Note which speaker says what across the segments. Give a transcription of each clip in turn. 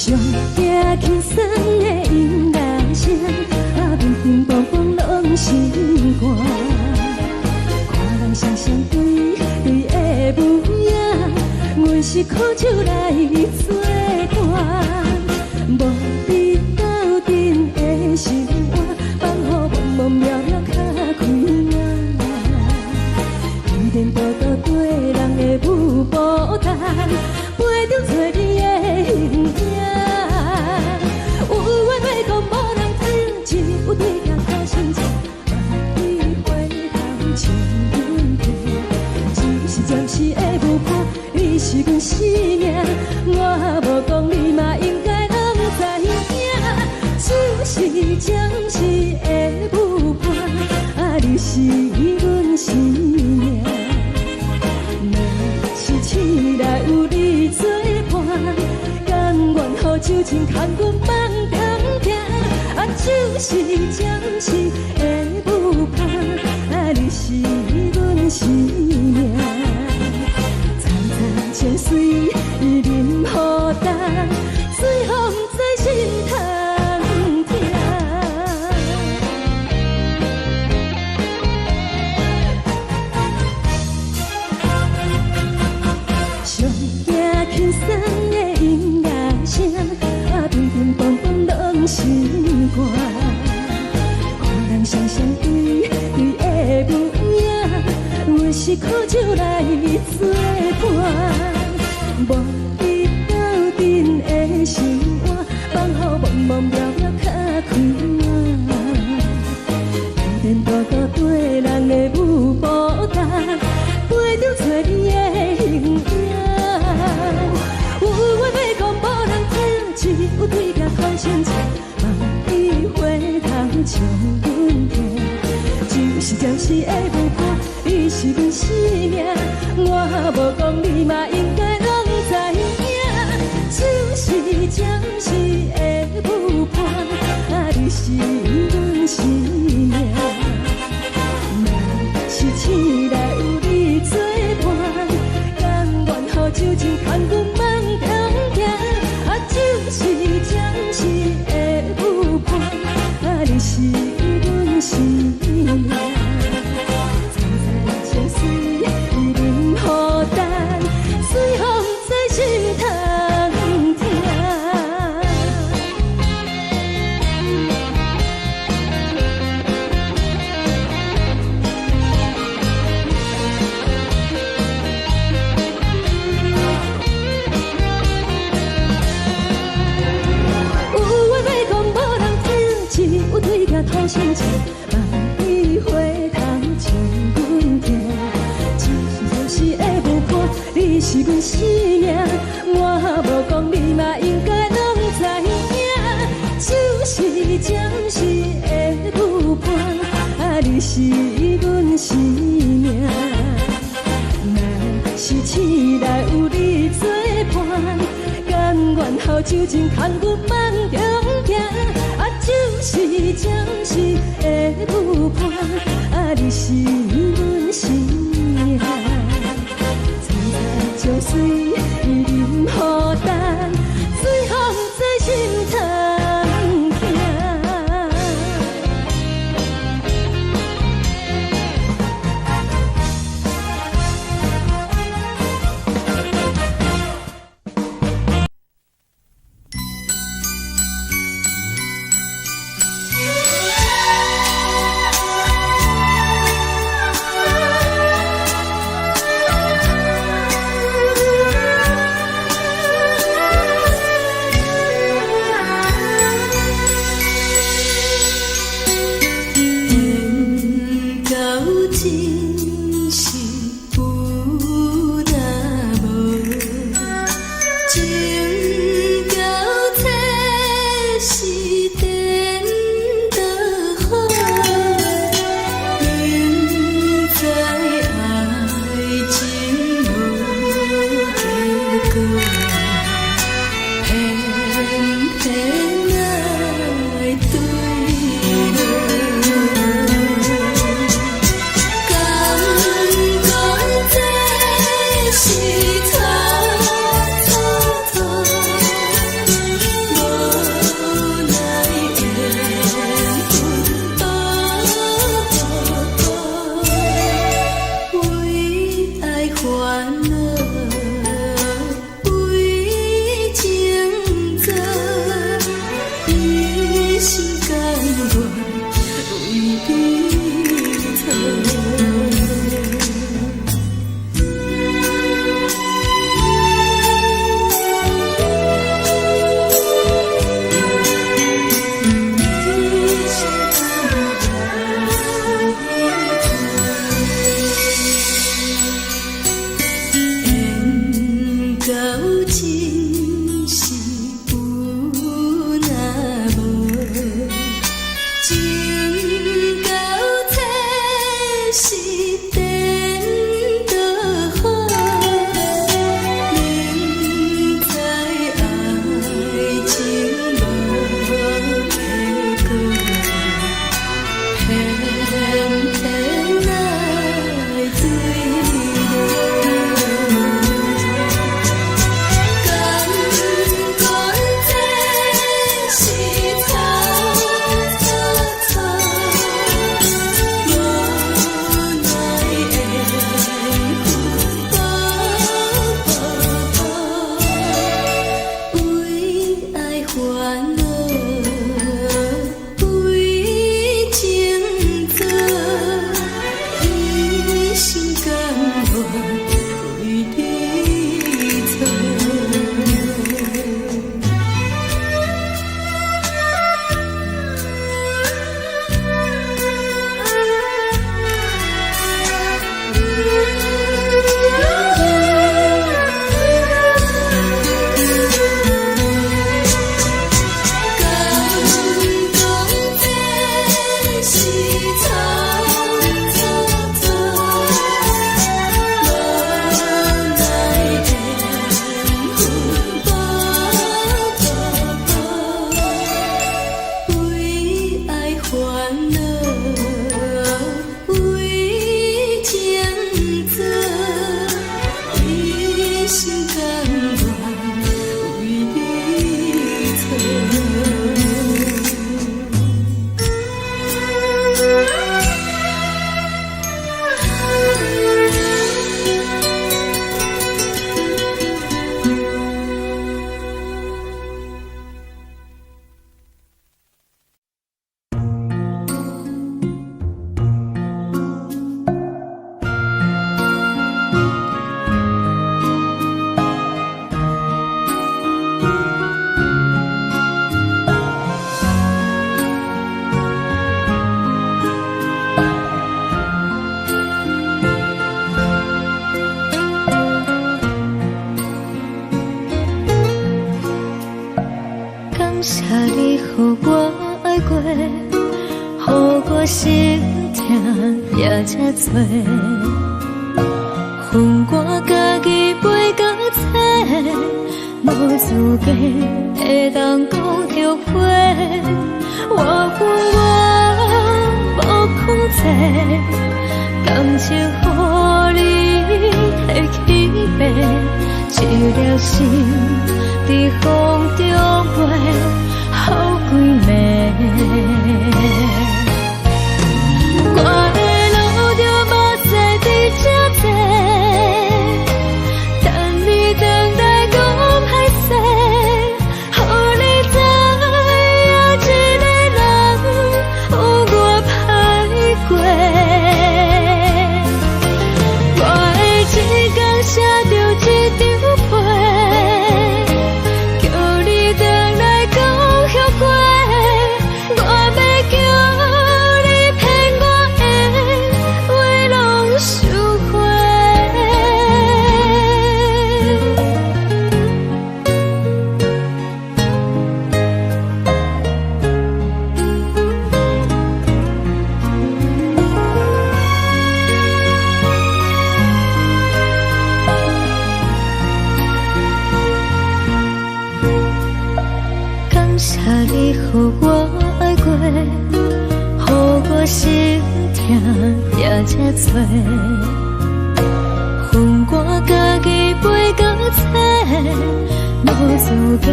Speaker 1: 上惊轻松的音乐声，平平梆梆拢心肝。看人双双对对的舞影，阮是苦酒来作伴。无你斗阵的心肝，放乎茫茫渺渺较开眼。一点多多对人的舞步弹，陪着做你的形影。有话要讲无人听，只有对镜头心情。万里回头像阮听，一时暂时的舞伴，你是阮生命。我无讲你嘛应该拢知影，就是暂时的舞伴，你是阮生命。市内有你作伴，甘愿予酒精牵阮放空行，就是暂时的舞伴，你是阮生命。层层泉水任雨淡，水风在心通听。上惊轻松的音乐声，乒乒乓乓拢心肝。看人双双对对的舞影，阮是苦酒来作伴。无你斗阵的心肝，放乎茫茫渺渺较开眼。一点多多对人的舞步弹，陪着做你的形影。有话要讲无人听，只有对镜头心情。万里回头像阮听，就是暂时的舞伴，你是阮生命。我无讲你嘛应该拢知影，就是暂时的舞伴，你是阮生命。若是市内有你作伴，甘愿予酒精牵阮放空行，就是暂时的舞伴，你是阮生命。层层泉水任雨淡，水风在心通听。有对镜头心情，万里回头像阮听，就是的舞伴，你是阮生命。我无讲你嘛应该拢知影，就是暂时的舞伴，你是阮生命。若是市内有你作伴，甘愿予酒精牵阮放空行，就是暂时的舞伴，你是阮生命。层层泉水任雨淡，水风在心通听。谢你，予我爱过，予我心痛也这多。恨我家己袂到切，无资格会当讲后悔。我恨我无控制，感情予你提起白，一粒心在风中飞，好几暝。我的路就无西伫这多，等你等待讲歹势，予你知影一个人有我歹过。我的一天写着一张被，叫你回来讲后悔。我要叫你骗我的话拢收回。感谢你，予我爱过，予我心痛也这多。恨我家己袂到切，无资格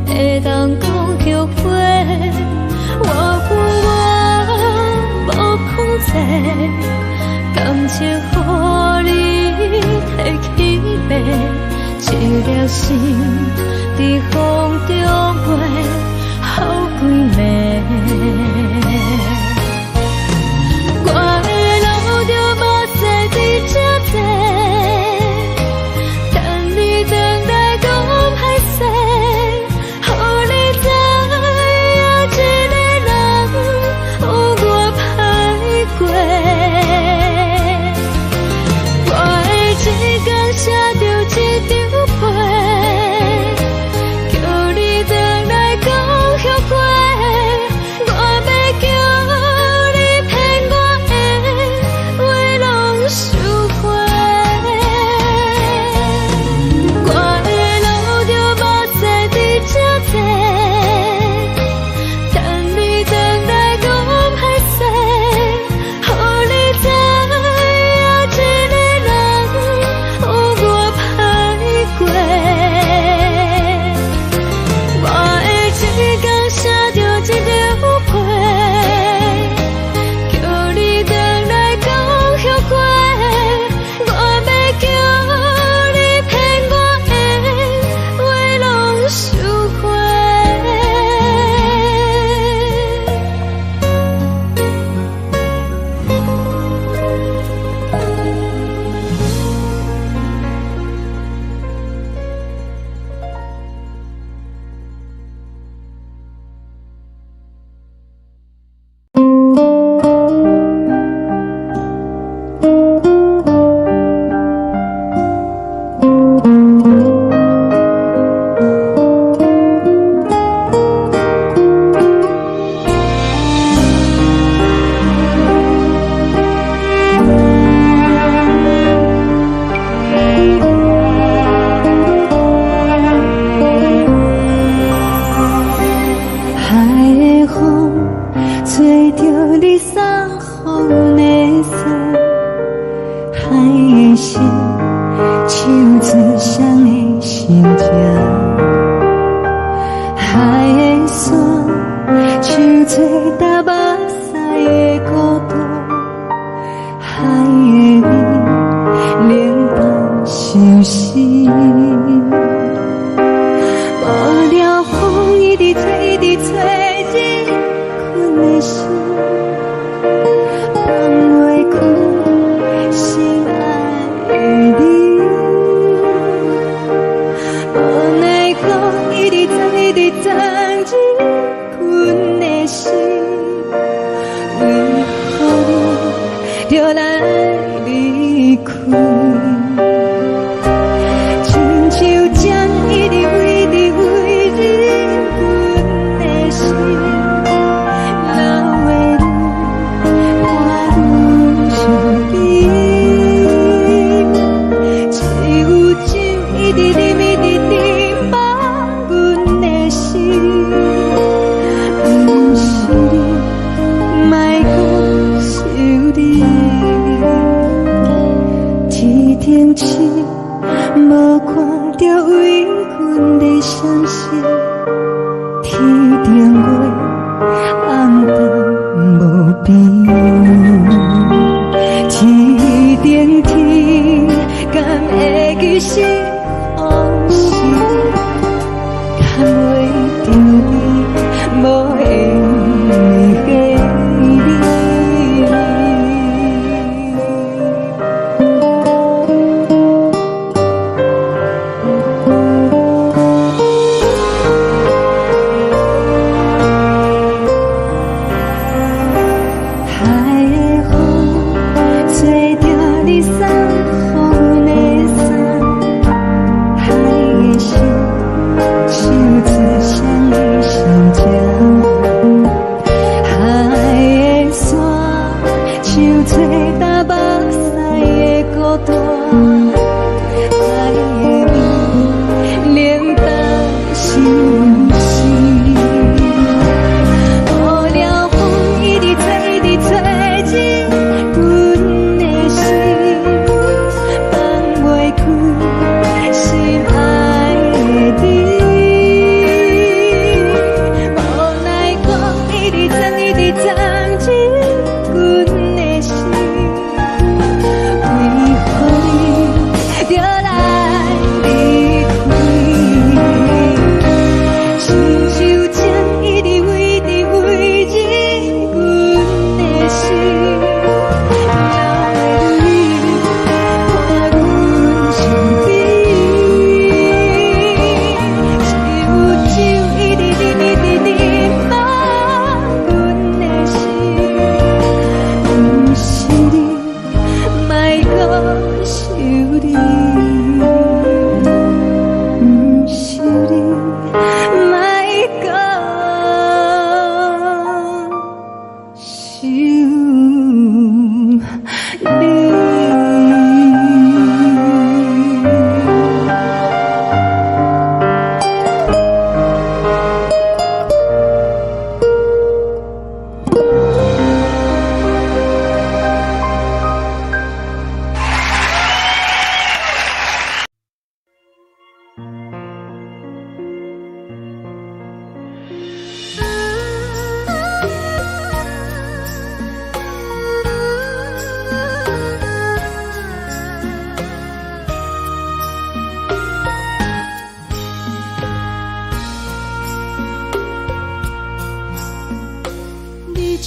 Speaker 1: 会当讲后悔。我恨我无控制，感情予你提起白，一粒心在风中飞，好几暝。我的路就无西伫这多，等你等待讲歹势，予你知影一个人有我歹过。我的一天写着一张被，叫你回来讲后悔。我要叫你骗我的话拢收回。我的路就无西伫这多，等你等待讲歹势，予你知影一个人有我歹过。我的一天写着一张被，叫你回来讲后悔。我要叫你骗我的话拢收回。海的风吹着你送风的伞，海的心手指双的心情，海的山手吹打目屎的孤独，海的你冷淡伤心。无聊风一直吹，一直吹，日困的心放袂开，心爱的你。无奈何一直等，一直等，日困的心，为何你就来离开？亲像将一直为日困。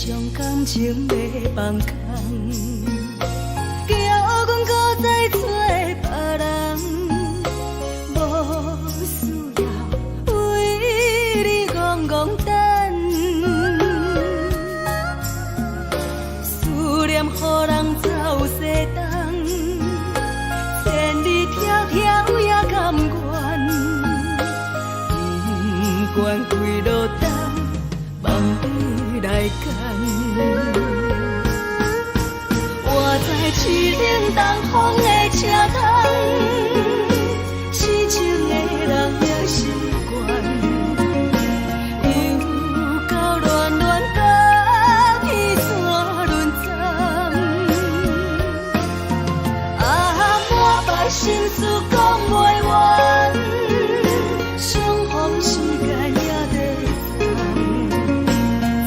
Speaker 1: 将感情要放空，叫阮搁再找别人，无需要为你戆戆等，思念予人走西东，千里迢迢也甘愿，不管几落冬，梦比来干。我在市顶东风的车窗，痴情的人也习惯，又到乱乱甲彼山论斩。啊，满腹心事讲袂完，相逢时间也在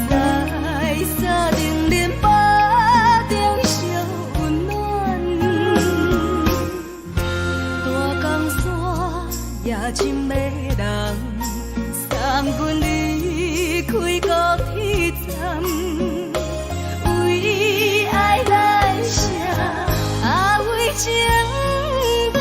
Speaker 1: 长，在沙丁林巴中烧温暖，大江山也真迷人，送阮离开高铁站，为爱来写，为情长。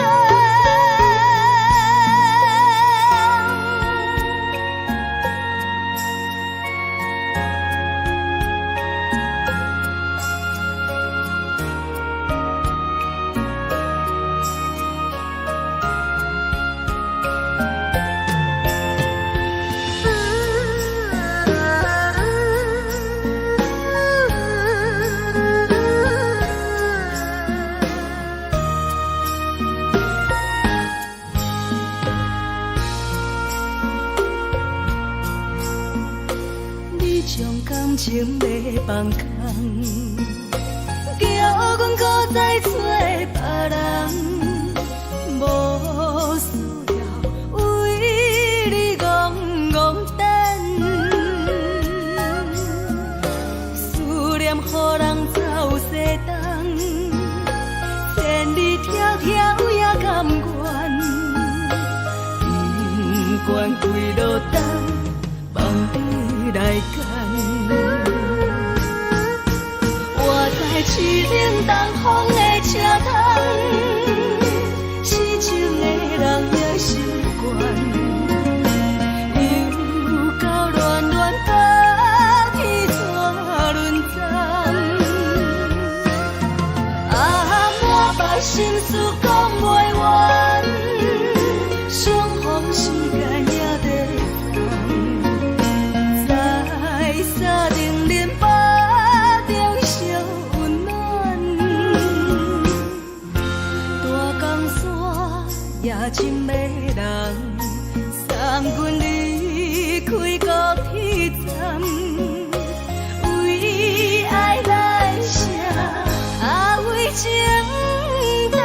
Speaker 1: 将感情要放空，叫阮搁再找别人，无需要为你戆戆等，思念予人走西东，千里迢迢也甘愿，不管几落冬，梦比来干。我在市顶东风的车窗，痴情的人也习惯，又到乱乱甲彼山论斩。啊，满腹心事讲袂完，相逢时间也在长，在沙丁林巴中烧温暖，大江山也真迷人，送阮离开高铁站，为爱来写，为情长。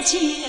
Speaker 1: 情意。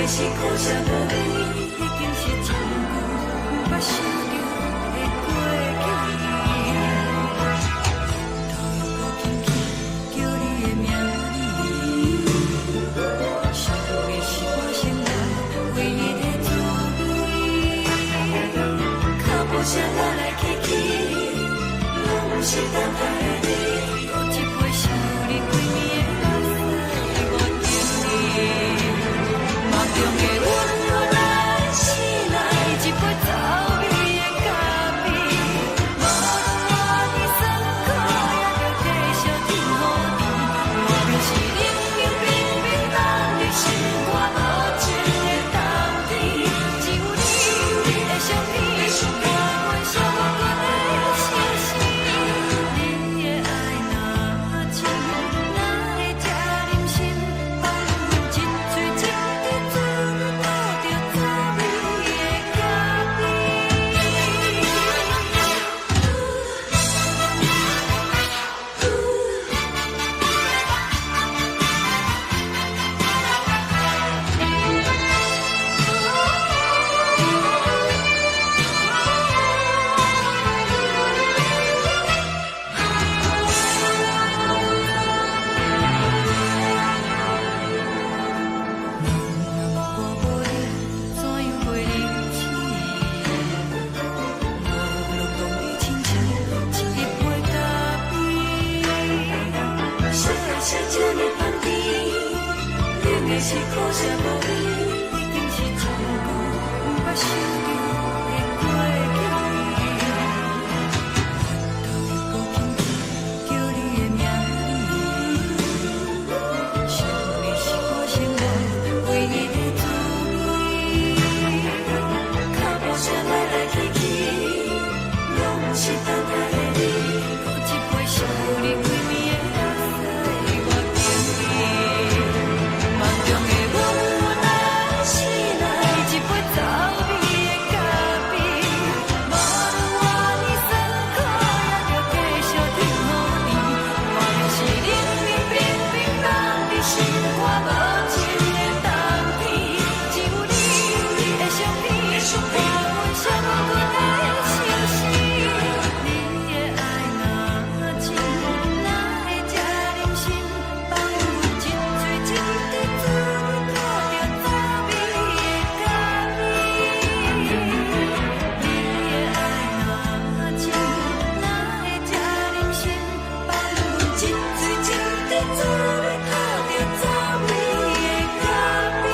Speaker 1: 是苦涩无味，已经是真久无法想着的过去。头又搁轻轻叫你的名字，想你是我生活唯一的滋味。脚步声来来去去，拢是等待的你。搁一杯想你几暝的目屎，我等你。梦中的阮愈来醒来，一杯走味的咖啡。无论我的酸苦，也着继续甜乎甜。我就是冷冷冰冰冷的心肝无情的冬天。只有你的相片，我阮寂寞过的心事。你的爱若真，哪会这忍心放阮一嘴一滴珠，倒着走味的咖啡。我无你，怎样会忍气？无路讲你亲像一杯咖啡，小的车这么放甜，冷的是苦涩无味，已经是真久无法想着的过去。头又搁轻轻叫你的名字，想你是我生活唯一的滋味。脚步声来来去去，拢是等待的你。搁一杯想你几暝的目屎，我等你。梦中的阮愈来醒来，一杯走味的咖啡。无论我的酸苦，也着继续甜乎甜。我就是冷冷冰冰冷的心肝无情的冬天。只有你的相片，我阮寂寞过的心事。你的爱若真，哪会这忍心放阮一嘴一滴珠，倒着走味的咖啡。你的爱若真，哪会这忍心放阮一嘴一滴珠，倒着走味的咖啡。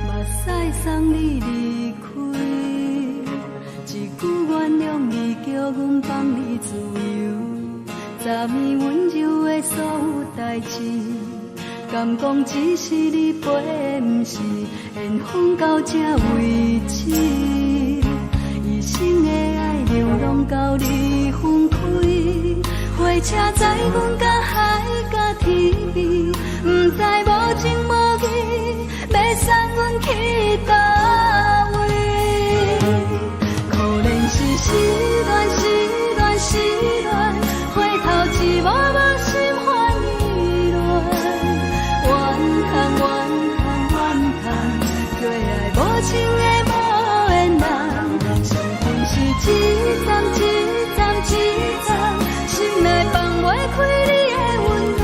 Speaker 1: 目屎送你离开，一句原谅你，叫阮放你自由。昨暝温柔的所有代志，敢讲只是你陪，不是缘分到这为止。一生的爱流浪到你分开，火车载阮甲海甲天边，不知无情无义，要送阮去倒位？可能是失恋，失恋，失恋，回头一幕幕心烦意乱，怨叹，怨叹，怨叹，最爱无情的无缘人，是分是一站一站一站，心内放袂开你的温柔。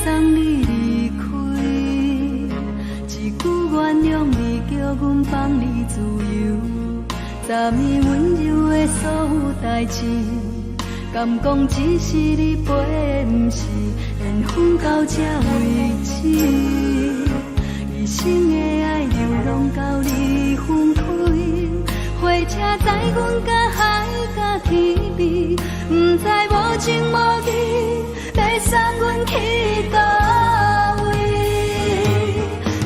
Speaker 1: 送你离开，一句原谅你，叫阮放你自由。昨暝温柔的所有代志，敢讲只是你陪，不是缘分到这为止。一生的爱流浪到你分开，火车载阮甲海甲天边，不知无情无义，要送阮去倒位？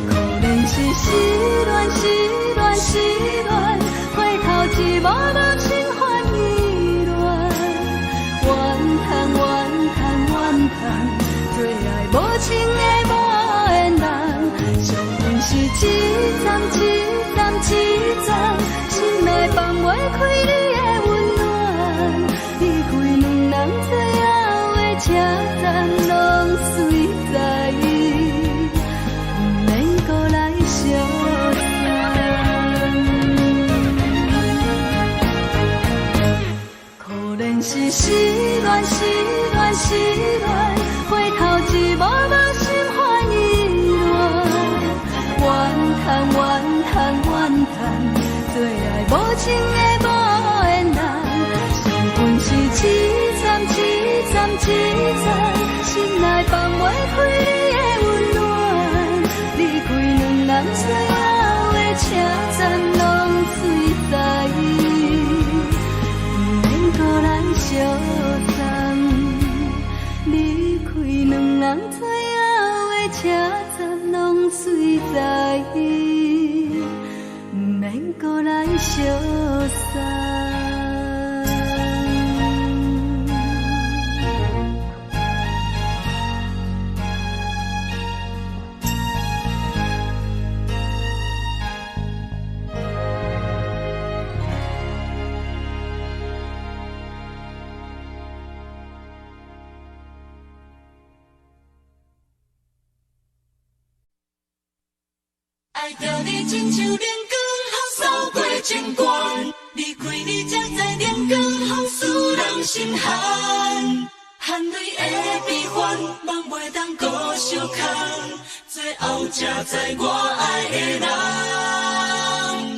Speaker 1: 可能是失恋，失恋，失恋，回头一幕幕心烦意乱，怨叹，怨叹，怨叹，最爱无情的无缘人，上阮是一站一站一站，心内放袂开你的温暖，离开两人最后的车站，拢随在意，不免搁来相送。可能是失恋，失恋，失恋，回头一幕幕心烦意乱，怨叹，怨叹，怨叹，最爱无情的无缘人，上阮是一站一站一站，心内放袂开你的温暖，离开两人最后的车站，拢随在意，不免搁来相送。离开两人最后的车站，拢随在意，不免搁来相送。
Speaker 2: 爱着你亲像阳光扫过情关，离开你才知阳光风使人心寒。含泪的悲欢，望袂当搁相牵，最后才知我爱的人，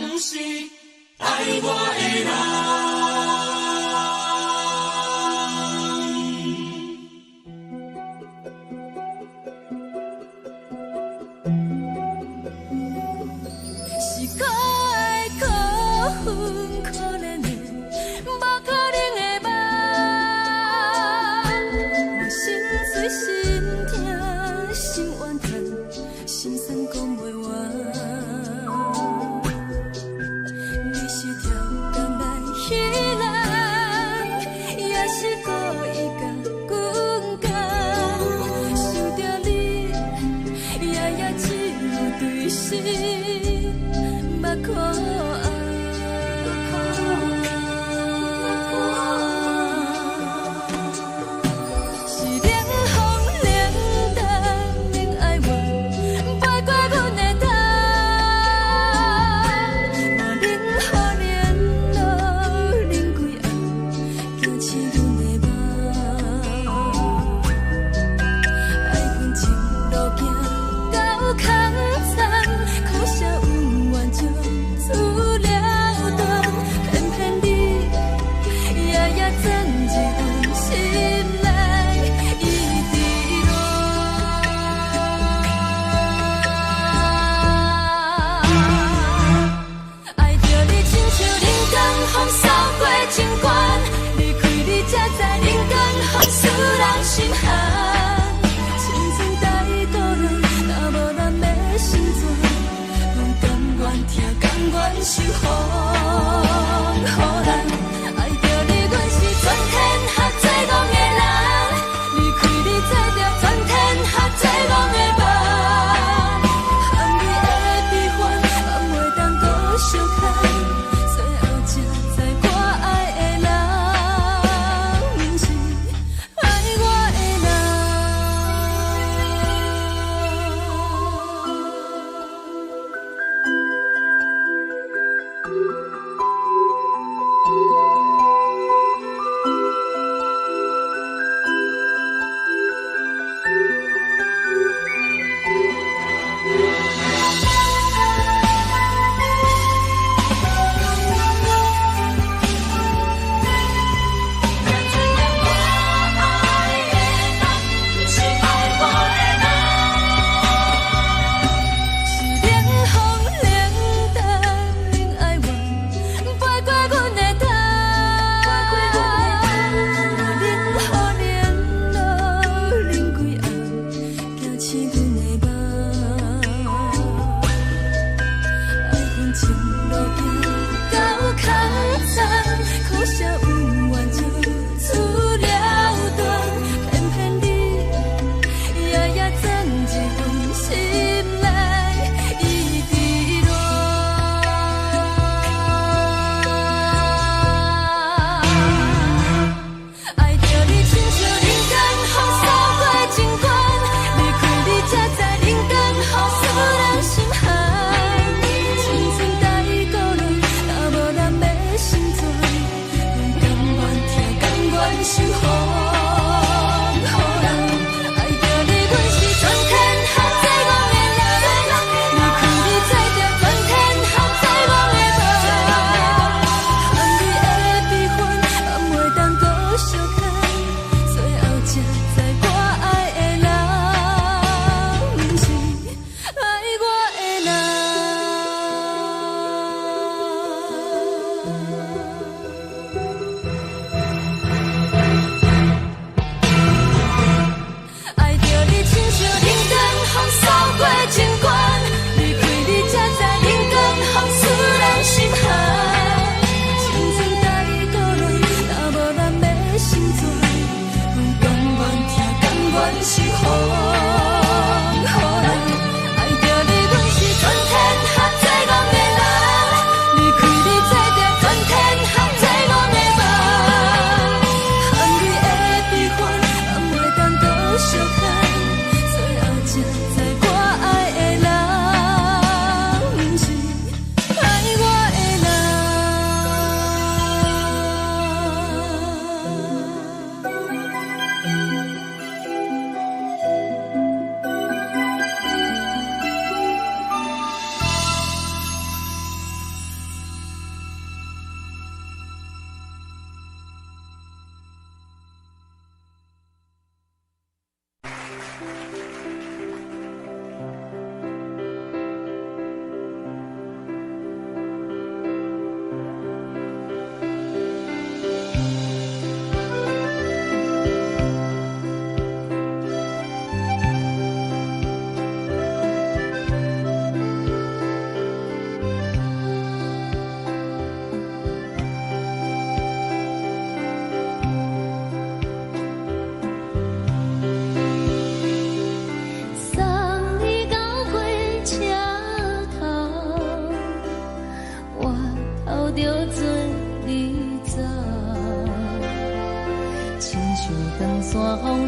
Speaker 2: 不是爱我的人。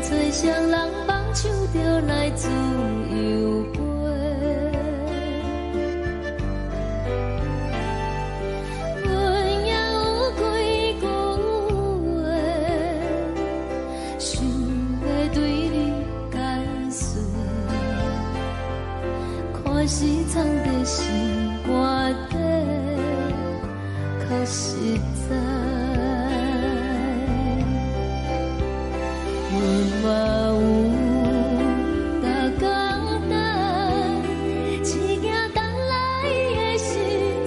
Speaker 1: 吹双人梦唱着来自由飞，阮也有几句话，想要对你解释，可是藏在心肝底，较实在。 嘛有逐工等，一件等来的是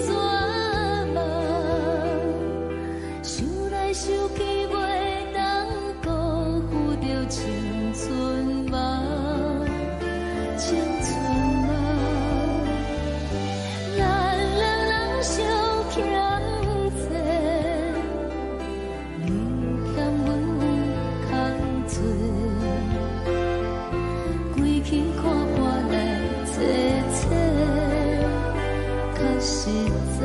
Speaker 1: 怎梦？想来想去袂当辜负着青春梦，青春梦。咱两人相欠债，你欠阮有空做。 去看看来坐坐，较实在。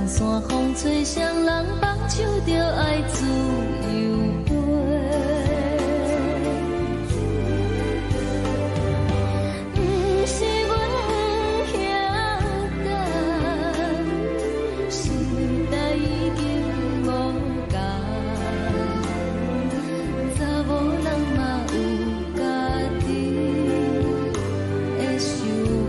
Speaker 1: 山风吹双人放唱着爱自由飞，不是阮不晓等，时代已经无同，查某人嘛有家己的想法。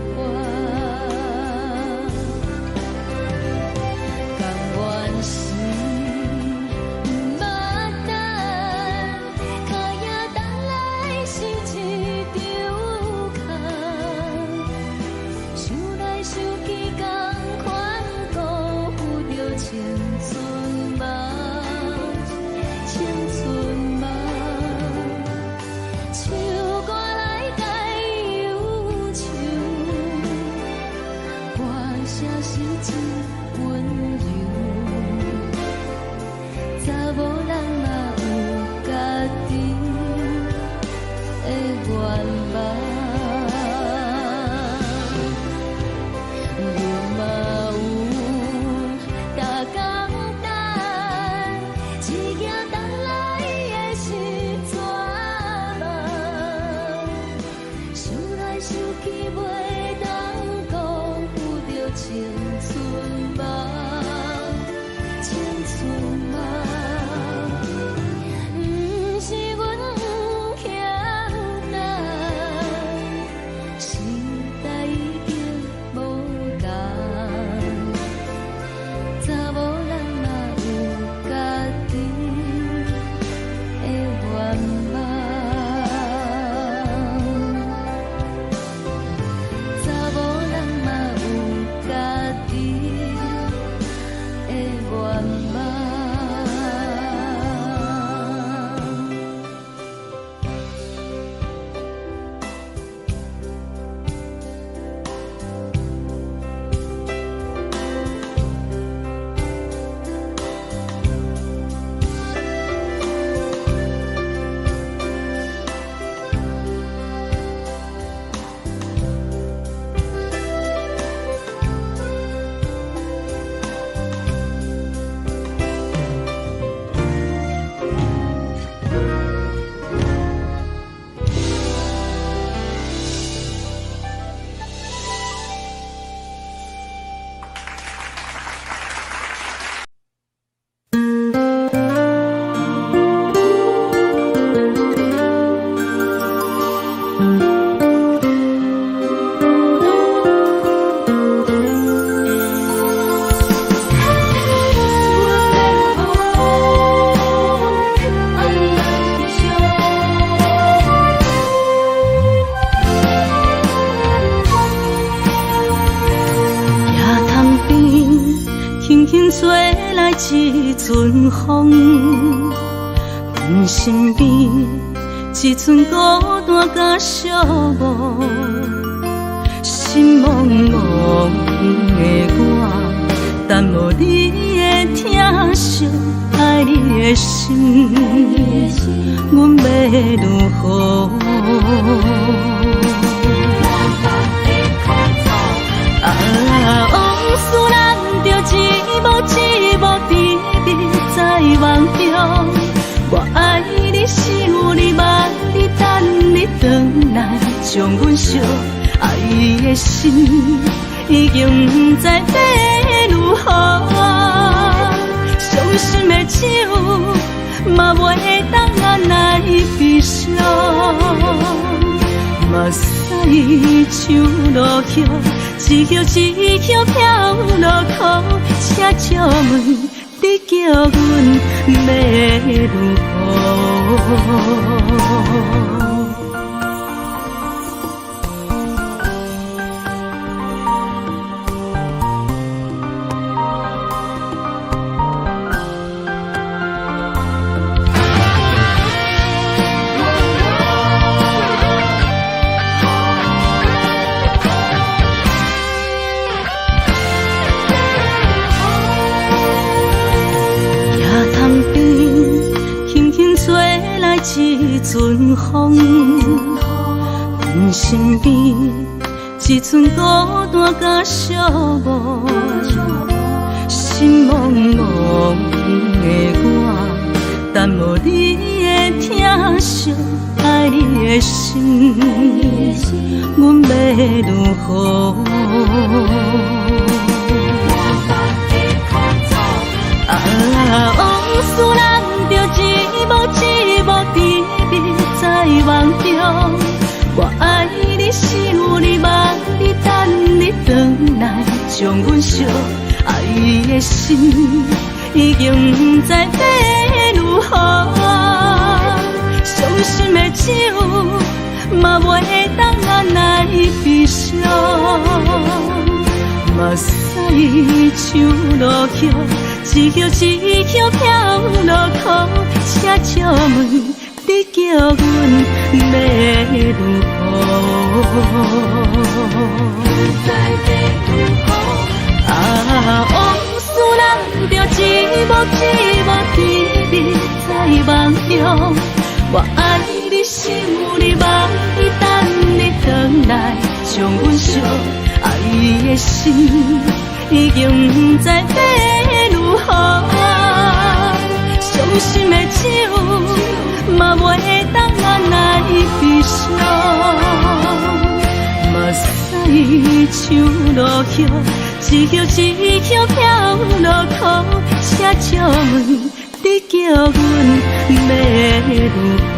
Speaker 1: 一件等来的是怎梦？吹来一阵风，阮身边一寸孤单甲寂寞，心茫茫的我，等无你的疼惜，爱你的心，阮要如何？往事难着一幕一幕甜蜜在梦中。我爱你，想你，望你，等你回来，将阮惜爱的心已经不知要如何。伤心的手嘛袂当按来悲伤，目屎像落雨，一曲一曲飘落雨，请借问你叫阮要如何？一阵风，阮身边一寸孤单甲寂寞，心茫茫的我，等无你的疼惜，爱你的心，阮要如何？往事难着一幕一幕甜蜜在梦中。我爱你，想你，望你，等你回来，将阮惜爱的心已经不知要如何。伤心的手嘛袂当按来悲伤，目屎像落雨，一曲一曲飘落雨，请借问你叫阮要如何？往事难着一幕一幕甜蜜在梦中。我爱你，想你，望你，等你回来，将阮惜爱的心已经不知要如何。伤心的手嘛袂当按来悲伤，目屎像落雨，一曲一曲飘落雨，请借问你叫阮要如何？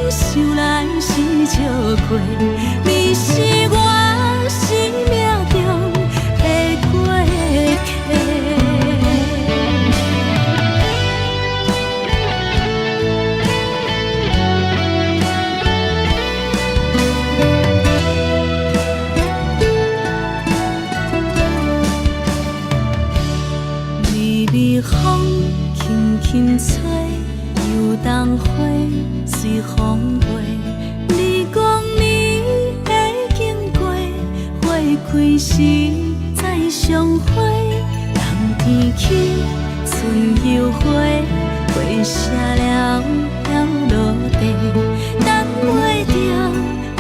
Speaker 1: 想来是笑过，你
Speaker 3: 随风轻轻吹，游东花随风飞。你讲你会经过，花开时再相会。冬天起，春又回，花谢了飘落地，等袂着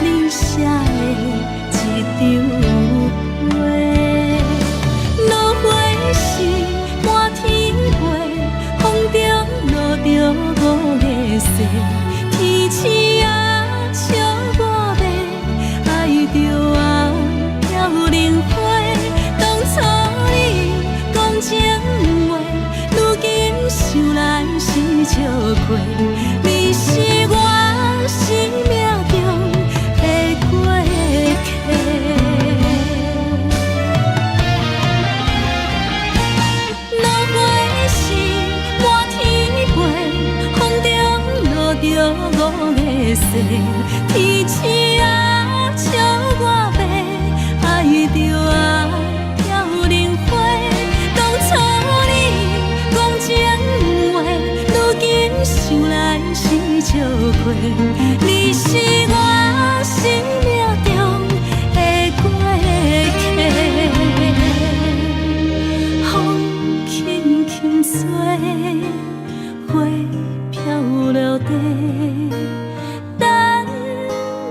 Speaker 3: 你写的一张话。落花时满天飞，风中落着五个色，天星啊笑我迷，爱着我飘零花。当初你讲情话，如今想来是笑过。你是我生命中的过客。落花时满天飞，风中落着五个色，天星啊笑我迷，爱着我飘零花。当初你讲情话，如今想来是笑过。你是我生命中的过客，风轻轻吹，花飘落地，等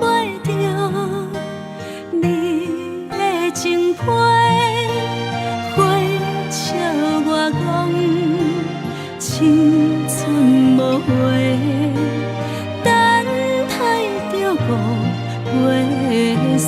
Speaker 3: 袂着你的情批。花笑我讲青春无悔，等待着五月雪。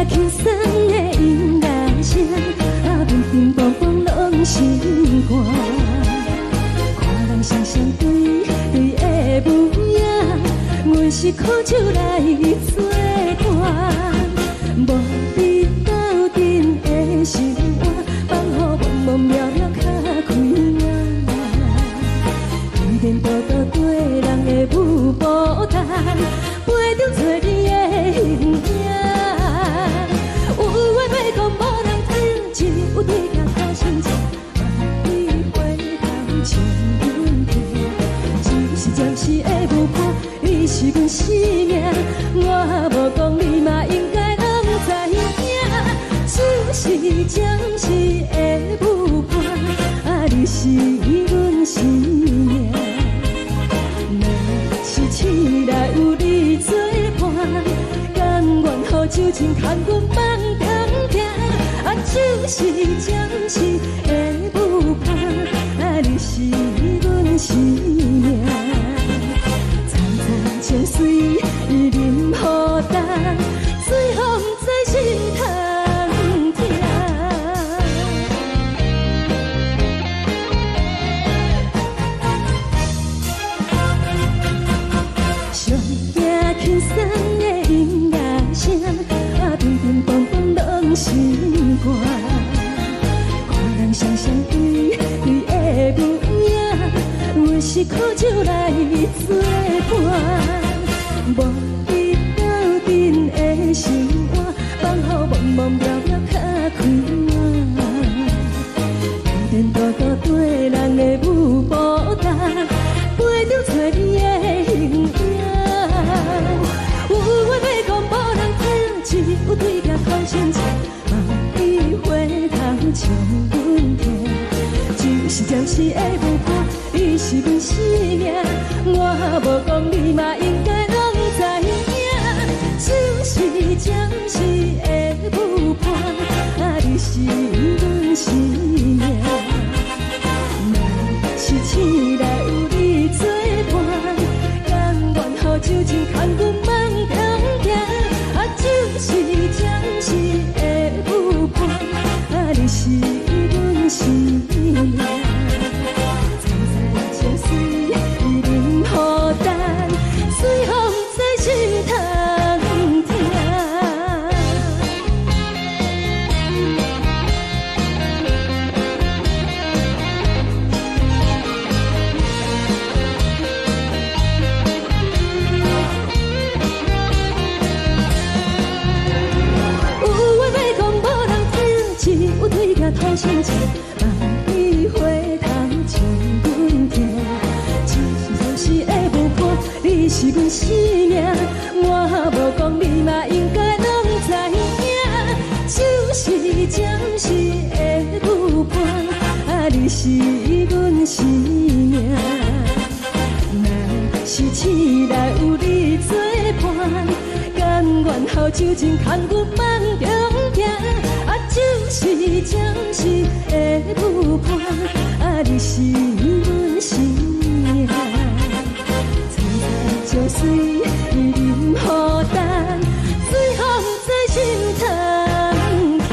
Speaker 1: 轻松的音乐声，乒乒乓乓拢心肝。看人双双对的舞影，阮是苦酒来作伴。无你斗阵的心肝，放予茫茫渺渺较开眼。一点多多对人的舞步弹，陪着做你的形影。有话要讲无人听，只有对镜头心情。万里回头像阮听，只是暂时的舞伴，你是阮生命。我无讲你嘛应该拢知影，只是暂时的舞伴，你是阮生命。是醒来有你作伴，甘愿予酒精牵阮放通行，就是暂时的舞伴，你是阮生命。层层情水任何等，随风在心通听。上行轻松的音乐声，乒乒乓乓拢心肝。看人双双对的舞影，阮是苦酒来作伴。无你斗阵的心肝，放予茫茫渺渺较开眼。一点多多对人的舞步弹，陪着做你的形影。有话要讲无人听，只有对镜头心情。望你回头像阮听，只是暂时的舞伴，你是阮生命。我无讲你嘛应该拢知影，就是暂时的舞伴，你是阮生命。若是醒来有你作伴，甘愿予酒精牵阮放通行，就是暂时的舞伴，你是阮生命。层层情水任何等，随风在心通听。头心情，望你回头像阮听，只是暂时的舞伴，你是阮生命。我无讲你嘛应该拢知影，就是暂时的舞伴，你是阮生命。若是醒来有你作伴，甘愿予酒精牵阮放中行。就是暂时的舞伴，你是阮生命。层层情水任何等，随风在心通听。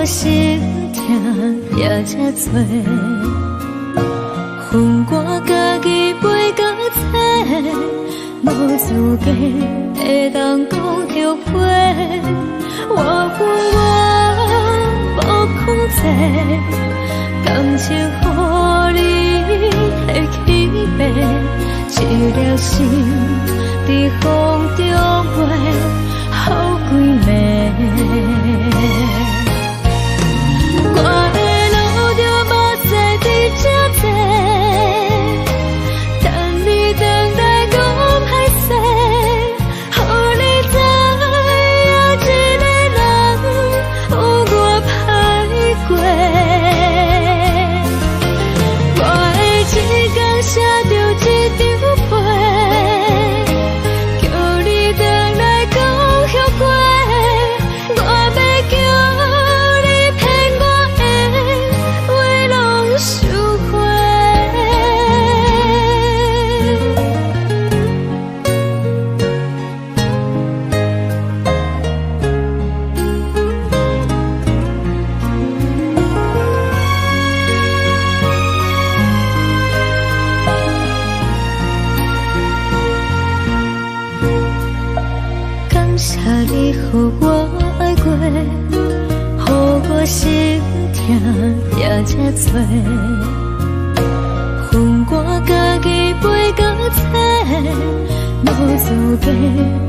Speaker 3: 心痛也这多，恨我家己袂到切，无资格会当讲后悔。我恨我无控制，感情予你提起白，一粒心在风中飞，好几暝。我的路就无再伫这多，等你等待讲歹势，予你知影一个人有我歹过。我的一天写着一张被，叫你等来讲后悔。我要叫你骗我的话拢收回。感谢你予我爱过，予我心痛也这多，恨我家己袂到切，无资格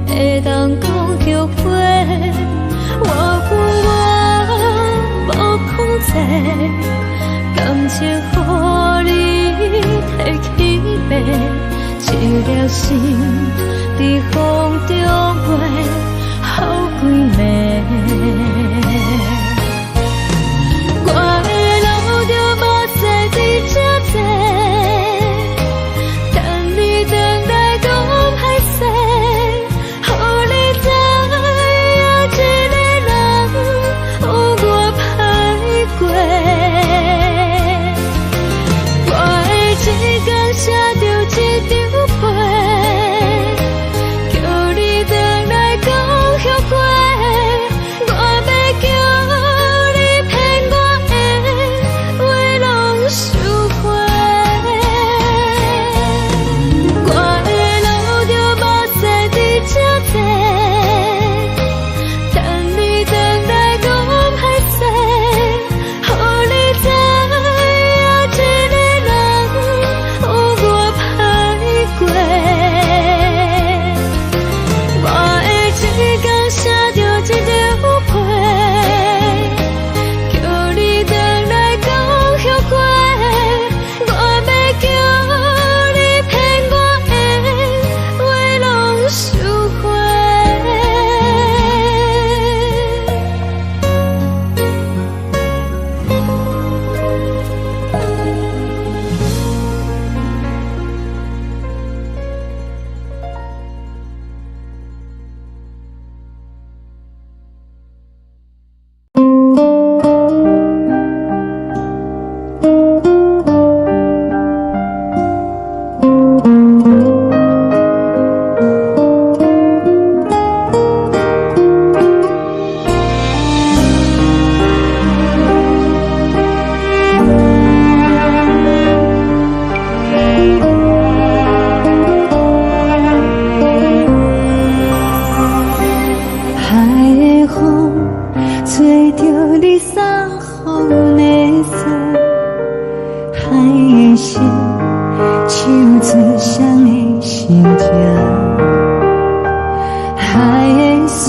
Speaker 3: 会当讲后悔。我恨我无控制，感情予你提起白，一粒心在风中飞，好几暝。我的路就无再伫这多，等你等来讲歹势，予你知影一个人有我歹过。我的一天写着一张被，叫你等来讲后悔。我要叫你骗我的话拢收回。我的路就无再伫这多，等你等来讲歹势，予你知影一个人有我歹过。我的一天写着一张被，叫你等来讲后悔。我要叫你骗我的话拢收回。海的风吹着你送风的伞，海的心唱出双的心情，海的山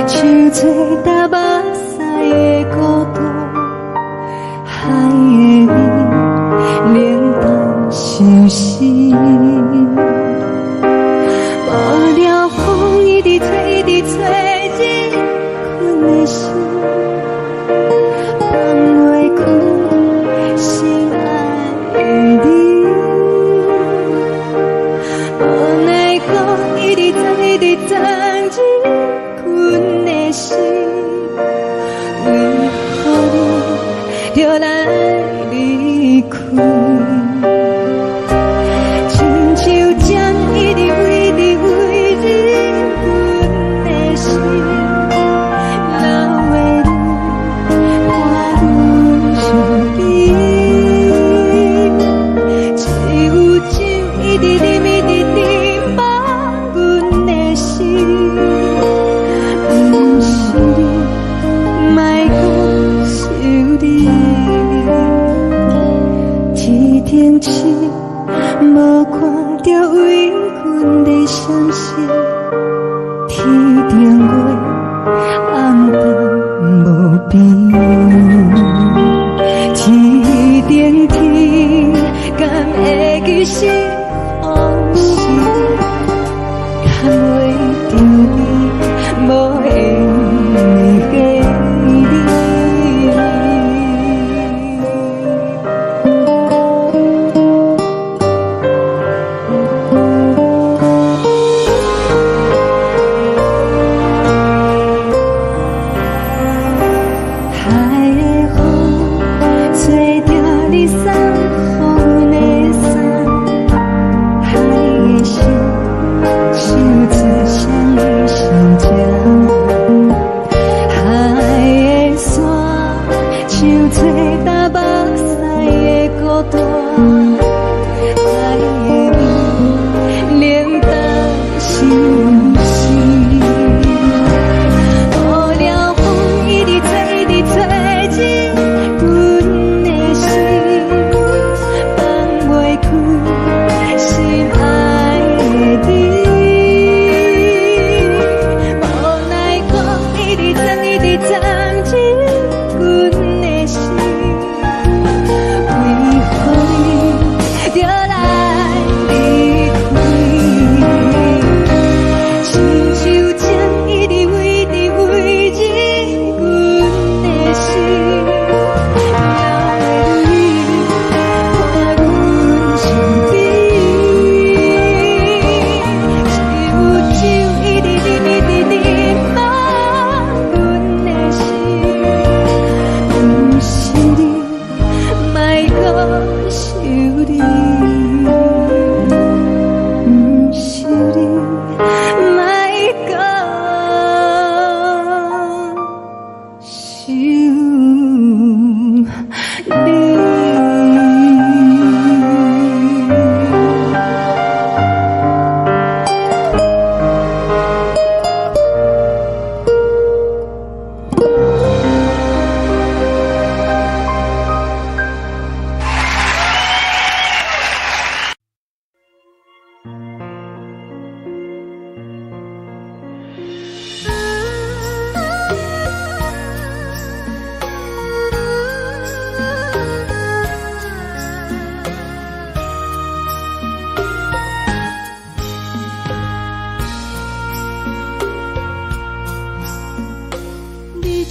Speaker 3: 唱出搭目屎的孤独，海的你冷淡伤心。无聊风一直吹，一直吹，日困的心，放袂开心爱的你。无奈讲一直等，一直等，日困的心，为何你就来离开？亲像针一直为你为日困的心，流的泪
Speaker 1: 无看到为阮的相思，天顶月暗淡无边，天顶天敢会记是往事，敢袂着你无缘的你。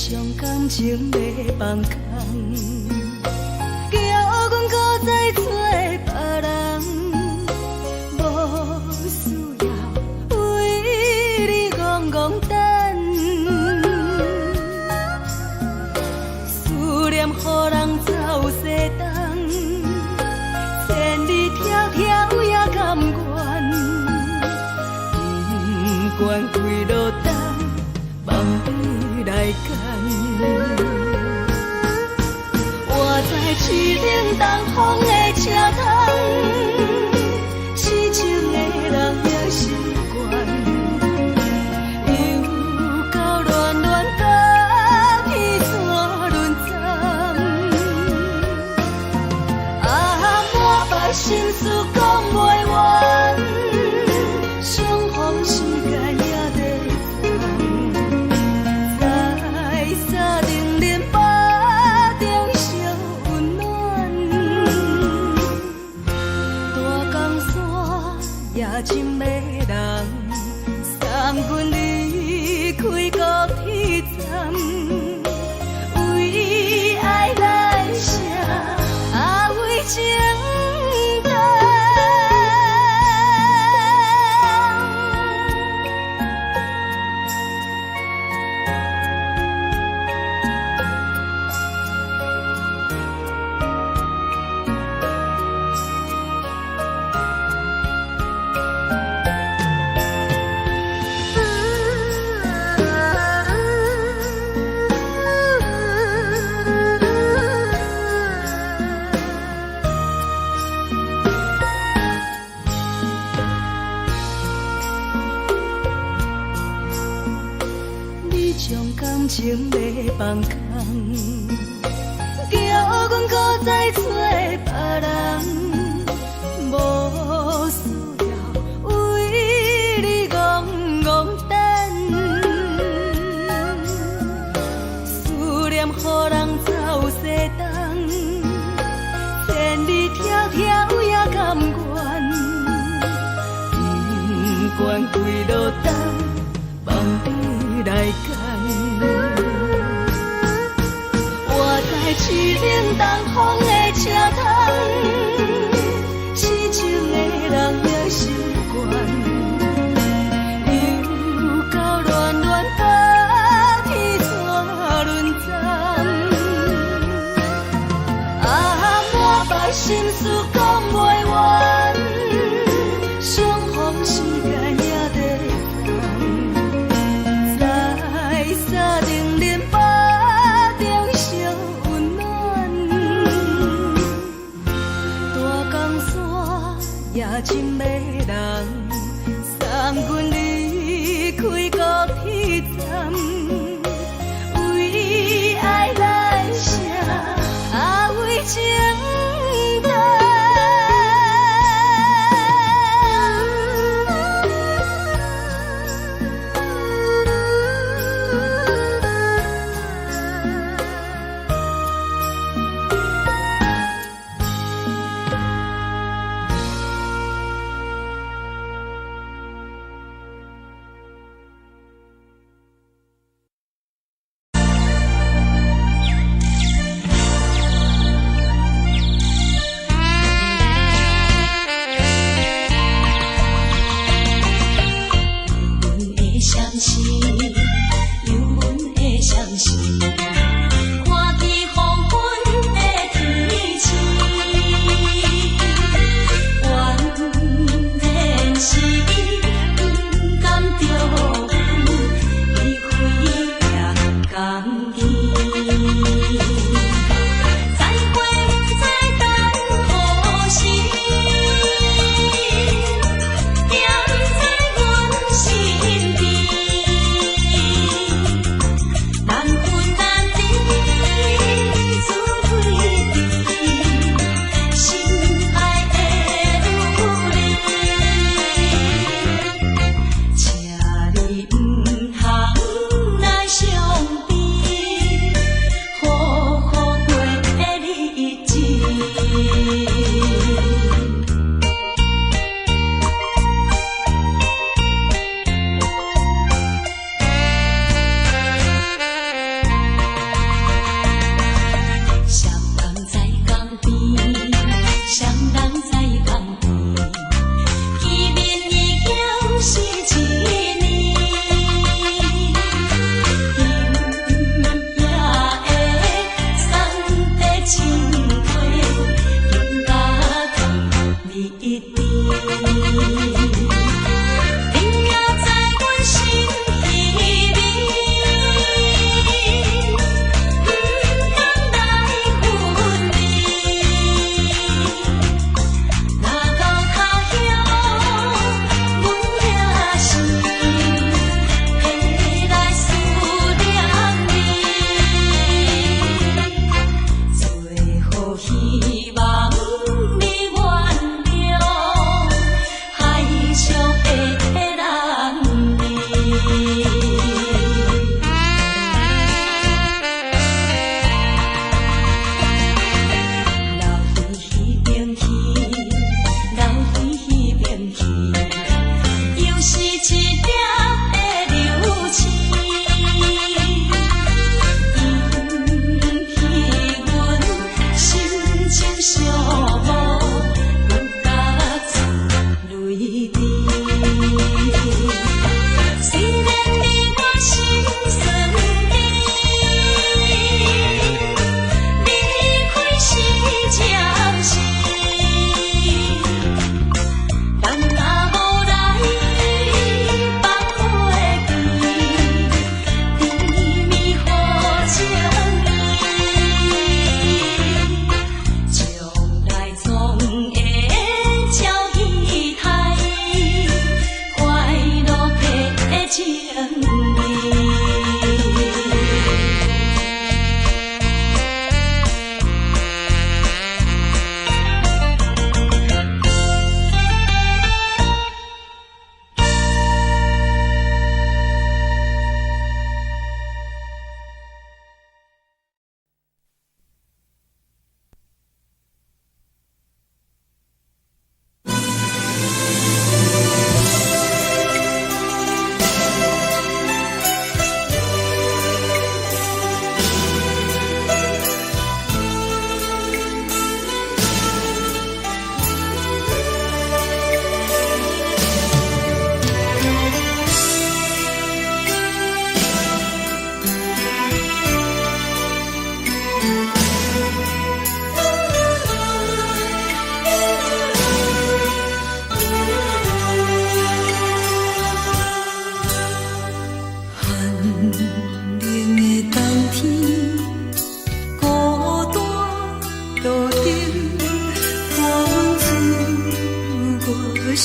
Speaker 3: 将感情卖放空，叫阮搁再找别人，无需要为你戆戆等，思念予人走西东，千里迢迢也甘愿，不管几路灯，梦里来干。我在市顶东风的车窗，痴情的人也习惯，又到乱乱甲彼山论站。啊，满腹心事讲袂完，相逢时间也在在定林巴中烧温暖，大江山夜深的人，送阮离开高铁站，为爱来写为情长。将感情卖放空，叫阮搁再找别人，无关几落冬，梦伊来牵。我在市冷东风的车窗，痴情的人也心悬，又到恋恋把天带轮转。啊，满腹心事讲袂完，相逢时间也在等，在沙定林巴中相温暖。大江山夜深迷人，送阮离开高铁站，为爱来声，啊为情重。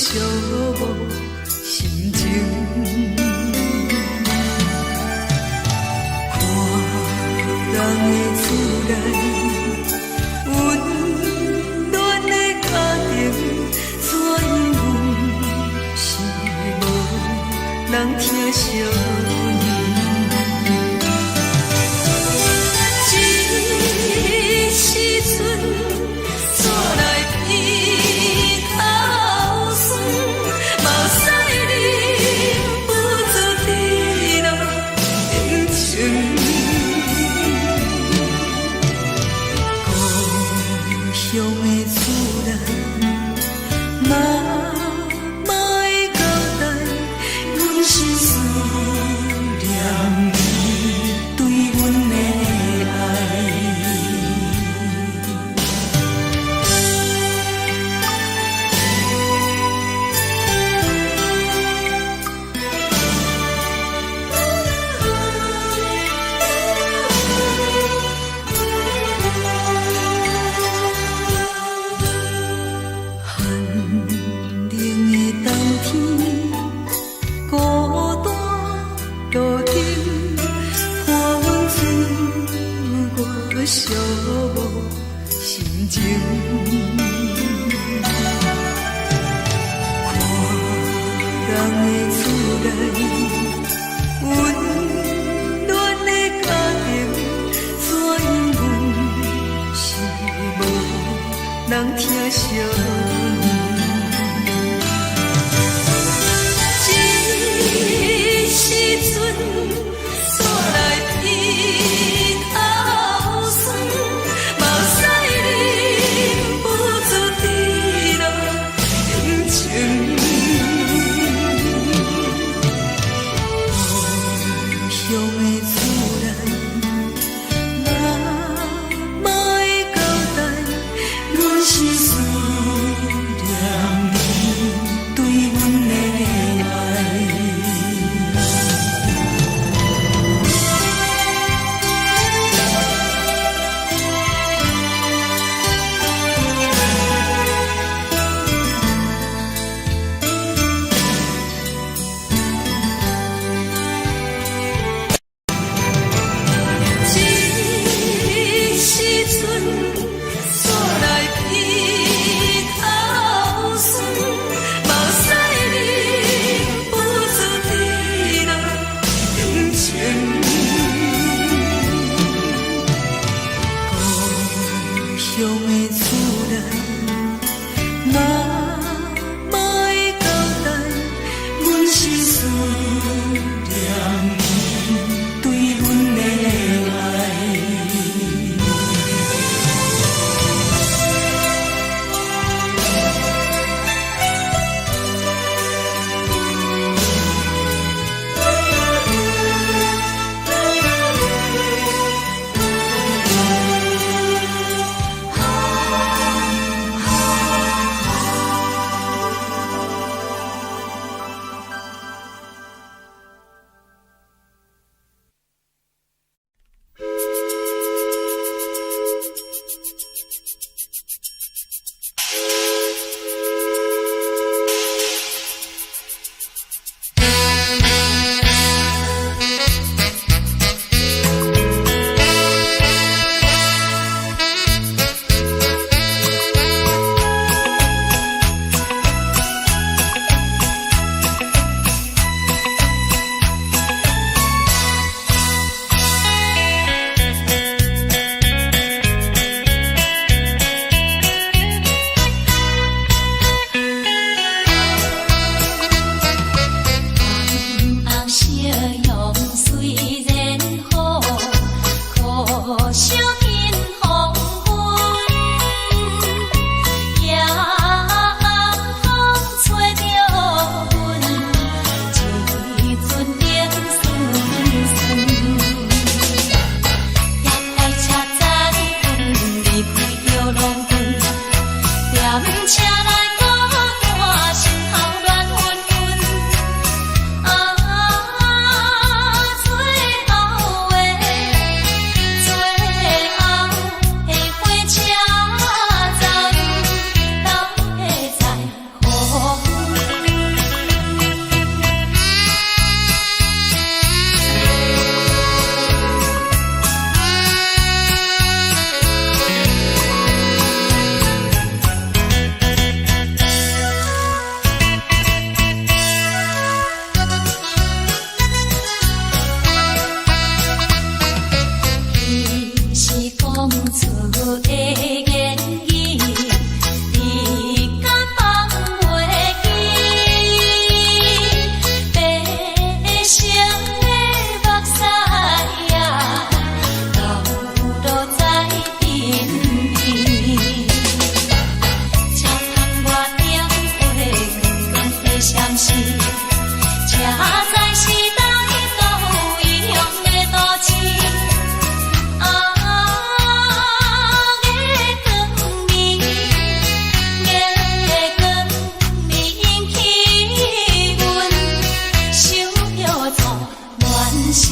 Speaker 3: 寂寞心情。看人的厝内温暖的家庭，怎样是无人疼惜。寂寞心情，看人的厝内温暖的家庭，怎样是无人疼惜。这时阵煞来天头酸，目屎忍不住滴落眼睛。故乡的厝内，妈妈的交代，阮是思是，车载时代都有异乡的都市。啊，月光暝，月光暝引起阮想要做恋事。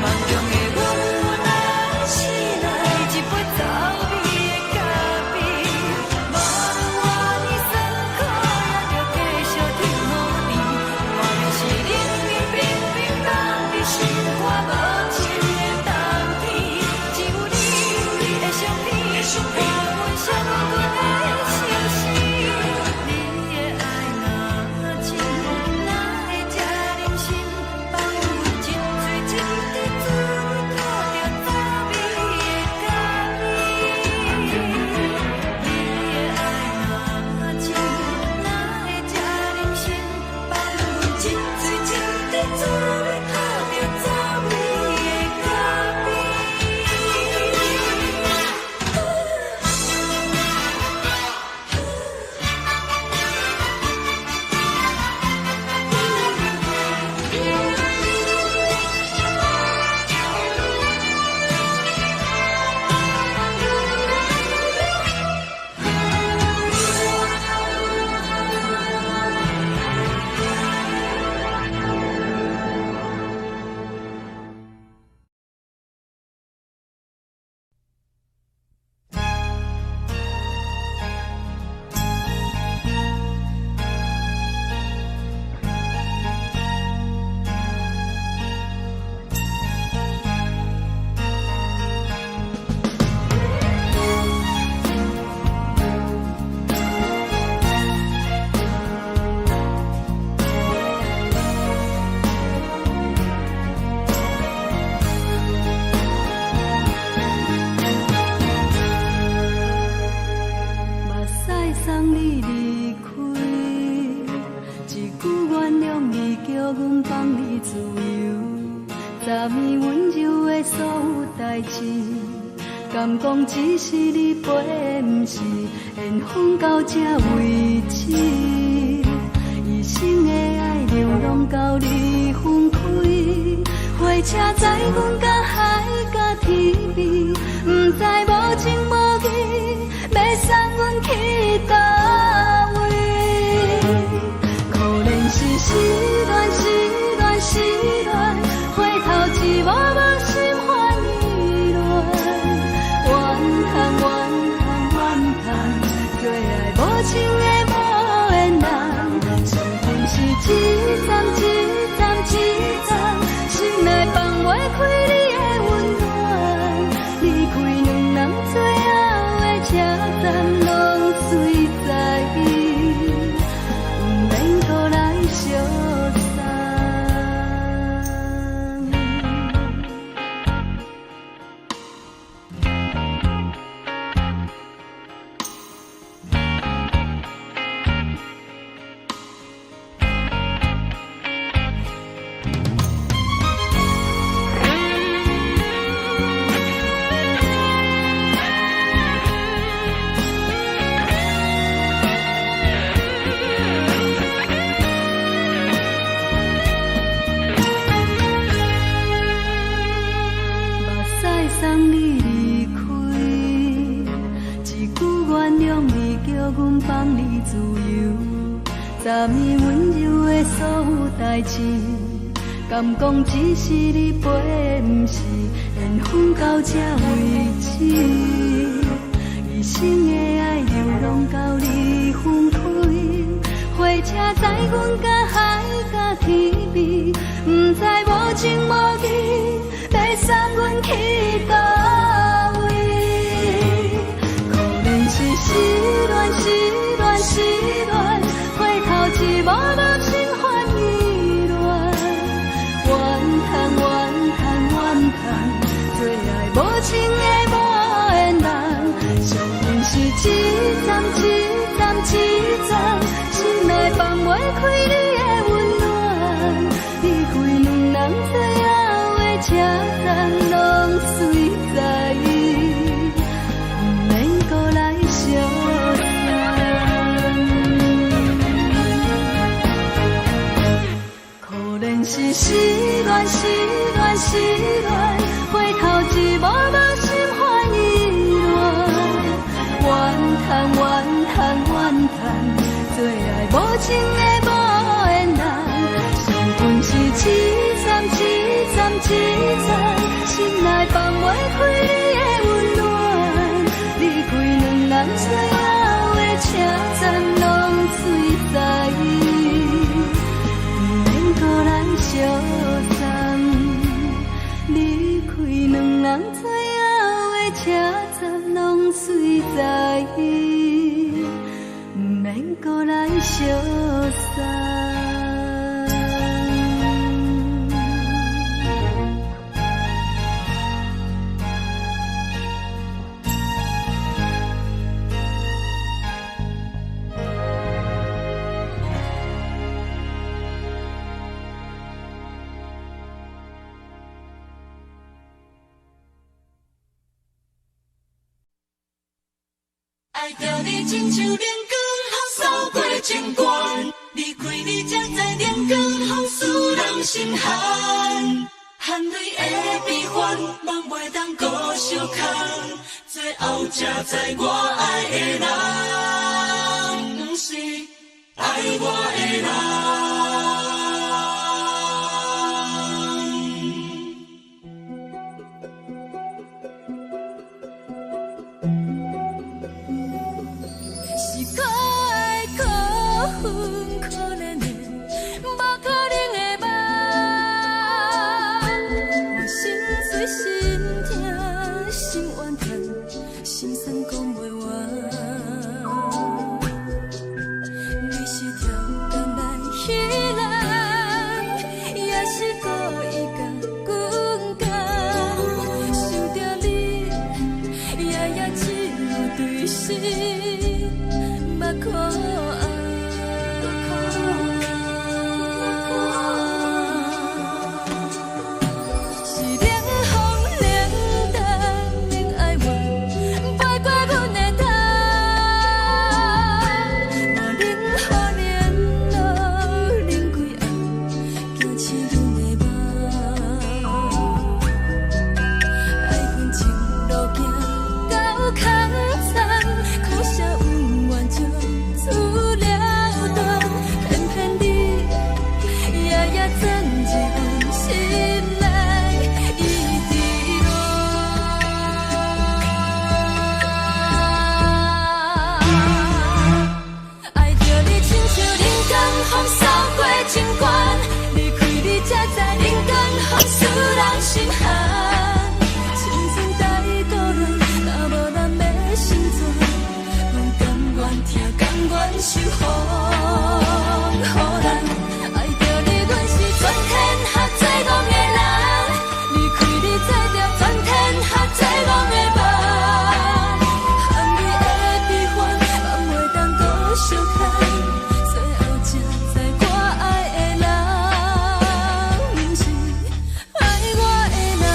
Speaker 3: 梦中的阮，我来。昨暝温柔的所有代志，敢讲只是你陪，不是缘分到这为止。一生的爱流浪到你分开，火车载阮到海甲天边，不知无情无义，要送阮去倒位？可怜是失恋，失恋，失恋，回头一幕幕心烦意乱，怨叹，怨叹，怨叹，最爱无情的无缘人，情份是一站一站一站，心内放袂开你的温暖，离开两人最后的车站，拢随在伊，不免搁来相送。送你离开，一句原谅你，叫阮放你自由。昨暝温柔的所有代志，敢讲只是你陪，不是缘分到这为止。一生的爱流浪到你分开，火车载阮到海甲天边，不知无情无义，要送阮去倒位？可怜是失恋，失恋，失恋，回头一幕幕心烦意乱，怨叹，怨叹，怨叹，最爱无情的无缘人，相份是一站一站一站，心内放袂开你的温暖，离开两人最后的车站，拢随在伊，不免搁来相送。可怜是失恋，失恋，失恋，回头一幕幕心烦意乱，怨叹，怨叹，怨叹，最爱无情的无缘人，相份是一站一站一站，心内放袂开你的温暖，离开两人最后的车站，拢随在伊，不免搁来相送。离开两人最后的车站，拢随在伊，不免搁来相送。
Speaker 2: 爱着你亲像阳光，风扫过情关，离开你才知阳光风使人心寒。含泪的悲欢，望袂当搁相牵，最后才知我爱的人，不是爱我的人。
Speaker 3: 是可爱可恨可怜的，无可能的梦。我心碎心痛心怨叹，心酸讲袂完。你是条工来彼来。风使人心寒。青春待故人，若无咱要成全，阮甘愿听，甘愿受风雨咱。爱着你，阮是全天下最戆的人，离开你才着全天下最戆的梦。含你的悲欢，嘛袂当搁相牵，最后才知我爱的人，不是爱我的人。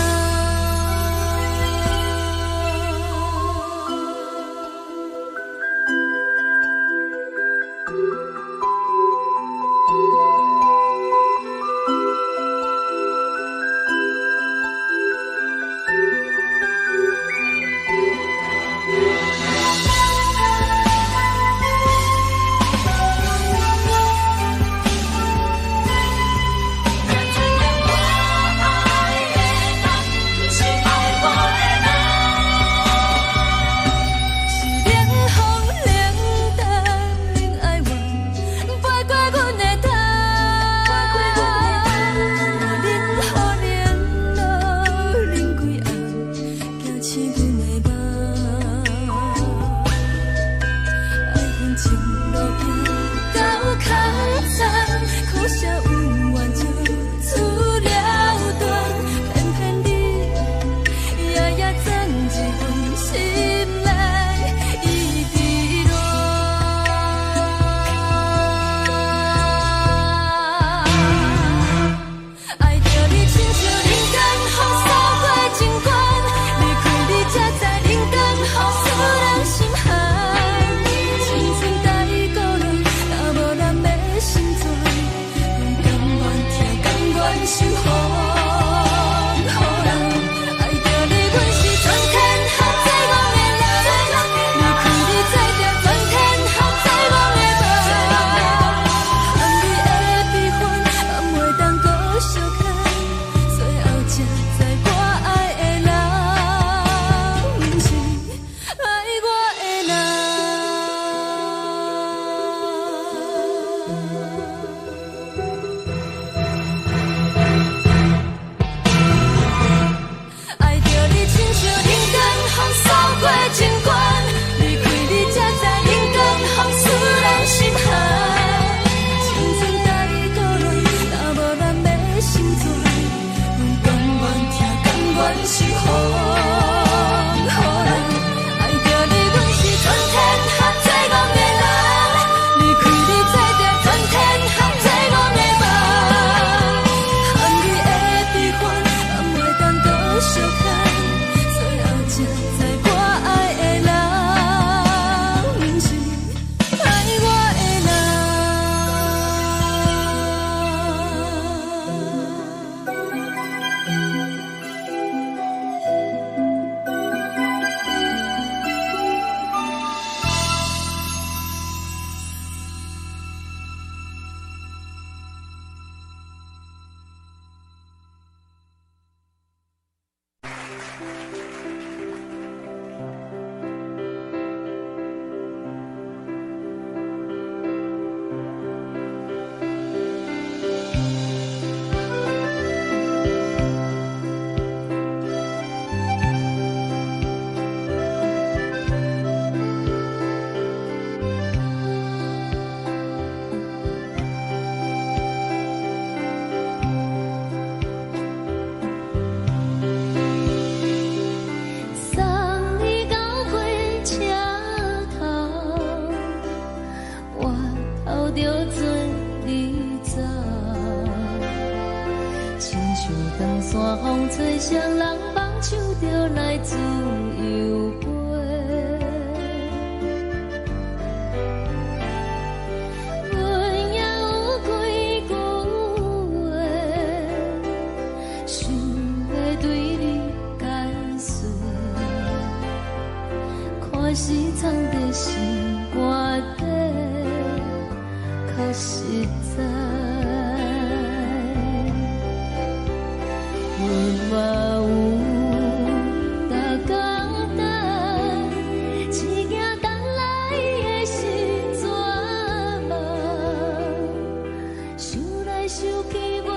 Speaker 3: 想去袂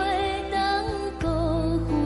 Speaker 3: 当辜负。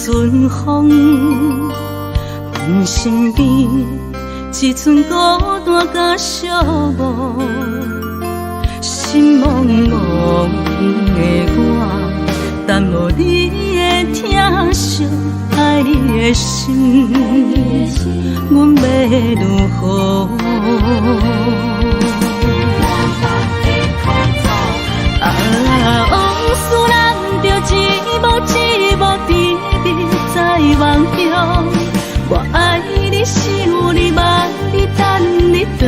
Speaker 3: 阵风，阮身边一寸孤单甲寂寞，心茫茫的我，等无你的疼惜，爱你的心，阮要如何？往事人着一幕一幕甜蜜在梦中。我爱你是有你望你等你回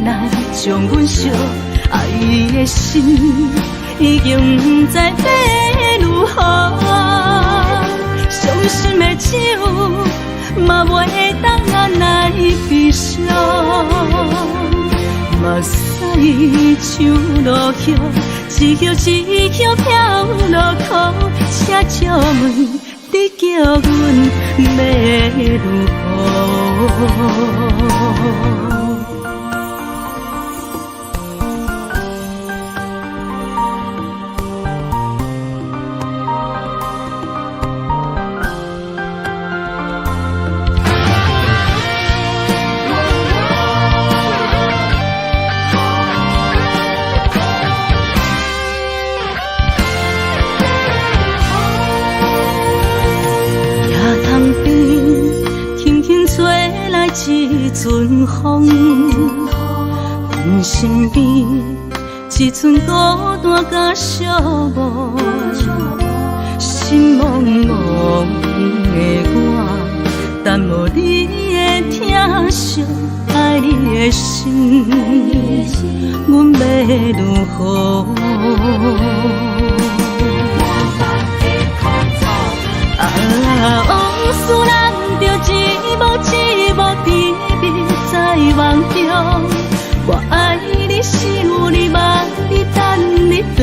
Speaker 3: 来，将阮惜爱你的心已经不知要如何。伤心的手嘛袂当按来悲伤，目屎像落雨。一曲一曲飘落雨，请借问你叫阮要如何？一阵风，阮身边一寸孤单甲寂寞，心茫茫的我，等无你的疼惜，爱你的心，阮要如何？往事人着一幕一幕甜蜜在梦中。我爱你是有你望你等你回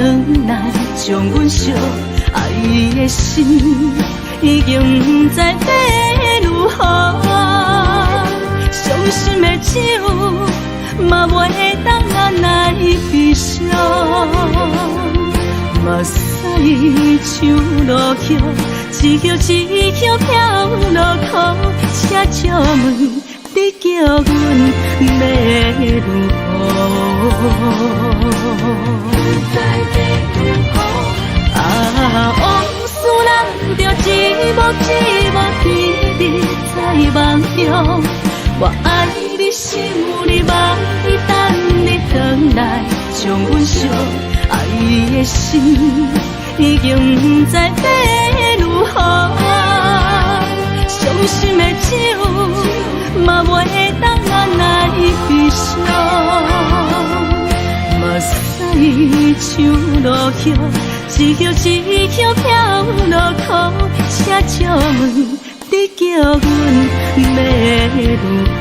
Speaker 3: 来，将阮惜爱你的心已经不知要如何。伤心的手嘛袂当按来悲伤，目屎像落雨。一曲一曲飘落雨，请借问你叫阮要如何？往事人着一幕一幕甜蜜在梦中。我爱你是有你望你等你回来，将阮惜爱你的心已经不知要如何。伤心的手嘛袂当按来悲伤，目屎像落雨，一曲一曲飘落雨，请借问你叫阮要如何？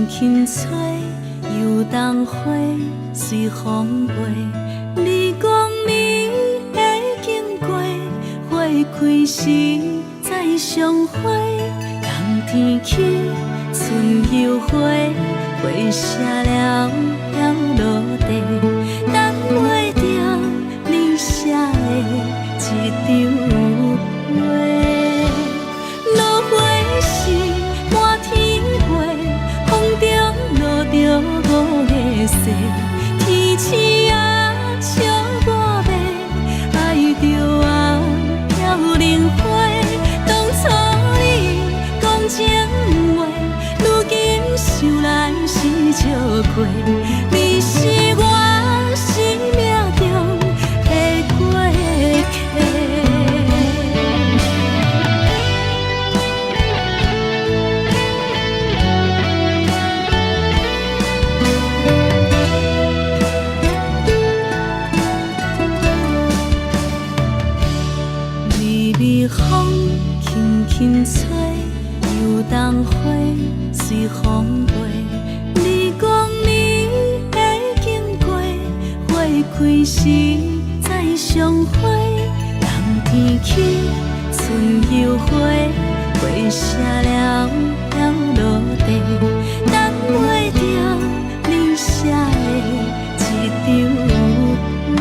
Speaker 3: 轻吹，游动花随风飞。你讲你会经过，花开时再相会。冬天起，春又回，花谢了飘落地，等袂着你写的一张画。落花时满天飞，风中落着五个色，天星啊笑我迷，爱着啊飘零花。当初你讲情话，如今想来是笑过。你是我心你相会，人天起，春又花，花谢了飘落地，等袂着你写的一张话。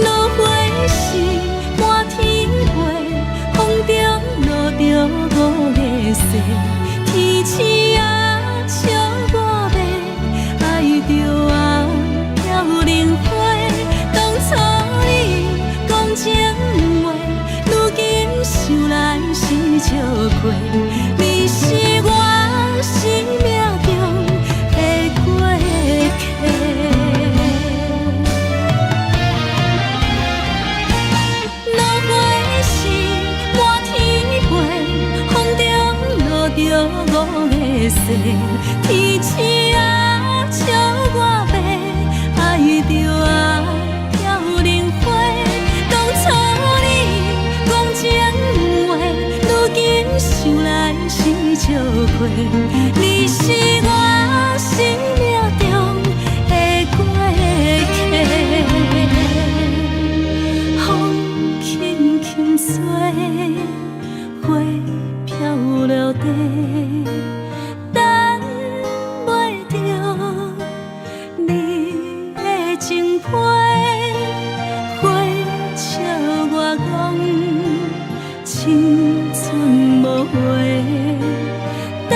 Speaker 3: 落花是满天飞，风中落着五个色，天星啊笑我迷，爱着啊飘零花。当初你讲情话，如今想来是笑过。你是我生命中的过客。落花是满天飞，风中落着五个色，天星啊笑我迷，爱着啊飘零花。当初你讲情话，如今想来是笑过。你是我生命中的过客。风轻轻吹，花飘落地，等袂着你的情批。花笑我讲青春无话，等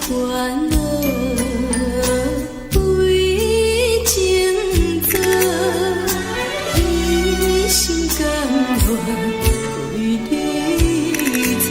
Speaker 3: 烦恼为情做，一心甘愿为你错。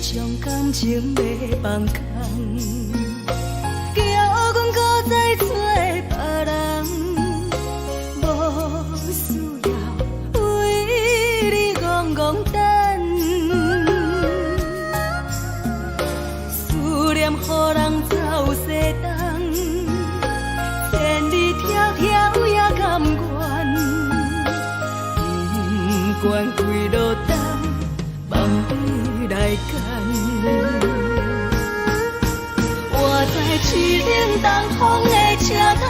Speaker 1: 将感情要放空，叫阮搁再找别人，无需要为你戆戆等，思念予人走西东，千里迢迢也甘愿，不管几路东，梦里来干。我在七岭东风的车窗，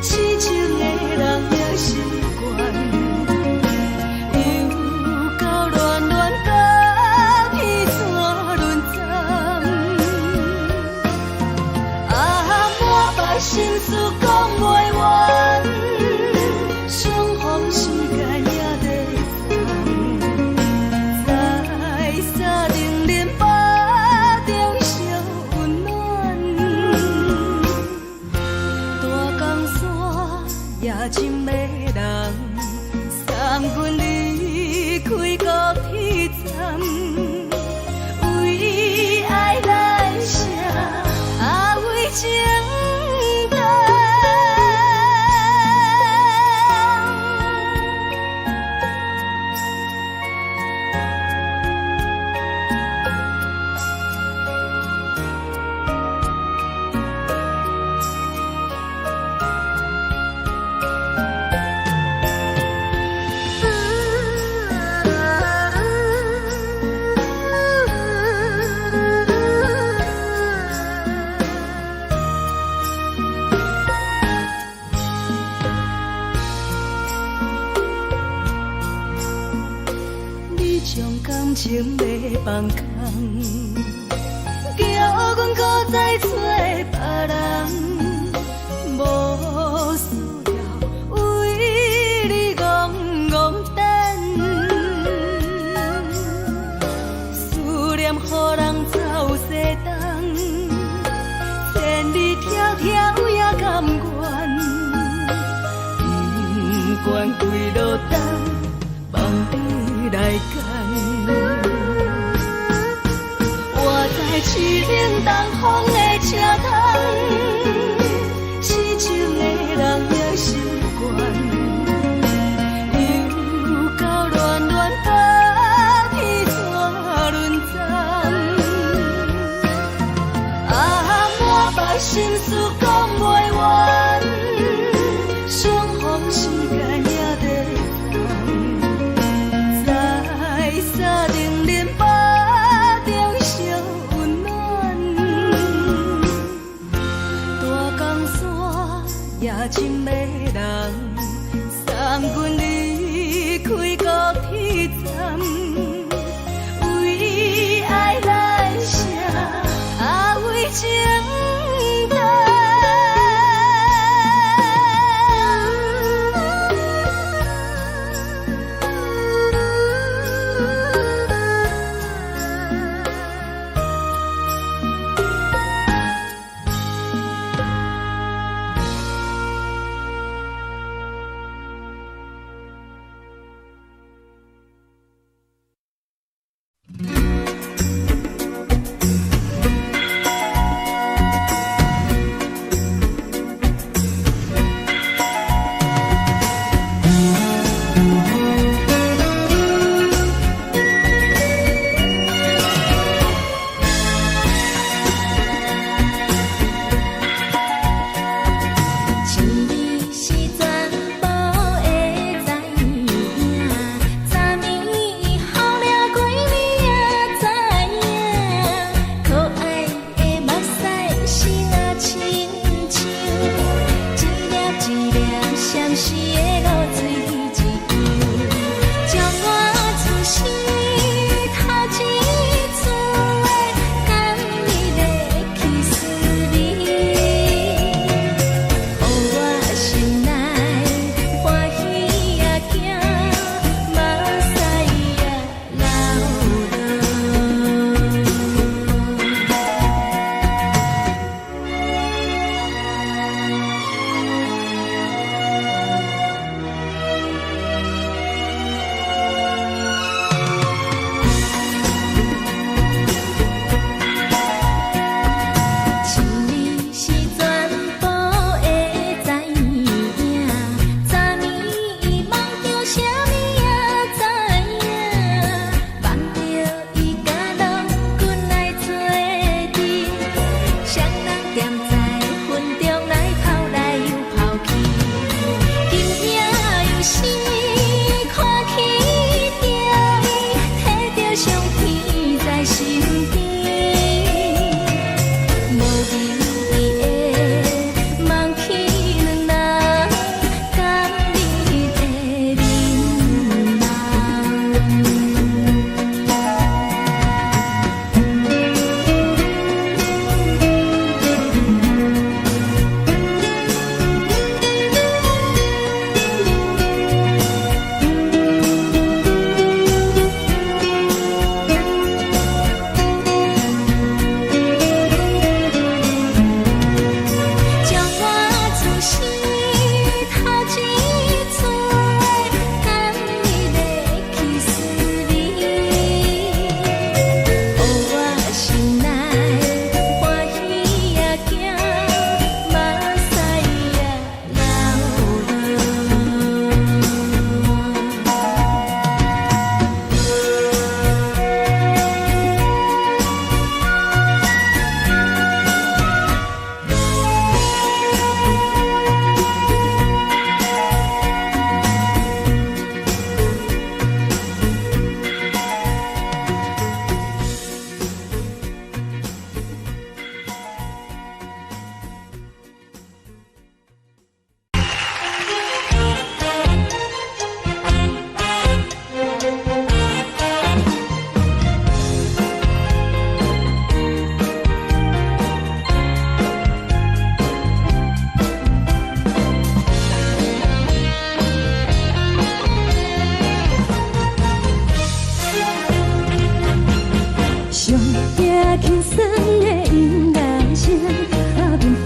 Speaker 1: 痴情的人也习惯，又到乱乱甲彼山论战。啊，满腹心事讲袂完，相逢时间也在深的人送阮离开高铁站，为爱来写为情长。感情要放空，叫阮搁再找别人，无需要为你戆戆等，思念予人走西东，千里迢迢也甘愿，不管几路东，梦里来干。我在七岭东风的车窗，痴情的人也习惯，又到乱乱甲彼山论战。啊，满腹心事讲袂完，相逢时间也在沙定连巴中烧温暖，大江山也深的人送阮离开高铁站，为爱来写为情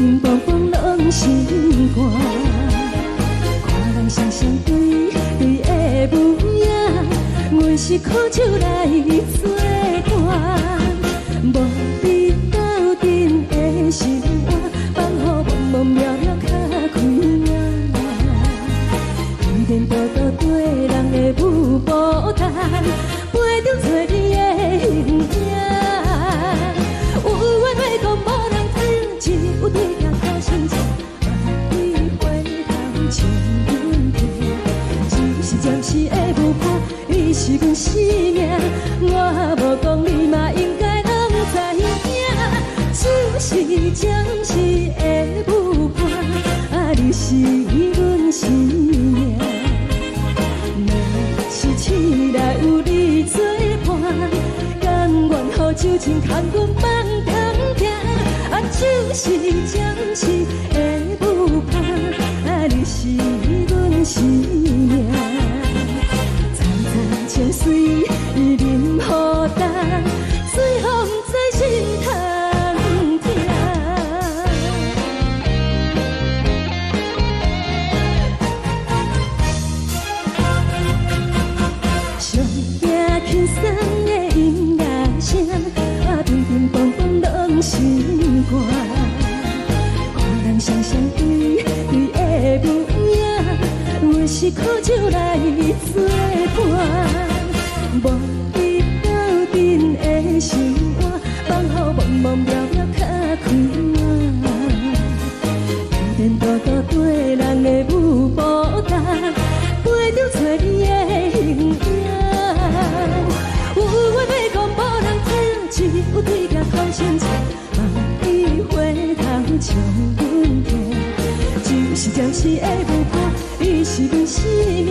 Speaker 1: 冰冰风拢心寒。看人双双对对的模样，阮是苦酒来作伴。无你斗阵的心肝，放予茫茫渺渺较开眼。一点多多对人的舞步弹，陪着做你的形影。有缘会讲无人知，只有对镜头心情，万里回头像阮行。只是暂时的舞伴，你是阮生命，我无讲你嘛应该拢知影。就是暂时的舞伴，你是阮生命。是醒来有你作伴，甘愿予酒精牵阮放通行。就是暂时的舞伴，你是阮生命。层层情水任何等，随风在心头。轻松的音乐声，乒乒乓乓拢心肝。看人双双对对的模样，阮是苦酒来作伴。无你斗阵的心肝，放予茫茫渺渺较开眼。一点多多对人的舞步弹，陪着做你的形影。有缘要讲无人知，只有对镜头心情，万里回头像阮行。就是暂时的舞伴，你是阮生命，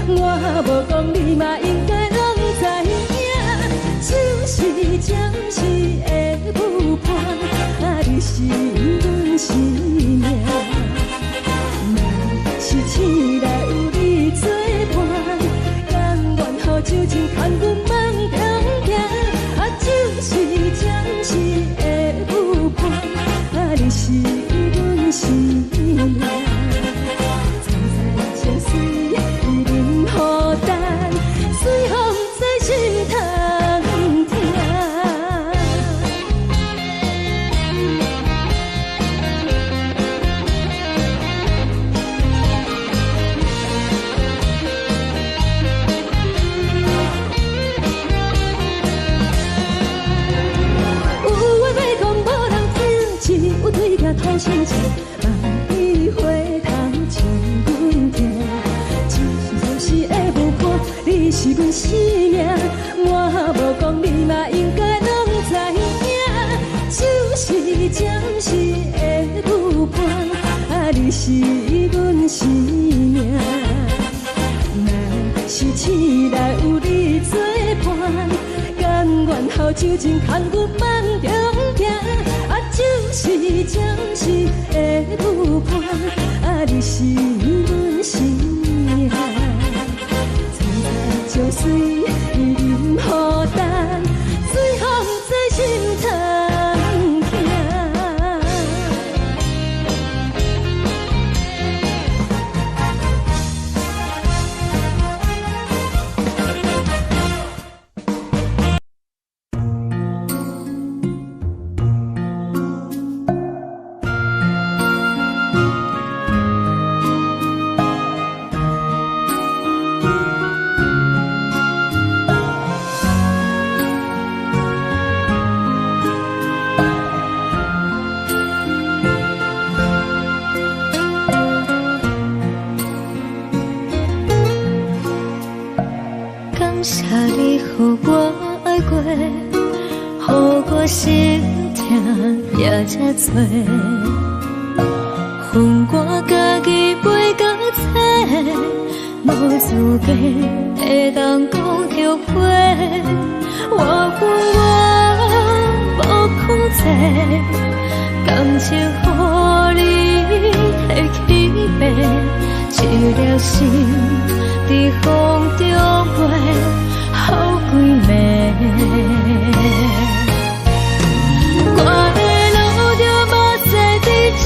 Speaker 1: 我无讲你嘛应该拢知影。就是暂时的舞伴，你是阮生命。若是醒来有你作伴，甘愿予酒精牵阮放通行。就是暂时的舞伴，你是阮生命。层层情水任何等，随风在心头听。头心情，万里回头像阮行。就是暂时的舞伴，你是阮生命，我无讲你嘛应该拢知影。就是暂时的舞伴，你是阮生命。若是醒来有你作伴，甘愿予酒精牵阮放中行。就是暂时的舞伴，你是阮生命。层层情水任何等，随风在心头听。予我爱过，予我心痛也这多，恨我家己袂到切，无资格会当讲后悔。我恨我无控制，感情予你提起白，一粒心伫风中飞。好几暝，我的路就无再伫这。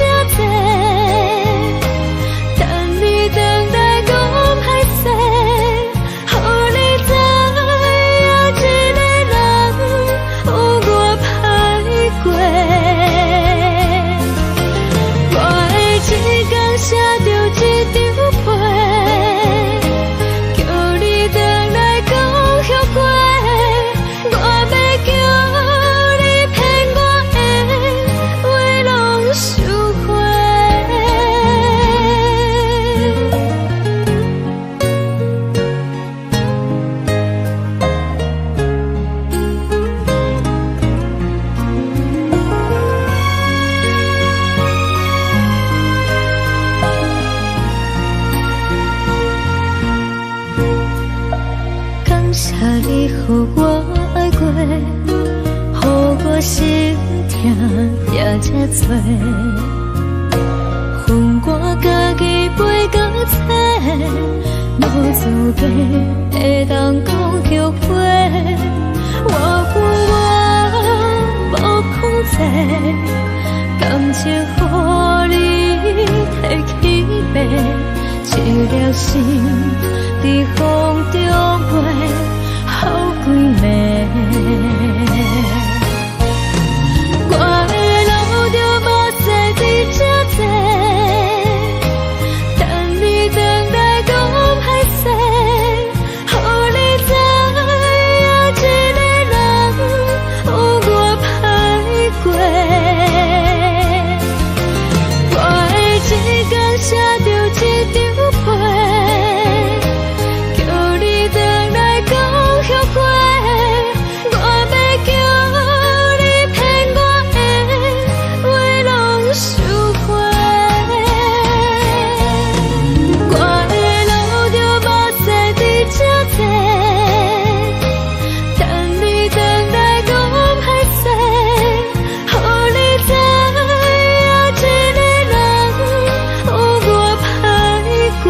Speaker 3: 予我爱过，予我心痛也这多，恨我家己袂到切，无资格会当讲后悔。我无控制，感情予你提起白，一粒心在风中飞，好几暝。我的路就无西伫这多，等你回来讲歹势，予你知影一个人有我歹过。我的一天写着一张被，叫你回来讲后悔。我要叫你骗我的话拢收回。我的路就无西伫这多，等你回来讲歹势，予你知影一个人有我歹过。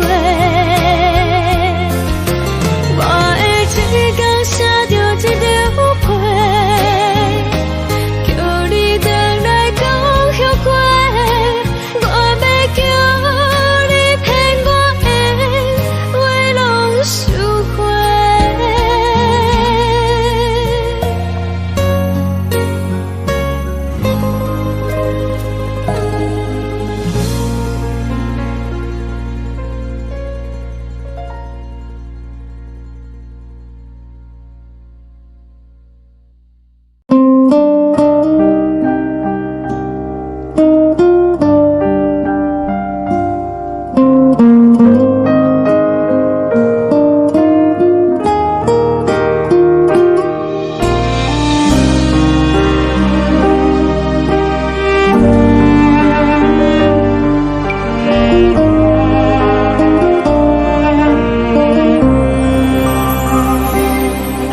Speaker 3: 我的一天写着一张被，叫你回来讲后悔。我要叫你骗我的话拢收回。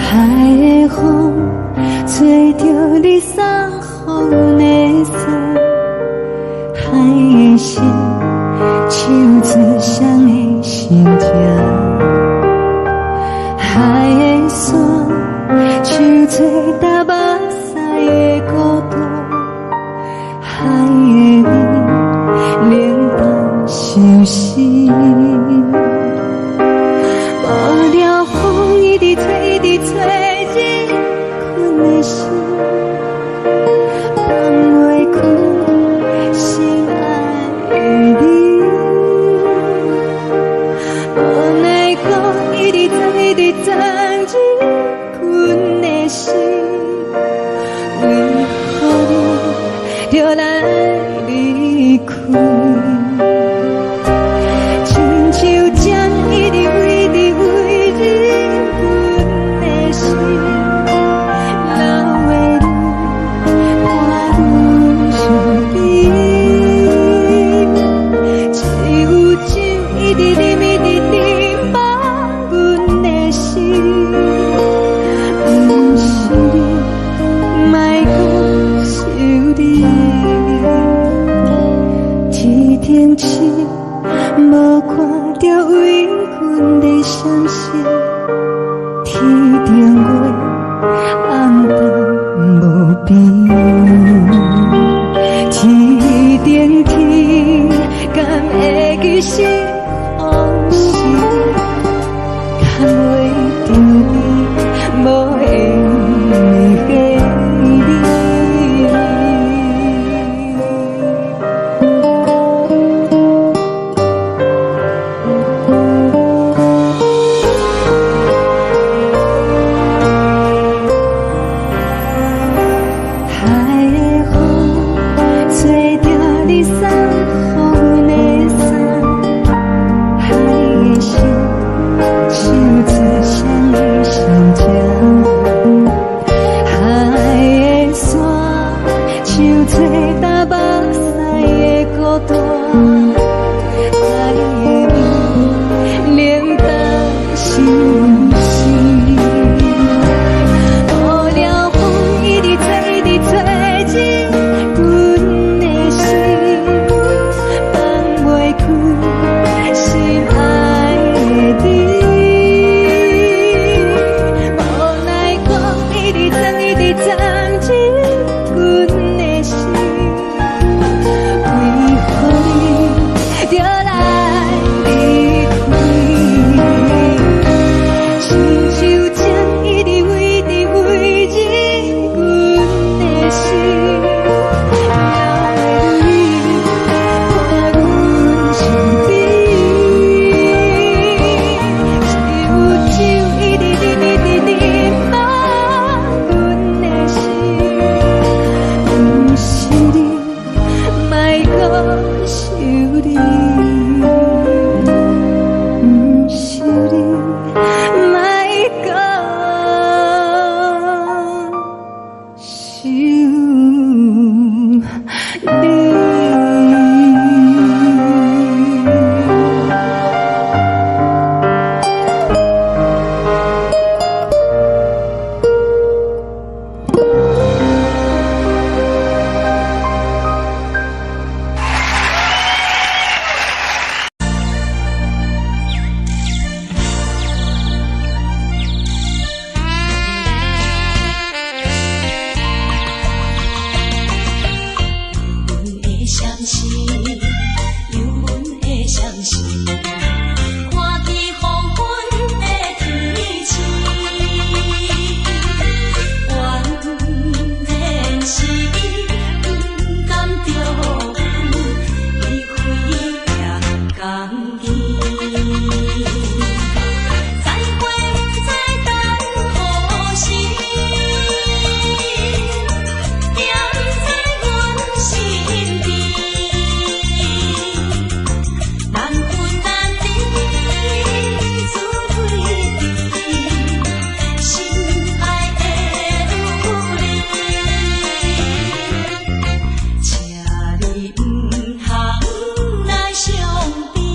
Speaker 3: 海的风吹着你送予的伞，海的心手指双的心痛，海的山手吹打目屎的孤独，海的你冷淡伤心。无聊风一直吹，一直吹，日困的心放袂开，心爱的你。无奈讲一直等，一直等，日困的心，为何你就来离开？亲像针一直为，一直为日阮的心，流的泪伴阮伤悲。只有酒一直啉，一直啉，放阮的心。不是你，莫讲想你。天顶星无看到为阮的伤心，天顶月暗淡无边，天顶天敢会记是往事，敢会着你无缘的你。
Speaker 1: 是你，不是你，莫讲想你。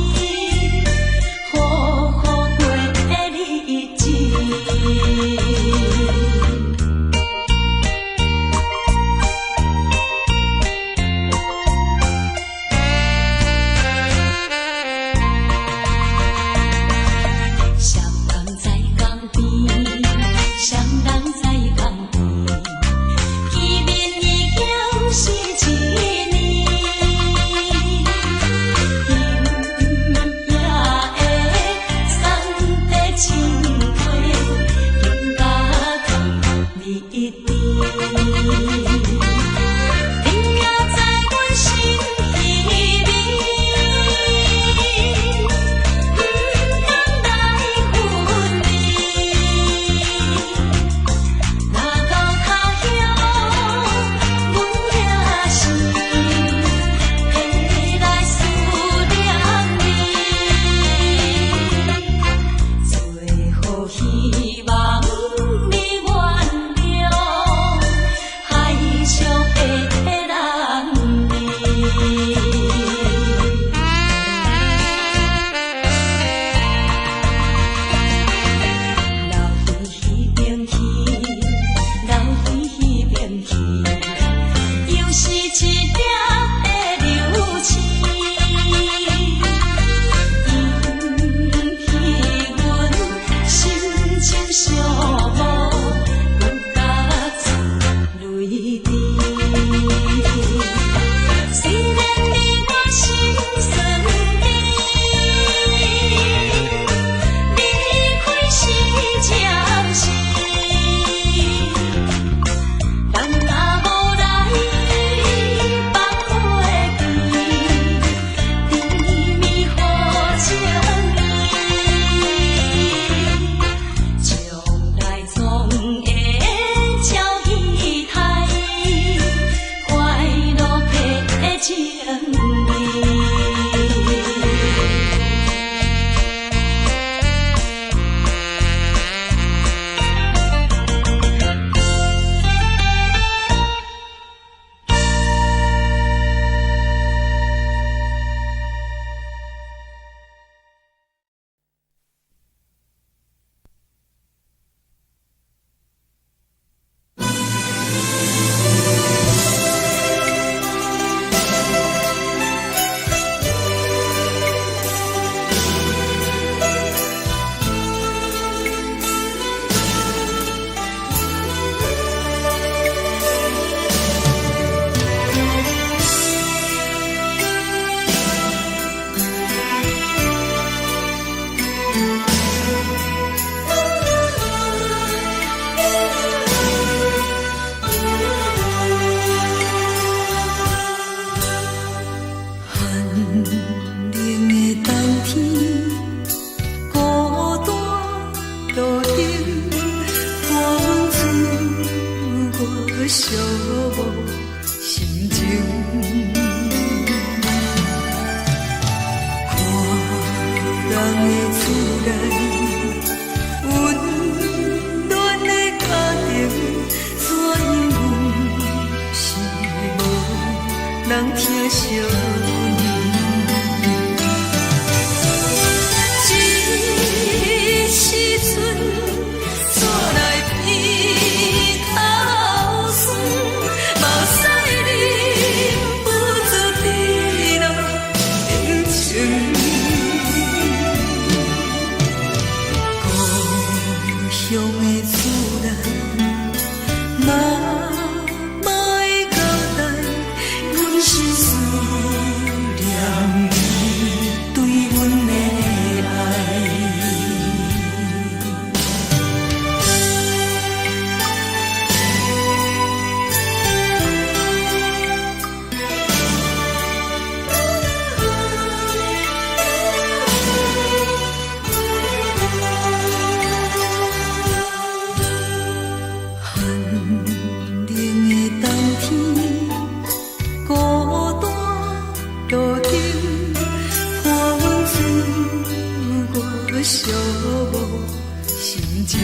Speaker 3: 情。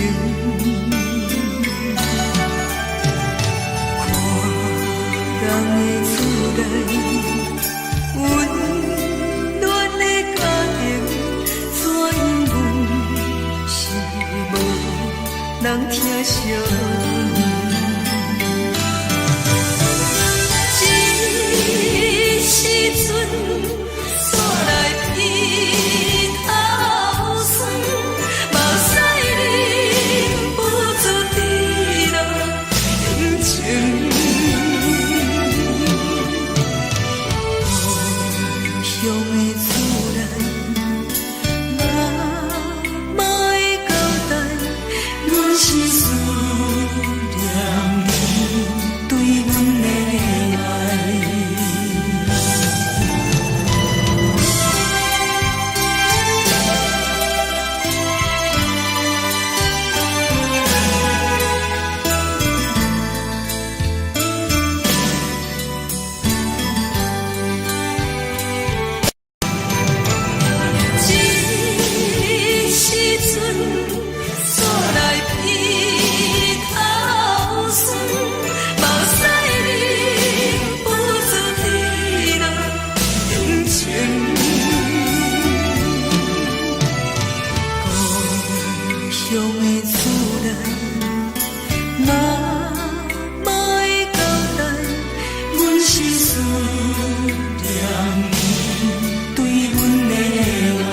Speaker 3: 看人的厝内温暖的家庭，怎因阮是无人疼惜？时阵，煞来鼻头酸，目屎忍不住滴落眼睛。故乡的厝内，妈妈的交代，阮是思念你对阮的爱。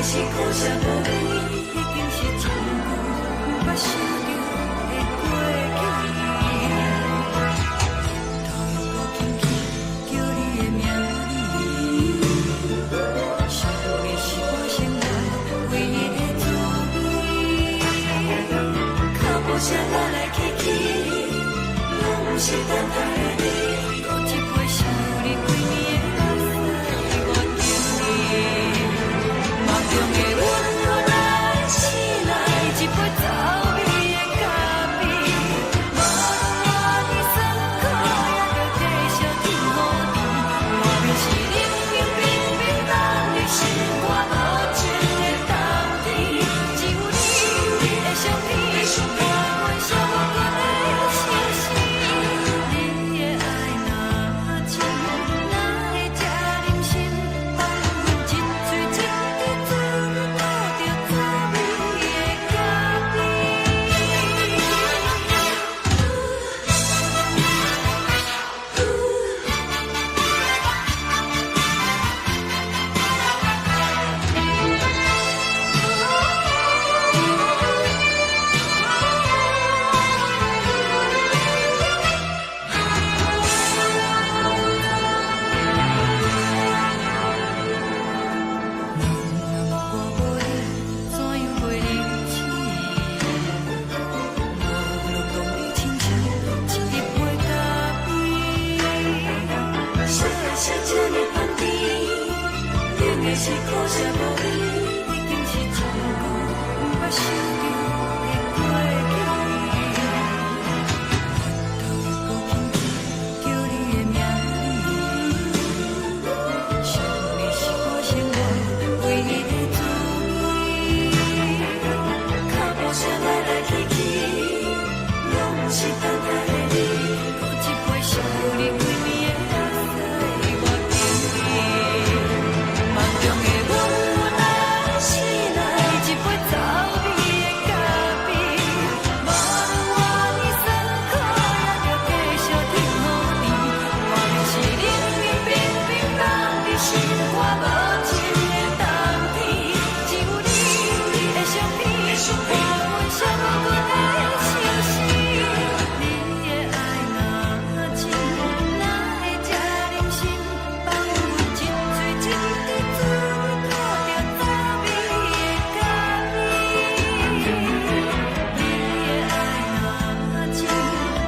Speaker 3: 是苦涩无味，已经是真久不捌想着的过去。头又搁轻轻叫你的名字，想的是我生来唯一的滋味。脚步声来来去去，拢是等待的你。搁一杯想你几年的目屎，我等你。梦中的阮愈来醒来，一杯走味的咖啡。无论我的酸苦，也着继续甜乎甜。外面是冷冰冰冰冷的心，我无情的冬天。只有你的相片，我阮寂寞过的心事。你的爱若真，哪会这忍心放阮一嘴一滴水，倒着滋味的咖啡。我无你，怎样袂离弃？无路讲你亲像一杯咖啡，小的是这呢香甜，冷的是苦涩无味，已经是真久不捌想着的过去。头又搁轻轻叫你的名字，想你是我生来唯一的滋味。脚步声来来去去，拢是等待的你。搁一杯想你几年的目屎，我等你。梦中的阮愈来醒来，一杯走味的咖啡。无论我的酸苦，也着继续甜乎甜。外面是冷冰冰冰冷的心，我无情的冬天。只有你的相片，我阮寂寞过的心事。你的爱若真，哪会这忍心放阮一嘴一滴水，倒着滋味的咖啡。你的爱若真，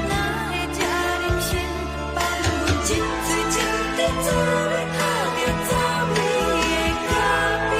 Speaker 3: 哪会这忍心放阮一嘴一滴水，倒着滋味的咖啡。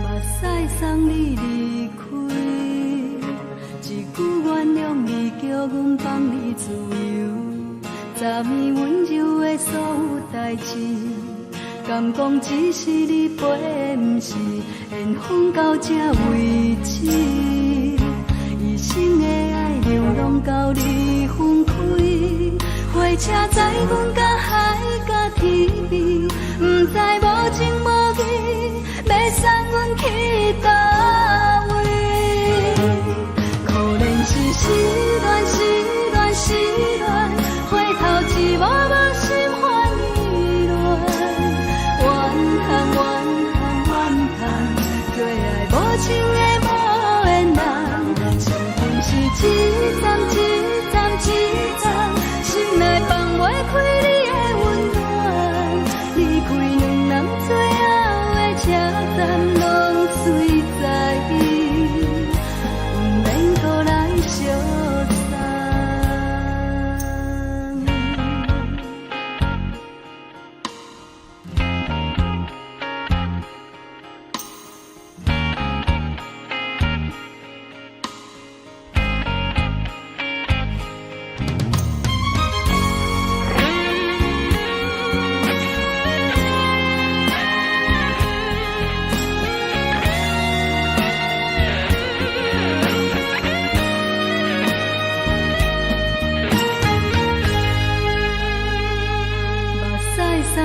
Speaker 3: 目屎送你离开，一句原谅你，叫阮放你自由。昨暝温柔的所有代志，敢讲只是你陪，不是缘分到这为止。一生的爱流浪到你分开，火车载阮甲海甲天边，不知无情无义，要送阮去倒位？可能是失恋，失恋，失恋，回头一幕幕心烦意乱，怨恨，怨恨，怨恨，最爱无情的无缘人，情分是一站一站一站，心内放袂开你的温暖，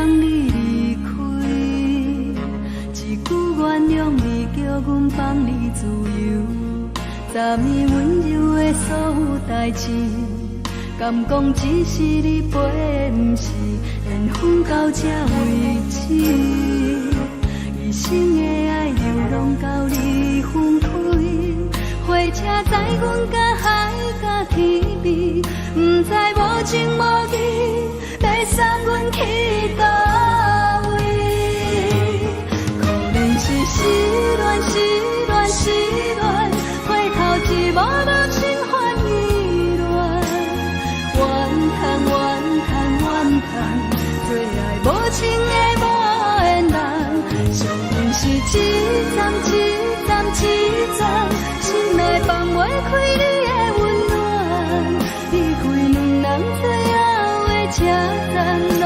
Speaker 3: 送你离开，一句原谅你叫阮放你自由，昨暝温柔的所有代志，敢讲只是你陪，不是缘分到这为止。一生的爱流浪到你分开，火车载阮甲海甲天边，不知无情无义，要送阮去倒位？可能是失恋，失恋，失恋，回头一幕幕心烦意乱，怨叹，怨叹，怨叹，最爱无情的无缘人，上恨是一站一站一站，心内放袂开你的温暖，离开两人最后的车站，拢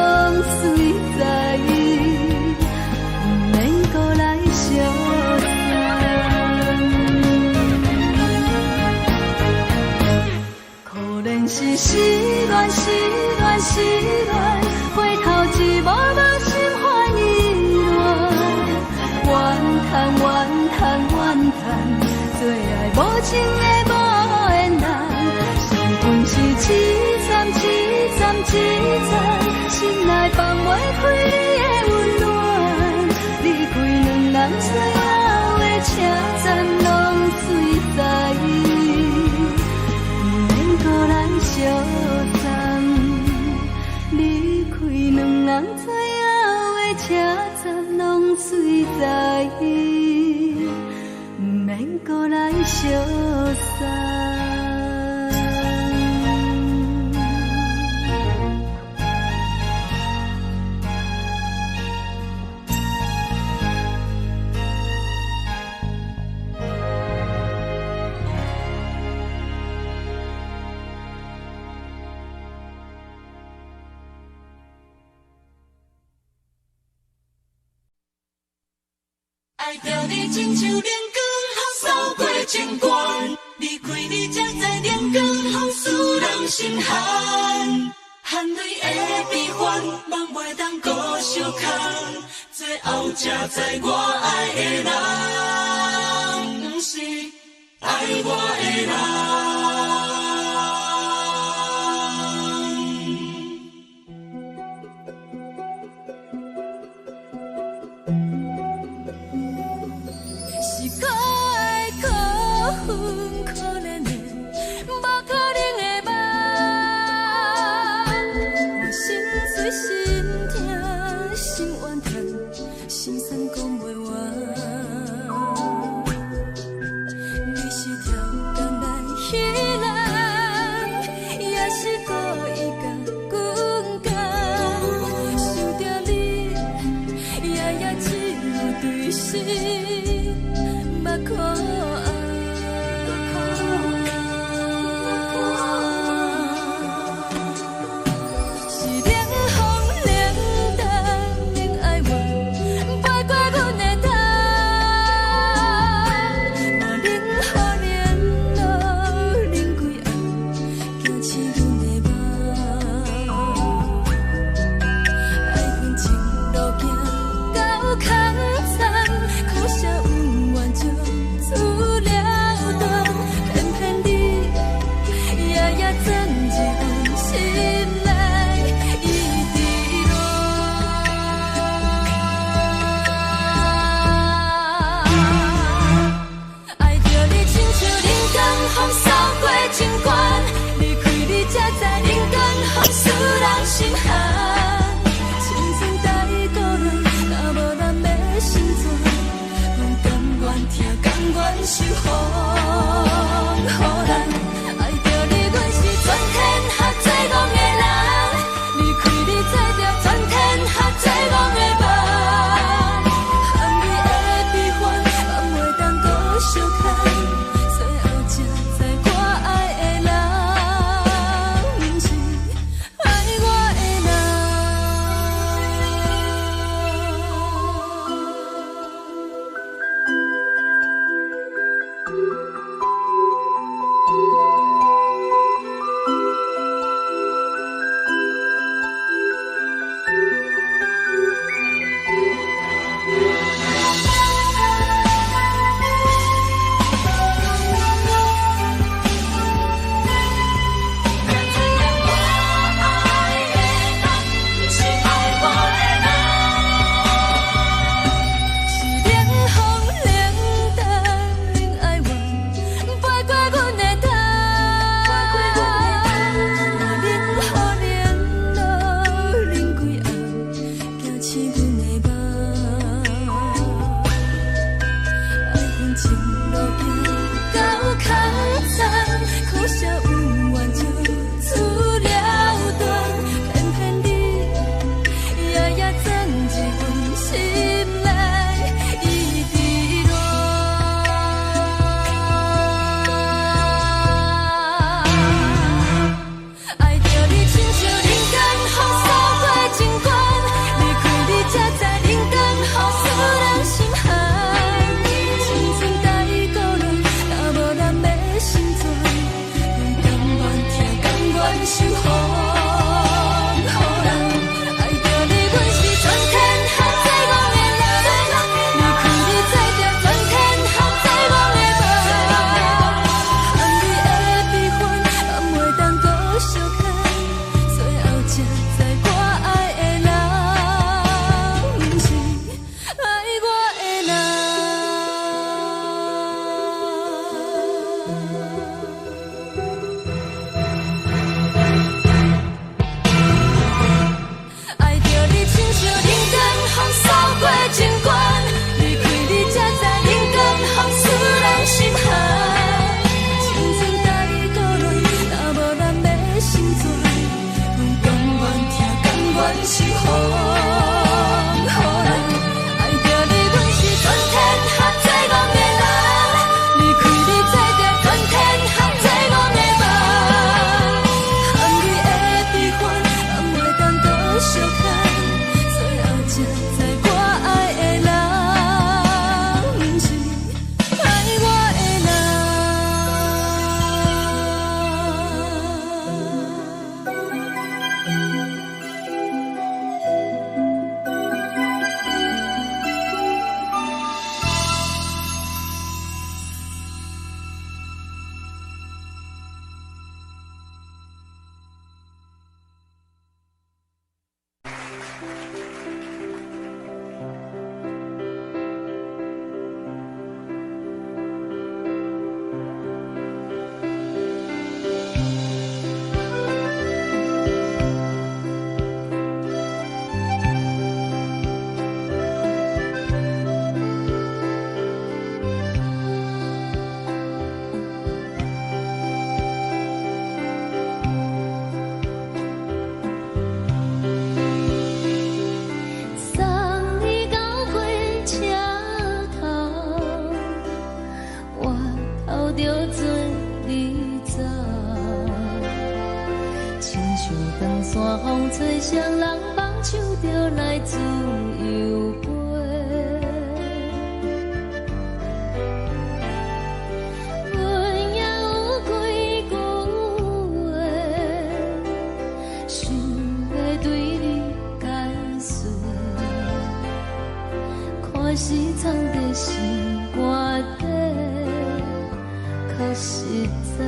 Speaker 3: 随在意，不免搁来相送。可能是失恋，失恋，失恋，回头一幕幕心烦意乱，怨叹，怨叹，怨叹，最爱无情的无缘人，上恨是一站一站一站，心内放袂开你的温暖，离开两人最后的车站，拢随在意，不免搁来相送。离开两人最后的车站，拢随在意，不免搁来相送。
Speaker 2: 爱着你亲像阳光扫过情关，离开你才知阳光风使人心寒，含泪的悲欢，望袂当搁相牵，最后才知我爱的人，不是爱我的人。
Speaker 3: 是可爱可恨可怜的，无可能的梦。我心碎心痛心怨叹，心酸讲袂完。你是条工来彼人，也是故意甲阮讲，想着你夜夜只有对视。目眶红，是冷风冷淡冷爱我，飞过阮的头，嘛冷雨连落冷几暗，惊醒阮的梦。爱恨情路行到空残，苦涩有怨就出了断，偏偏你夜夜钻入阮心内，一直乱。爱着你亲像冷光风扫过情关，离开你才知冷光风使人心寒，青春待故人，若无咱要心酸。甘愿受风雨咱，爱着你，阮是全天下最戆的人，离开你做着全天下最戆的梦，含泪的悲欢，望袂当搁相牵，最后才知我爱的人，不是爱我的人。吹双人放手就来自由飞。阮也有几句话，想要对你解释，可是藏在心肝底，较实在。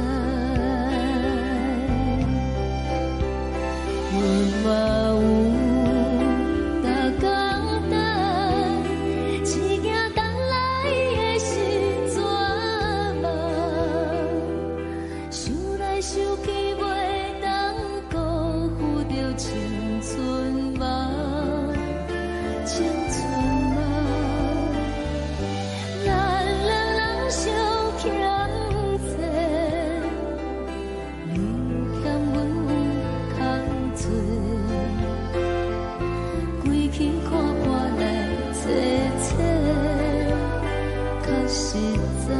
Speaker 3: 阮嘛有逐工等，只惊等来的是绝望，想来想去袂当辜负着青春梦，青春梦。咱两人相欠债，你欠阮有空做，归去看看来坐坐，较实在。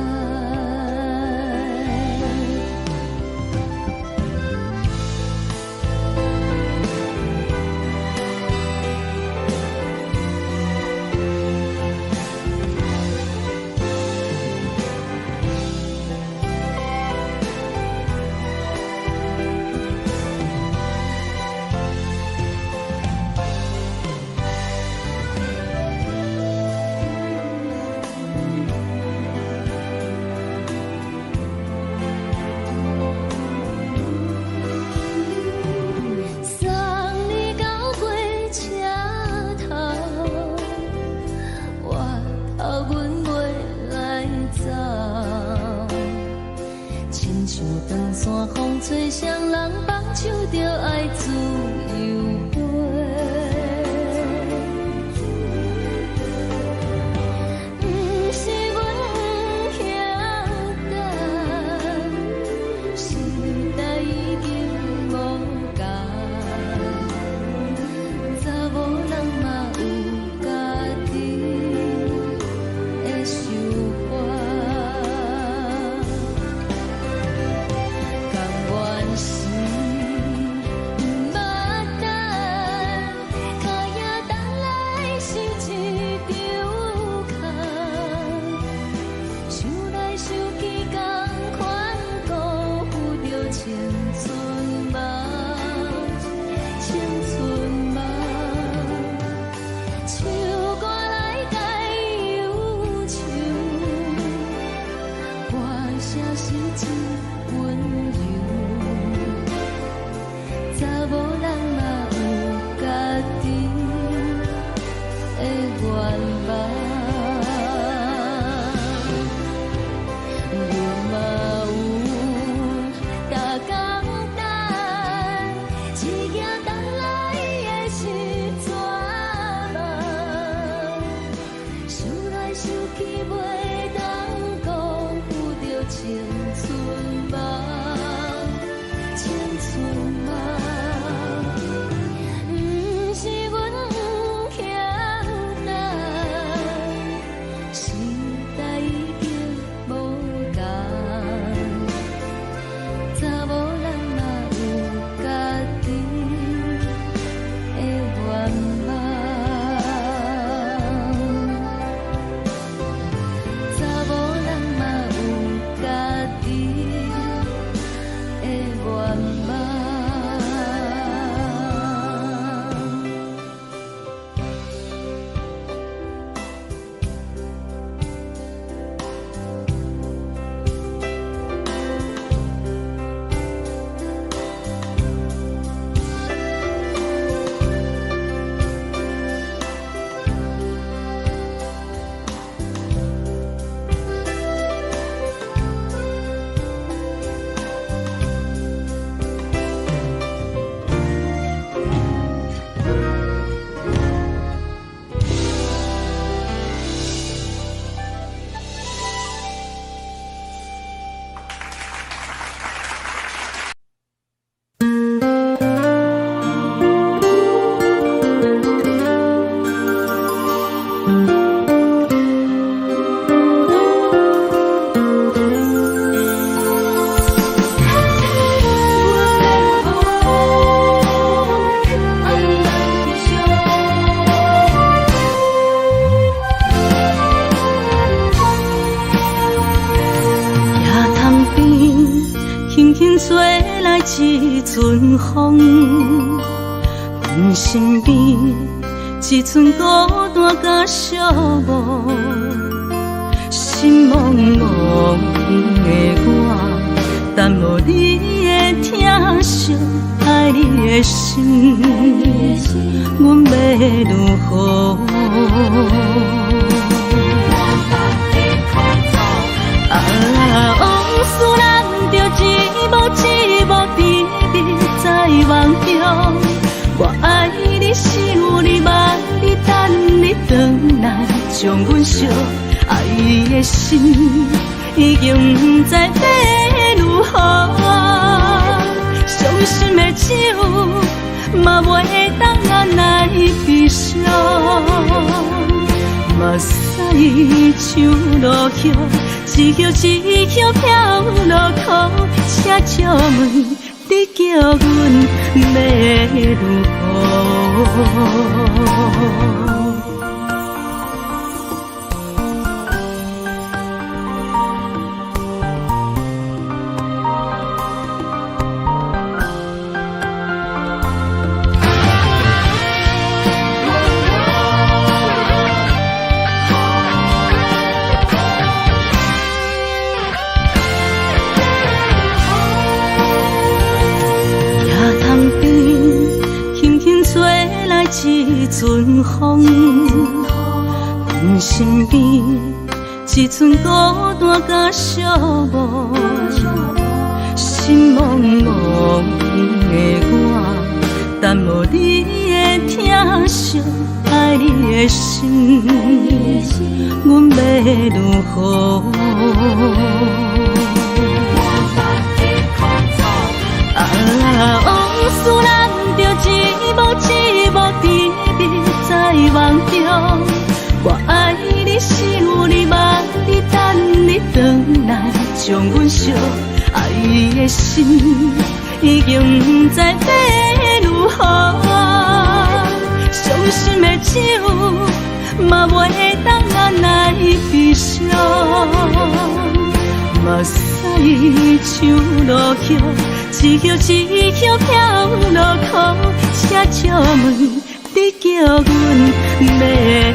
Speaker 3: 送你到火车头，我头阮袂来走，亲像长线风吹双人放手就爱自由飞。不是阮不晓等，时代已经无共，查某人嘛有家己的想法，甘愿是不捌等，脚也等来是一场空，想来想去同款辜负着青春梦，青春梦。唱歌来解忧愁，歌声是一温柔，查某人嘛有家己的愿望。阮嘛有逐工等，只惊等来的是绝望，想来想去袂当辜负着青春梦，青春梦。不是阮不晓等，阵风，阮身边一阵孤单甲寂寞，心茫茫的我，等无你的疼惜，爱你的心，阮要如何？往事咱着一幕一幕甜蜜在梦中。我爱你，想你，望你，等你回来，将阮惜爱你的心，已经不知要如何。伤心的手，嘛袂当按来悲伤。目屎像落雨，一曲一曲飘落雨，请借问你叫阮要如何？一阵风，阮身边一阵孤单甲寂寞，心茫茫的我，等无你的疼惜，爱你的心，阮要如何？往事咱着一幕一幕甜蜜在梦中。我爱你，想你，望你，等你回来，将阮惜爱的心，已经不知要如何。伤心的手，嘛袂当按来悲伤。目屎像落雨，一曲一曲飘落雨，请借问你叫阮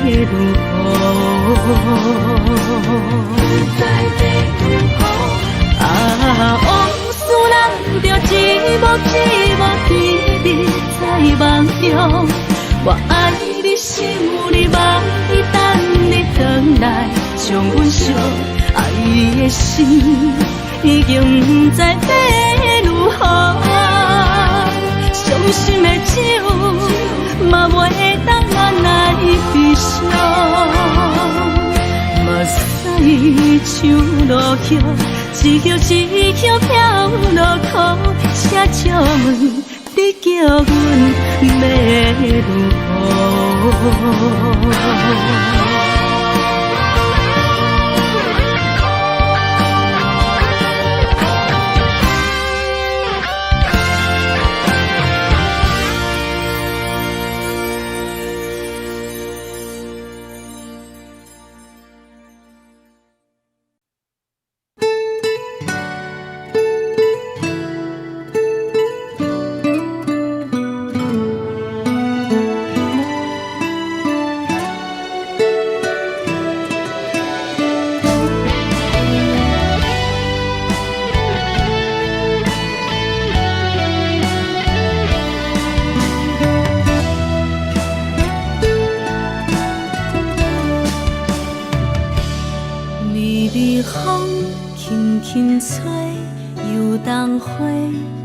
Speaker 3: 要如何？往事咱着一幕一幕甜蜜在梦中。我爱你，想你，望你，等你回来，将阮惜爱的心，已经不知要如何。伤心的手，嘛袂当按来悲伤。目屎像落雨，一曲一曲飘落雨，请借问你叫阮要如何？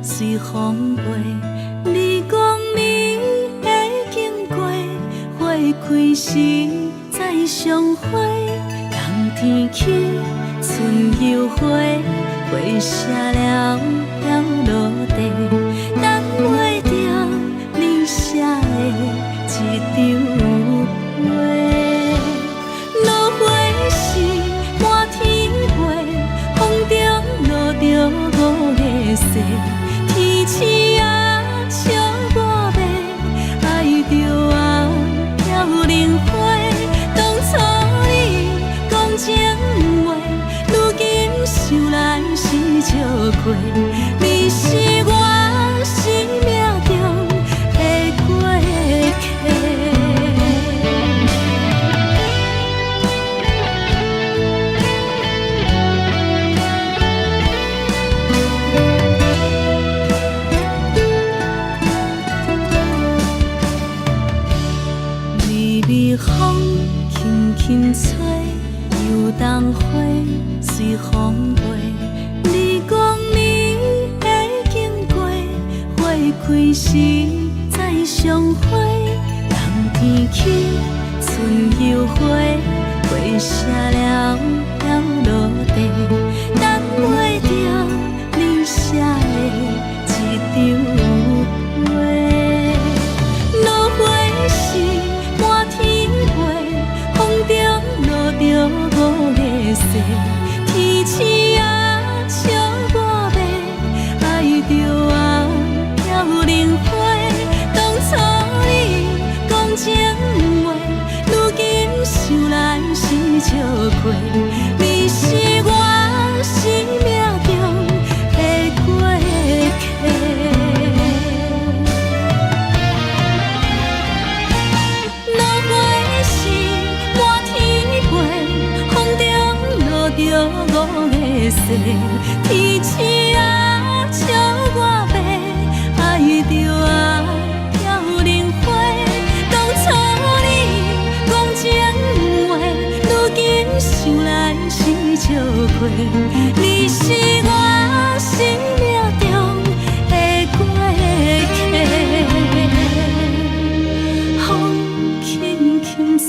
Speaker 3: 随风飞，你讲你会经过，花开时再相会。冬天起，春又回，花谢了飘落地，等袂着你写的一张画。落花时满天飞，风中落着五个色。天星啊，笑我迷，爱着啊飘零花。当初你讲情话，如今想来是笑过。你是风轻轻吹，游动花随风飞。你讲你会经过，花开时再相会。冬天起，春又回，花谢了飘落地，等袂着你写的一张话。落花时满天飞，风中落着五个色，天星啊笑我迷，爱着啊飘零花。当初你讲情话，如今想来是笑过，你是我生命中的过客。落花时满天飞，风中落着五个色，天星啊笑我迷，爱着啊飘零花。当初你讲情话，如今想来是笑过，你是我生命中的过客。风轻轻吹，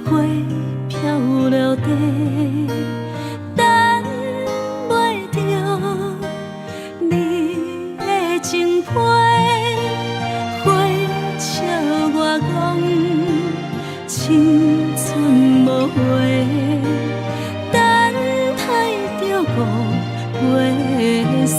Speaker 3: 花飘落地，等袂着你的情批。花笑我讲，青春无悔，等待着五月雪。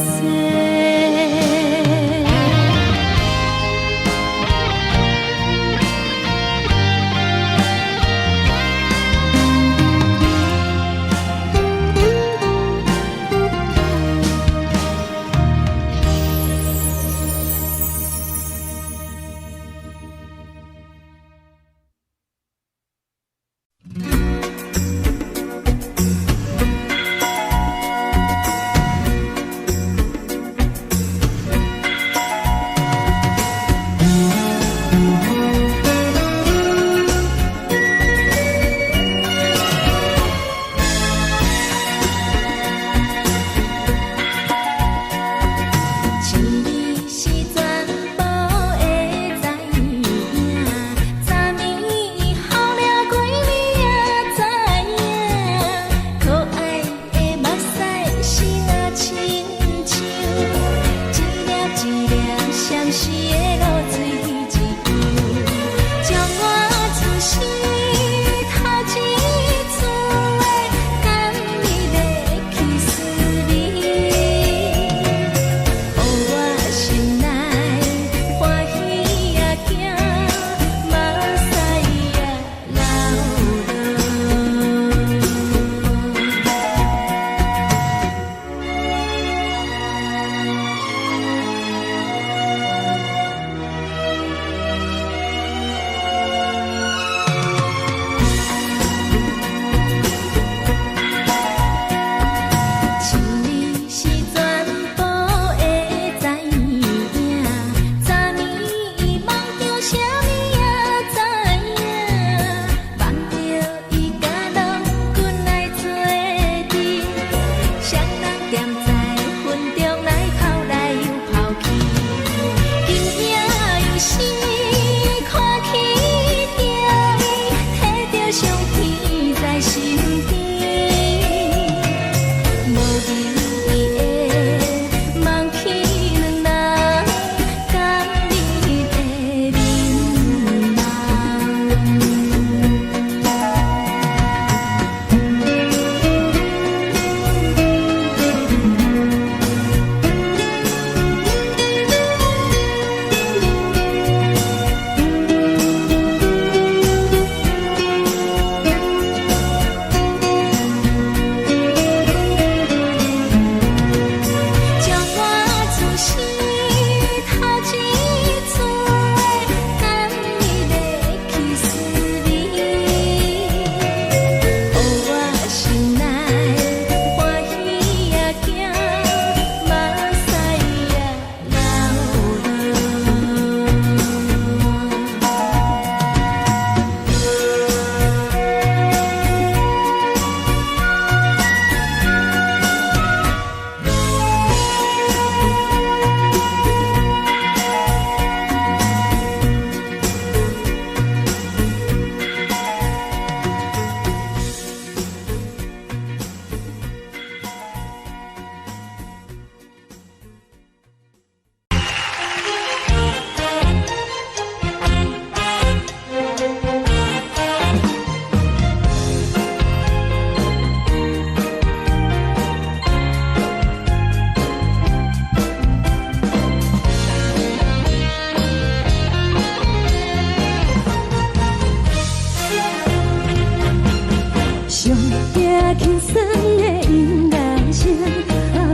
Speaker 1: 轻松的音乐声，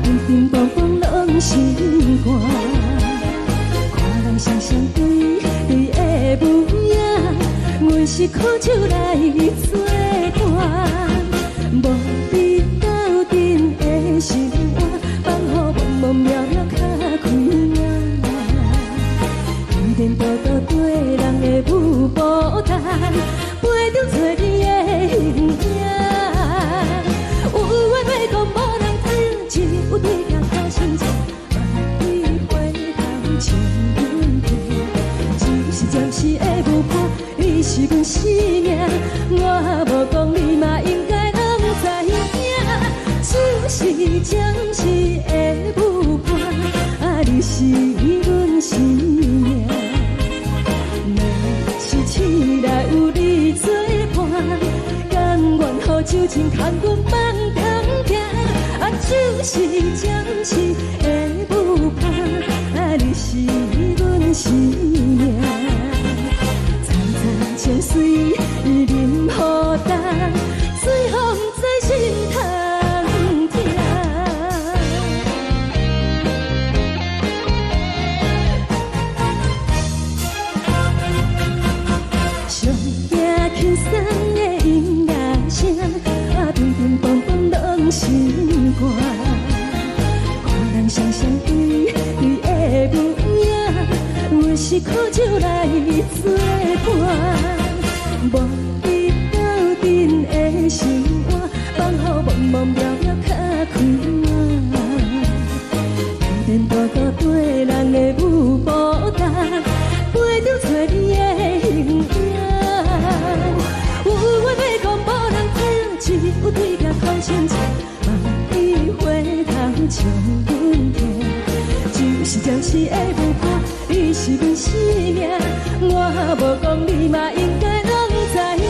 Speaker 1: 面阵梆梆拢心寒。看人双双对的舞影，阮是苦酒来作伴。无你斗阵的生活，放予茫茫渺渺较开眼。一点多多对人的舞步弹，陪着做你的形影。有话要讲无人知，只有对镜头心情，万里回头像阮听。只是暂时的舞伴，你是阮生命，我无讲你嘛应该拢知影。就是暂时的舞伴，你是阮生命。若是醒来有你作伴，甘愿予酒精牵阮放通行。就是暂时的舞伴，你是阮生命。层层情水任何等，随风在心头。轻松的音乐声，乒乒乓乓拢心寒。看人双双对的舞影，阮是苦酒来作伴。无你斗阵的生活，放予茫茫渺渺较开眼。点点多多对人的舞步弹，陪着做你的形影。有话要讲无人知，只有对镜头心情，望你回头像阮听。就是暂时的舞伴，你是阮生命，我无讲你嘛应该拢知影。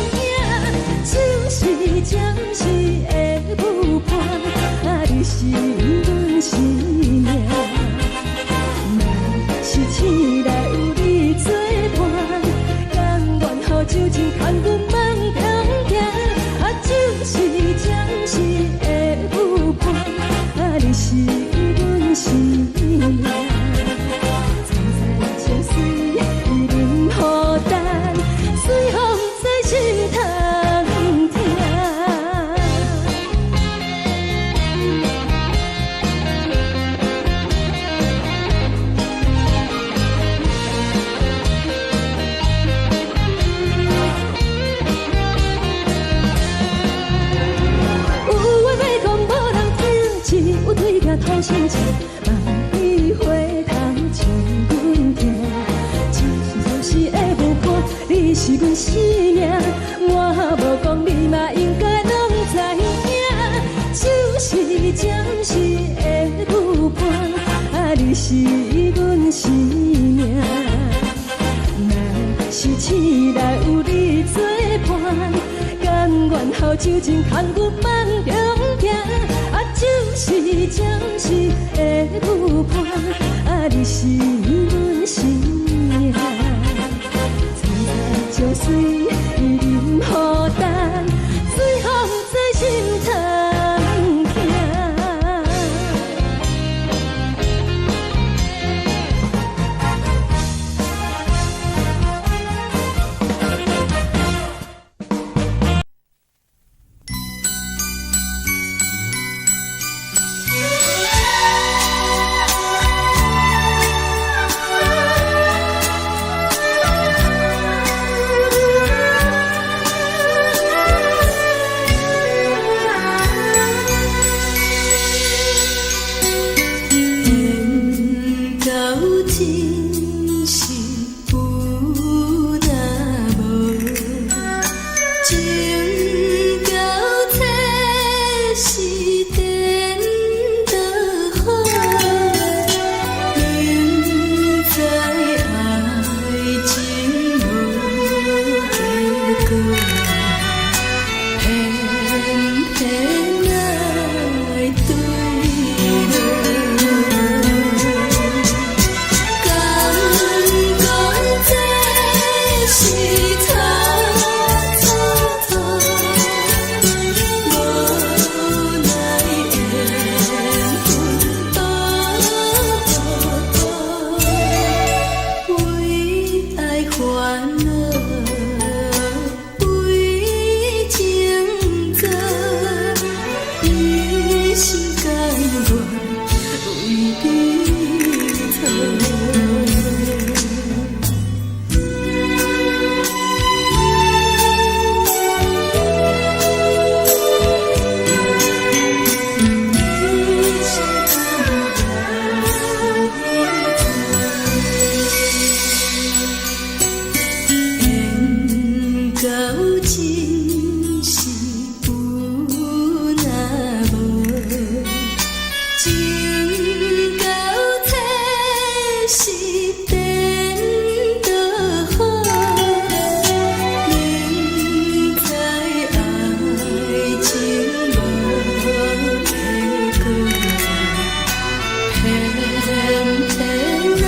Speaker 1: 就是暂时的舞伴，你是阮生命。若是醒来有你作伴，甘愿予酒精牵阮放通行。就是暂时的舞伴，你是阮生命。层层情水任何等，随风在心头听。头心情，望你回头像阮听。就是的舞伴，你是阮生命，我无讲你嘛应该拢知影。就是暂时的舞伴，你是阮生命。若是醒来有你作伴，甘愿予酒精牵阮放中行。就是暂时的舞伴，你是阮生命。层层情水任何等，随风在心头听。
Speaker 3: 真是有若无，情到底是变多好，明知爱情无结果，偏偏来坠落。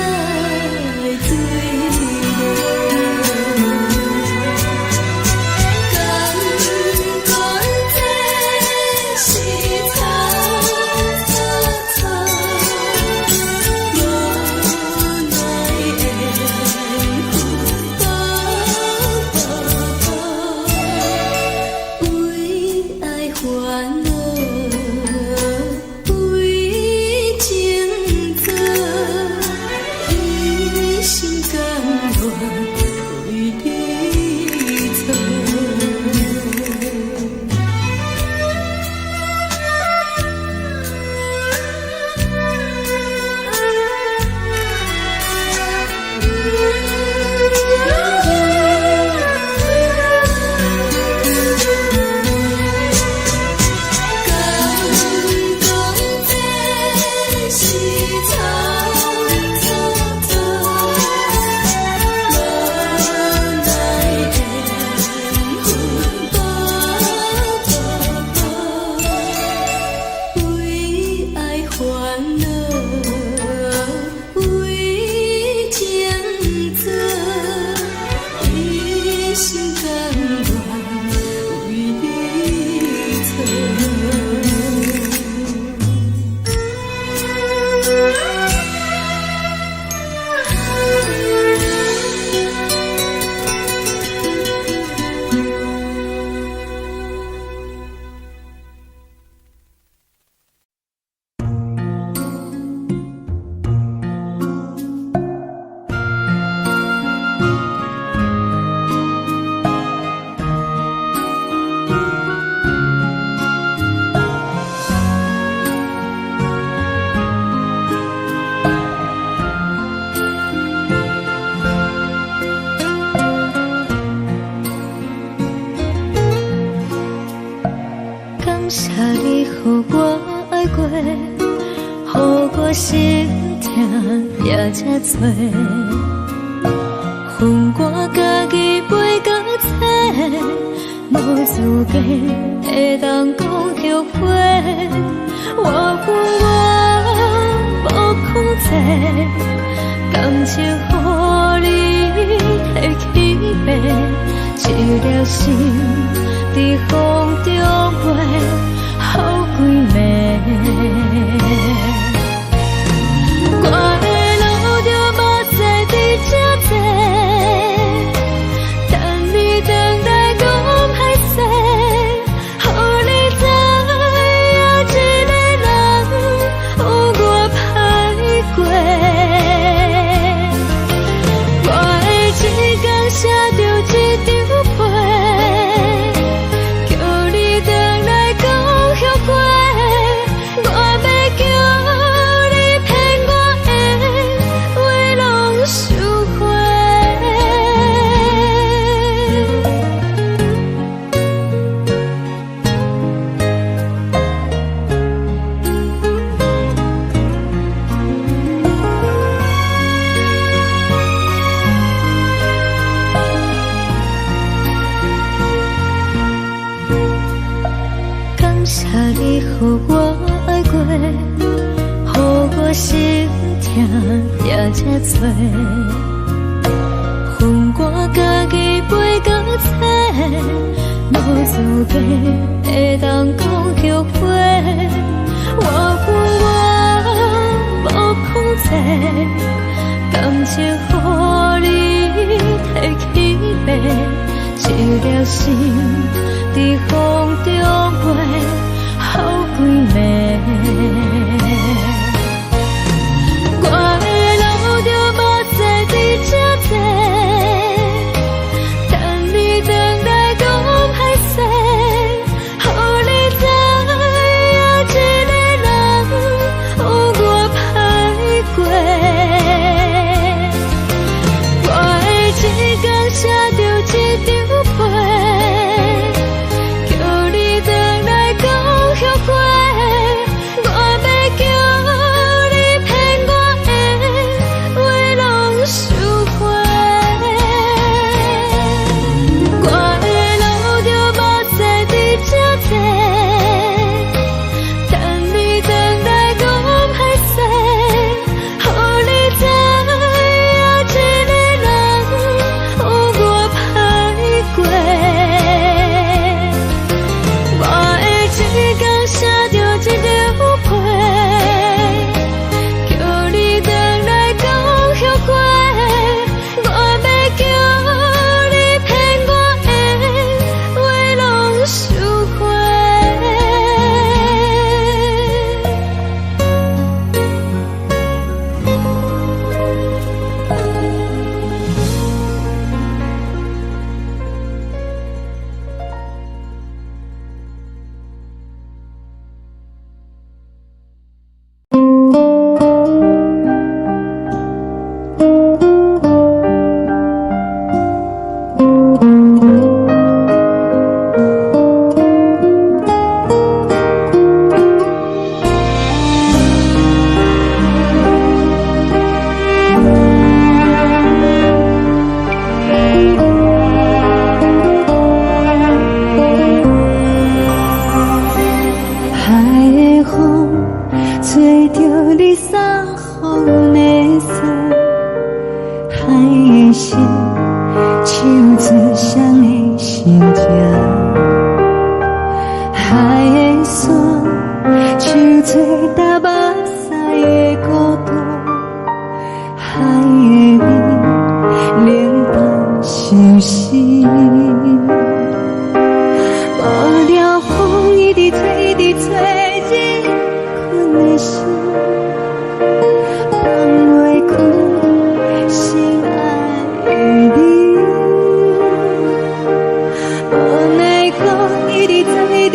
Speaker 3: 心痛也这多，恨我家己袂到切，无资格会当讲后悔。我无控制，感情予你提起飞，一条心在风中飞，好几暝。我的路就无再伫这多，等你等待讲歹势，予你知影一个人有我歹过。我的一天写着一张被，叫你等来讲后悔。我要叫你予我爱过，予我心痛也这多，恨我家己袂到切，无资格会当讲后悔。我无控制，感情予你提起飞，一条心在风中飞。好几暝，我的路就无再伫这多，等你等待讲歹势，予你知影一个人有我歹过。我的一天写着一张被。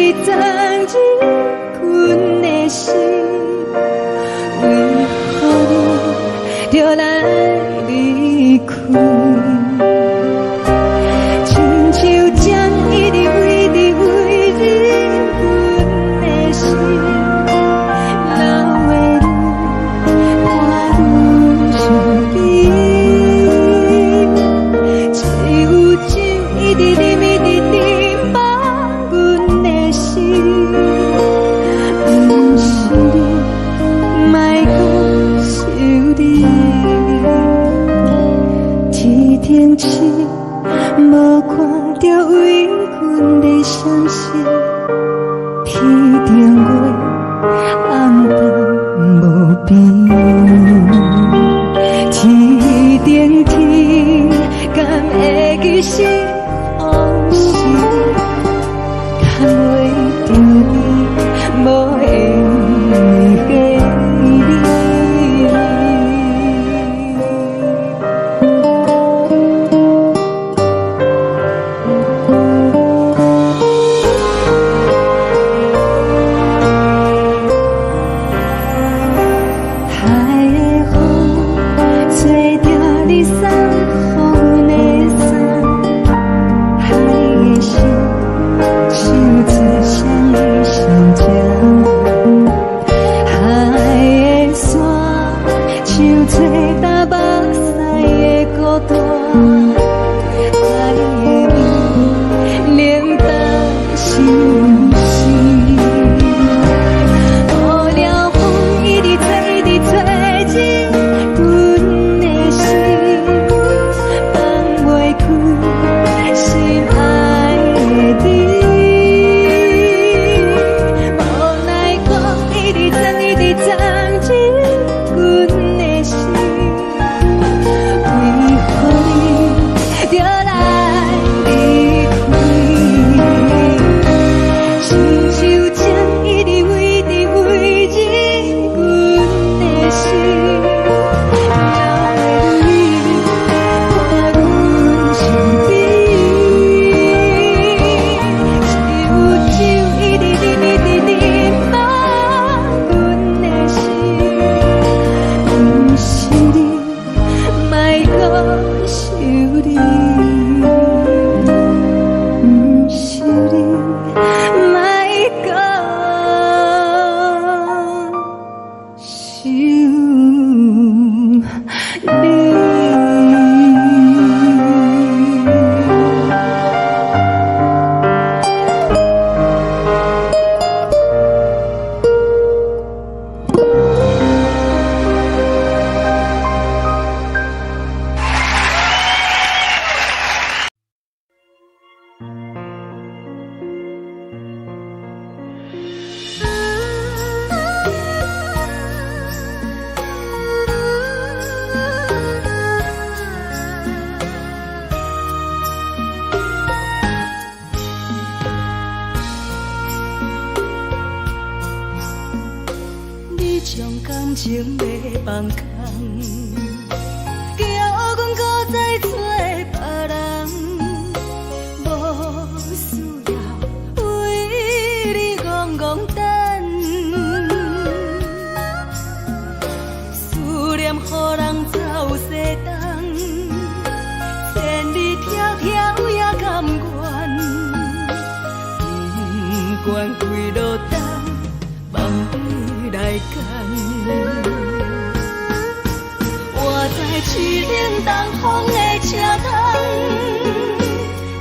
Speaker 1: 你昨日阮的心，为何你就来离开？亲像将一直为你为你阮的心，流的泪看愈伤悲，只有酒一直啉一直啉饱阮的心，不是你，莫讲想你。天顶星无看到为阮的伤心，天顶月暗淡无边，天顶天敢会记是往事，敢为着你无缘的你。
Speaker 3: 将感情要放空，叫阮搁再做别人，无需要为你戆戆等，思念予人走西东，千里迢迢也甘愿，不管几路东，梦对来干。我在凄冷东风的车窗，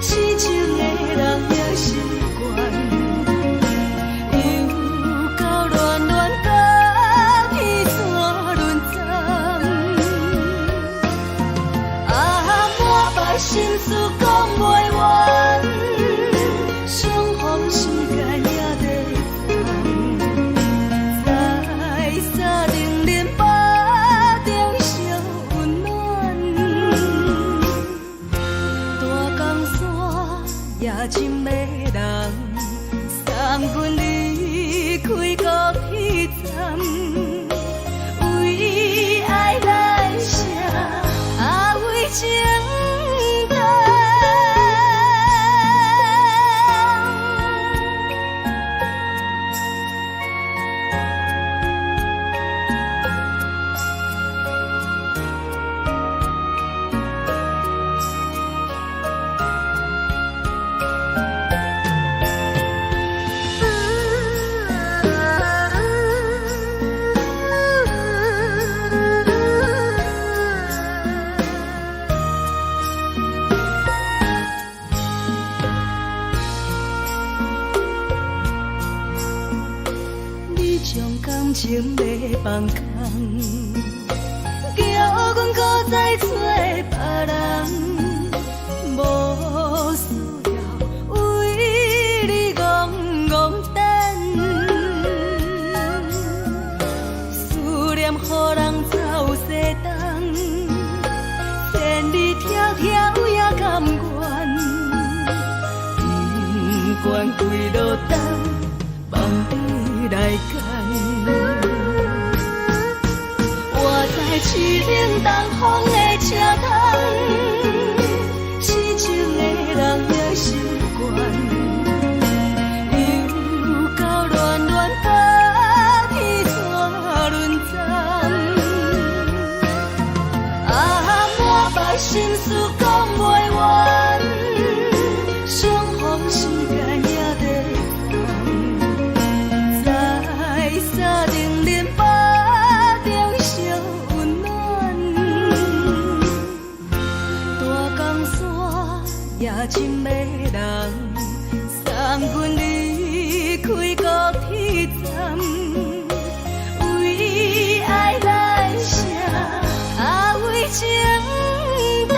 Speaker 3: 痴情的人也习惯，又到乱乱甲彼山论斩。啊，满腹心事讲袂完，相逢时间也在在冷冷巴中烧温暖，大江山夜深的人，送阮离开国彼站，为爱来生，为情重。将感情要放空，叫阮搁再找别人，无需要为你戆戆等，思念予人走西东，千里迢迢也甘愿，不管几落冬，放你来干。我在市顶东风的车窗，痴情的人也心倦，又到恋恋把天带轮转，满腹心事讲袂完，相逢时间也在长，在沙定连巴中烧温暖，大江山也真迷人，送阮离开高铁站，为爱来城，为情重。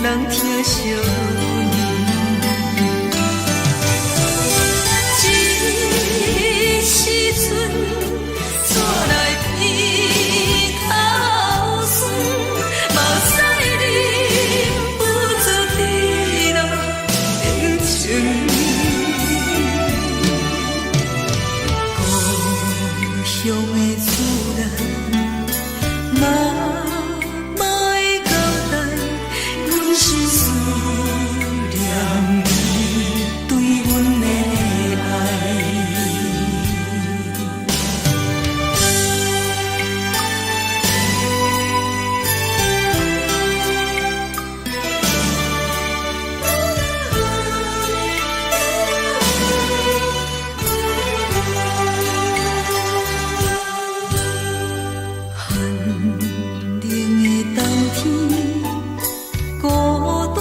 Speaker 3: 人疼惜你。这时阵怎来鼻头酸，嘛知忍不住滴落冷情。故乡的厝内，莫会交代，阮是思念你对阮的爱。寒冷的冬天，孤单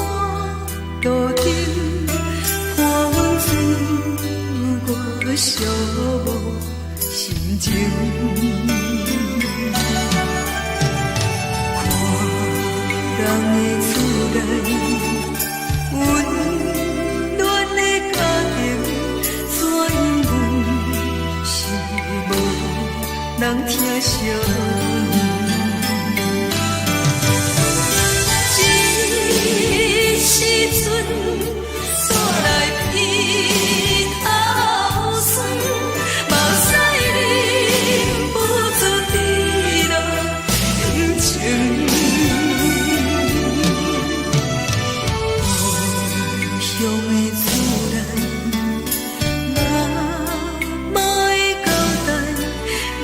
Speaker 3: 路顶，看阮自我寂寞心情。看人的厝内，温暖的家庭，怎因阮是无人疼惜你？这时阵怎来鼻头酸，嘛知忍不住滴落冷情。故乡的厝内，莫会交代，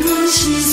Speaker 3: 阮是思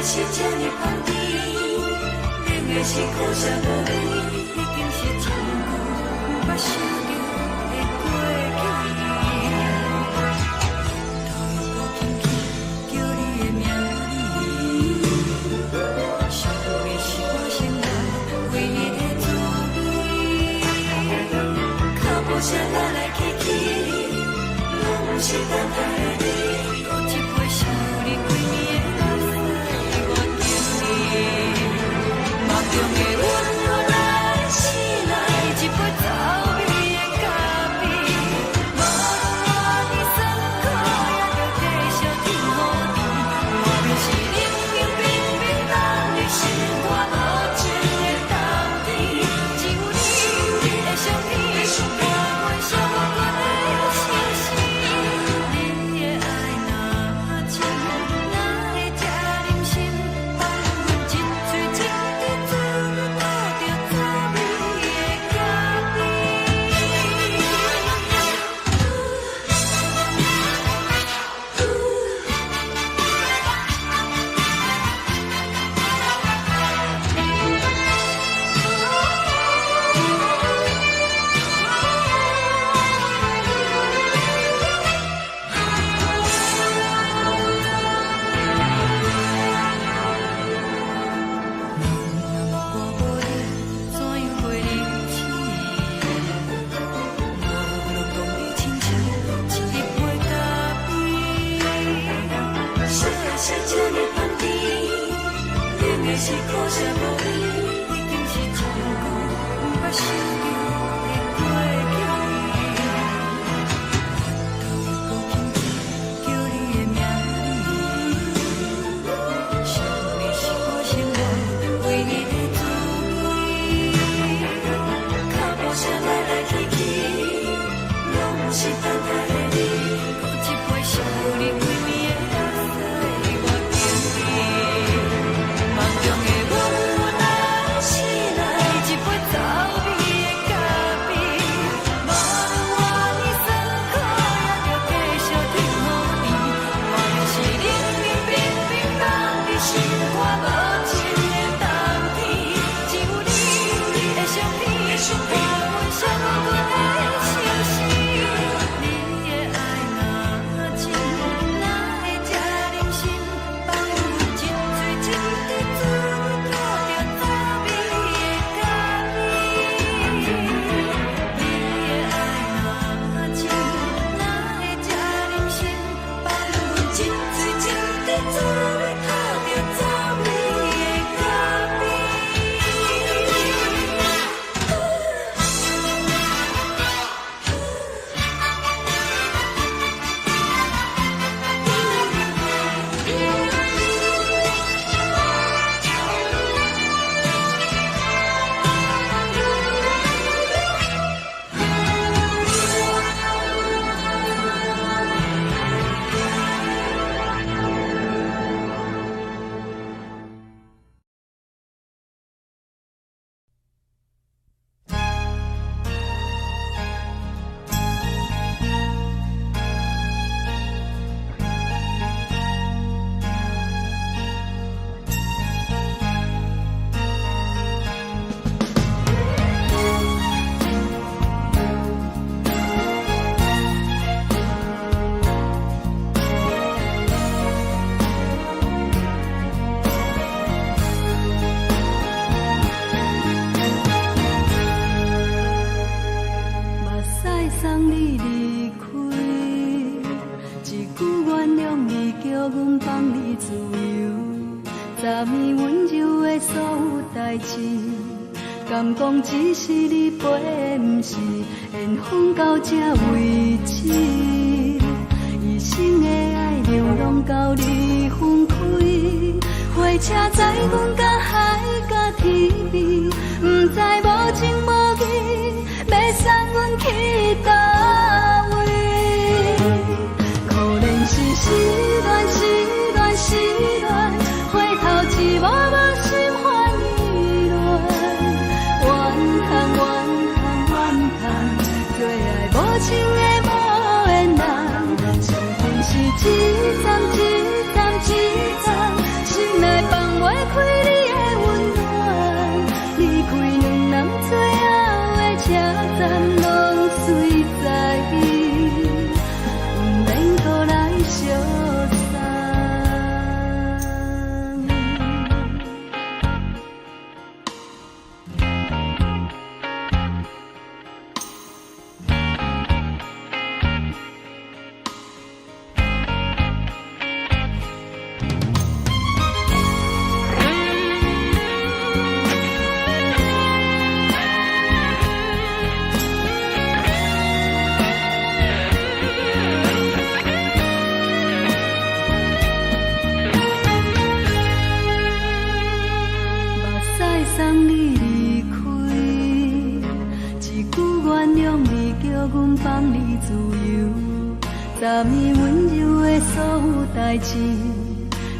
Speaker 2: 是这呢香甜，冷的是苦涩无味，已经是真久无捌想着的过去。头又搁轻轻叫你的名字，想的是我心内唯一的滋味。脚步声来来去去，拢是等待的你，搁一杯想你几年的目屎，我等你。梦中的阮我来醒来，一杯走味的咖啡，无论我的酸苦，也着继续甜予你。我就是冷冷冰冰冻的心肝，无情的冬天，只有你的相片，我阮相阮的心事。你的爱若真，哪会这忍心放阮一嘴一滴滋味，倒着滋味的咖啡。我无你，怎样袂忍气？无路讲你亲像一杯咖啡，烧的是这呢香甜，冷的是苦涩无味，已经是真久无捌想着的过去。头又搁轻轻叫你的名字，想你是我心内唯一的滋味。脚步声来来去去，拢是等待的你，搁一杯想你几暝的目屎，我等你。梦中的阮来醒来，一杯走味的咖啡，无论我的酸苦，也着继续甜予你。我就是冷冷冰冰冻的心肝，无情的冬天，只有你的相片，我阮相阮的心事。你的爱若真，哪会这忍心放阮一嘴一滴滋味，倒着滋味的咖啡。你的爱若真，哪会这忍心放阮一嘴一滴滋味，倒着滋味的咖啡。目屎送你离开，一句原谅你，叫阮放你自由。昨暝温柔的所有代志，敢讲只是你陪，不是缘分到这为止。一生的爱流浪到你分开，火车载阮甲海甲天边，不知无情无义，要送阮去倒位？可能是失恋，失恋，失恋，回头一幕幕心烦意乱，怨恨，怨恨，怨恨，最爱无情的无缘人，情分是一站一站一站，心内。
Speaker 3: 三年温柔的所有代志，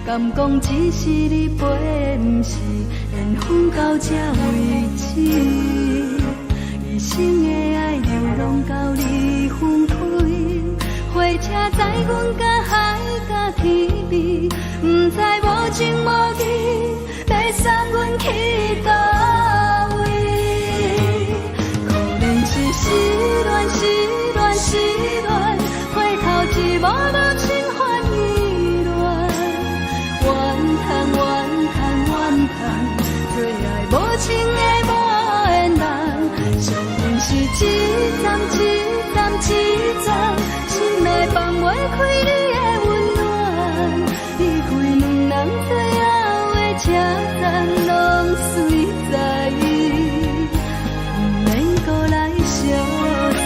Speaker 3: 敢讲只是你陪，不是缘分到这为止。一生的爱流浪到你分开，火车载阮甲海甲天边，不知无情无义，要送阮去倒位？可能是失恋，失恋，失恋，回头一幕幕心烦意乱，怨叹，怨叹，怨叹，最爱无情的无缘人，上阮是一站一站一站，心内放袂开你的温暖，离开两人最后的车站，拢随在意，不免搁来相送。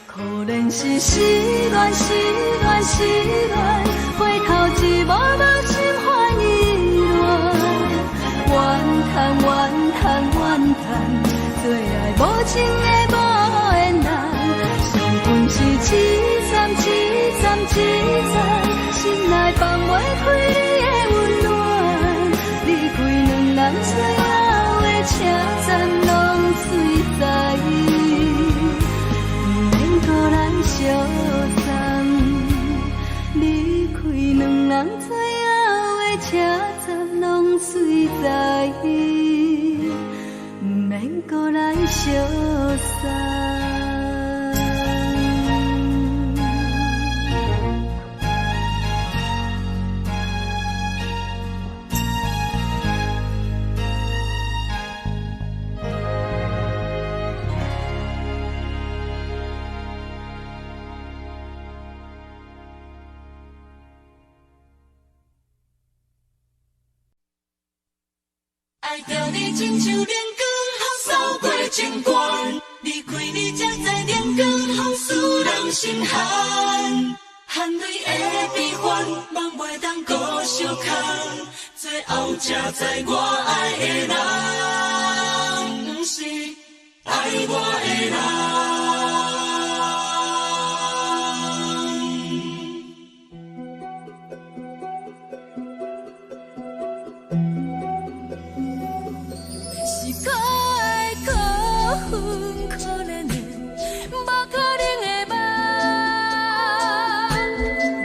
Speaker 3: 可能是失恋，失恋，失恋，回头一幕幕心烦意乱，怨叹，怨叹，怨叹，最爱无情的无缘人，上阮是一站一站一站，心内放袂开你的温暖，离开两人最后的车站，拢随在意，不免搁来相送。离开两人最后的车站，拢随在意，不免搁来相送。
Speaker 2: 爱着你亲像阳光扫过情关，离开你才知阳光风使人心寒。含泪的悲欢，望袂当搁相牵，最后才知我爱的人，不是爱我的人。
Speaker 3: 是可爱可恨可怜的，无可能的梦。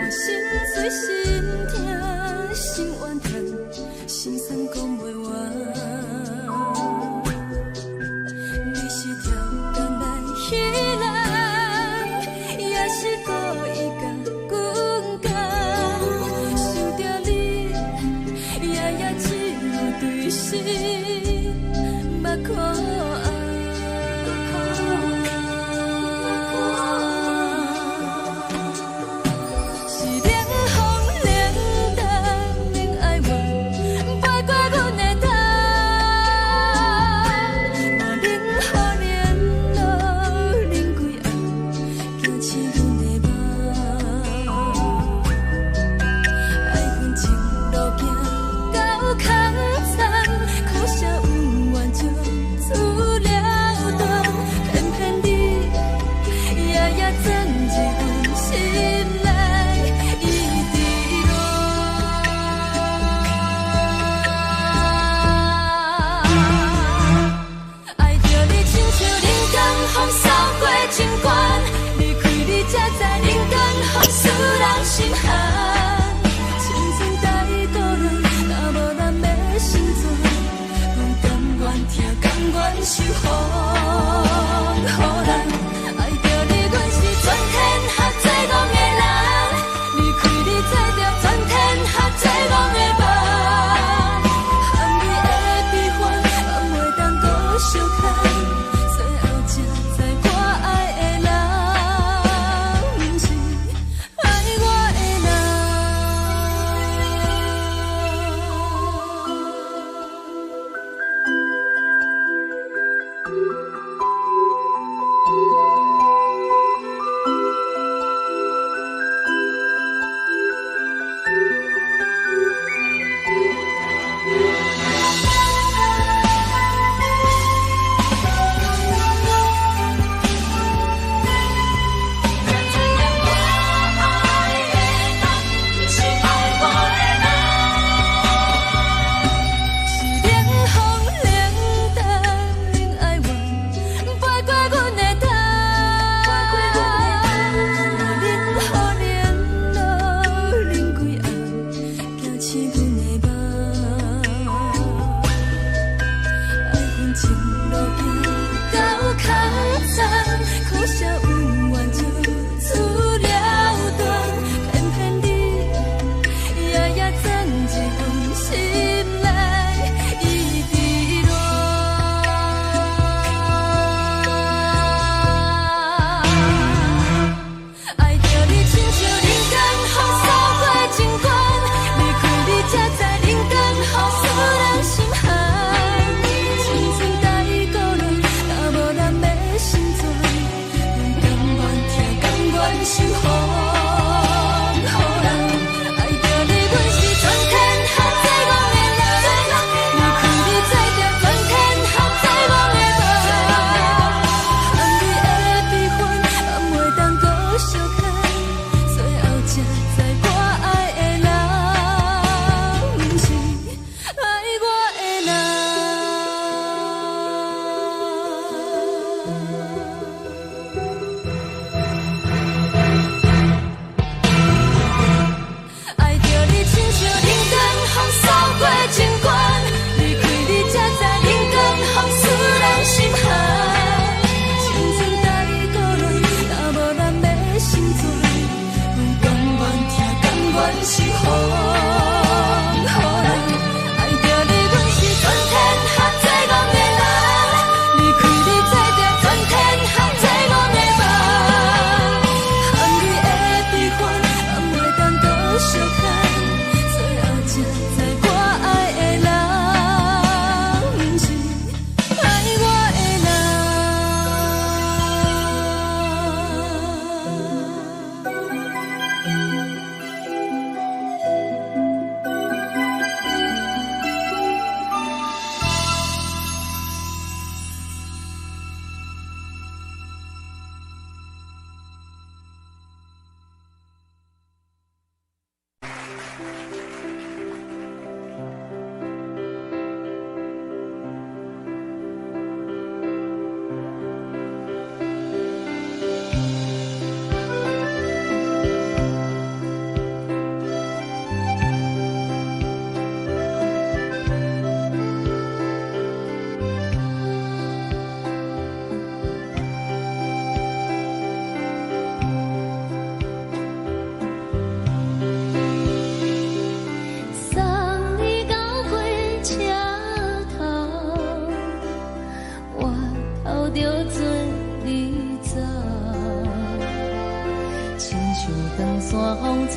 Speaker 3: 我心碎心痛心怨叹，心酸讲袂完。你是跳工来彼人，也是故意甲阮讲，想着你夜夜只有对视。目眶红，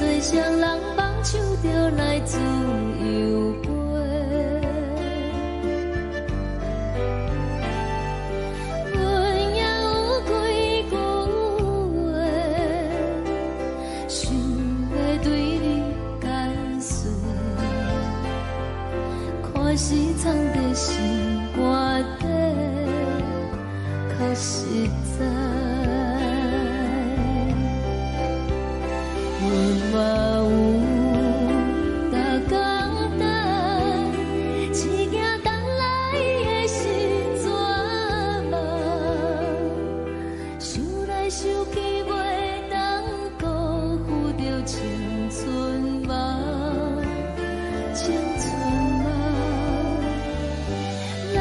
Speaker 3: 吹双人放手就来自由飞。阮也有几句话，想要对你解释，可是藏在心肝底，较实在。阮嘛有逐工等，只惊等来的时阵嘛，想来想去袂当辜负着青春嘛，青春嘛，咱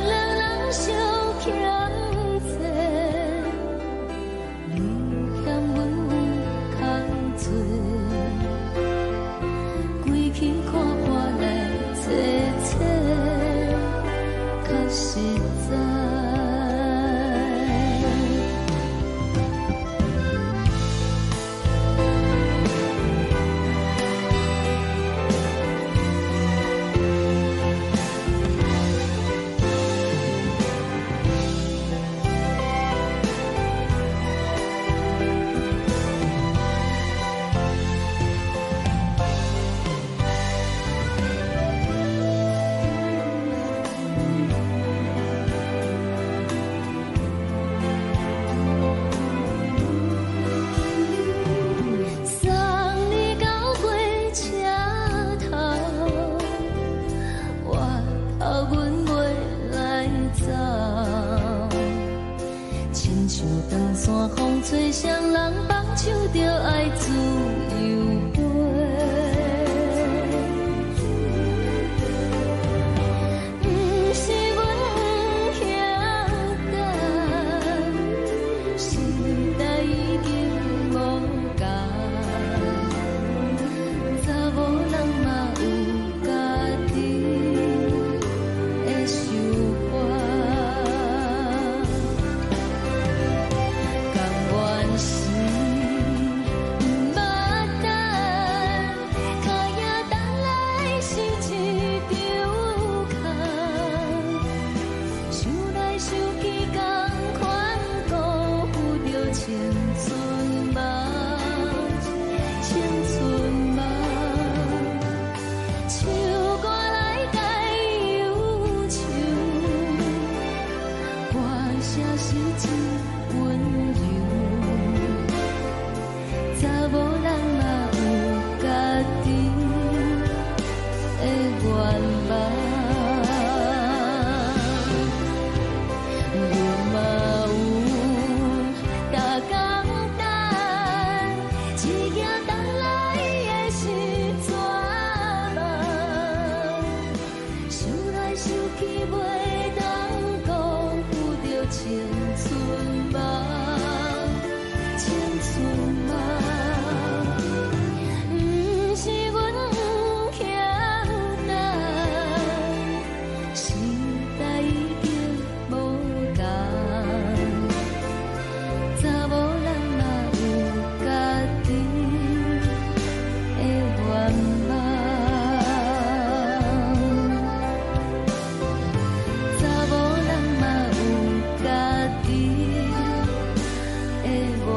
Speaker 3: 两人相欠债，你欠阮空多，归去看看来找找，较实在。送你到火车头，我头阮袂来走，亲像长线风吹双人放手就爱自由飞。不是阮不晓等，时代已经无共，查某人嘛有家己的想法，甘愿是不捌等，脚也等来是一场空，想来想去同款辜负着青春嘛，青春嘛，唱歌来解忧愁，歌声是真温柔，查某人嘛有家己的愿望。阮嘛有逐工等，只惊等来的时阵嘛，想来想去袂当辜负着青春嘛，青春嘛，不是阮不晓等，时代已经无共，查某人嘛有家己的愿望，查某人嘛有家己的愿望。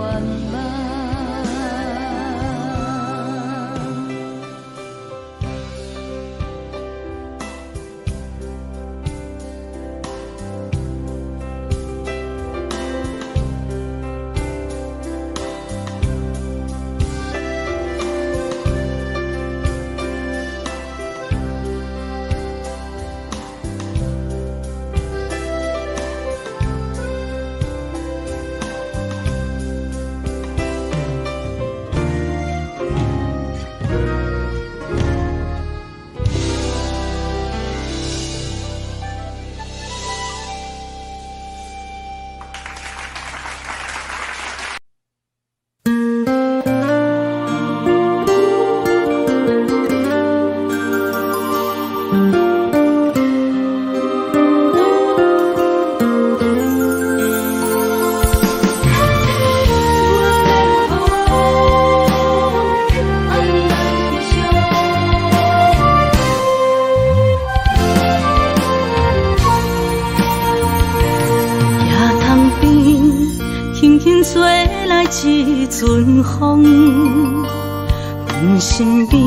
Speaker 3: 阮身边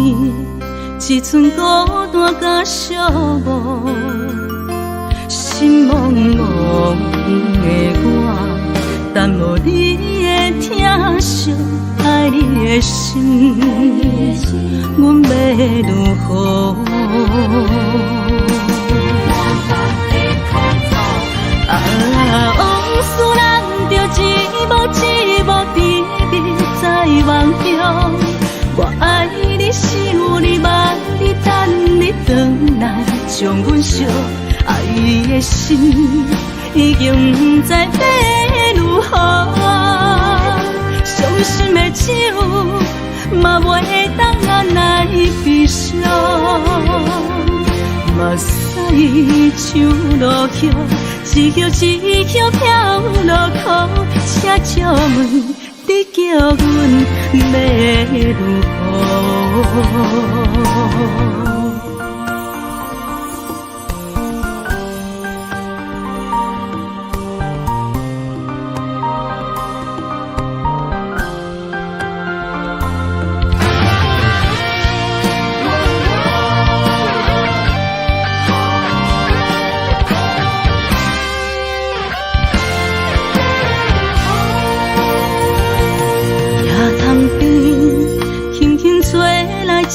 Speaker 3: 一寸孤单甲寂寞，心茫茫的我，等无你的疼惜，爱你的心，阮要如何？往事人着一幕一幕甜蜜在梦中。我爱你是有你望你等你回来，将阮惜爱你的心已经不知要如何。伤心的手嘛袂当按来悲伤，目屎像落雨，一曲一曲飘落雨，请借问你叫阮要如何？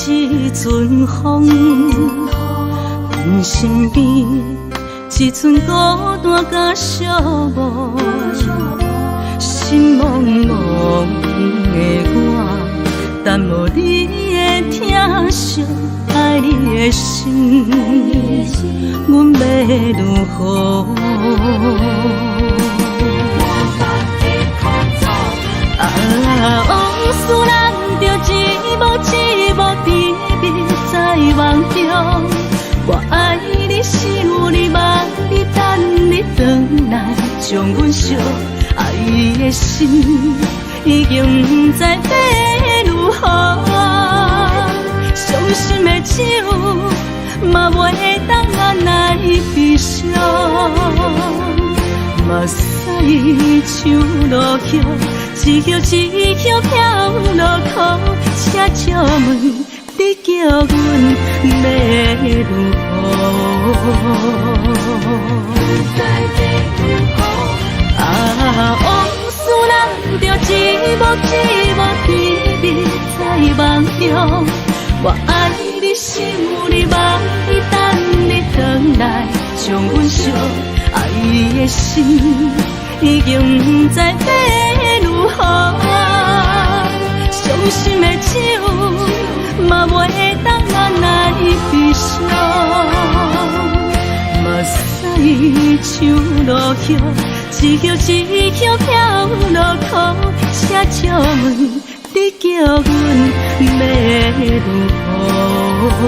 Speaker 3: 一阵风，阮身边一寸孤单甲寂寞，心茫茫的我，等无你的疼惜，爱你的心，阮要如何？往事人着一幕一幕甜蜜在梦中。我爱你是有你望你等你回来，将阮惜爱的心已经不知要如何。伤心的手嘛袂当按来悲伤，目屎像落雨，一曲一曲飘落雨，请借问你叫阮要如何？往事人着一幕一幕甜蜜在梦中。我爱你是有你望你等你回来，将阮惜爱的心已经不知要如何。伤心的手嘛袂当按来悲伤，目屎像落雨，一曲一曲飘落雨，请借问你叫阮要如何？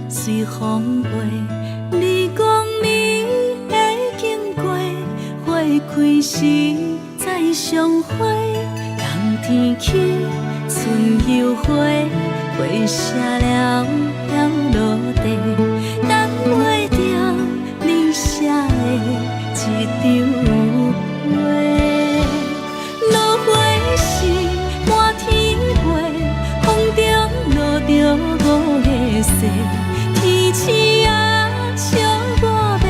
Speaker 3: 随风飞，你讲你会经过，花开时再相会。冬天起，春又回，花谢了飘落地，等袂着你写的一张画。落花时满天飞，风中落着五个色。天星啊，笑我迷，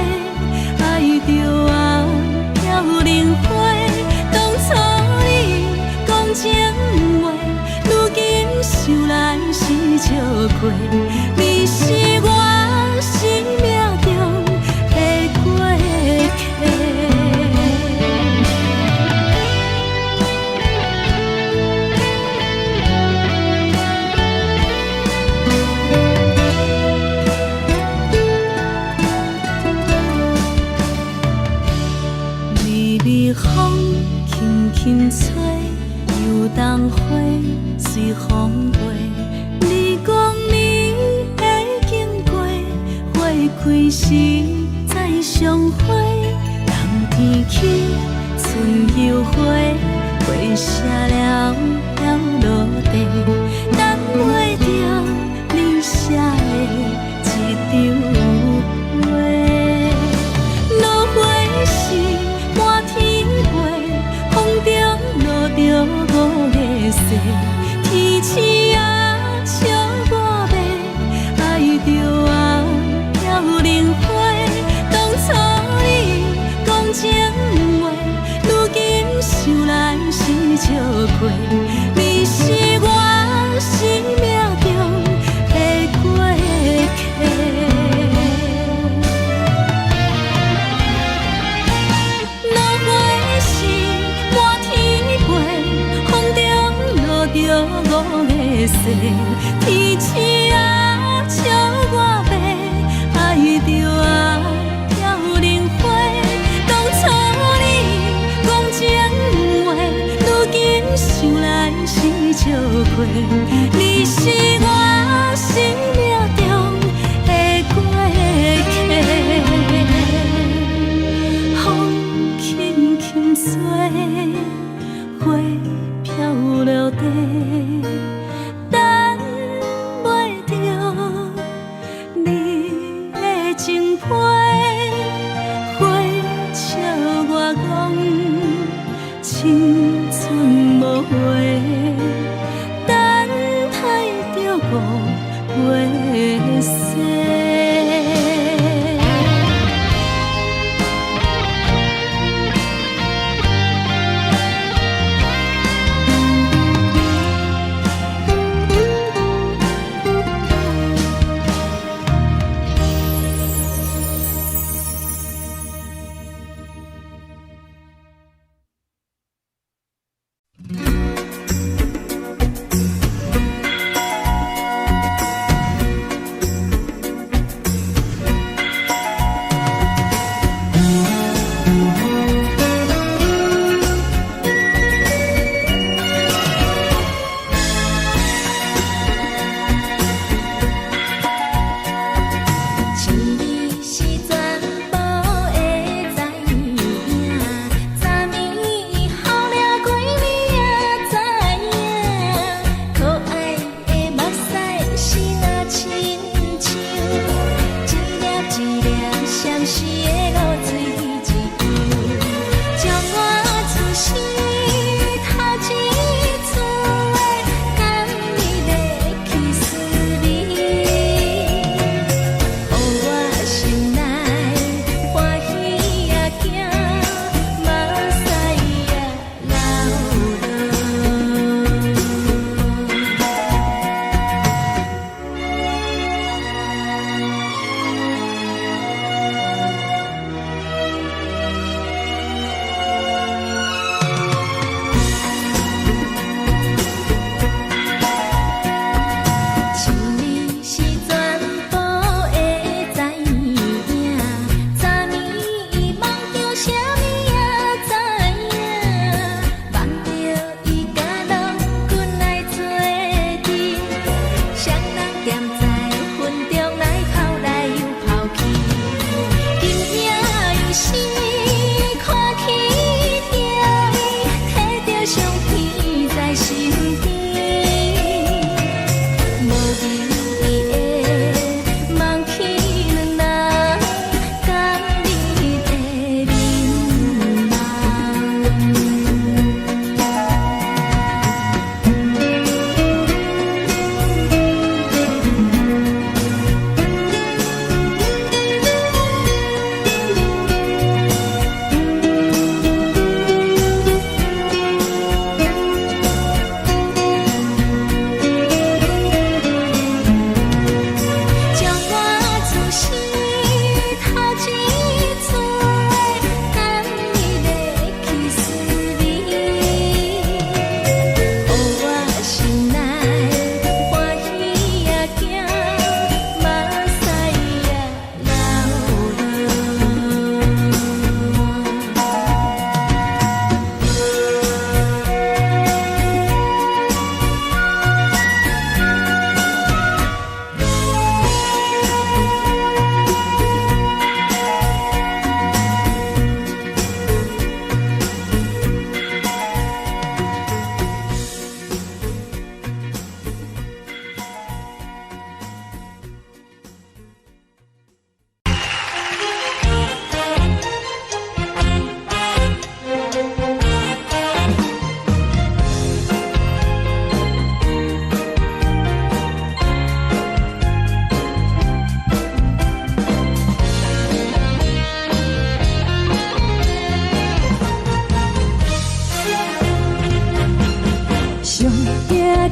Speaker 3: 爱着啊，飘零花。当初你讲情话，如今想来是笑过。你是我生命中的过。轻吹，游东花随风飞。你讲你会经过，花开时再相会。人天起，春又花，花谢了飘落地，等袂着你写的一张话。落花时满天飞，风中落着五个色，天星啊笑我迷，爱着啊飘零花。当初你讲情话，如今想来是笑过，你是我生命中的过客。落花时满天飞，风中落着五个色，天星啊笑我迷，爱着啊飘零花。当初你讲情话，如今想来是笑过，你是我生命中的过客。风轻轻吹，花飘落地，等袂着你的情批。花笑我讲，青春无悔，等待着五月雪。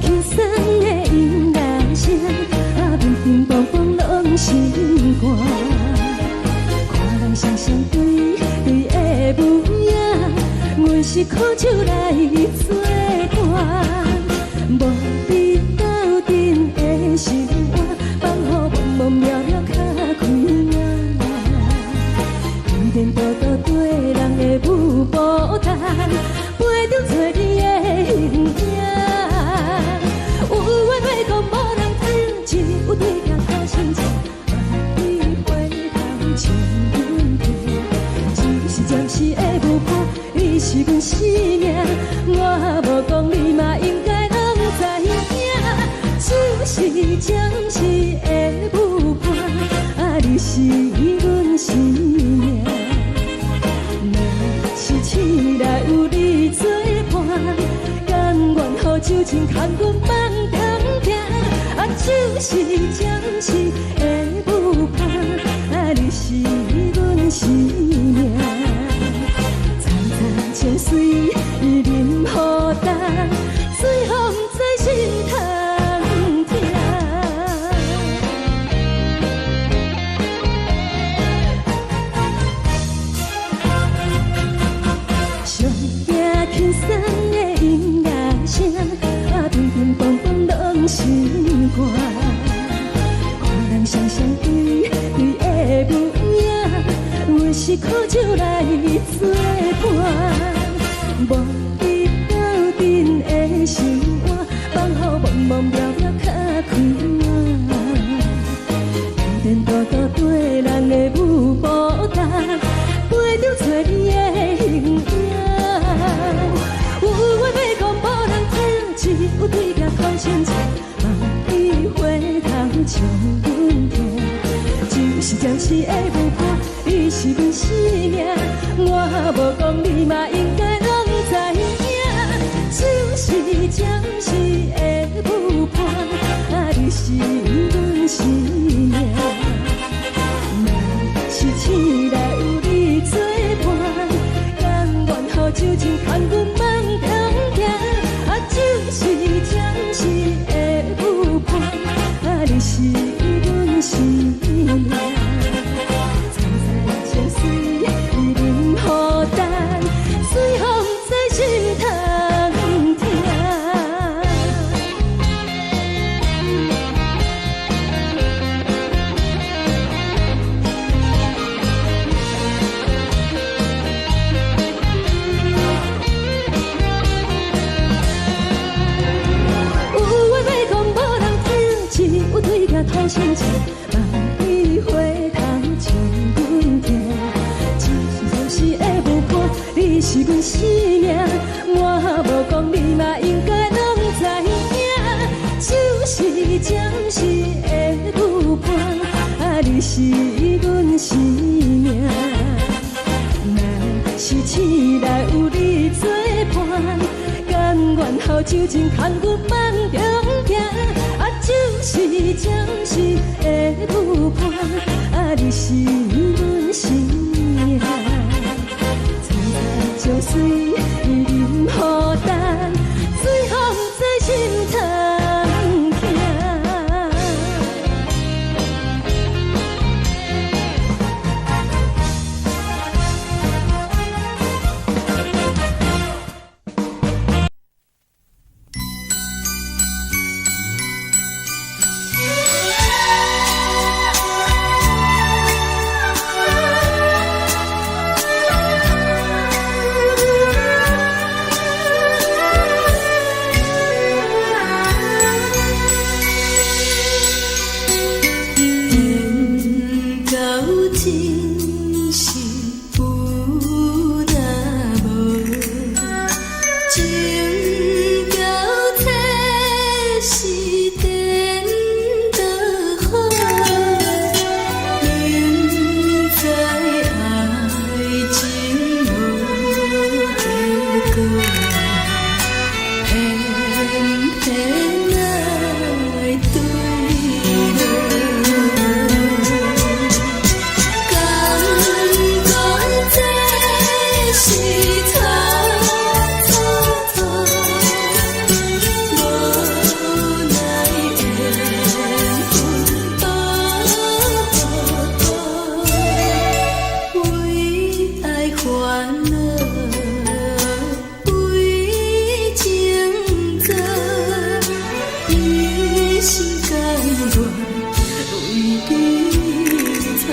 Speaker 1: 轻松的音乐声，乒乒乓乓拢心肝。看人双双对的舞影，阮是苦手来作伴。无你斗阵的生活，放予茫茫渺渺较开眼。颠颠倒倒对人的舞步弹，陪着做你的形影。有话要讲无人听，只有对镜头心情。万里回头唱阮听，只是暂时的舞伴，你是阮生命。我无讲你嘛应该拢知影，就是暂时的舞伴，你是阮生命。是醒来有你作伴，甘愿予酒精牵阮放长行，就是暂时的舞伴，你是阮生命。层层情水任何淡，随风在心通听。上行轻松的音乐声，乒乒乓乓拢心肝。看人双双对的舞影，阮是苦手来作伴。无你斗阵的生活，放予茫茫渺渺较开眼。颠颠倒倒对人的舞步弹，陪着做你的形影。有话要讲无人听，只有对镜头心情。望你回头唱阮听，就是暂时的舞伴，你是阮生命。我无讲你嘛应该拢知影，就是暂时的舞伴，你是阮生命。若是醒来有你作伴，甘愿予酒精牵阮放长行，就是暂时的舞伴，你是阮生命。层层情水任何淡，随风在心通听。有话要讲无人听，只有对镜头心情。望你回头唱阮听，就是暂时的舞伴，你是阮生命。我无讲你嘛应该拢知影，就是暂时的舞伴，你是阮生命。若是醒来有你作伴，甘愿予酒精牵阮放长行，就是暂时的舞伴，你是阮生命。层层情水任何淡，随风在心通听。
Speaker 3: 烦恼为情做，一心甘愿为你错。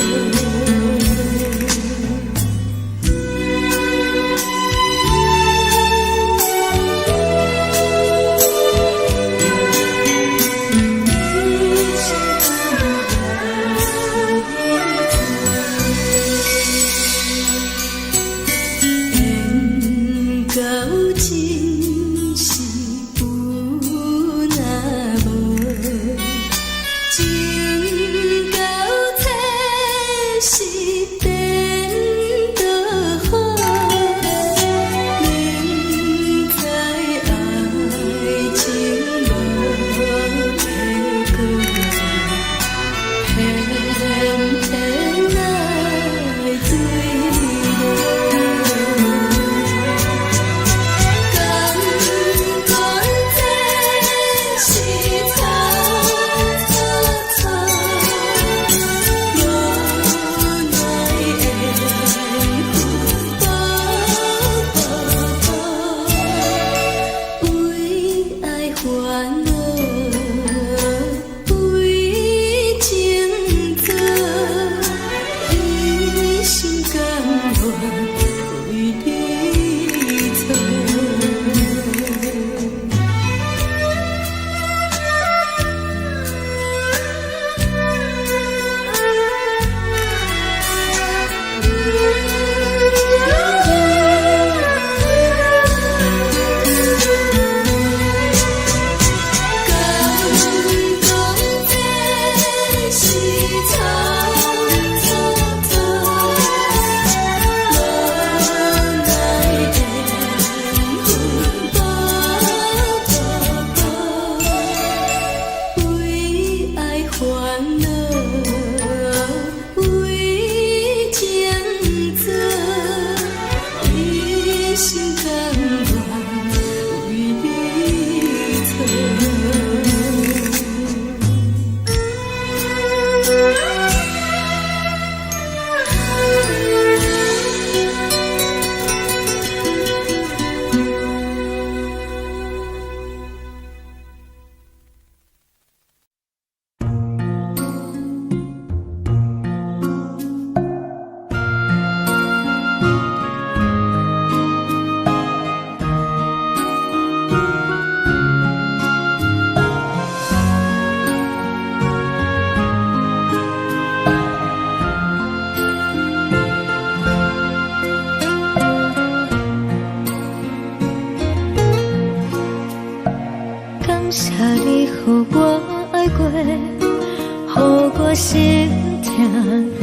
Speaker 1: 心痛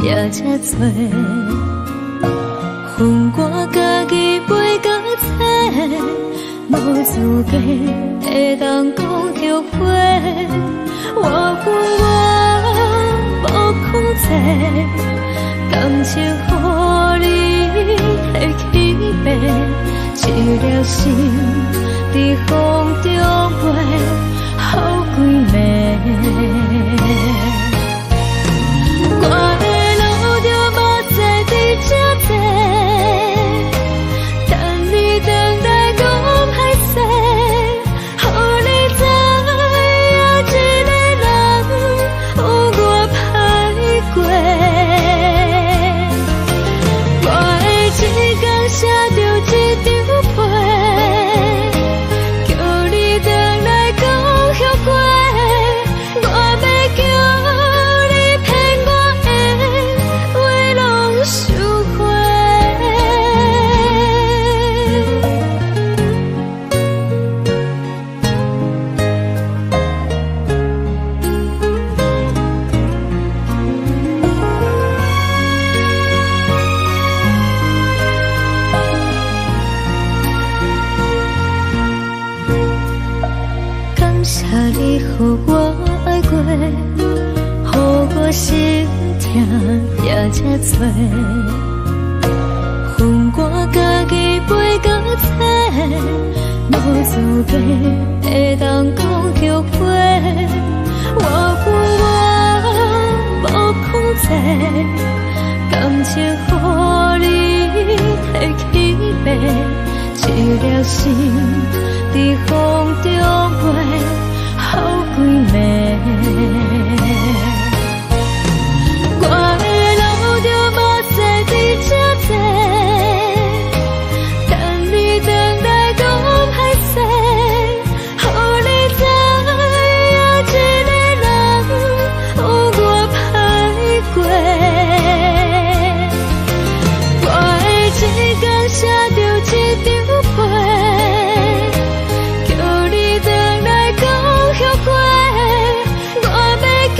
Speaker 1: 也这多，恨我家己袂到切，无资格会当讲后悔。我恨我无控制，感情予你会起飞，一粒心伫风中飞，好几暝。我的路就无再伫这多，等你等待讲歹势，予你知影一个人有我歹过。我的一天写着一张被，叫你等来讲后悔。我要叫你予我爱过，予我心痛也这多，恨我家己袂到切，无资格会当讲后悔。我恨我无控制，
Speaker 3: 感情予你提起白，一粒心在风中飞，好几暝。我的路就无西伫这多，等你回来讲歹势，予你知影一个人有我歹过。我的一天写着一张被，叫你回来讲后悔。我要叫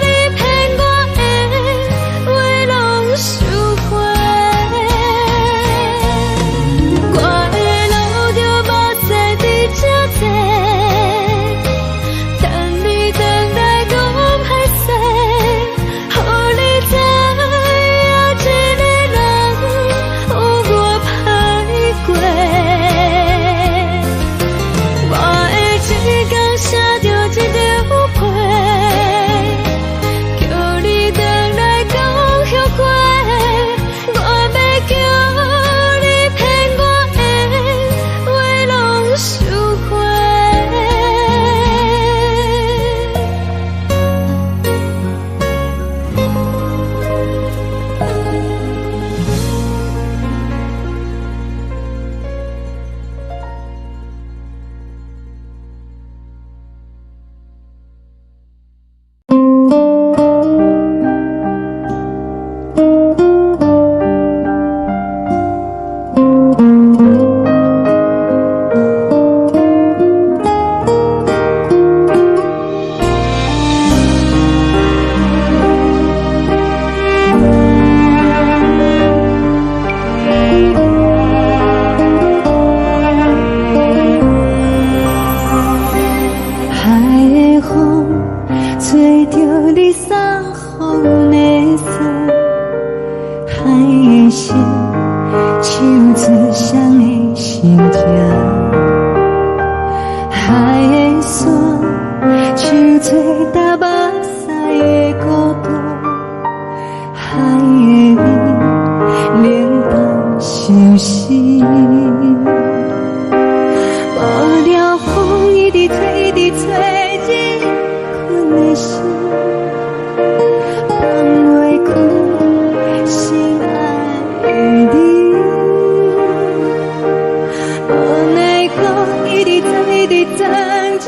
Speaker 3: 你骗我的话拢收回。我的路就无西伫这多，等你回来讲歹势，予你知影一个人有我歹过。我的一天写着一张被，叫你回来讲后悔。我要叫你骗我的话拢收回。海的风吹着你送风的伞，海的心手指双的心痛，海的山手吹打目屎的孤单，海的味冷淡伤心。无聊风一直吹，一直吹，日困的心放袂开，心爱的你。无奈我一直等，一直等，日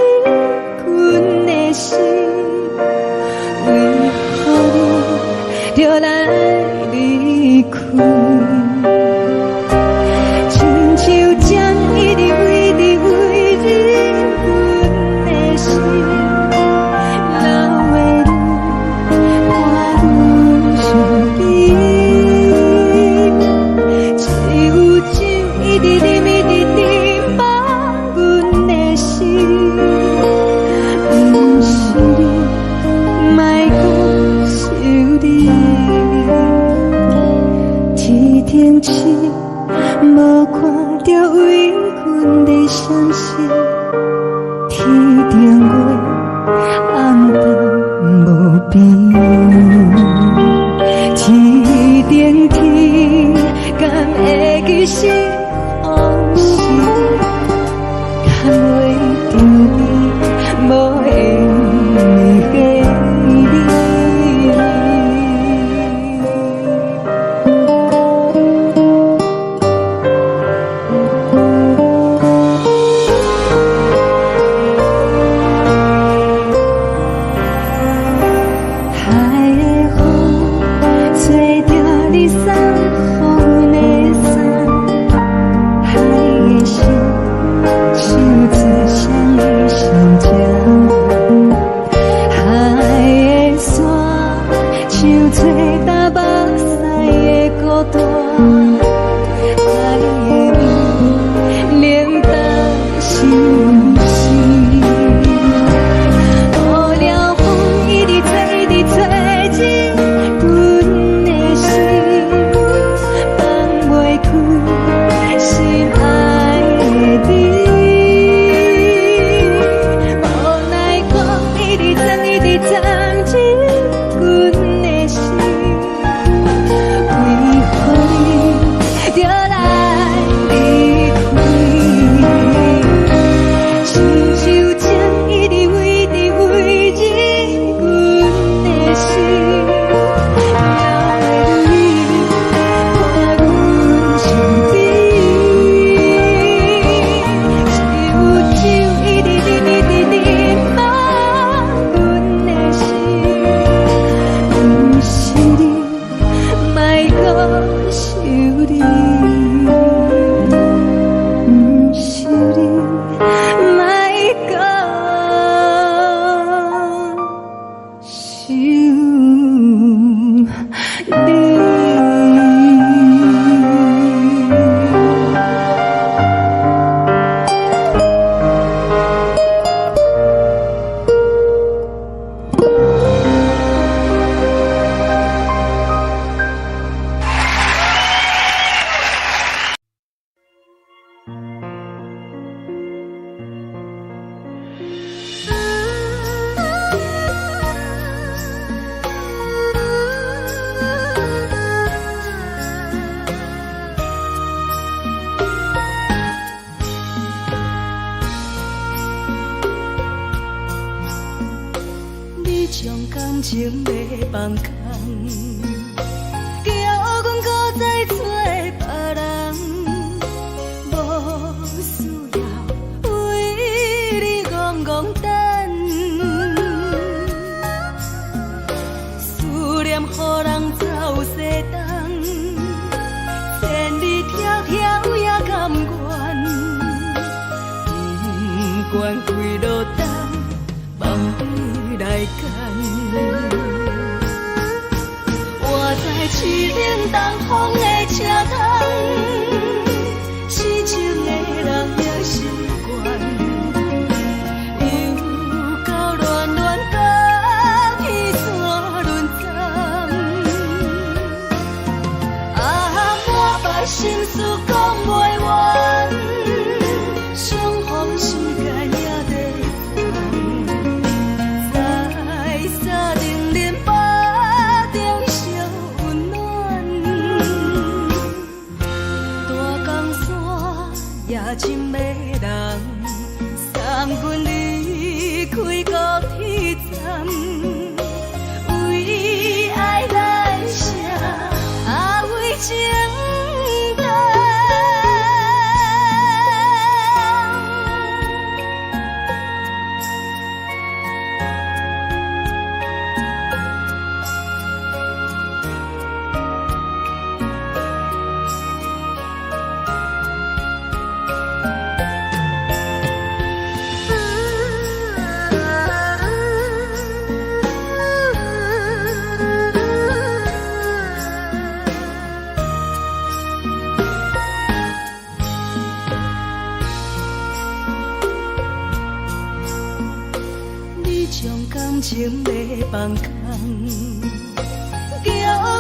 Speaker 3: 困的心，为何你就来离开？亲像针一直为你为日阮的心，流的泪伴阮伤悲，只有酒一直啉一直啉饱阮的心，不是你，莫讲想你，天天起。无看到为阮的伤心，天顶月暗淡无边，天顶天敢会记是往事，敢袂着你无缘的你。你将感情要放空，叫阮搁再找别人，无需要为你戆戆等。思念予人走西东，千里迢迢也甘愿，不管几落冬，梦比来干。我在市顶东风的车窗，痴情的人也心倦，又到恋恋甲彼山论斩。啊，满腹心事讲袂完，相逢时间也在等。沙定连巴中烧温暖，大江山夜深的人，送阮离开高铁站，为爱来写，为情等。你将感情要放空，叫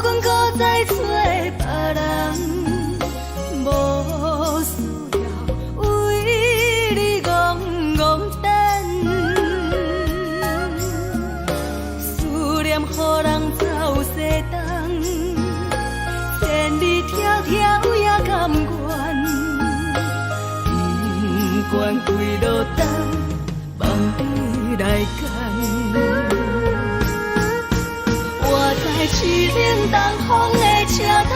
Speaker 3: 阮搁再找别人，无需要为你戆戆等。思念予人走西东，千里迢迢也甘愿，不管几落冬。梦比来干，我在市顶东风的车窗，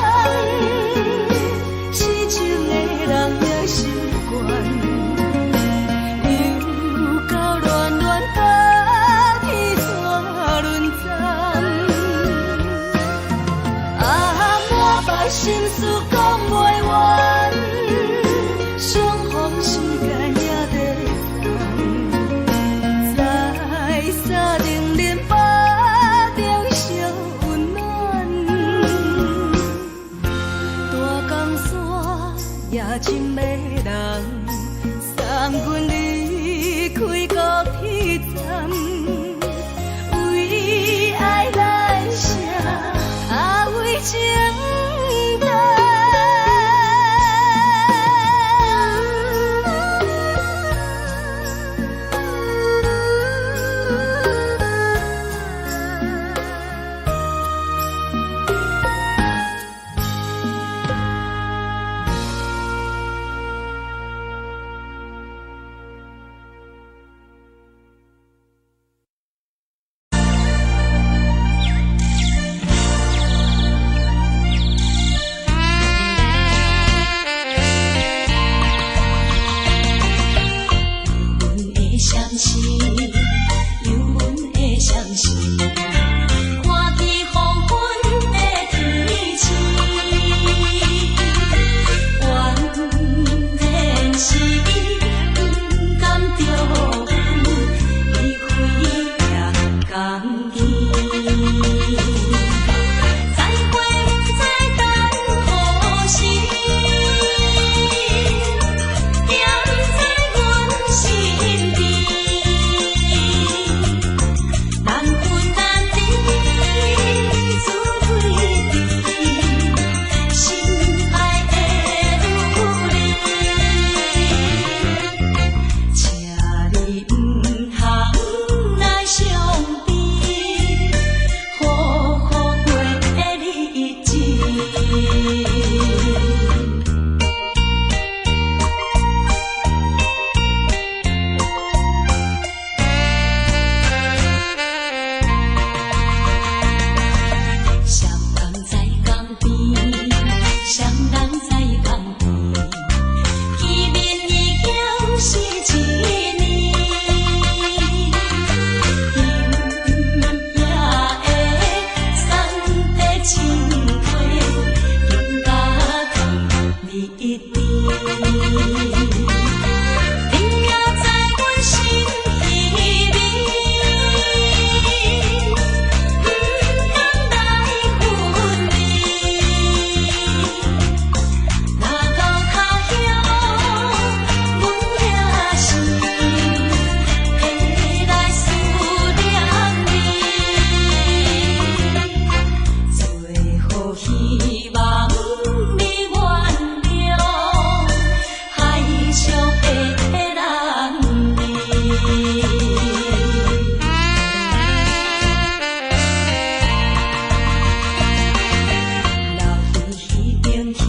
Speaker 3: 痴情的人也心倦，又到恋恋甲彼山论斩。啊，满腹心事讲袂完，相逢时间也在沙定连巴中烧温暖，大江山夜深的人，送阮离开高铁站，为爱来写，为情等。
Speaker 2: 一滴。你也知阮心稀微，不敢来分离。若到他乡，阮也是会来思念你。最后希望你原谅害羞的人儿。流回迄边去，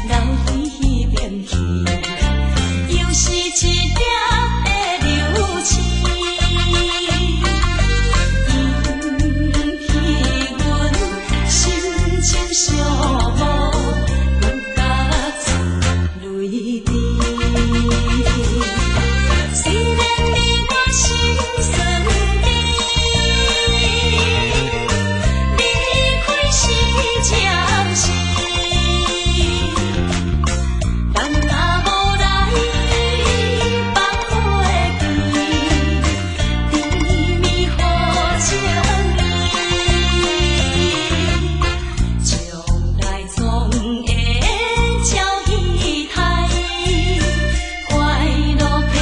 Speaker 2: 流回迄边去，又是一粒的流星，引起阮心情寂寞，愈加出泪滴。虽然你我心酸甜，离开是暂时，但若无来放花枝，甜蜜好情意，将来总会照仪态，快乐的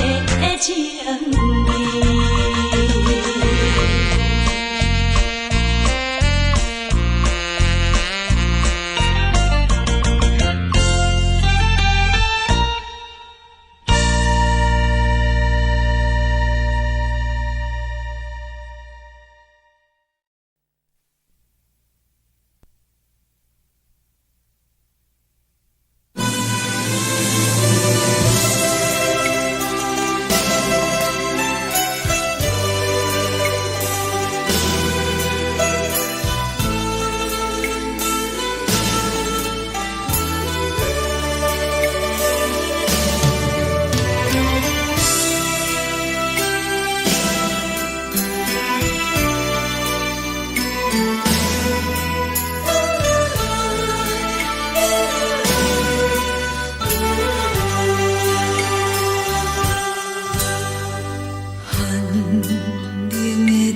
Speaker 2: 情意。寒冷的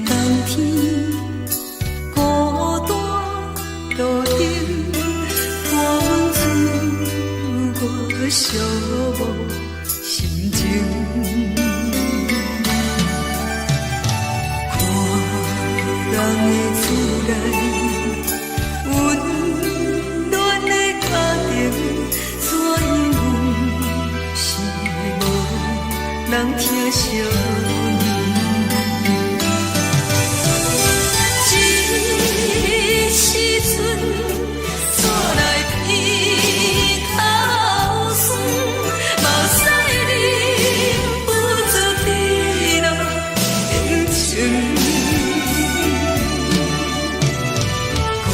Speaker 2: 冬天，孤单路顶，风吹我寂寞心情。看人的厝内，温暖的家庭，怎因阮是无人疼惜？一时阵，煞来鼻头酸，目屎忍不住滴落眼睛。故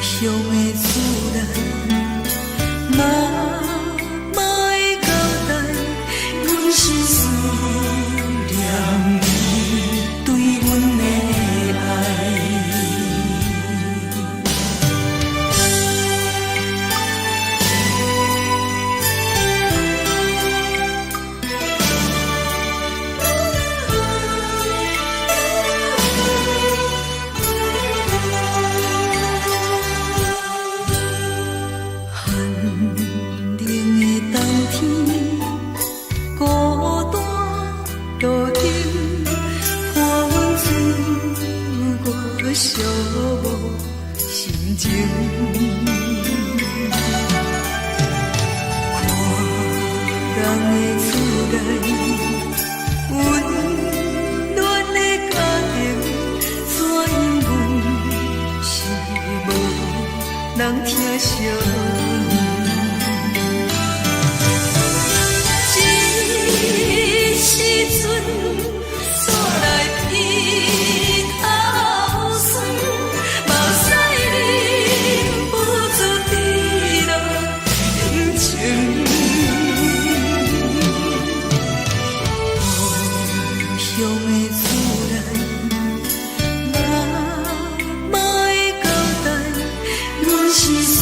Speaker 2: 乡的厝内，妈妈的交代，阮是思念你对阮的爱。寒冷的冬天，孤单路顶，看阮出我寂寞心情。看人的厝内，温暖的家庭，怎因阮是无人疼惜？一时阵，煞来鼻头酸，目屎忍不住滴落眼睛。故乡的厝内，妈妈的交代，阮是思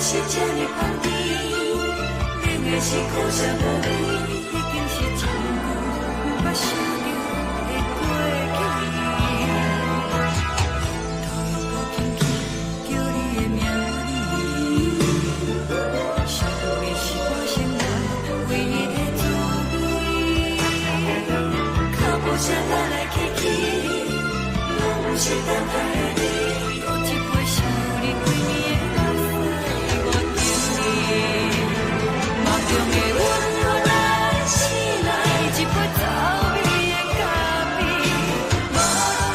Speaker 2: 是这呢香甜，冷的是苦涩无味，已经是真久捌想着的过去。头又搁轻轻叫你的名字，想的是我心内唯一的滋味。脚步声来来去去，拢是等待的你，搁一杯烧你几年的目屎，我等你。梦中的阮我来醒来，一杯走味的咖啡，无论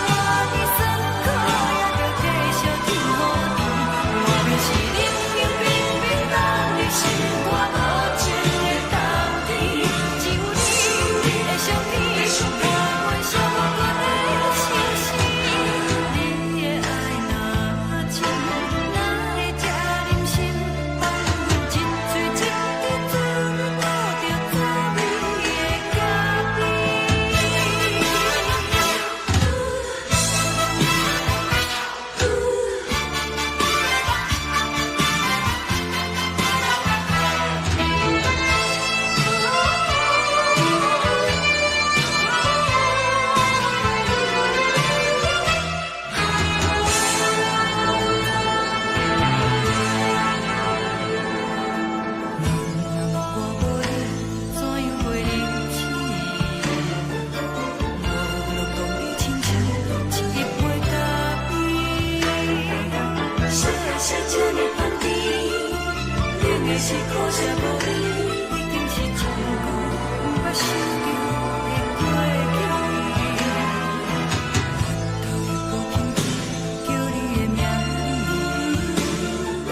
Speaker 2: 我的酸苦，也着继续甜予甜。外面是冷冷冰冰冻入心肝，无情的冬天，只有你的相片，我阮相阮的心事。你的爱若真，哪会这忍心放阮一嘴一滴水，倒着走味的咖是苦涩无味，已经是真久捌想着的过去。头又搁轻轻叫你的名字，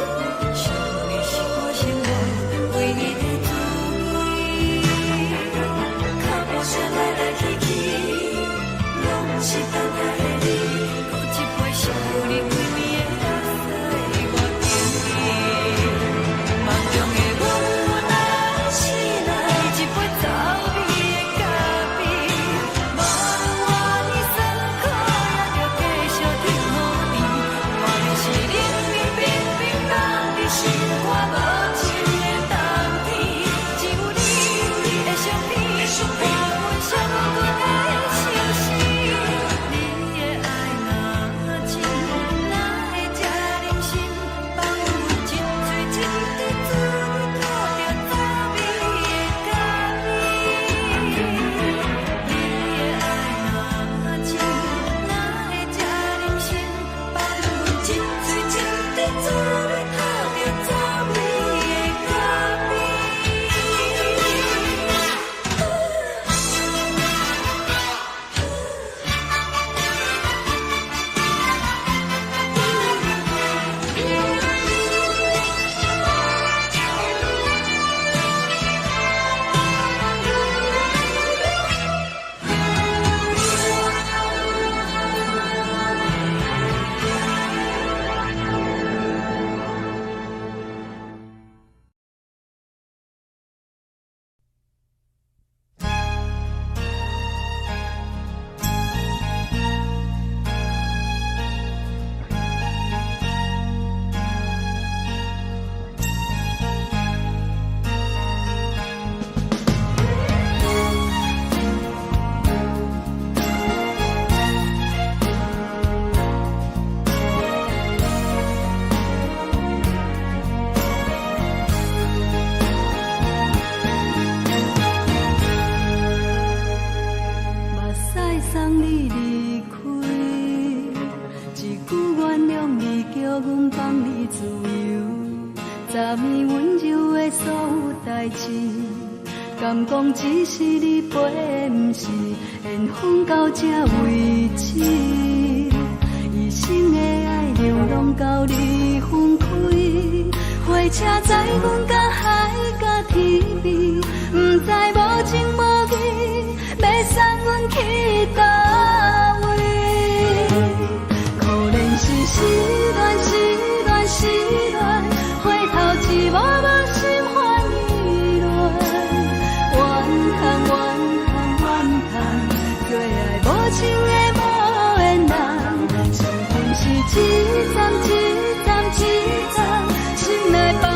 Speaker 2: 想的是我心内唯一的滋味。脚步声来来去去，拢是等待的你，搁一杯烧你几年的目屎，我等你。梦中的阮我来醒来，一杯走味的咖啡，无论我的酸苦，也着继续甜予甜。外面是冷冷冰冰冻入心肝，无情的冬天，只有你的相片，我阮相阮的心事。你的爱若真，哪会这忍心放阮一嘴一滴水，倒着走味的咖啡。你的爱若真，哪会这忍心放阮一嘴一滴水，倒着走味的咖啡。目屎送你离开，一句原谅你，叫阮放你自由。昨暝温柔的所有代志，敢讲只是你陪，不是缘分到这为止。一生的爱流浪到你分开，火车载阮到海角天边，不知无情无义，要送阮去倒位？可能是失恋，失恋，失恋，回头一幕幕心烦意乱，怨叹，怨叹，怨叹，最爱无情的无缘人，是分是一站一站一站，心内。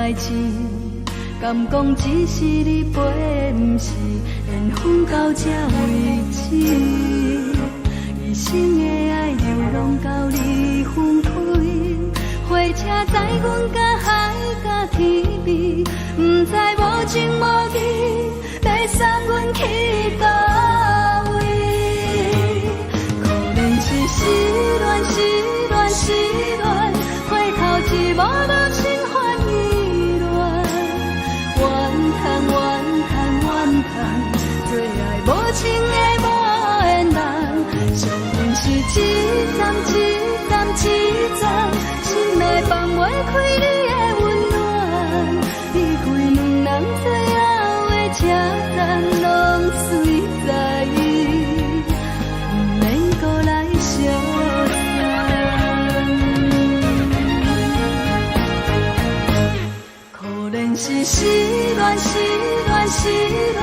Speaker 3: 代志，敢讲只是你陪，不是缘分到这为止。一生的爱流浪到你分开，火车载阮甲海甲天边，不知无情无义，要送阮去倒位？可能是失恋，失恋，失恋，回头一无落心烦意乱，怨叹，怨叹，怨叹，最爱无情的无缘人，伤痕是一站一站一站，心内放袂开你的温暖，离开两人最后的车站，拢随在意，不免搁来相送。可能是失恋，失恋，失恋，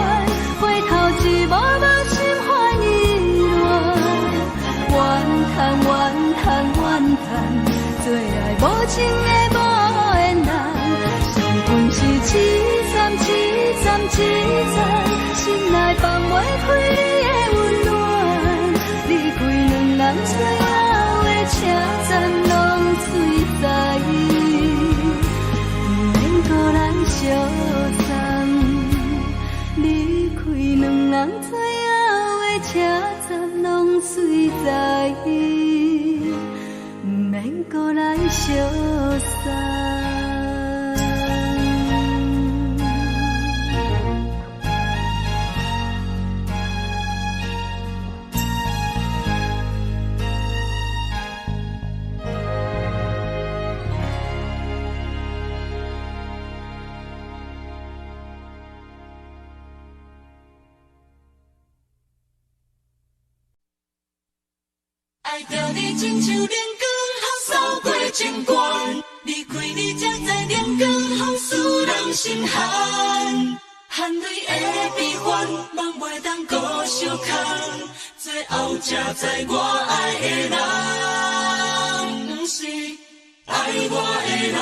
Speaker 3: 回头一无落心烦意乱，怨叹，怨叹，怨叹，最爱无情的无缘人，伤痕是一站一站一站，心内放袂开你的温暖，离开两人最后的车站，拢随在意，不免搁来相送。离开两人最后的车站，拢随在意，不免搁来相送。
Speaker 2: 爱着你亲像阳光扫过情关，离开你才知阳光风使人心寒。含泪的悲欢，望袂当搁相牵，最后才知我爱的人，不是爱我的人。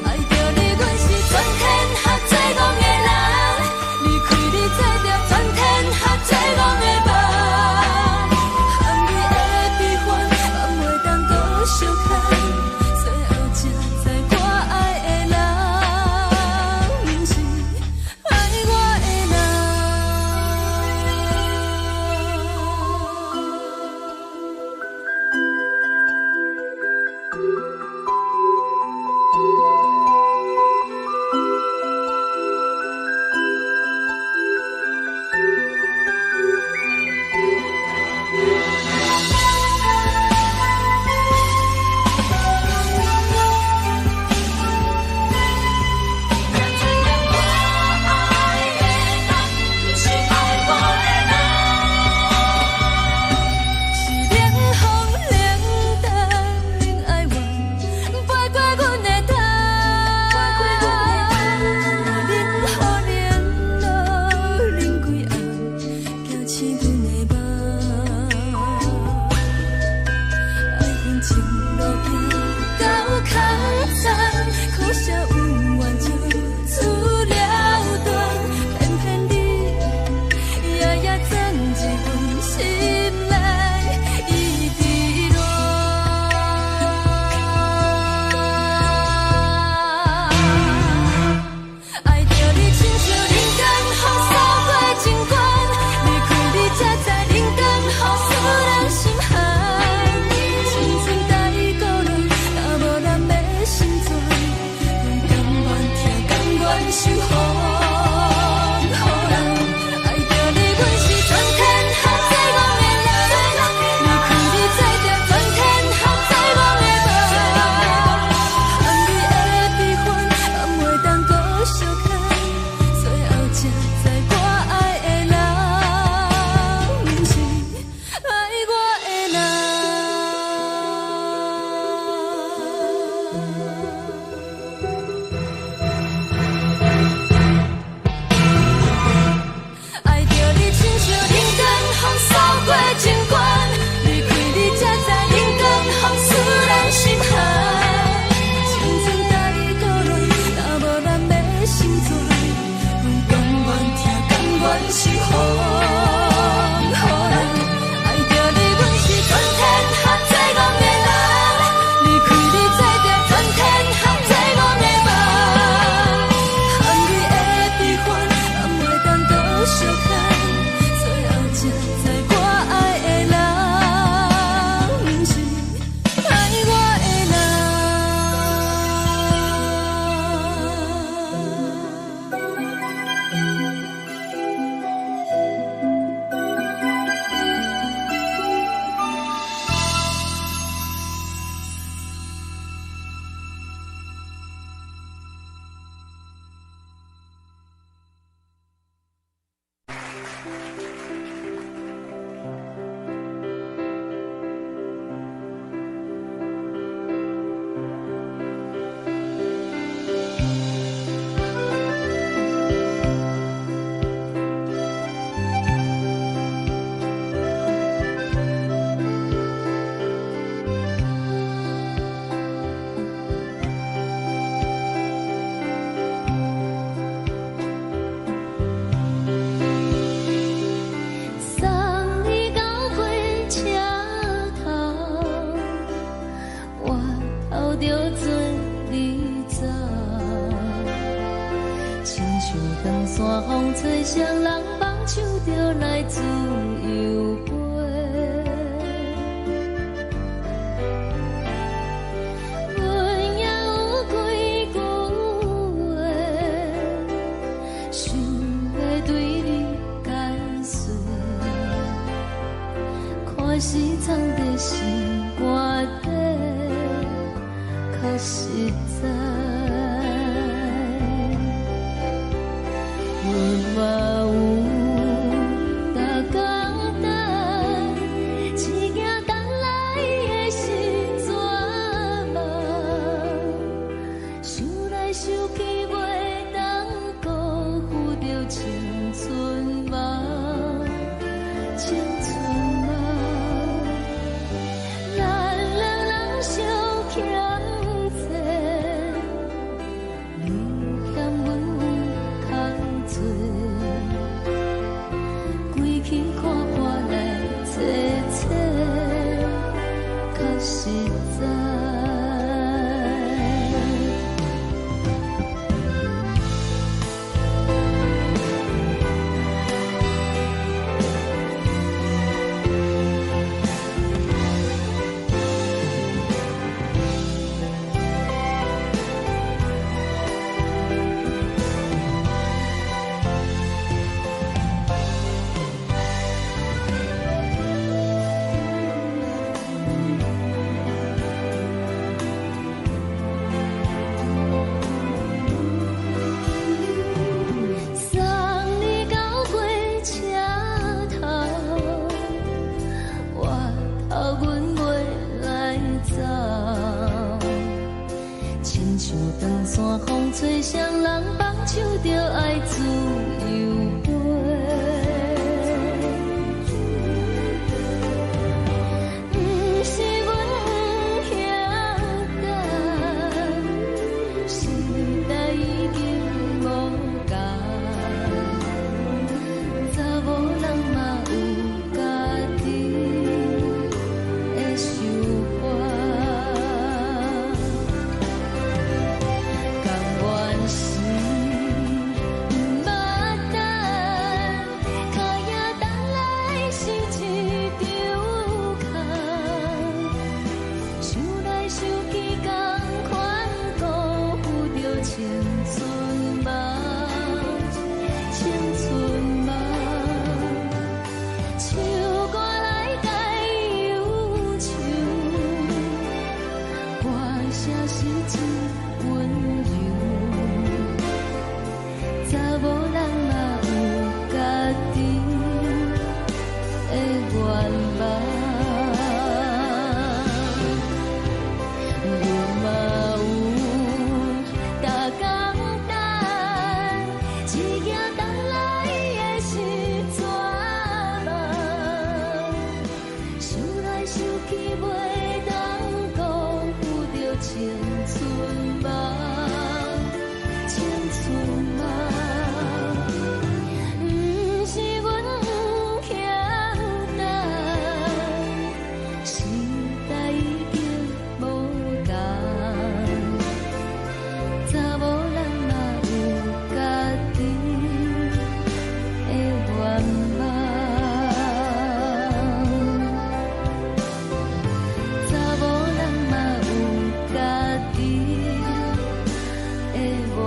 Speaker 2: 爱着你，阮是全天下最戆的人。
Speaker 3: 愿守护。予人爱着你，阮是全天下最戆的人。离开你才着全天下最戆的梦。含泪的悲欢，也袂当搁相牵，最后才知我爱的人，不是爱我的人。爱着你，亲像冷光风扫过情关，离开你才知冷光风使人心寒。青春大过乱，若无咱要心酸，阮甘愿听，甘愿守护。予人爱着你，阮是全天下最戆的人。离开你才着全天下最戆的梦。含泪的悲欢，也袂当搁相牵，最后才知我爱的人，不是爱我的送你到火车头，我头着做你走，亲像长山风吹双人放手着来自由飞。阮也有几句话，想要对你解释，看是藏在心肝底，较实在。阮嘛有逐工等，一件等来的是怎梦？想来想去袂当辜负着青春梦，青春梦。咱两人相欠债，你欠阮有空做，归去看看来切切，较实在。送你到火车头，我头阮袂来走，亲像长山风吹双人放手着爱自由飞。不是阮不晓得，时代已经无共，查某人嘛有家己的想法，甘愿是
Speaker 1: 厝嘛。不是阮不强大，时代已经无同。查某人嘛有家己的愿望，查某人嘛有家己的愿望。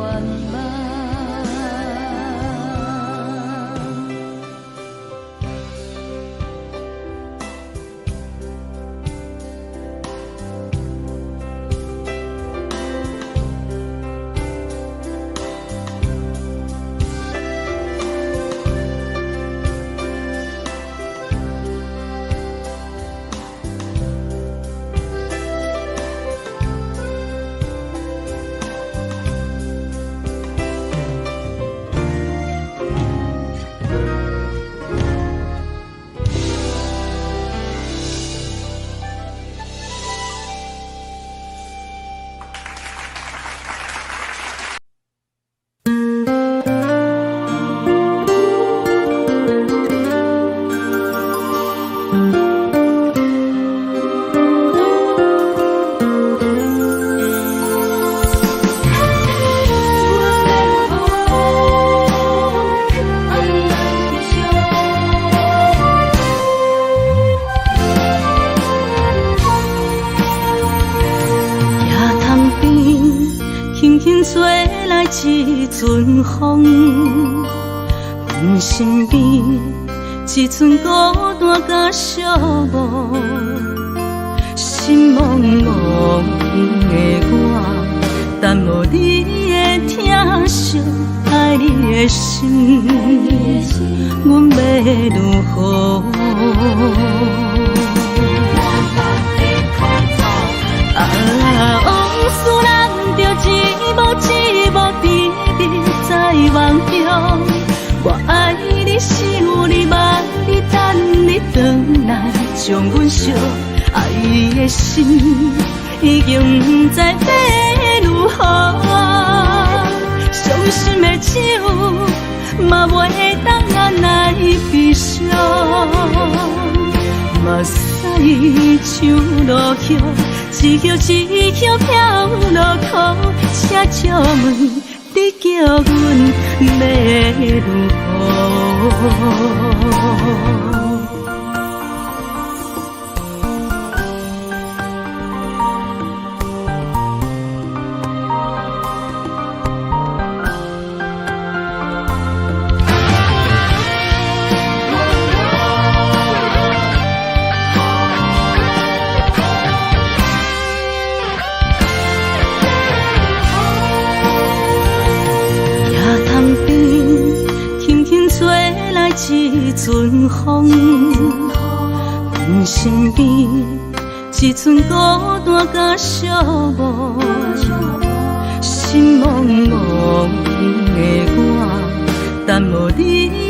Speaker 1: 轻轻吹来一阵风，阮身边一寸孤单甲寂寞，心茫茫的我，等无你的疼惜，爱你的心，阮要如何？往事人着一幕一幕甜蜜在梦中，我爱你想你望你等你回来，将阮惜爱的心已经不知要如何。伤心的手嘛袂当按来悲伤，目屎像落雨。一曲一曲飘落雨，请借问你叫阮要如何？一阵风，阮身边一寸孤单甲寂寞，心茫茫的我，等无你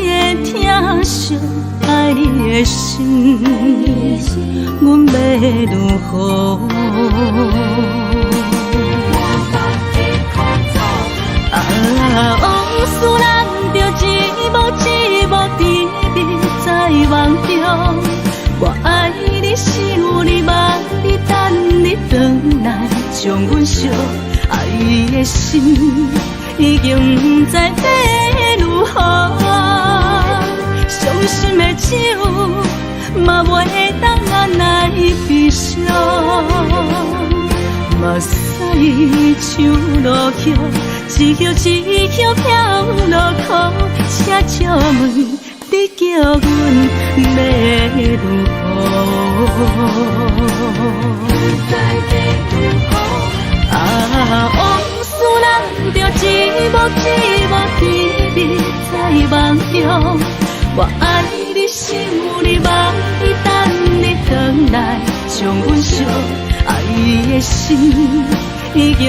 Speaker 1: 的疼惜，爱你的心，阮要如何？往事人着一幕一幕甜蜜在梦中，我爱你想你望你等你回来，将阮惜爱的心已经不知要如何。伤心的手嘛袂当按来悲伤，目屎像落雨。一曲一曲飘落雨，请借问你叫阮要如何？往事人着一幕一幕甜蜜在梦中，我爱你想你望你等你回来，将阮惜爱的心已经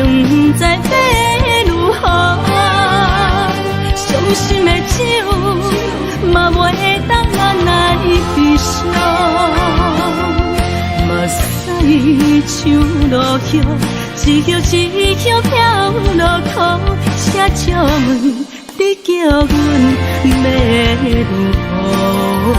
Speaker 1: 不知要如何。伤心的手嘛袂当按来悲伤，目屎像落雨，
Speaker 3: 一叶一叶飘落雨，写祝问，你叫阮要如何？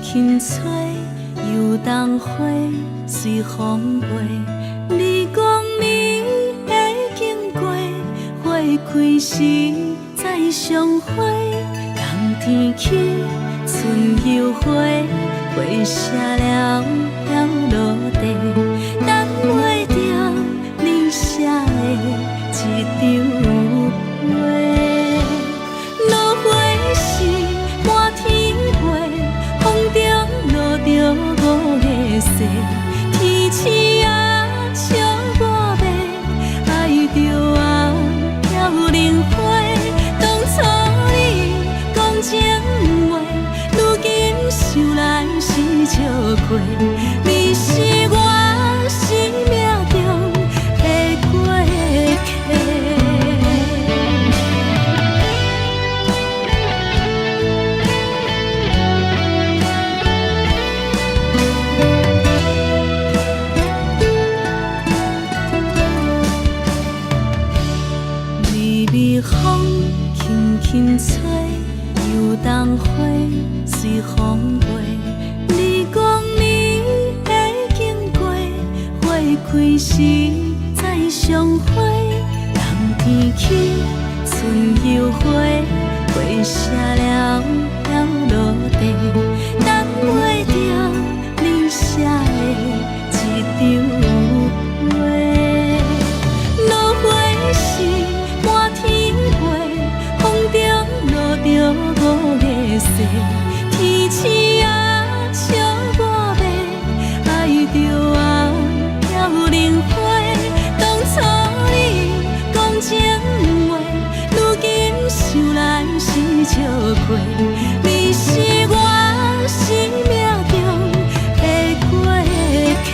Speaker 3: 轻吹，游动花随风飞。你讲你会经过，花开时再相会。冬天起，春又回，花谢了飘落地，等袂着你写的一张画。落花时满天飞，风中落着五个色，天星啊笑我迷，爱着啊飘零花。当初你讲情话，如今想来是笑过，你是我生命中的过客。风轻轻吹，游动花随风飞。你讲你会经过，花开时再相会。冬天起，春又回，花谢了飘落地，等袂着你写的一张画。落花时满天风中落着五个色，天星啊笑我迷，爱着啊飘零花。当初你讲情话，如今想来是笑过，你是我生命中的过客。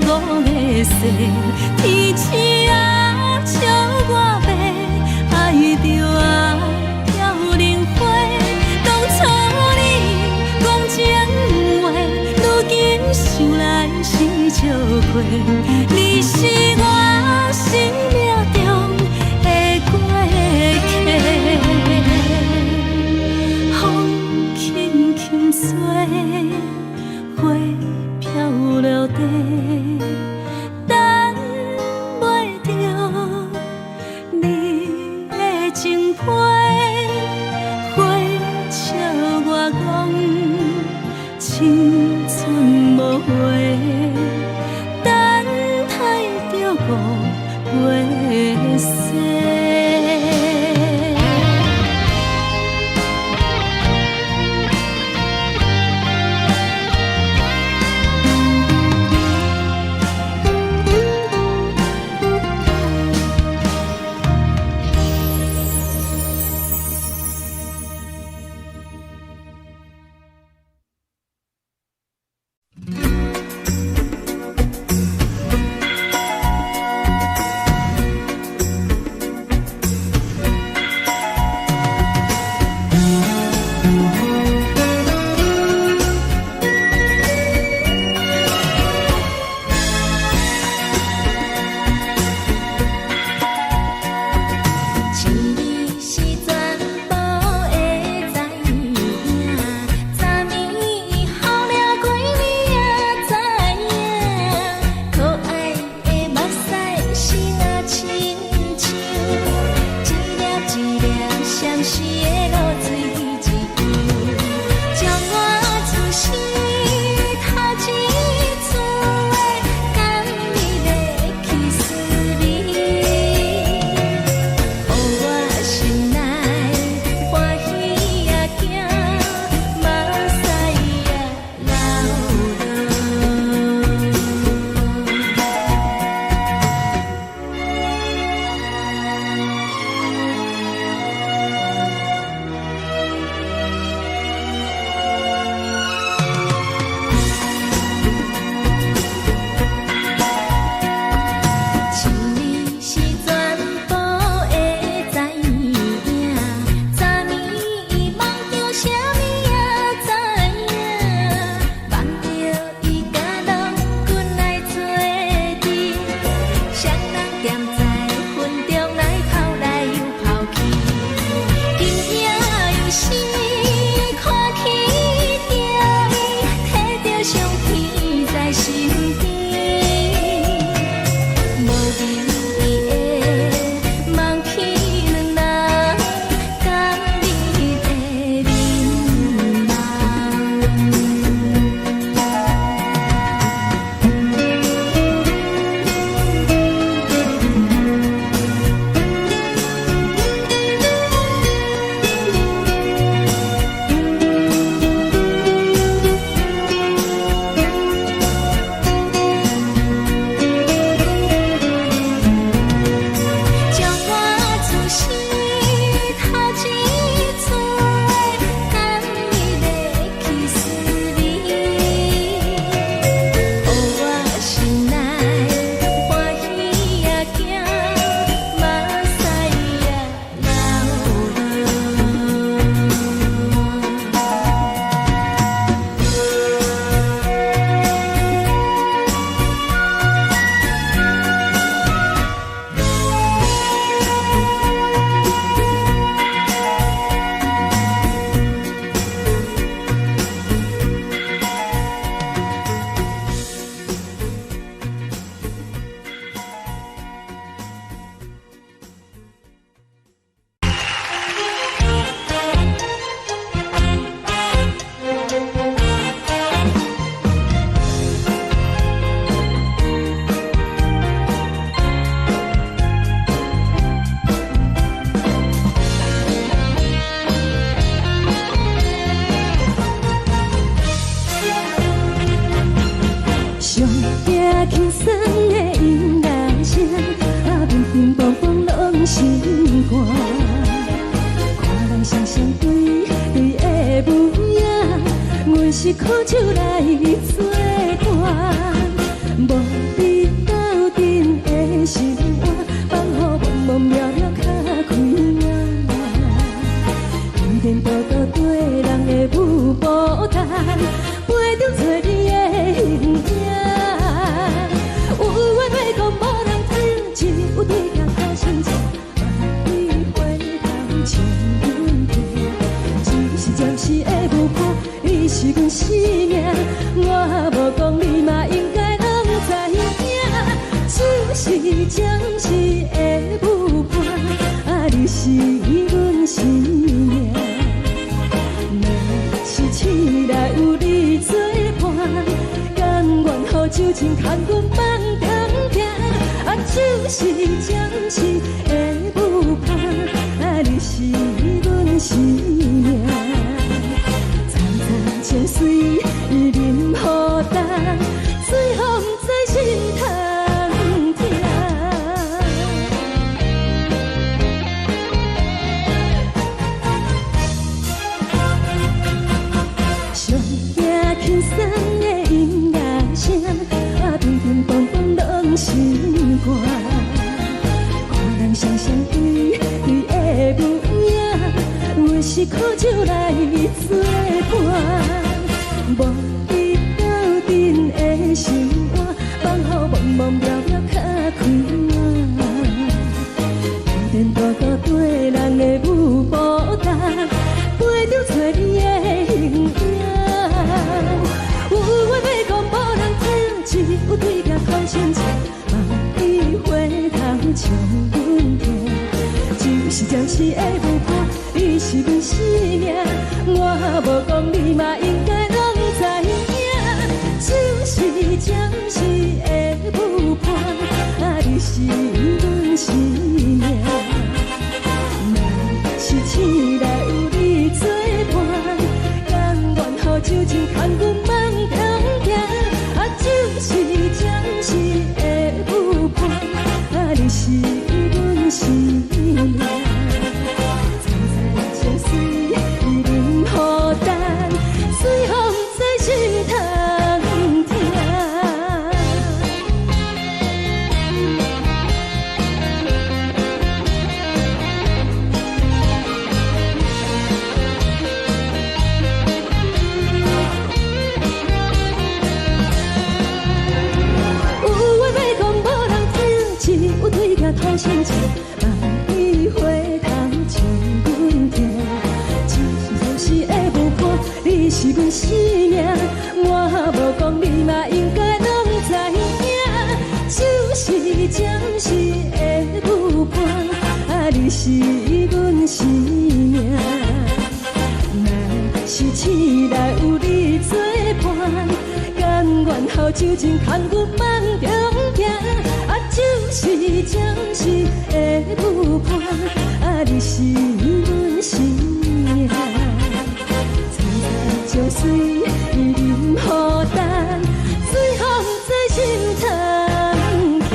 Speaker 3: 五个色，天星啊笑我迷，爱着啊飘零花。当初你讲情话，如今想来是笑过，你是我生命中的过客。风轻轻吹，花飘落地。青春无悔，等待着五月色。暂时的露水一滴，将我出世头一次的甘美的气思你，予我心内欢喜也惊，目屎也流落。心里是全部会知影，昨暝梦着啥物也知影，梦着伊甲郎君来做阵，双人踮在云中来跑来又跑去，今夜又是看起着伊，摕着相片在身边。无留意的梦起两人甘美的面将我出世头一次的甘美的气思你，予我心内欢喜也惊，目屎也
Speaker 1: 上惊轻松的音乐声，乒乒乓乓拢心肝。看人双双对的舞影，阮是苦手来做伴。无你斗阵的心肝，放予茫茫渺渺较开眼。一点多多对人的舞步弹，陪着做你的形影。有话要讲无人知，只有对镜头相称。你回头将阮听，只是暂时的舞伴，你是阮生命。我无讲你嘛应该拢知影，就是暂时的舞伴，你是阮生命。若是醒来有你作伴，甘愿予酒精牵阮放长行，就是暂时的舞伴，你是阮生命。层层情水任何重，最后不知心通听。上惊轻松的音乐声，乒乒乓乓拢心肝。看人双双对的舞影，阮是苦手来做伴。无你斗阵的心肝，放予茫茫渺渺较开眼。一点多多对人的舞步弹，陪着做你的形影。有话要讲无人知，只有对镜头相称。望你回头将阮听，就是暂时是会有伴，你是阮生命。我无讲你嘛应该拢知影，就是暂时的有伴，啊，你是阮生命。若是醒来有你作伴，甘愿予酒精牵阮梦中行，啊，就是暂时的有伴，啊，你是阮生命。藏在情水，伊任孤单，随风在心通听。有话要讲无人听，只有对镜讨心情，万里花头唱阮听。就是会有伴，你是阮生命。我无讲你嘛应该拢知影，就是暂时的有伴，啊，你是阮生命。若是醒来有你作伴，甘愿予酒精牵阮梦中行，啊，就是暂时的有伴，啊，你是阮生命。藏在情水，伊任孤单，随风在心通听。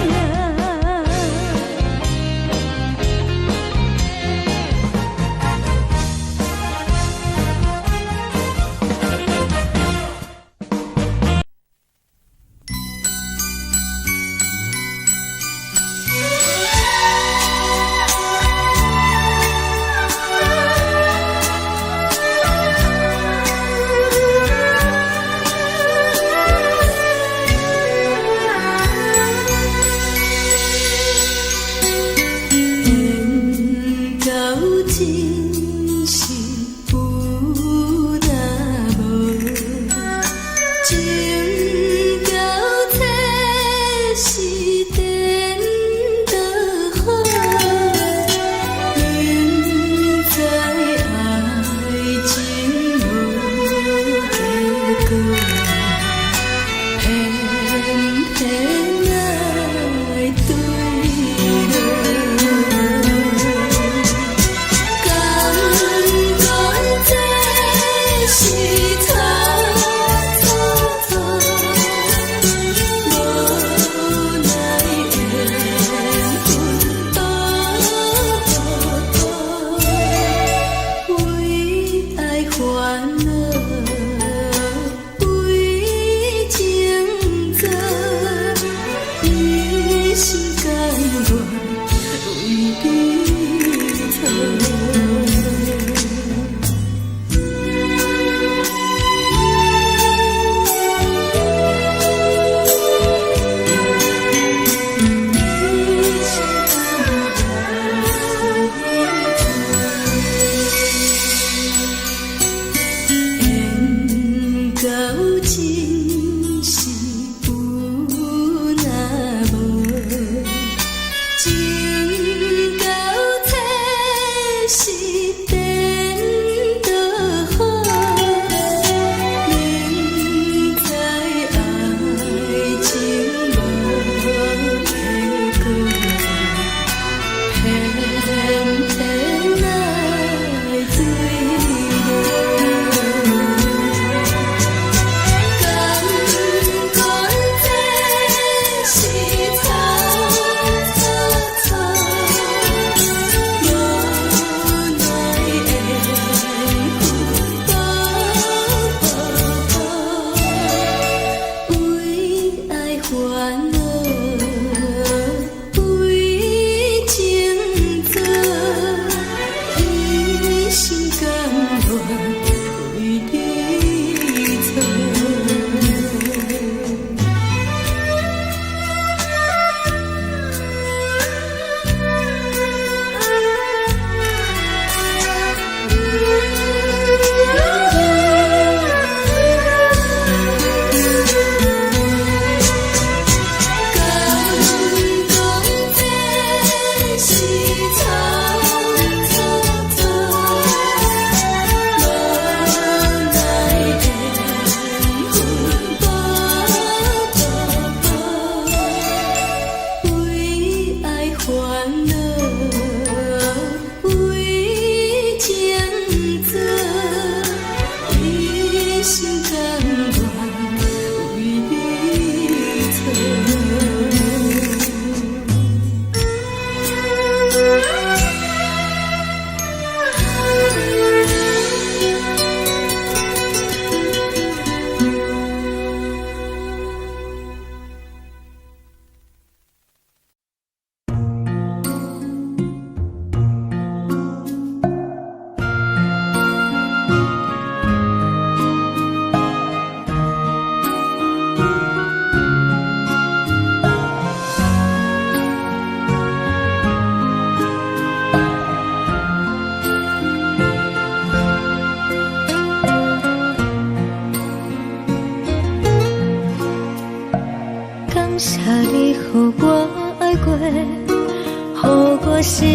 Speaker 3: 心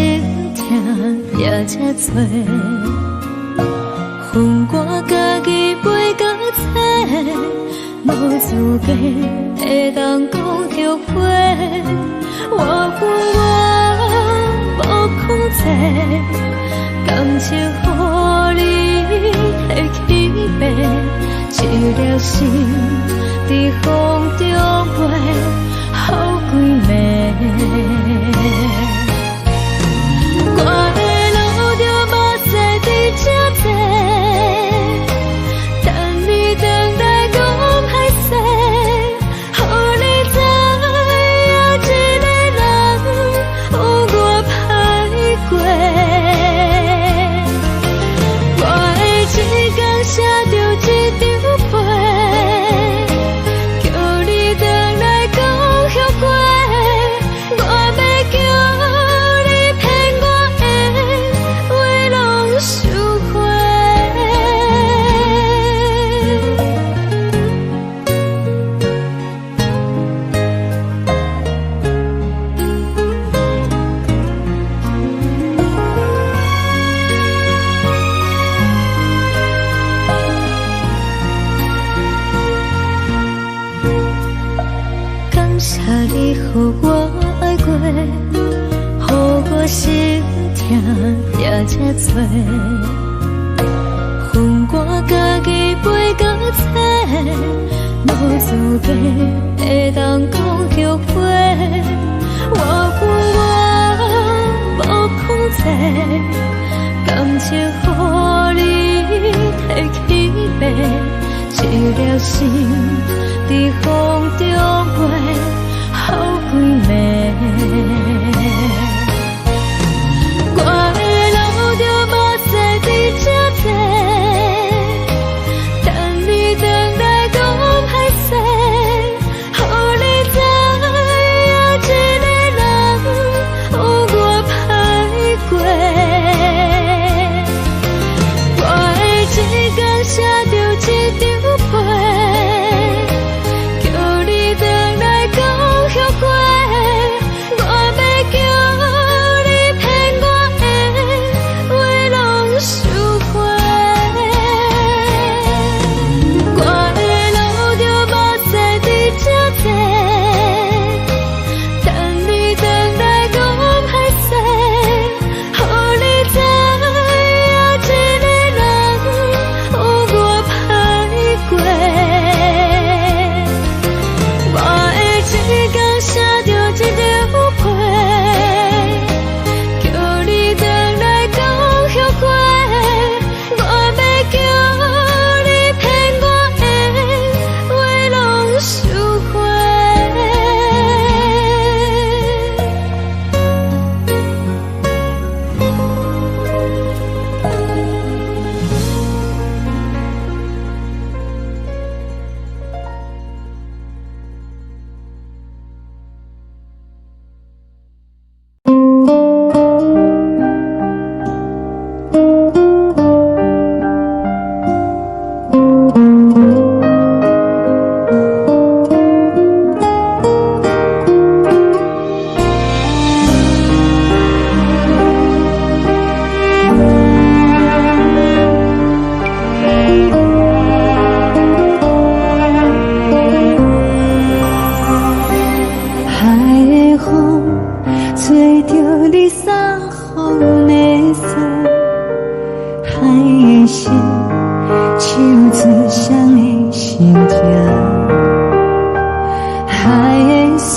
Speaker 3: 痛也这多，恨我家己袂到切，无资格会当讲后悔。我恨我无控制，感情予你的起飞，一粒心在风中飞，好几暝。我的路就无西伫这多，等你回来讲歹势，予你知影一个人有我歹过。我的一天写着一张被，叫你回来讲后悔。我要叫你骗我的话拢收回。感谢你予我爱过，予我心痛也这多，恨我家己袂到切，无资格会当讲后悔。我恨我无控制，感情予你提起飞，一粒心在风中飞，好几暝。我的路就无西伫这多，等你回来讲歹势，予你知影一个人有我歹过。我的一天写着一张被，叫你回来讲后悔。我要叫你骗我的话拢收回。我的路就无西伫这多，等你回来讲歹势，予你知影一个人有我歹过。我的一天写着一张被，叫你回来讲后悔。我要叫你骗我的话拢收回。海的风吹着你送风的伞，海的心手指双的心痛，海的山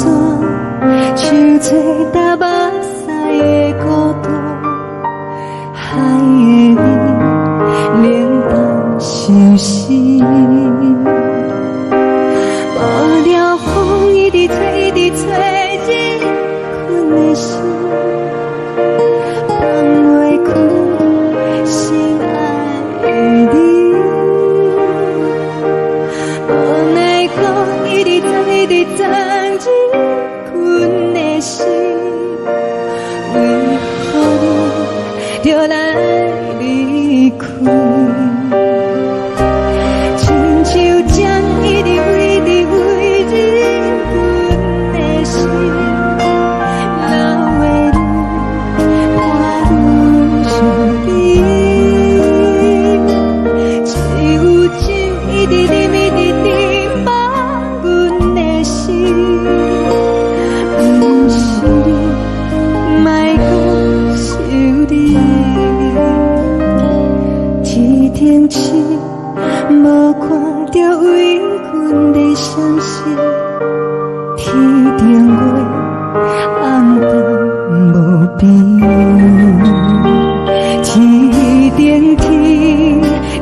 Speaker 3: 手吹打目屎的孤独，海的你冷淡伤心。无聊风一直吹，一直吹，日困的心放袂开，心爱的你。无奈讲一直藏，一直藏，日困的心，为何你就来离开？亲像将一直为你为日困的心，流的泪
Speaker 1: 停止，无看到为阮的闪烁。天顶月，暗淡无边。天顶天，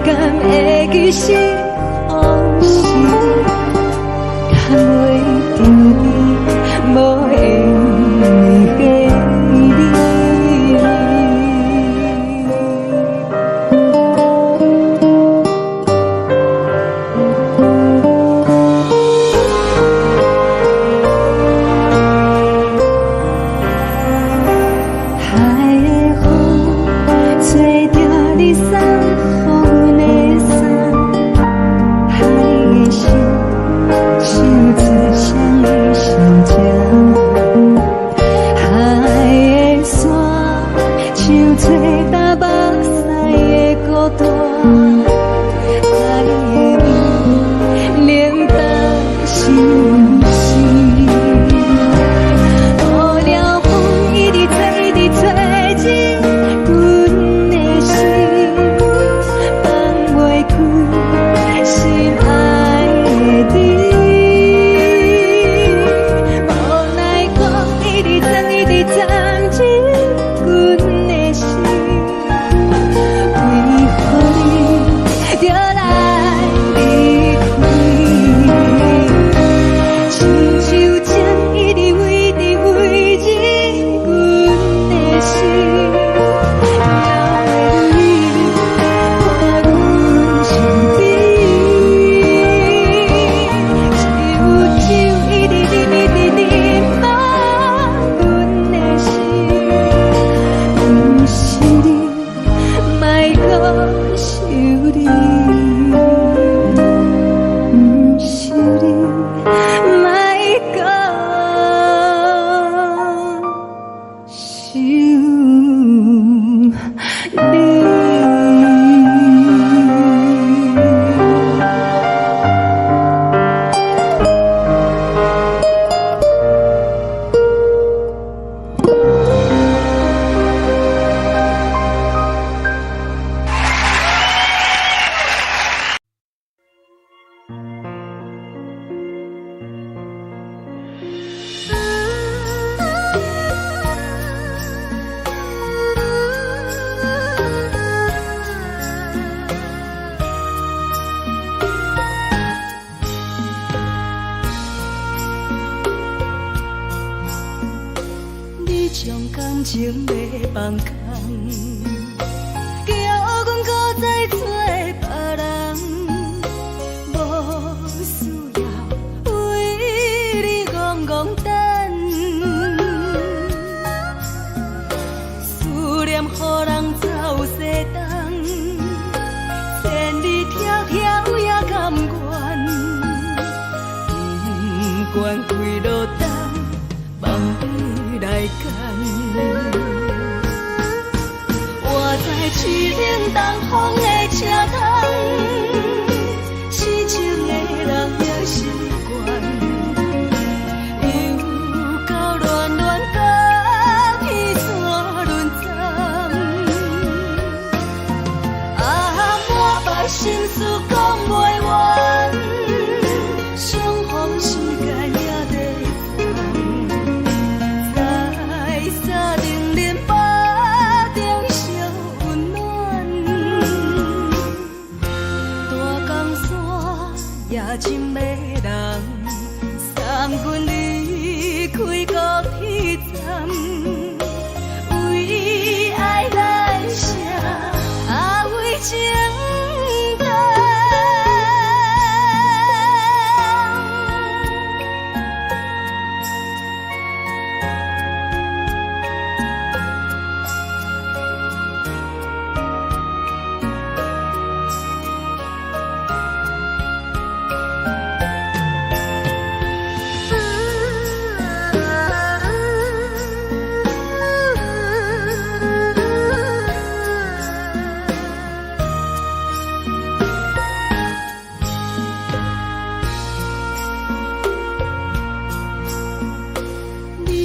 Speaker 1: 敢会记是往事？牵袂着你，无缘给你。
Speaker 3: 将感情要放空，叫阮搁再做别人，无需要为你戆戆等，思念予人走西东，千里迢迢也甘愿，不管几落冬，梦里来干。我在去冷东风的车窗，痴情的人也习惯，又到恋恋甲彼山论斩。啊，满腹心事讲袂完，相逢时间也在真迷人，送阮离开高铁站，为爱来写，为情长。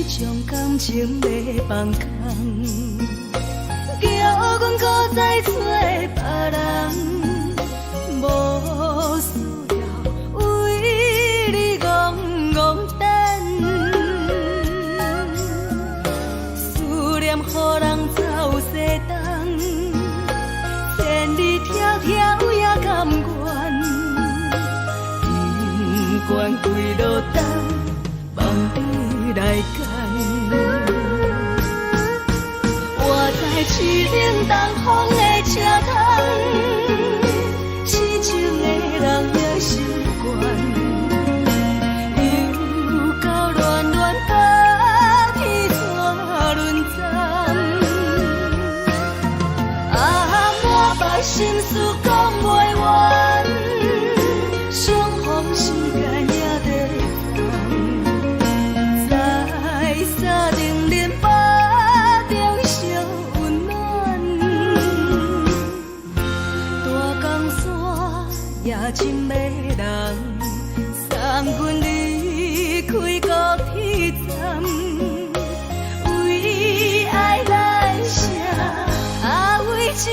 Speaker 3: 将感情要放空，叫阮搁再做别人。条也甘愿，不愿归落等，望你来牵。我在市冷东风的车窗，痴情的人也习惯。心事讲袂完，相逢时间也在等，在沙冷冷巴中相温暖。大江山也真迷人，送阮离开高铁站，为爱来声，为情。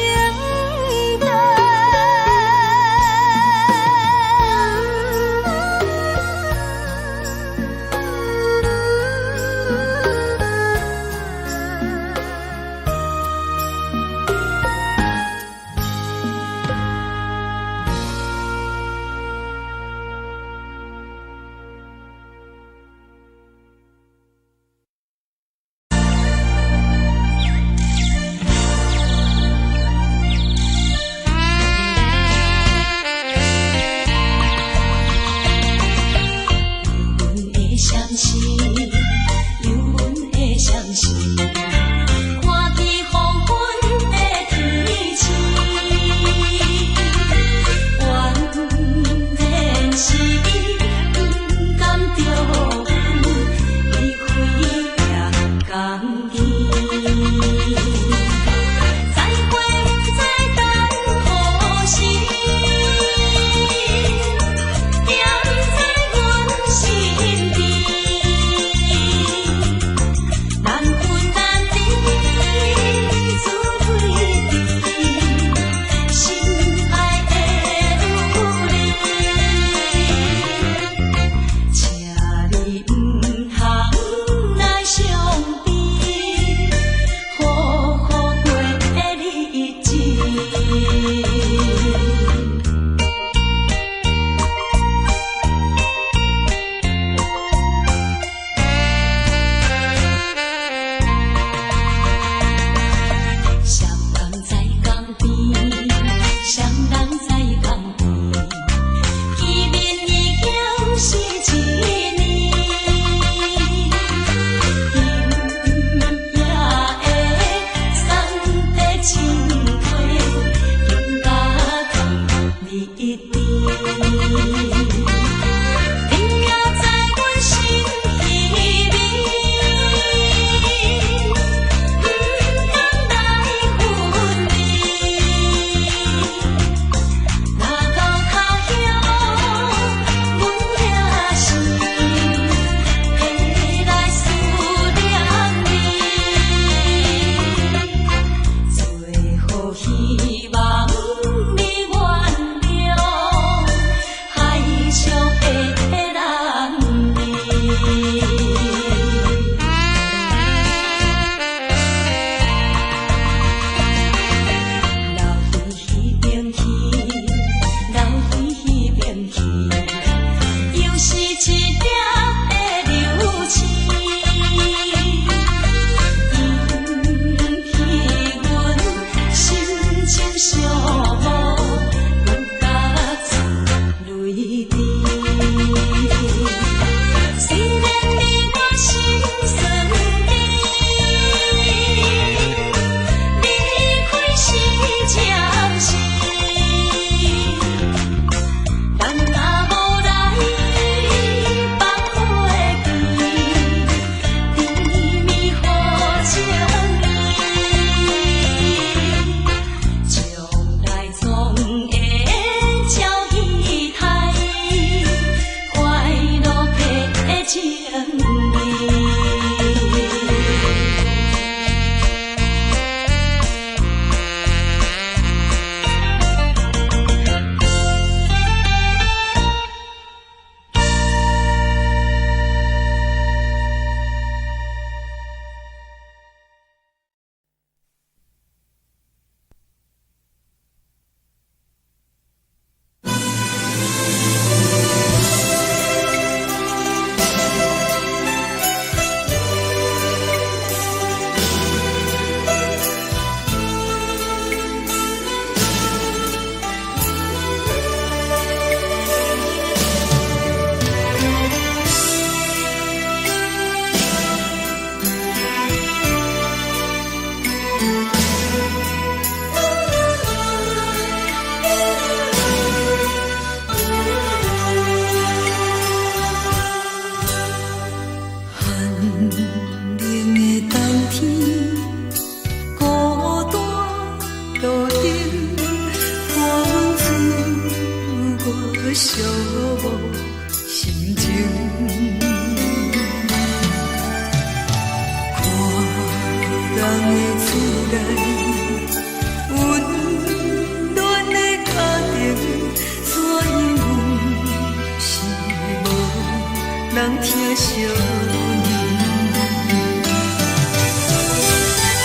Speaker 3: 少年。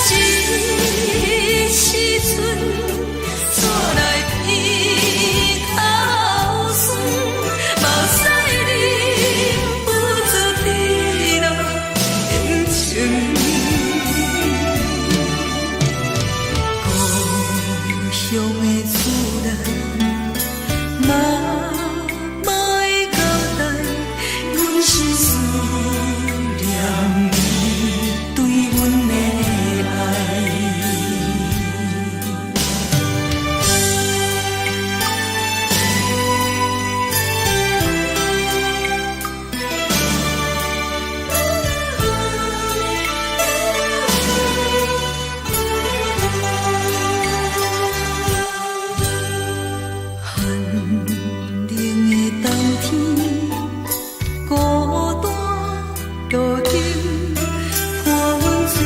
Speaker 3: 这时阵带来鼻头酸，目屎忍不住滴落眼睛。故乡的厝内，妈妈的交代，阮是思念你对阮的爱。寒冷的冬天，孤单路灯，伴阮走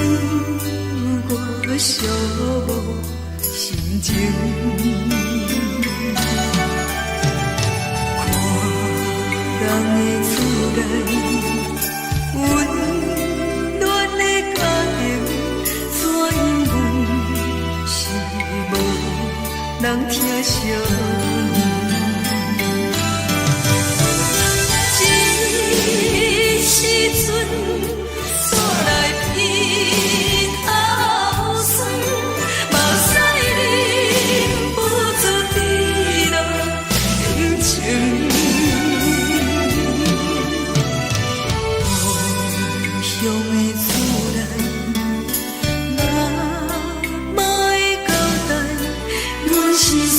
Speaker 3: 过寂寞心情。看人的厝内，温暖的家庭，怎因阮是无人疼惜你？这时阵带来鼻头酸，目屎忍不住滴落眼睛。故乡的厝内，妈妈的交代，阮是思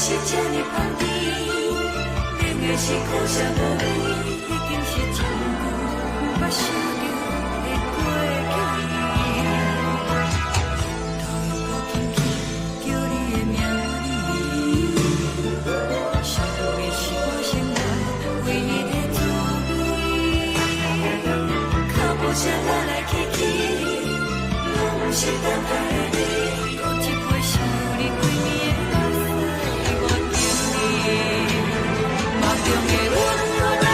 Speaker 3: 是这呢香甜，冷的是苦涩无味，已经是真久不捌想着的过去。头又轻轻叫你的名字，想的是我生来唯一的滋味。脚步声来来去去，拢是等待的你，搁一杯想你几暝的目屎，我敬你。梦中的阮我来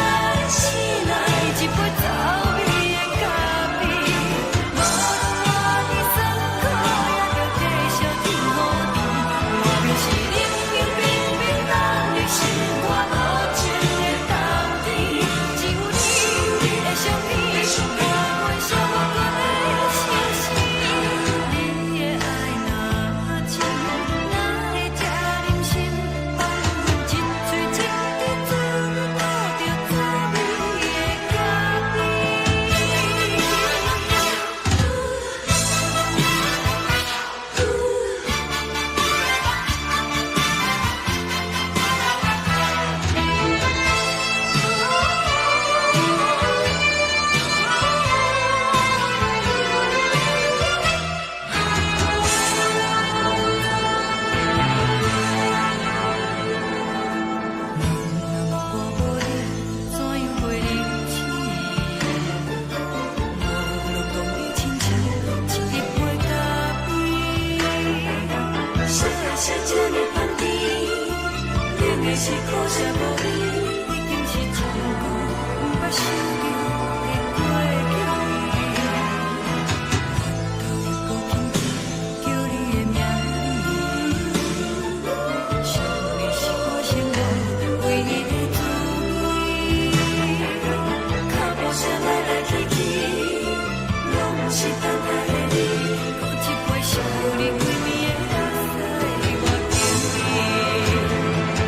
Speaker 3: 醒来，一杯走味的咖啡，无论我的酸苦，也着继续甜予你。我便是冷冷冰冰冷的心，我无情的冬天，只有你的相片，我阮相共的心事。你的爱若真，哪会这忍心放阮一嘴一滴滋味，倒着滋味的咖啡。我无你，怎样过日子？无路讲你亲像一杯咖啡。说的是这呢香甜，冷的是苦涩无味，已经是真久不捌想着的过去。头又轻轻叫你的名字，想你是我生来唯一的滋味。脚步声来来去去，拢是等待的你，搁一杯想你几暝的目屎，我敬你。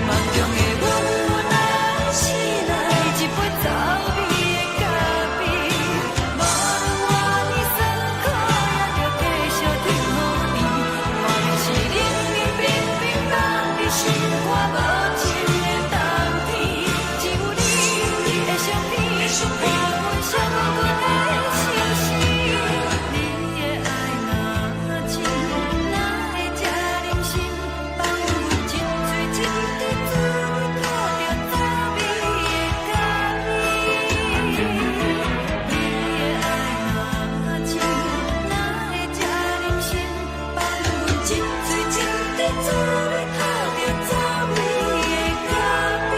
Speaker 3: 梦中的阮我来醒来，一杯走味的咖啡，无论我的酸苦，也着继续甜予你。我便是冷冷冰冰冷的心，我无情的冬天，只有你的相片，我阮相共的心事。你的爱若真，哪会这忍心放阮一嘴一滴滋味，倒着滋味的咖啡。你的爱若真，哪会这忍心放阮一嘴一滴滋味，倒着滋味的咖啡。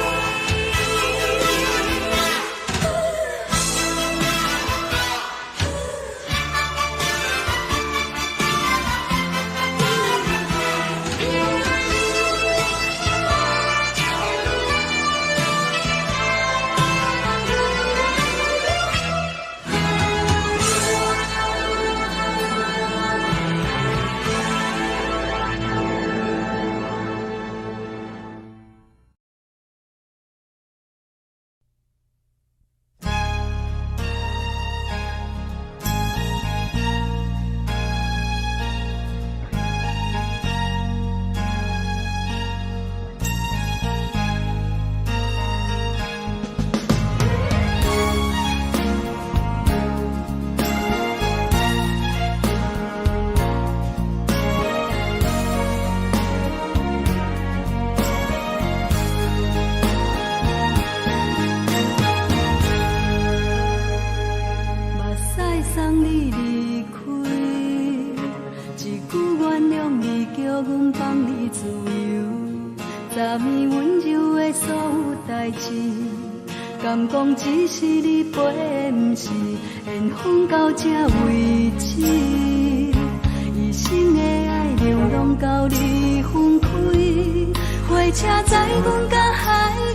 Speaker 3: 目屎送你离开，一句原谅你，叫阮放你自由。昨暝温柔的所有代志，敢讲只是你陪，不是缘分到这为止。一生的爱流浪到你分开，火车载阮甲海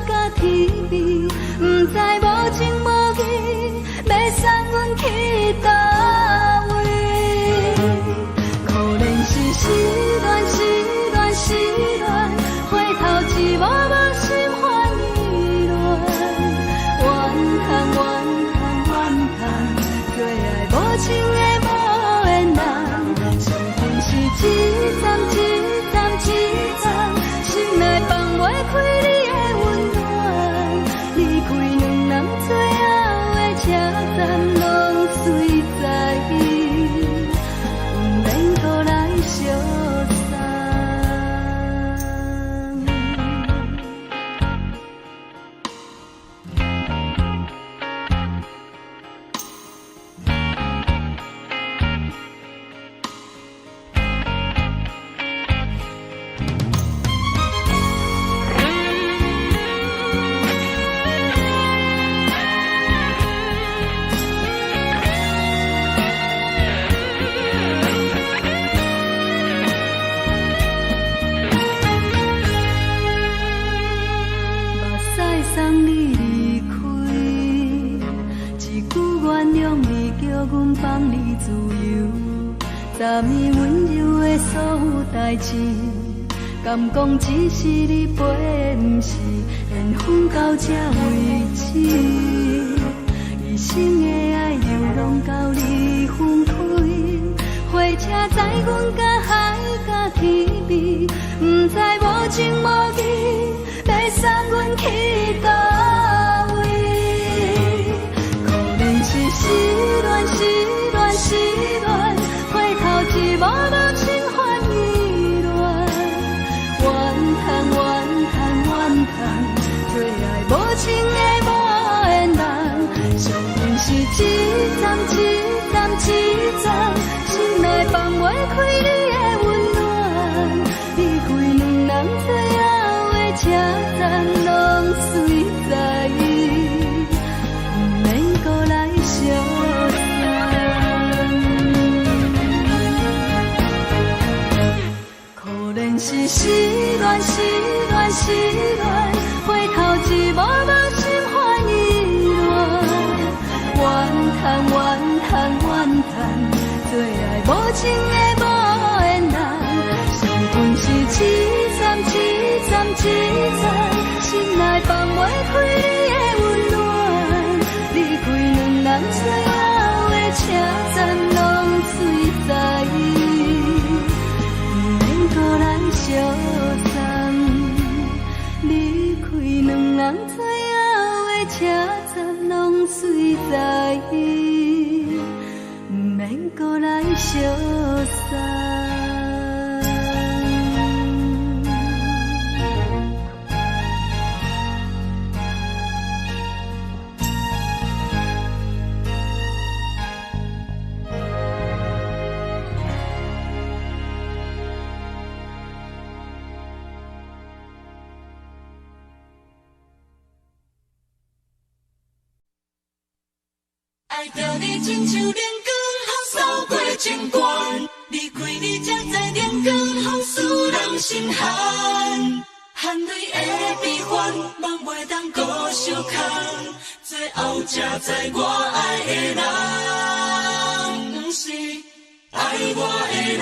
Speaker 3: 甲天边，不知无情无义，要送阮去倒位？可能是失恋，失恋，失恋，回头一幕幕心烦意乱，怨叹，怨叹，怨叹，最爱无情的无缘人，是分是一站一站一站，心内放。三暝温柔的所有代志，敢讲只是你陪，不是缘分到这为止。一生的爱又拢到你分开，火车载阮甲海甲天边，不知无情无义，要送阮去倒位？可能是失恋，失恋，失恋，回头一幕幕心烦意乱，怨叹，怨叹，怨叹，最爱无情的无缘人，上恨是一站一站一站，心内放袂开你的温暖，离开两人最后的车站，拢随在意，不免搁来相送。可能是失恋，失恋，失恋，回头一幕幕心烦意乱，怨叹，怨叹，怨叹，最爱无情的无缘人，上恨是一站一站一站，心内放袂开你的温暖，离开两人最后的车站，拢随在意，不免搁来相送。离开两人最后的车站，拢随在意，不免搁来相送。
Speaker 2: 爱着你亲像阳光扫过情关，离开你才知阳光风使人心寒。含泪的悲欢，望袂当搁相牵，最后才知我爱的人，不是爱我的人。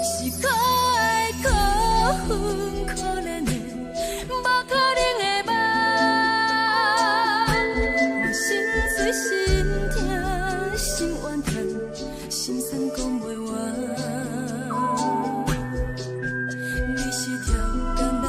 Speaker 3: 是可爱可恨可怜的，无可能的梦。我心碎心痛心怨叹，心酸讲袂完。你是条甘来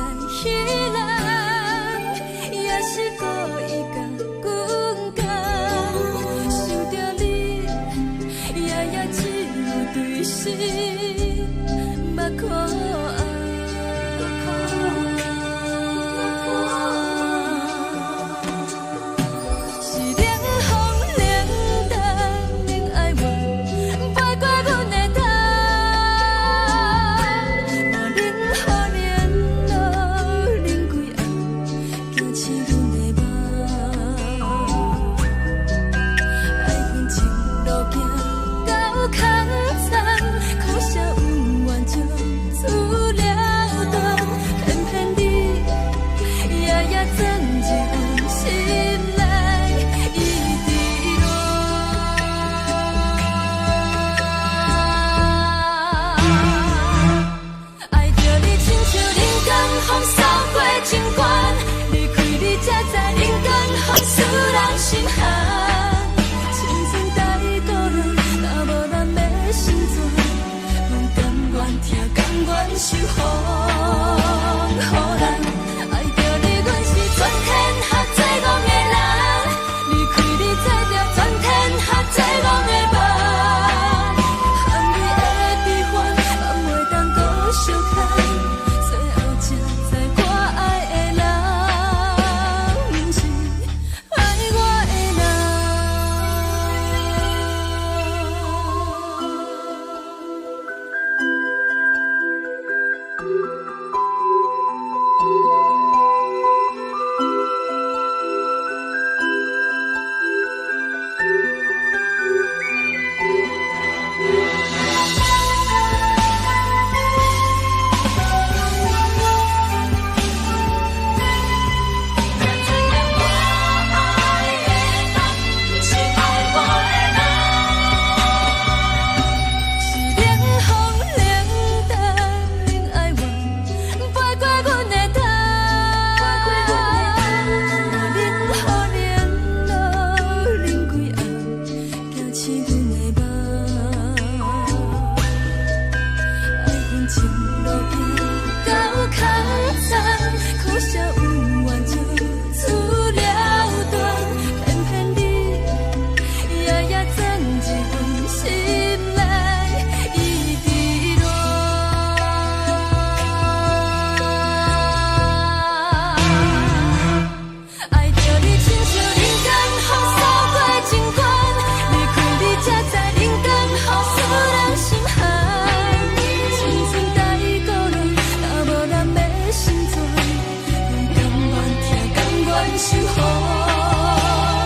Speaker 3: 守护。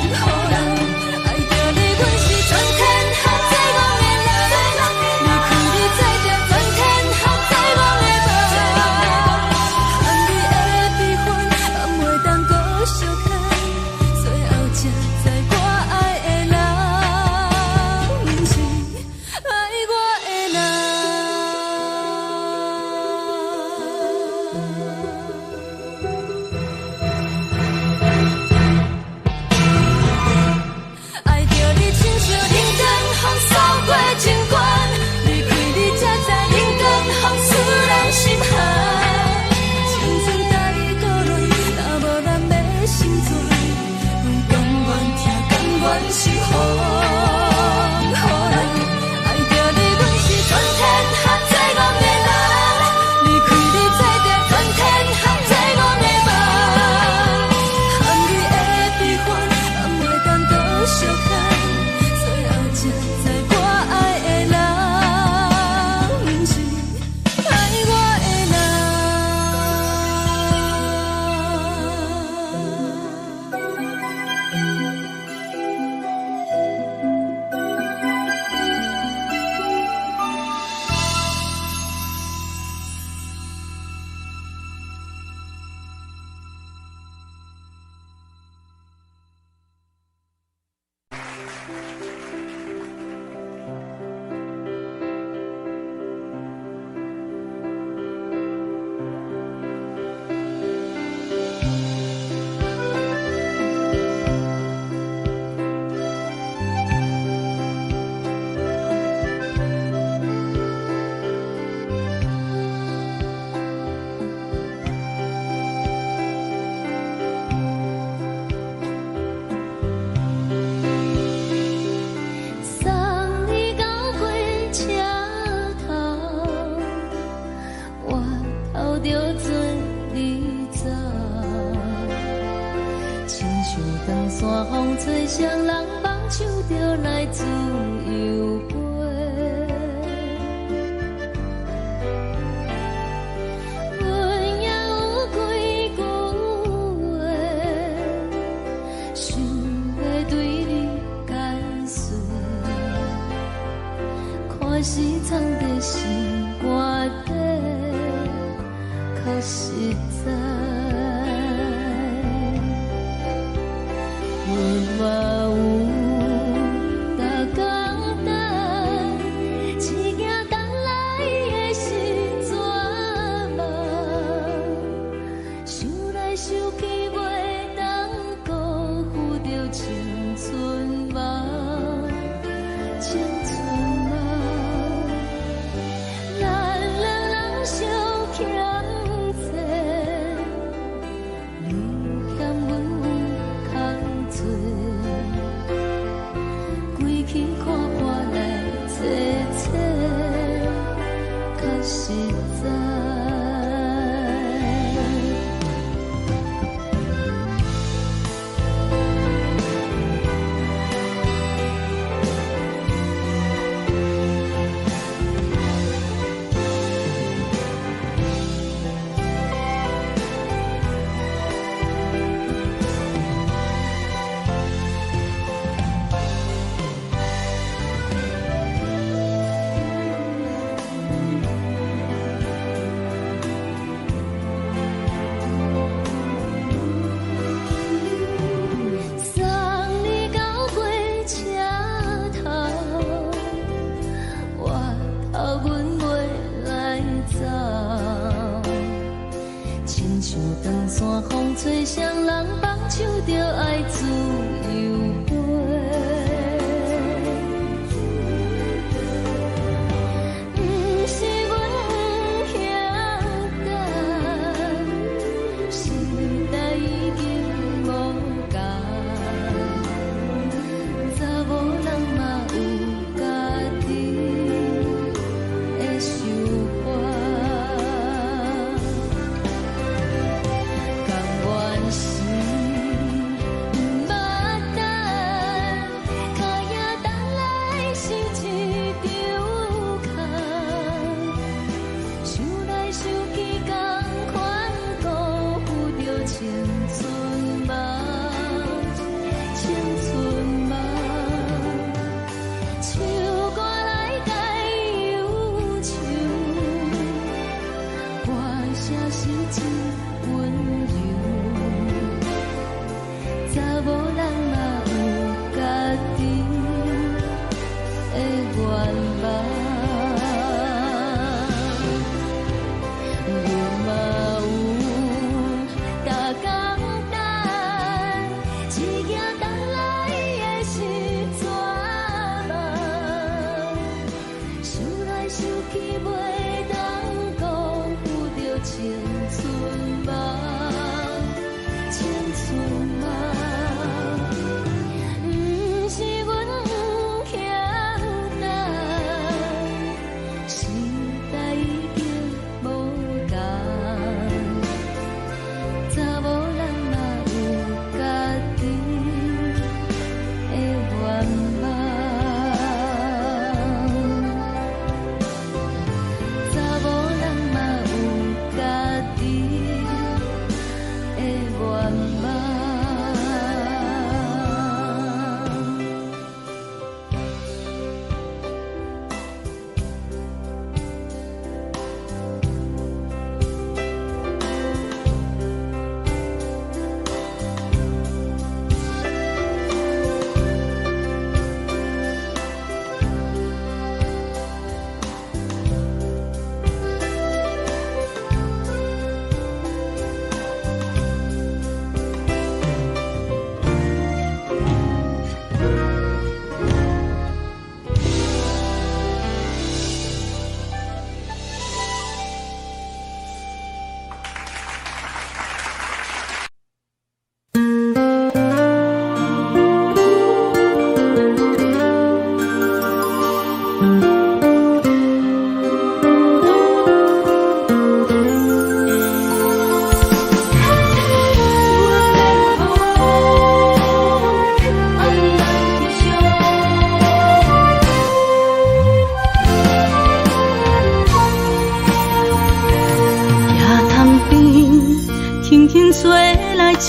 Speaker 3: 予人爱着你，阮是全天下最戆的人。离开你才着全天下最戆的梦。含泪的悲欢，也袂当搁相牵，最后才知我爱的人，不是爱我的人。爱着你，亲像冷光风扫过情关，离开你才知冷光风使人心寒。青春带过来，若无咱要心酸，阮甘愿听，甘愿守护。予人爱着你，阮是全天下最戆的人。离开你才着全天下最戆的梦。含泪的悲欢，也袂当搁相牵，最后才知我爱的人，不是爱我的送你到火车头，我头着做你走，亲像长山风吹双人放手着来自由飞。阮也有几句话，想要对你解说，看是藏在心肝底，较实在。阮嘛有大简单，一件等来的是绝望，想来想去袂当辜负着青春梦，青春梦。咱两人相欠债，你欠阮有空做，归去看看来坐坐，较实在。送你到火车头，我头阮袂来走，亲像长山风吹双人放手着爱自由飞。不是阮不晓得，时代已经无共，查某人嘛有家己的想法，甘愿是温柔，查某人嘛有家己的愿望。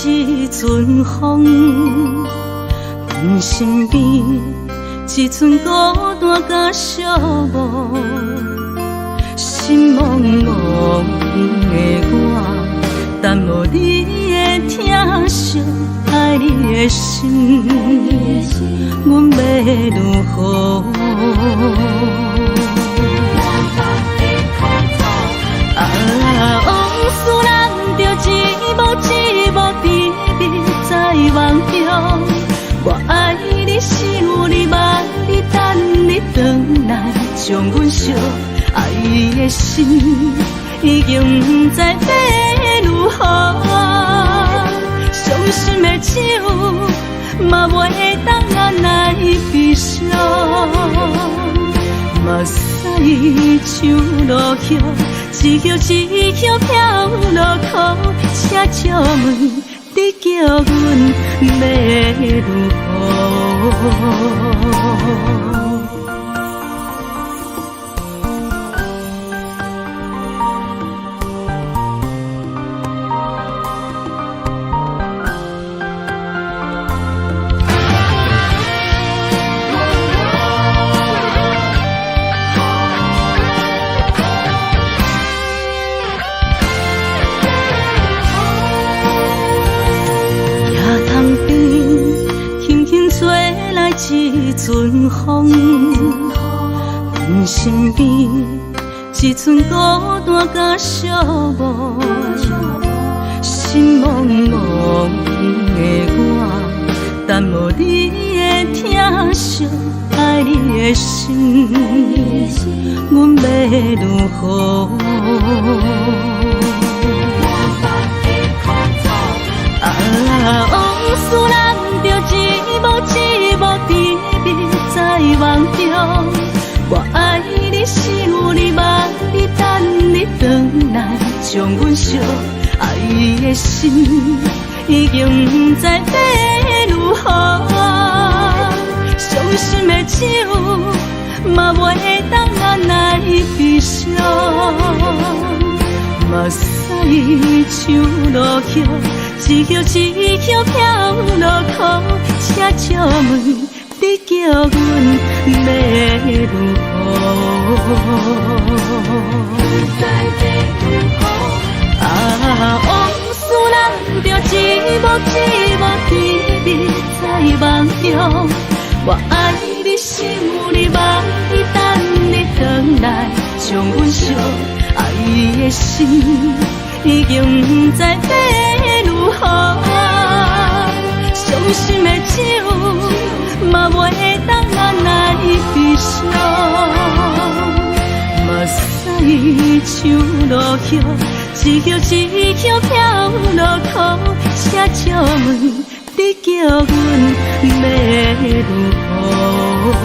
Speaker 3: 一阵风，阮身边一阵孤单甲寂寞，心茫茫的我，等无你的疼惜，爱你的心，阮要如何？往事人着一幕一幕甜蜜在梦中，我爱你想你望你等你回来，将阮惜爱你的心已经不知要如何，伤心的手嘛袂当按来悲伤，目屎像落雨。一叶一叶飘落雨，请借问你叫阮要如何？一阵风，阮身边一阵孤单甲寂寞，心茫茫的我，等无你的疼惜，爱你的心，阮要如何？往事人着一幕一幕甜蜜在梦中，我爱你想你望你等你回来，将阮惜爱的心已经不知要如何，伤心的手嘛袂当按来悲伤，目屎像落雨。一叶一叶飘落雨，请借问你叫阮要如何？不知要如何？往事人着一幕一幕甜蜜在梦中。我爱你，想你，梦你，等你回来将阮惜。爱你的心已经不知要如何，伤心的酒嘛袂当人来悲伤，目屎像落雨，一曲一曲飘落土，车借问你叫阮要如何？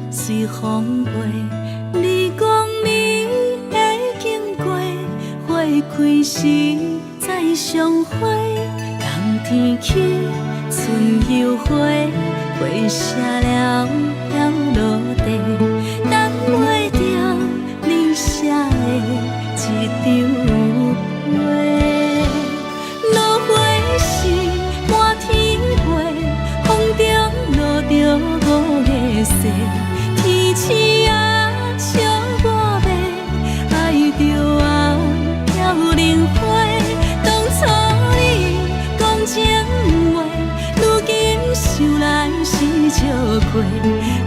Speaker 3: 随风飞，你讲你会经过，花开时再相会。冬天起，春又回，花谢了飘落地，等袂着你写的一张画。落花时满天飞，风中落着五个色。天星啊，笑我袂爱着啊，飘零花。当初你讲情话，如今想来是笑过。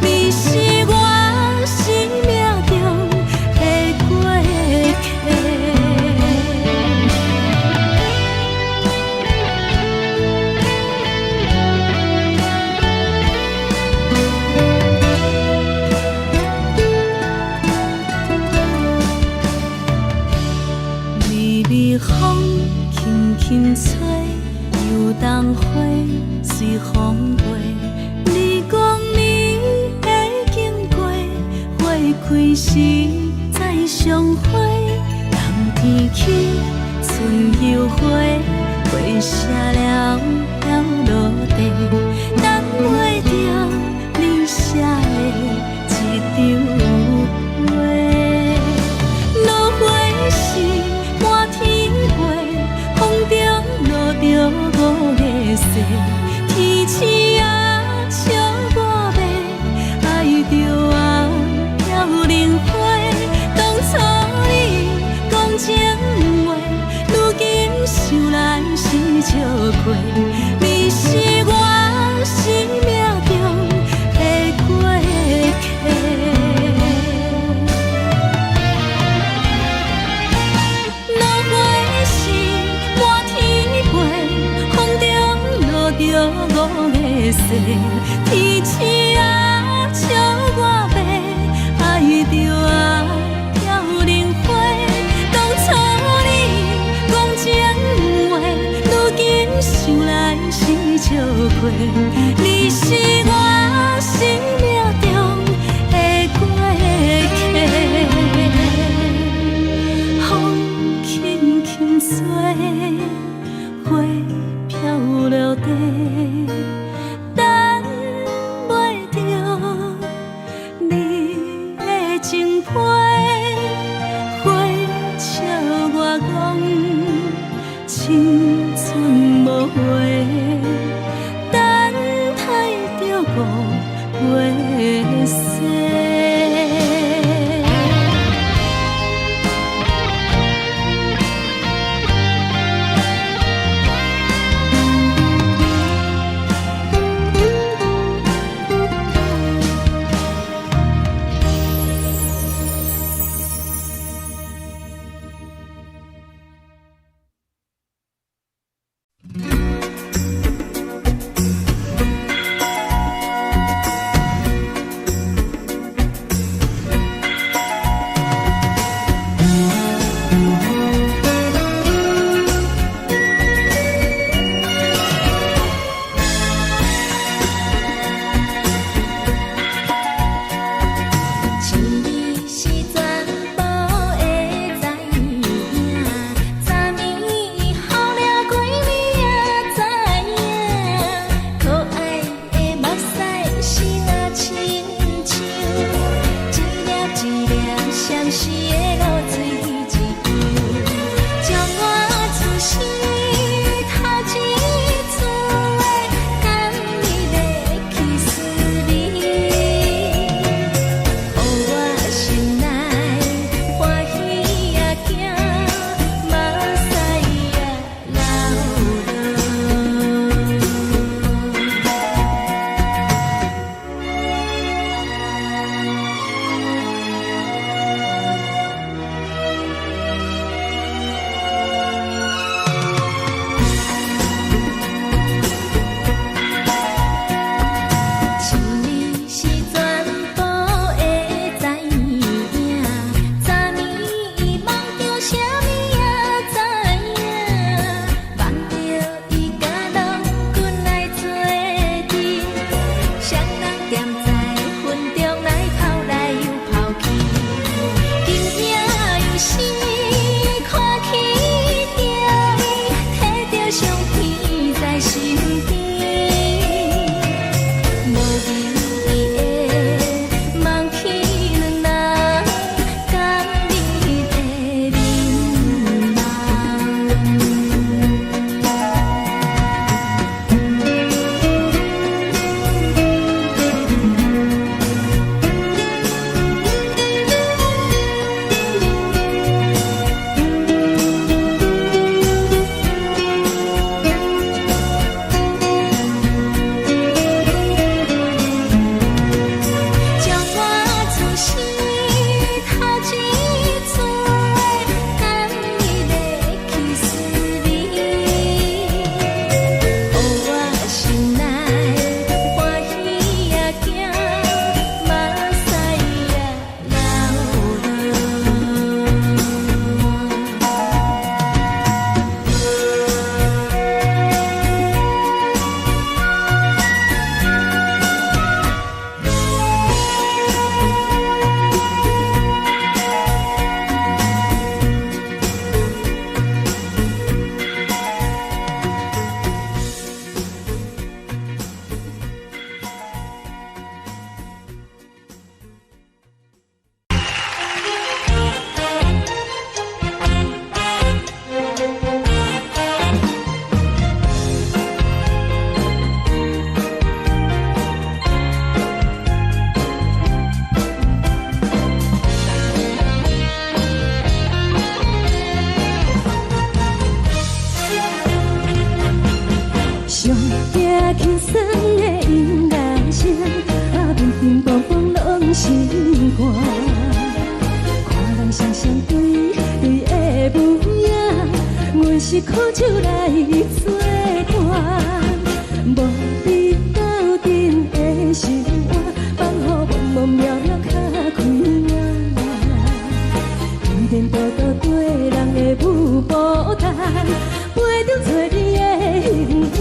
Speaker 3: 你是我生命中的过客。风轻轻吹，游动花随风飞。你讲你会经过，花开时再相会。冬天起，春又回，花谢了飘落地，等袂着你写的一张画。落花时满天风中落着五个色，天星啊，笑我袂爱着啊，飘零花。当初你讲情话，如今想来是笑过。你是我生命中的过客。五个色，天星啊，笑我袂爱着啊，飘零花。当初你讲情话，如今想来是笑过。你是我生命中的过客，风轻轻吹，花飘落地。青春无悔，等待着五月色。
Speaker 1: 心肝。看人双双对对的模样，阮是苦酒来作伴。无你斗阵的生活，放乎茫茫渺渺较开眼。颠颠倒倒对人的舞步弹，陪着做你的形影。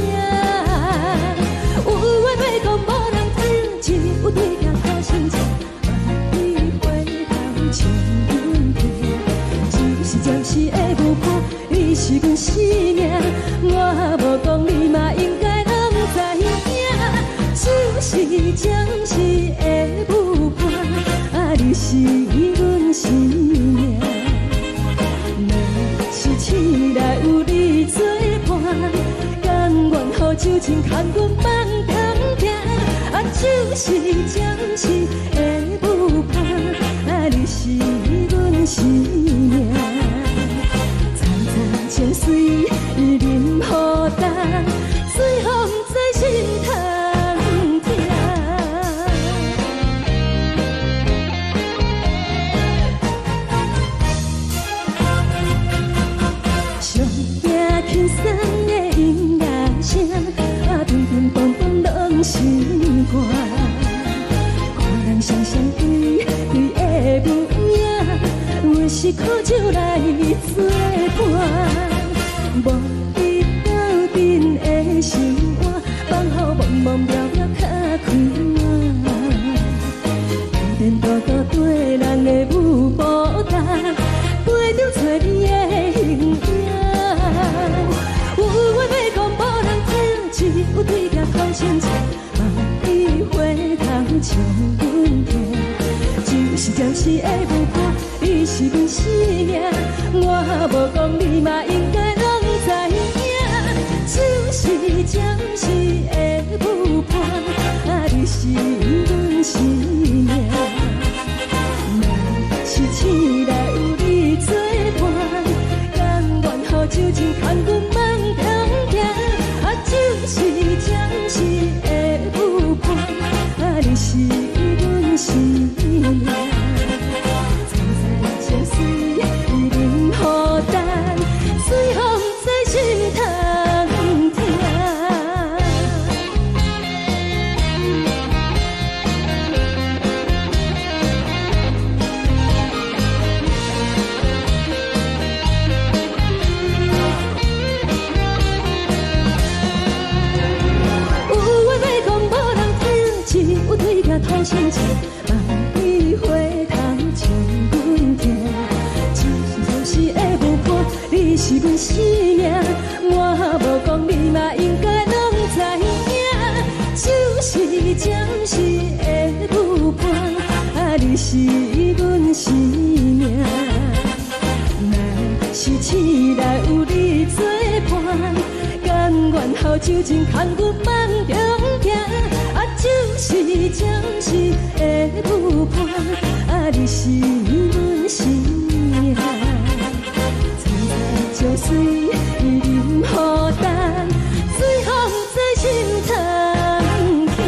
Speaker 1: 有话要讲无人知，只有对镜头心情。万里回头将阮听，就是暂时的舞伴，你是阮生命。我无讲你嘛应该拢知影，就是暂时的舞伴，你是阮生命。若是醒来有你作伴，甘愿予酒精牵阮放通行，就是暂时的舞伴，你是阮生命。早早情水任何等，水风在心头听。上惊轻松的音乐声，乒乒乓乓拢心肝。看人双双对对的模样，阮是苦酒来作伴。无你斗阵的生活，放乎茫茫渺渺较开眼。颠颠倒倒对人的舞步弹，陪着做你的形影。有话要讲无人知，只有对镜头心情。万里回头将阮听，就是暂时的舞伴，你是阮生命。我无讲你嘛应该拢知影，就是暂时的舞伴，你是阮生命。若是醒来有你作伴，甘愿予酒精牵阮放通行，就是暂时的舞伴，你是阮生命。早早情水任何等，水风在心头听。有话要讲无人知，只有对镜头心情。万里回头将阮听，就是暂时的舞伴，你是阮生命。我无讲你嘛应该拢知影，就是暂时的舞伴，你是阮生命。若是醒来有你作伴，甘愿予酒精牵阮放中行，就是暂时的舞伴，你是阮生命。早早情水任何等，水风在心头听。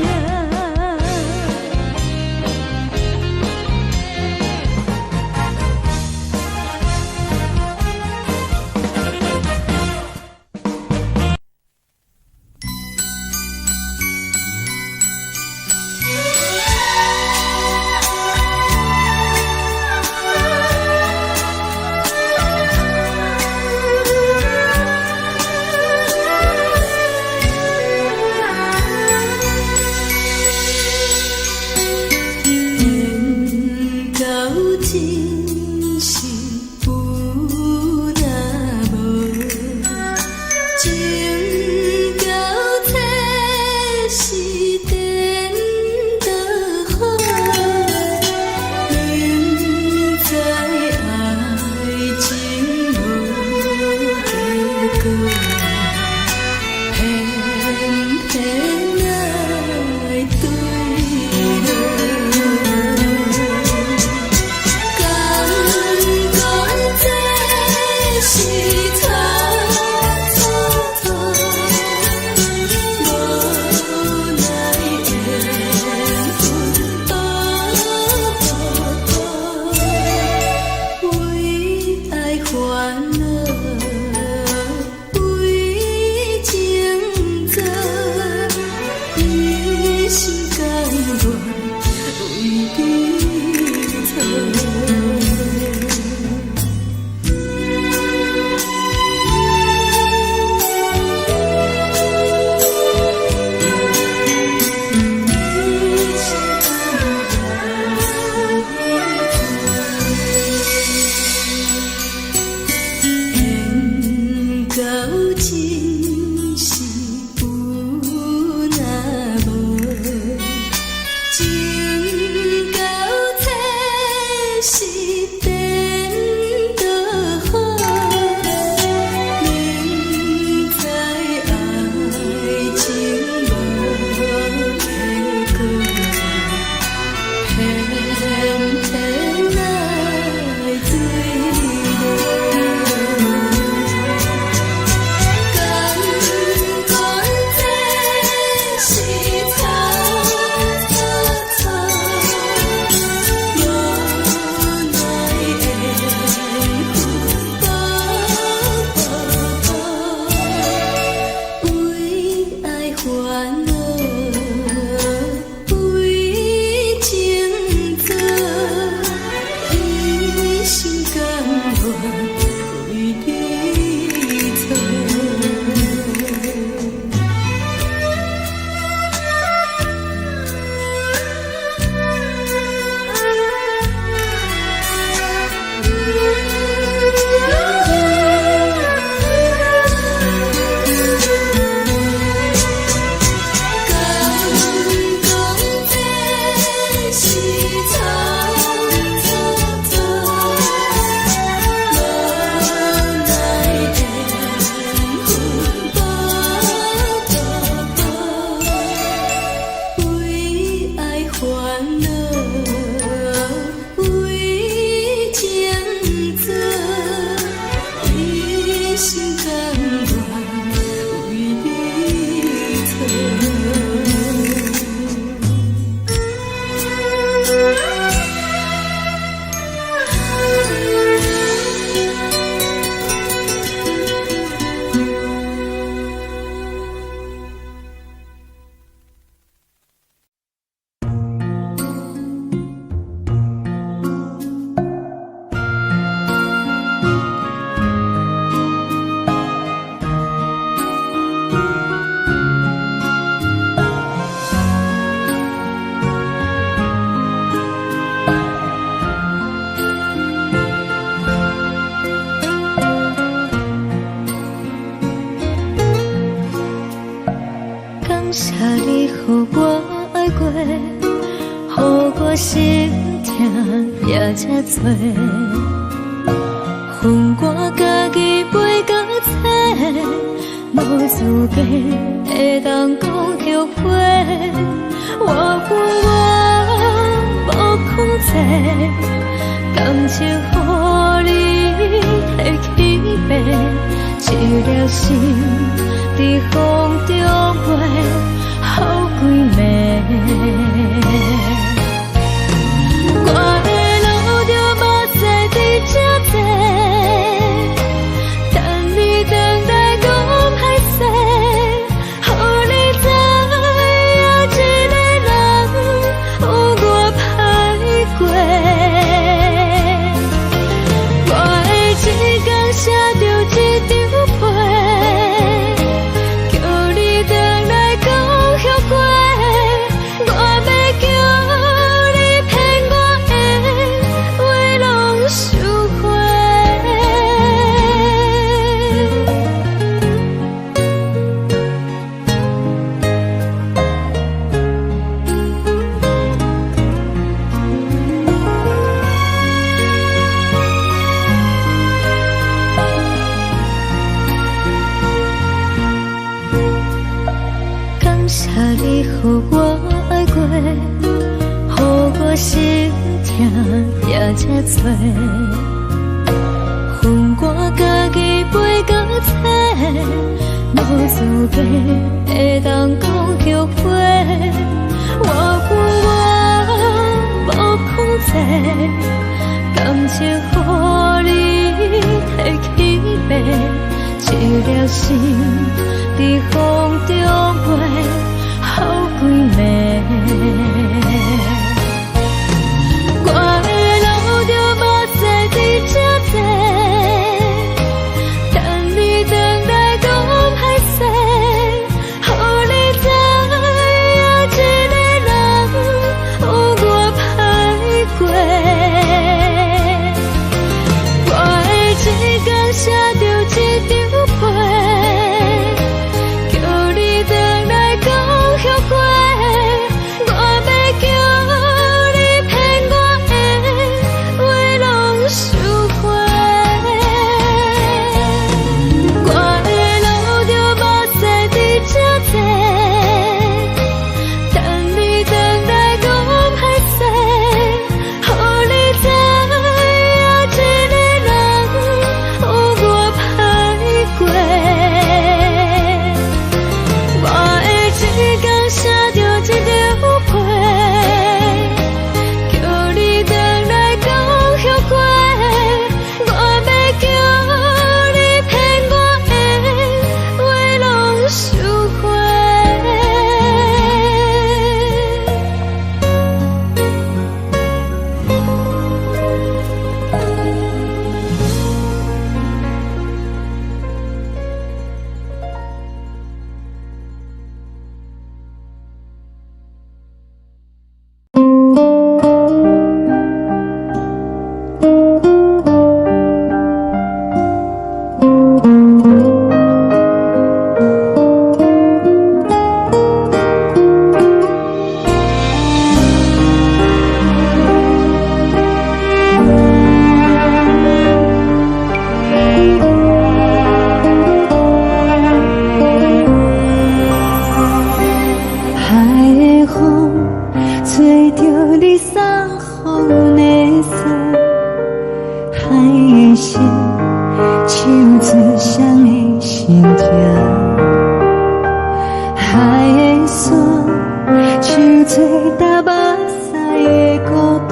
Speaker 3: 恼为情做，一心甘愿为你错。感谢你，予我爱过，予我心痛也这多，分我家己陪到底，无资格会当讲后悔。我恨我无控制，感情予你提起白，一粒心在风中飞，好几暝。我的路就无细伫这多，等你回来讲歹势，予你知影一个人有我歹过。我的一天写着一张被。感谢你，予我爱过，予我心痛也这多，分我家己陪到底，无资格会当讲后悔。我恨我无控制，感情予你提起白，一粒心在风中飞，好几暝。我的路就无细伫这多，等你回来讲歹势，予你知影一个人有我歹过。我的一天写着一张被。叫你回来讲后悔，我要
Speaker 1: 你送予的伞，海的心，手指双的心痛。海的山，手做搭目屎的孤单。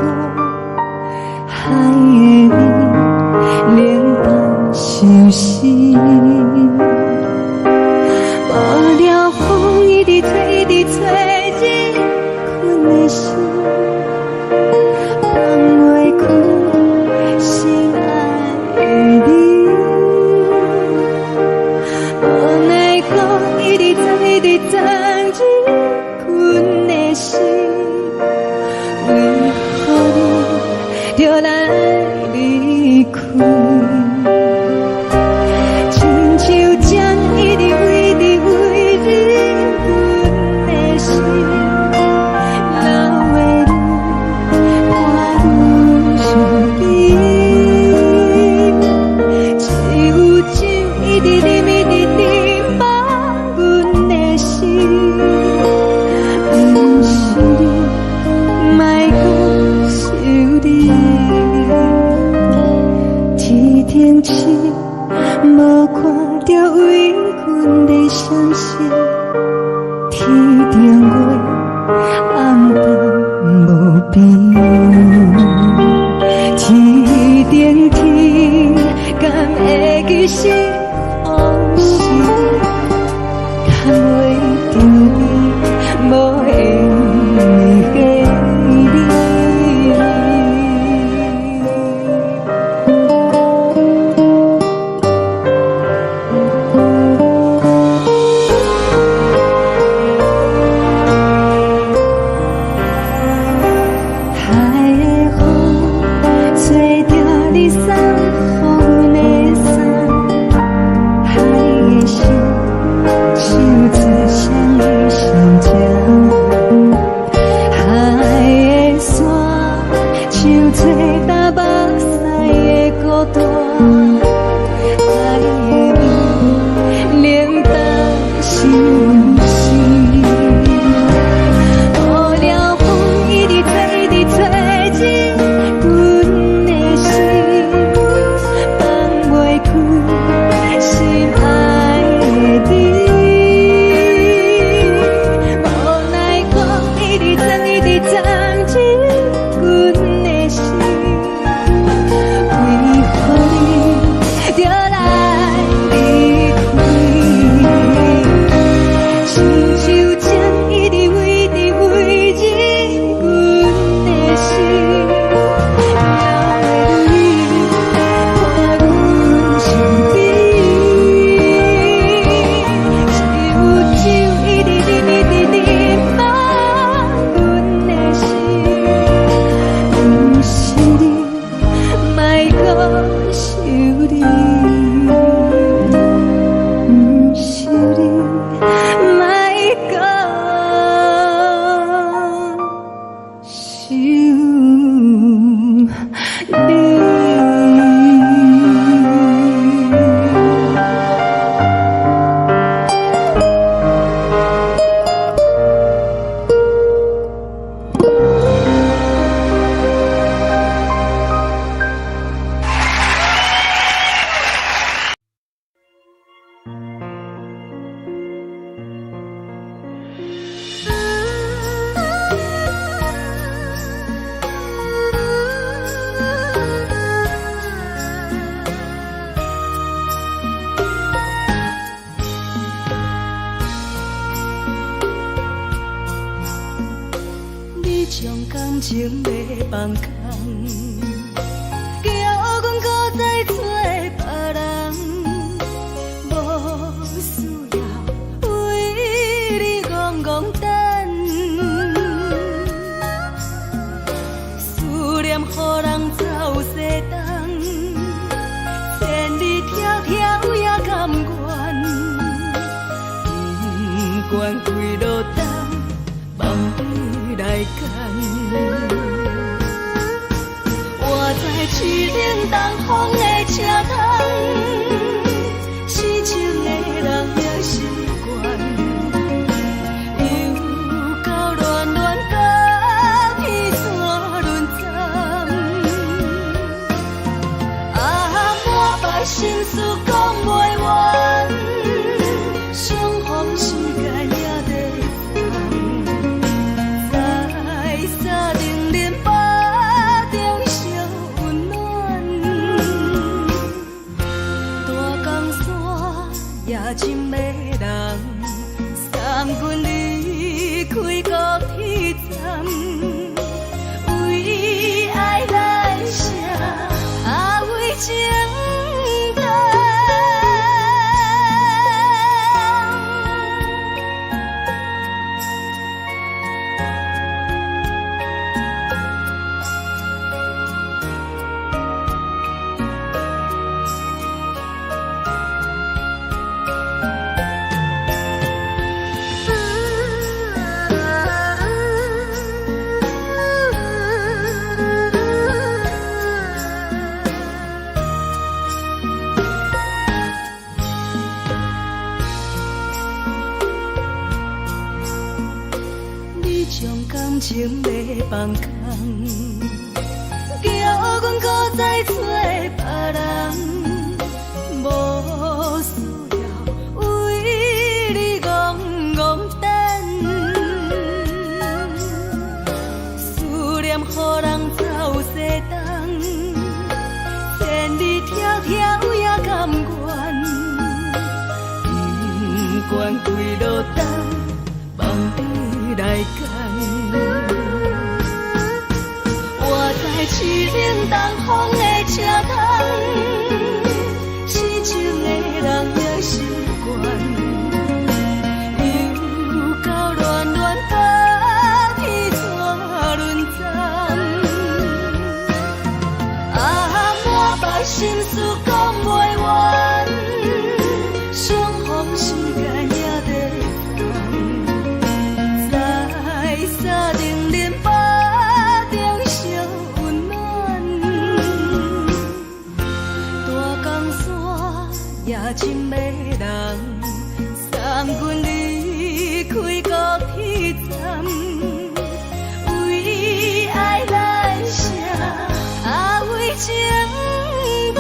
Speaker 1: 海的你，冷淡伤心。无聊风一直吹，一直吹，日困的心，放袂开心爱的你。无奈讲一直藏，一直藏，日困的心，为何你就来离开？亲像将一直为你为日困的心，流的泪看愈伤悲，只有酒一直啉一直啉放阮的心，不是你，莫搁想你。天顶星，无看到为阮的伤心。天顶月，暗淡无边。天顶天，敢会记是往事？敢袂着你，无缘的你。
Speaker 3: 情要放空，叫阮搁再找别人，无需要为你戆戆等。思念予人走西东，千里迢迢也甘愿，不管几路东，梦里来干。我在市顶东风的车窗，痴情的人也习惯，又到乱乱甲彼山。人空，叫阮搁再找别人，无需要为你戆戆等，思念予人走西东，千里迢迢也甘愿。管归落冬，梦你来牵。我在市冷东风的车窗，痴情的人也习惯，又到恋恋把天带轮转。啊，满腹心事讲袂完。时间也在等，在沙冷冷巴中烧温暖。大江山也真迷人，送阮离开高铁站，为爱来声，啊为情重。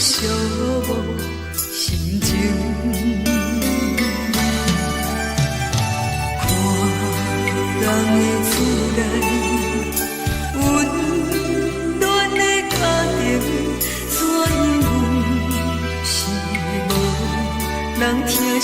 Speaker 3: 寂寞心情，看人的厝内温暖的家庭，怎因为是无人疼惜。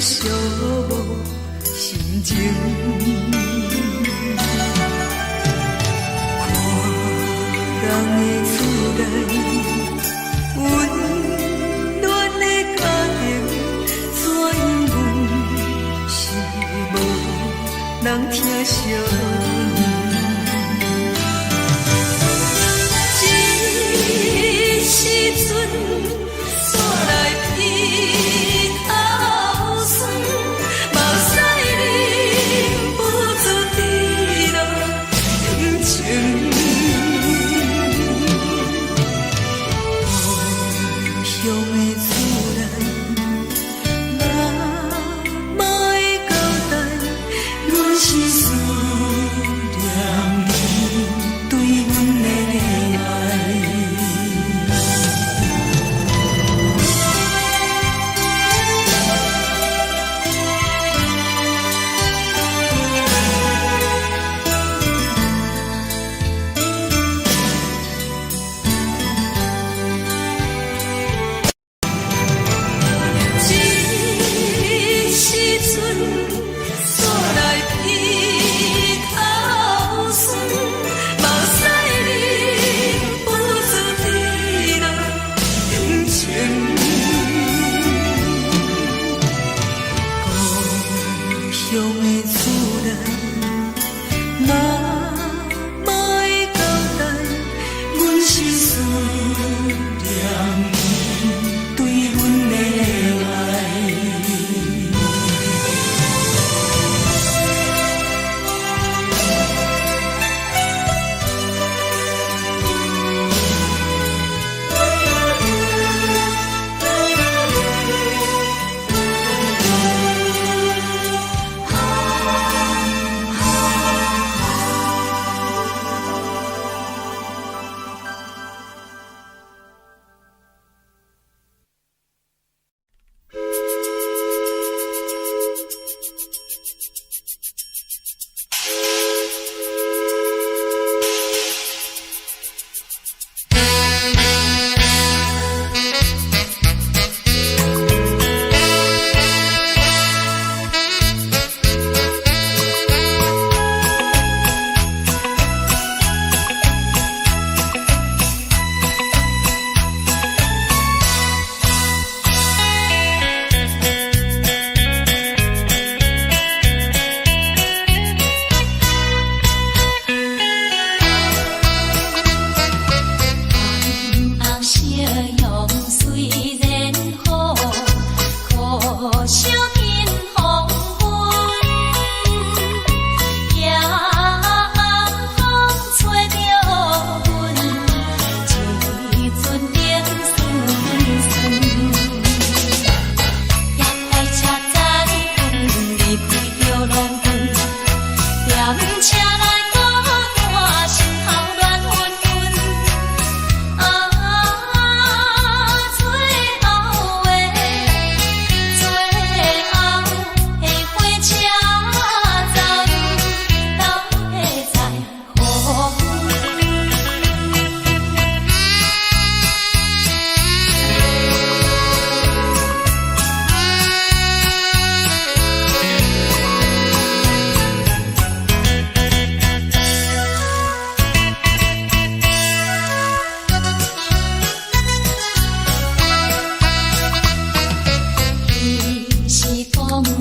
Speaker 3: 寂寞心情，看人的厝内温暖的家庭，怎因为是无人疼惜。这时阵煞来鼻头酸，目屎忍不住滴落眼睛。故乡的厝内，妈妈的交代，阮是思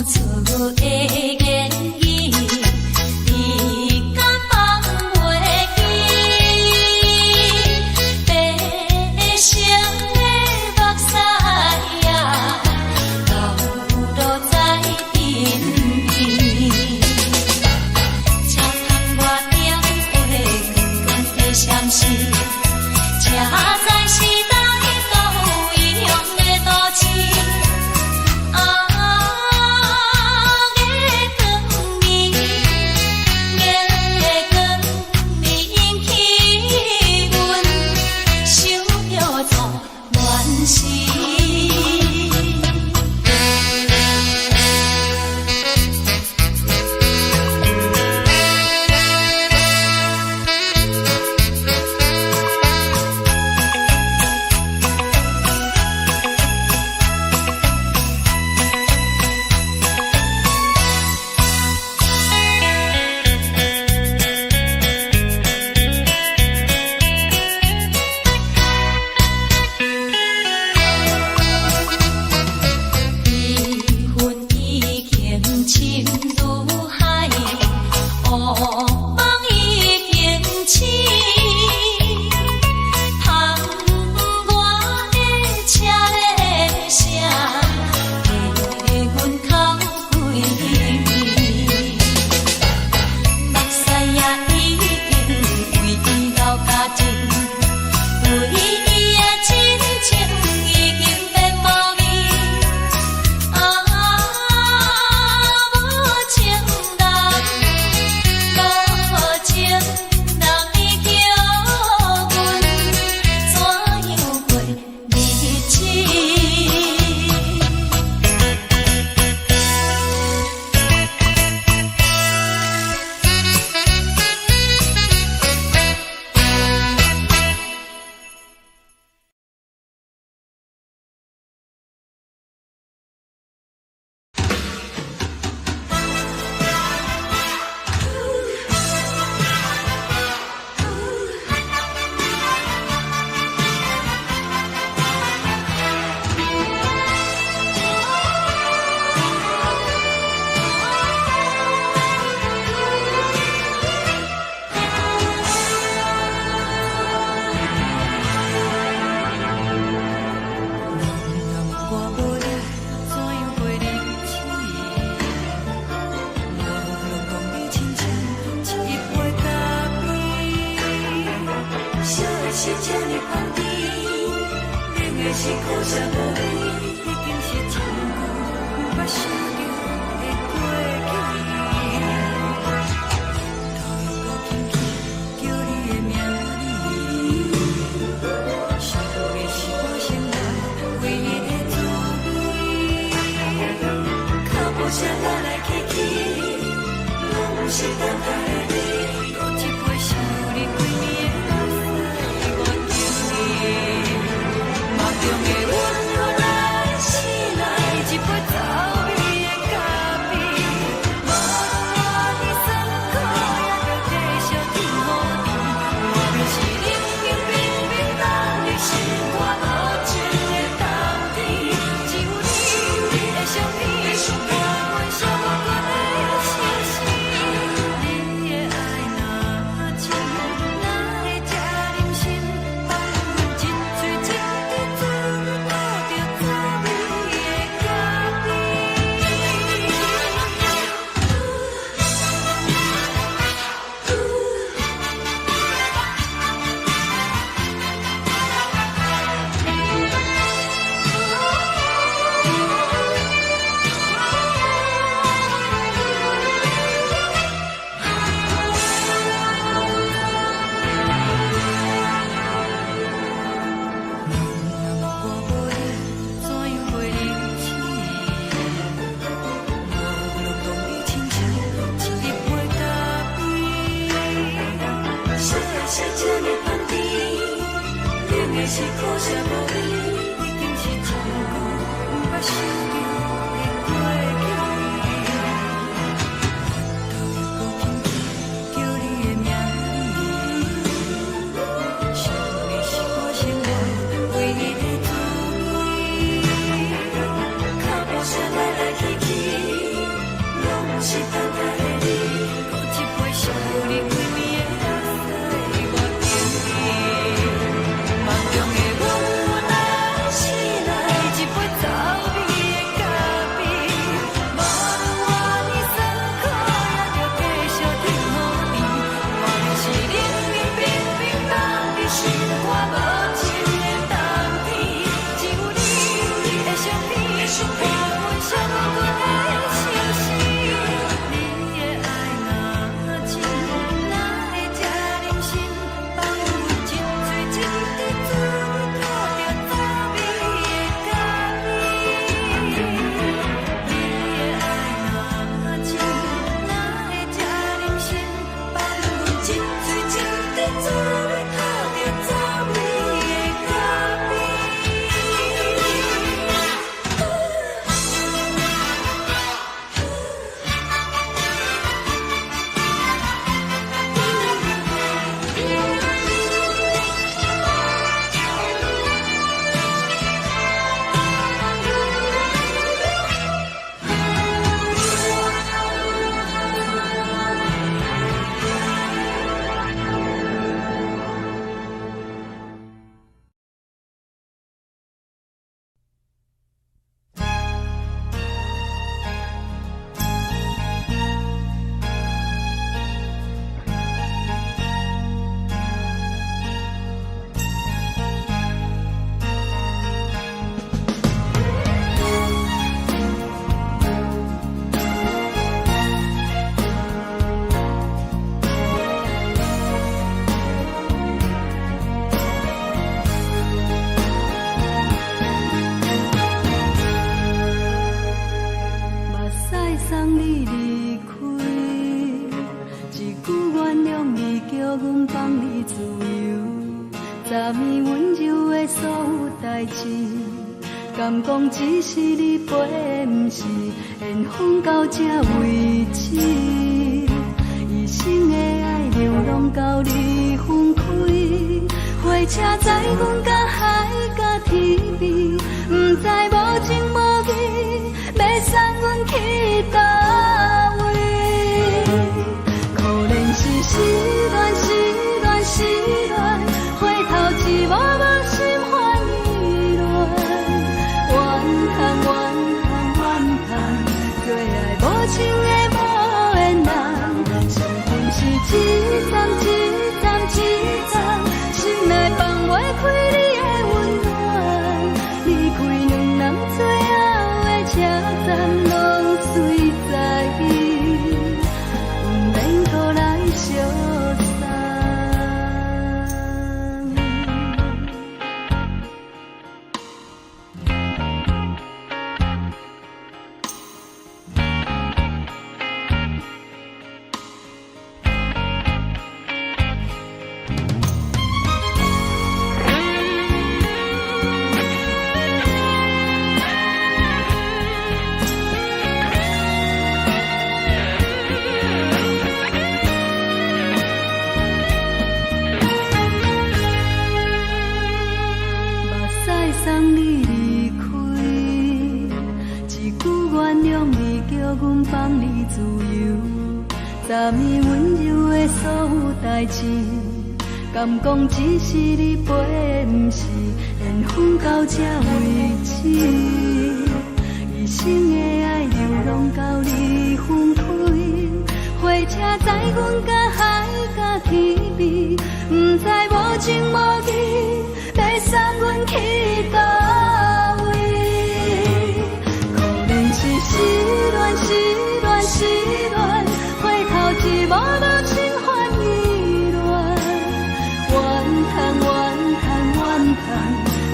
Speaker 3: 错的言语，你敢放袂记？悲伤的目屎啊，流落在身边。车窗外点火，光光的闪烁，车载时代都一样的多情。送你离开，一句原谅你叫阮放你自由，昨暝温柔的所有代志，敢讲只是你陪，不是缘分到这为止。一生的爱流浪到你分开，火车载阮到海甲天边，不知无情无义，要送阮去倒位？可怜是失恋，失恋，失恋，回头一幕幕心烦意乱，怨叹，怨叹，怨叹，最爱无情的无缘人，心情是一站一站一站，心内放袂开你的温暖，离开两人最后的车站，拢随在意，不免搁来相送。送你离开，一句原谅你叫阮放你自由，昨暝温柔的所有代志，敢讲只是你陪，不是缘分到这为止。一生的爱流浪到你分开，火车载阮到海甲天边，不知无情无义，要送阮去倒位？可怜是失恋，失恋，失恋，回头一幕幕心烦意乱，怨叹，怨叹，怨叹，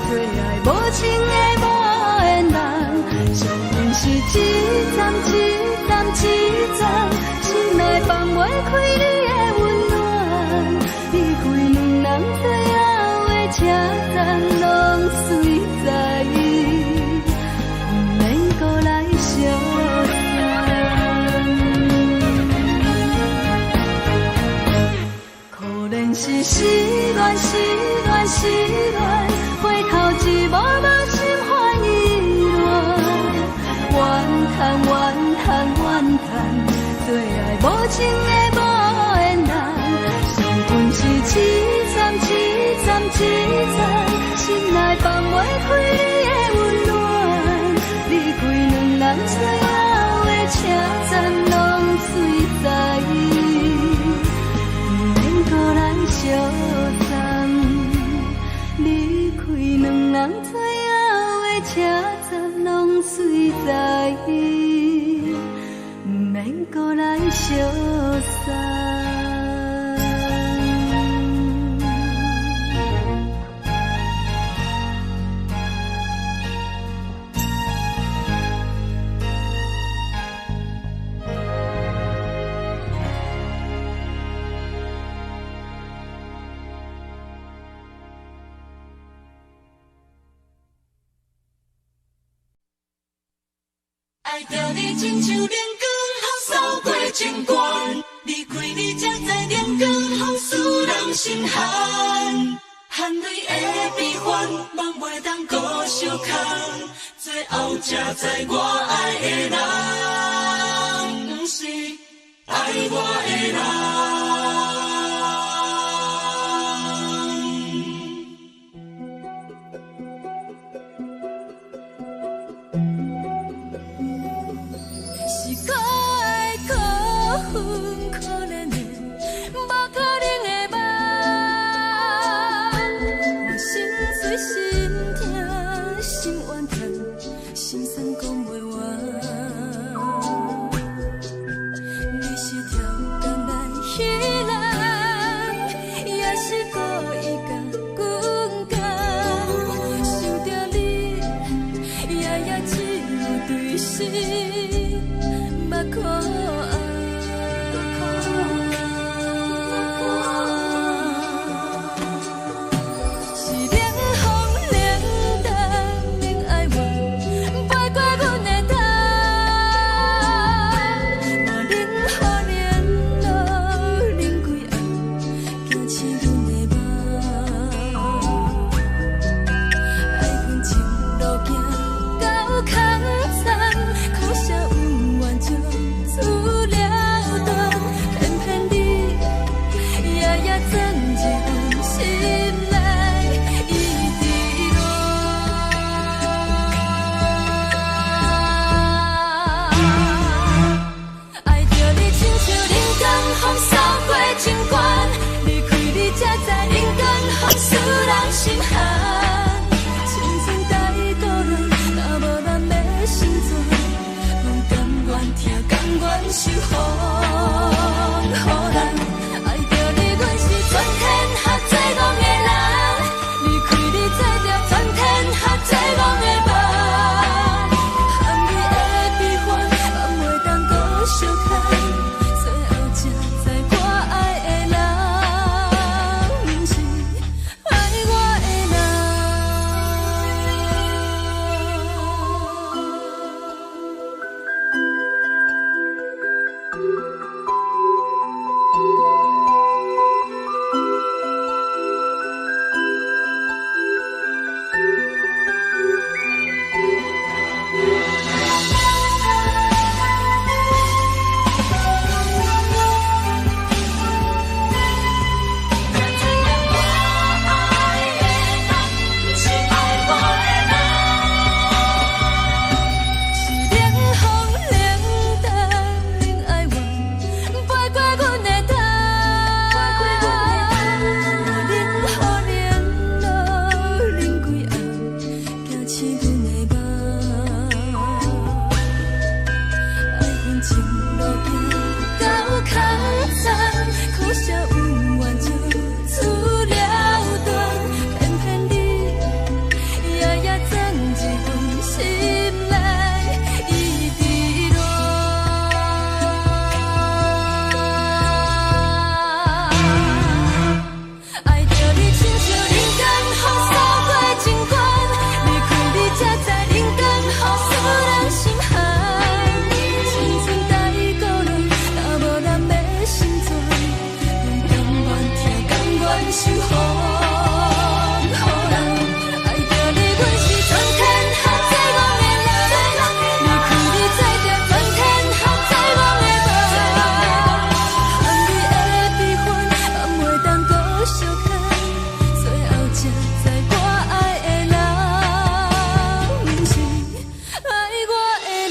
Speaker 3: 最爱无情的无缘人，伤痕是一站一站一站，心内放袂开你的温暖，离开两人最后的车站，拢随在意，不免搁来相送。可怜是失恋，失恋，失恋，回头一幕幕心烦意乱，怨叹，怨叹，怨叹，最爱无情的无缘人，伤痕是一站一站一站，心内放袂开你的温暖，离开两人最后的车站，拢随在意，不免搁来相送。离开两人最后的车站，拢随在意，不免搁来相送。
Speaker 2: 爱着你亲像阳光扫过情关，离开你才知阳光风使人心寒。含泪的悲欢，望袂当搁相牵，最后才知我爱的人，不是爱我的人。
Speaker 3: 心酸讲袂完，愿守护，予人爱着你，阮是全天下最戆的人。离开你，做着全天下最戆的梦。含你的悲欢，也袂当搁相牵。最后才知我爱的人，不是爱我的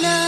Speaker 3: 人。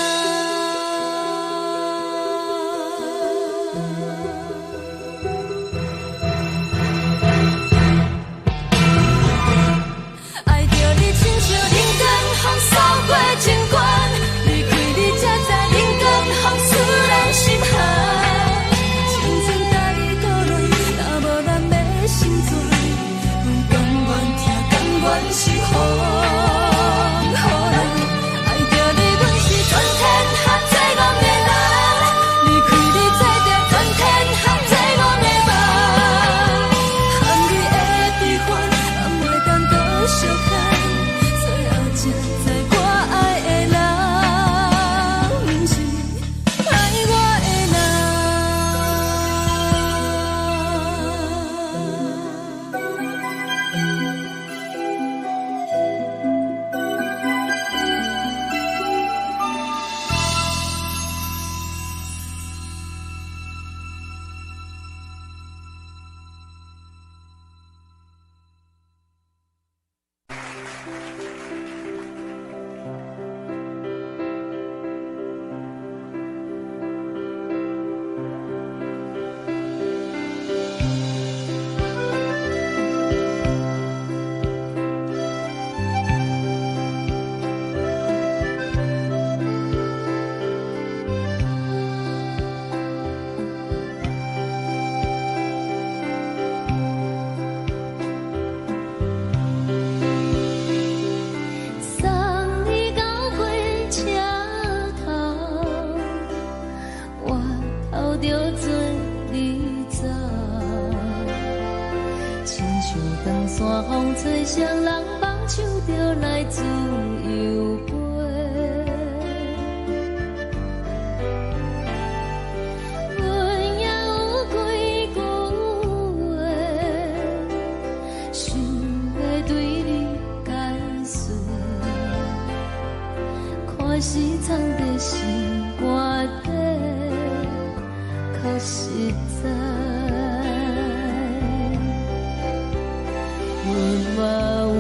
Speaker 1: 阮嘛有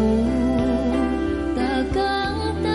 Speaker 1: 大家等。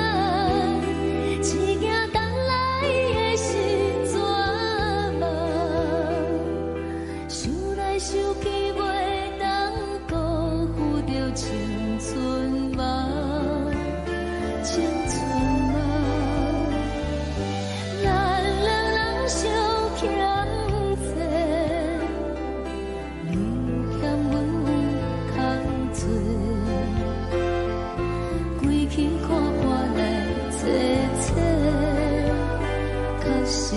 Speaker 3: 实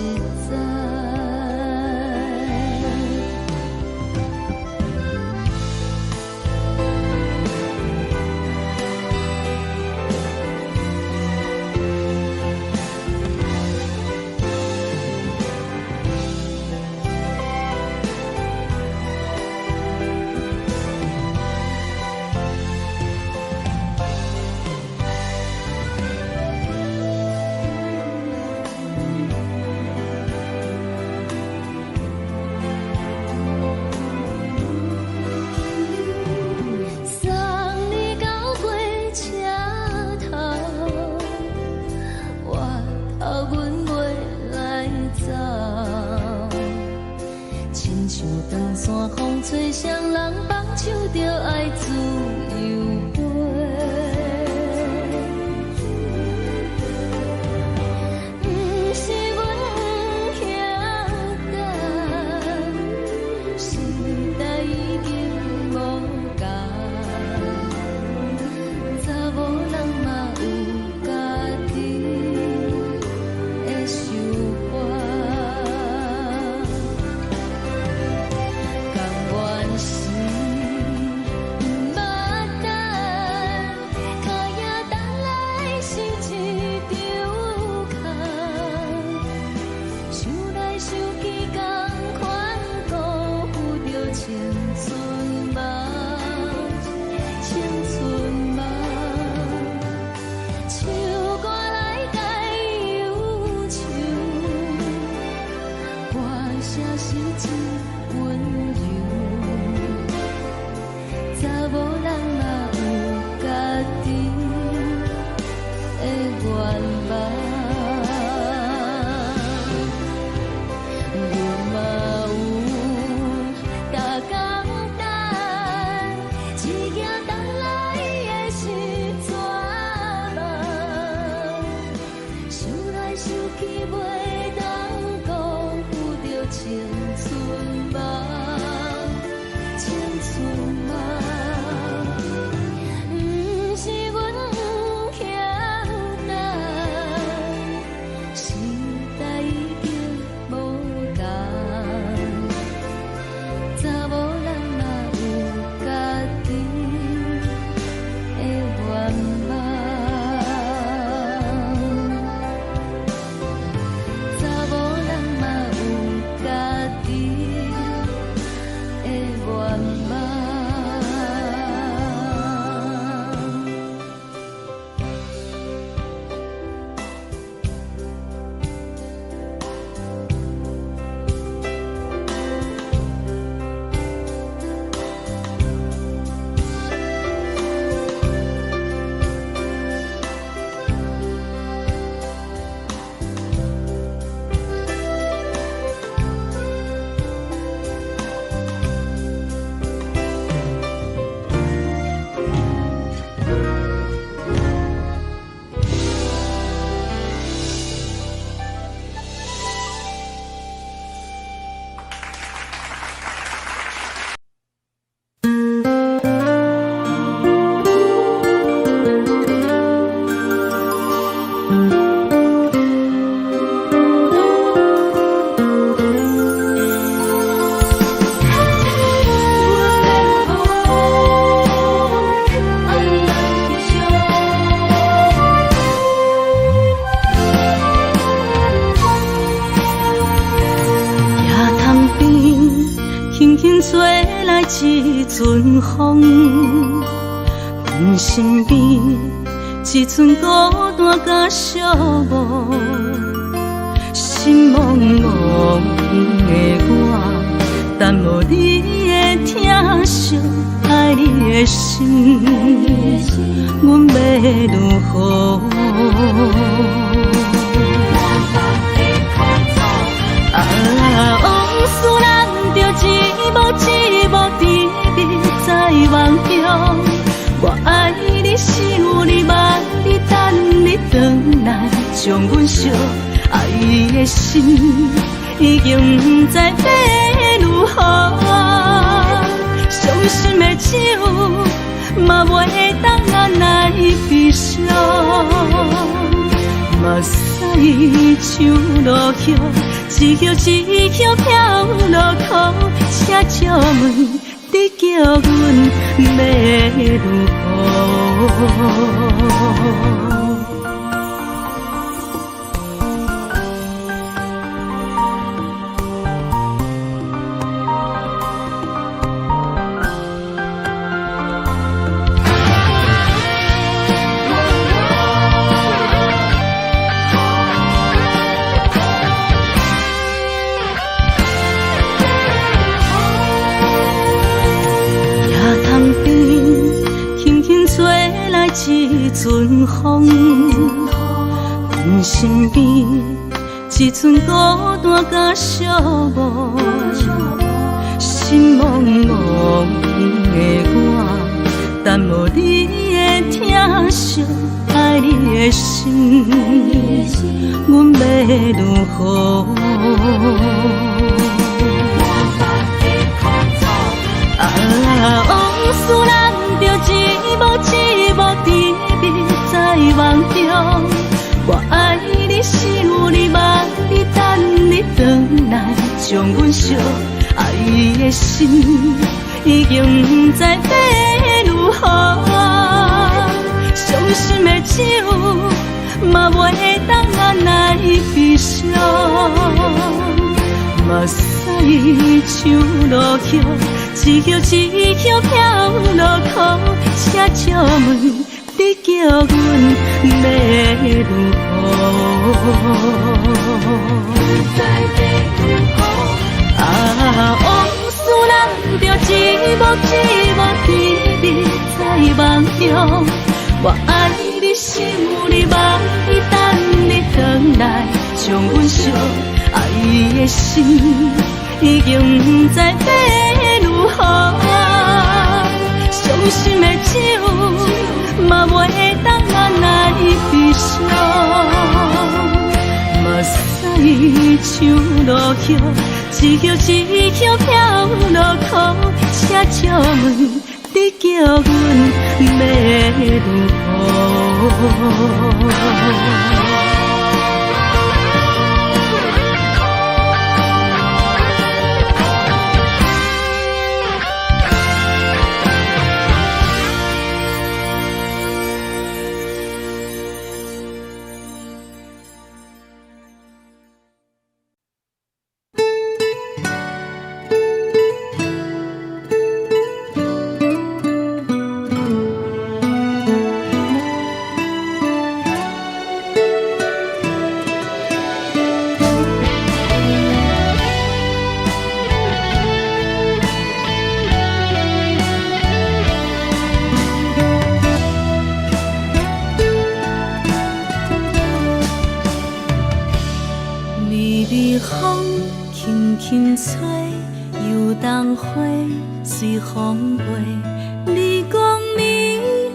Speaker 3: 在。
Speaker 1: 吹双人放手着爱自由飞，不是阮不晓得，时代已经无同，查某人嘛有家己的想法。
Speaker 3: 一阵风，阮身边一阵孤单甲寂寞，心茫茫的我，等无你的疼惜，爱你的心，阮要如何？往事人着一幕一幕甜蜜在梦中，我爱你想你望你等你回来，将阮惜爱的心已经不知要如何，伤心的手嘛袂当来悲伤，嘛像落叶，一叶一叶飘落雨，请借问你叫阮要如何？一阵风，阮身边一寸孤单甲寂寞，心茫茫的我，等无你的疼惜，爱你的心，阮要如何？往事人着一幕一幕甜蜜在梦中，我爱你是有你梦你等你回来，将阮惜爱的心已经不知要如何，伤心的手嘛袂当按来悲伤。目屎像落叶，一叶一叶飘落雨，请借问你叫阮要如何？往事人着一幕一幕甜蜜在梦中，我爱你是有你梦你等你回来，将阮惜爱的心已经不知要如何，伤心的手嘛袂当按来悲伤。目屎像落叶，一叶一叶飘落雨，请借问你叫阮要如何？随风飞，你讲你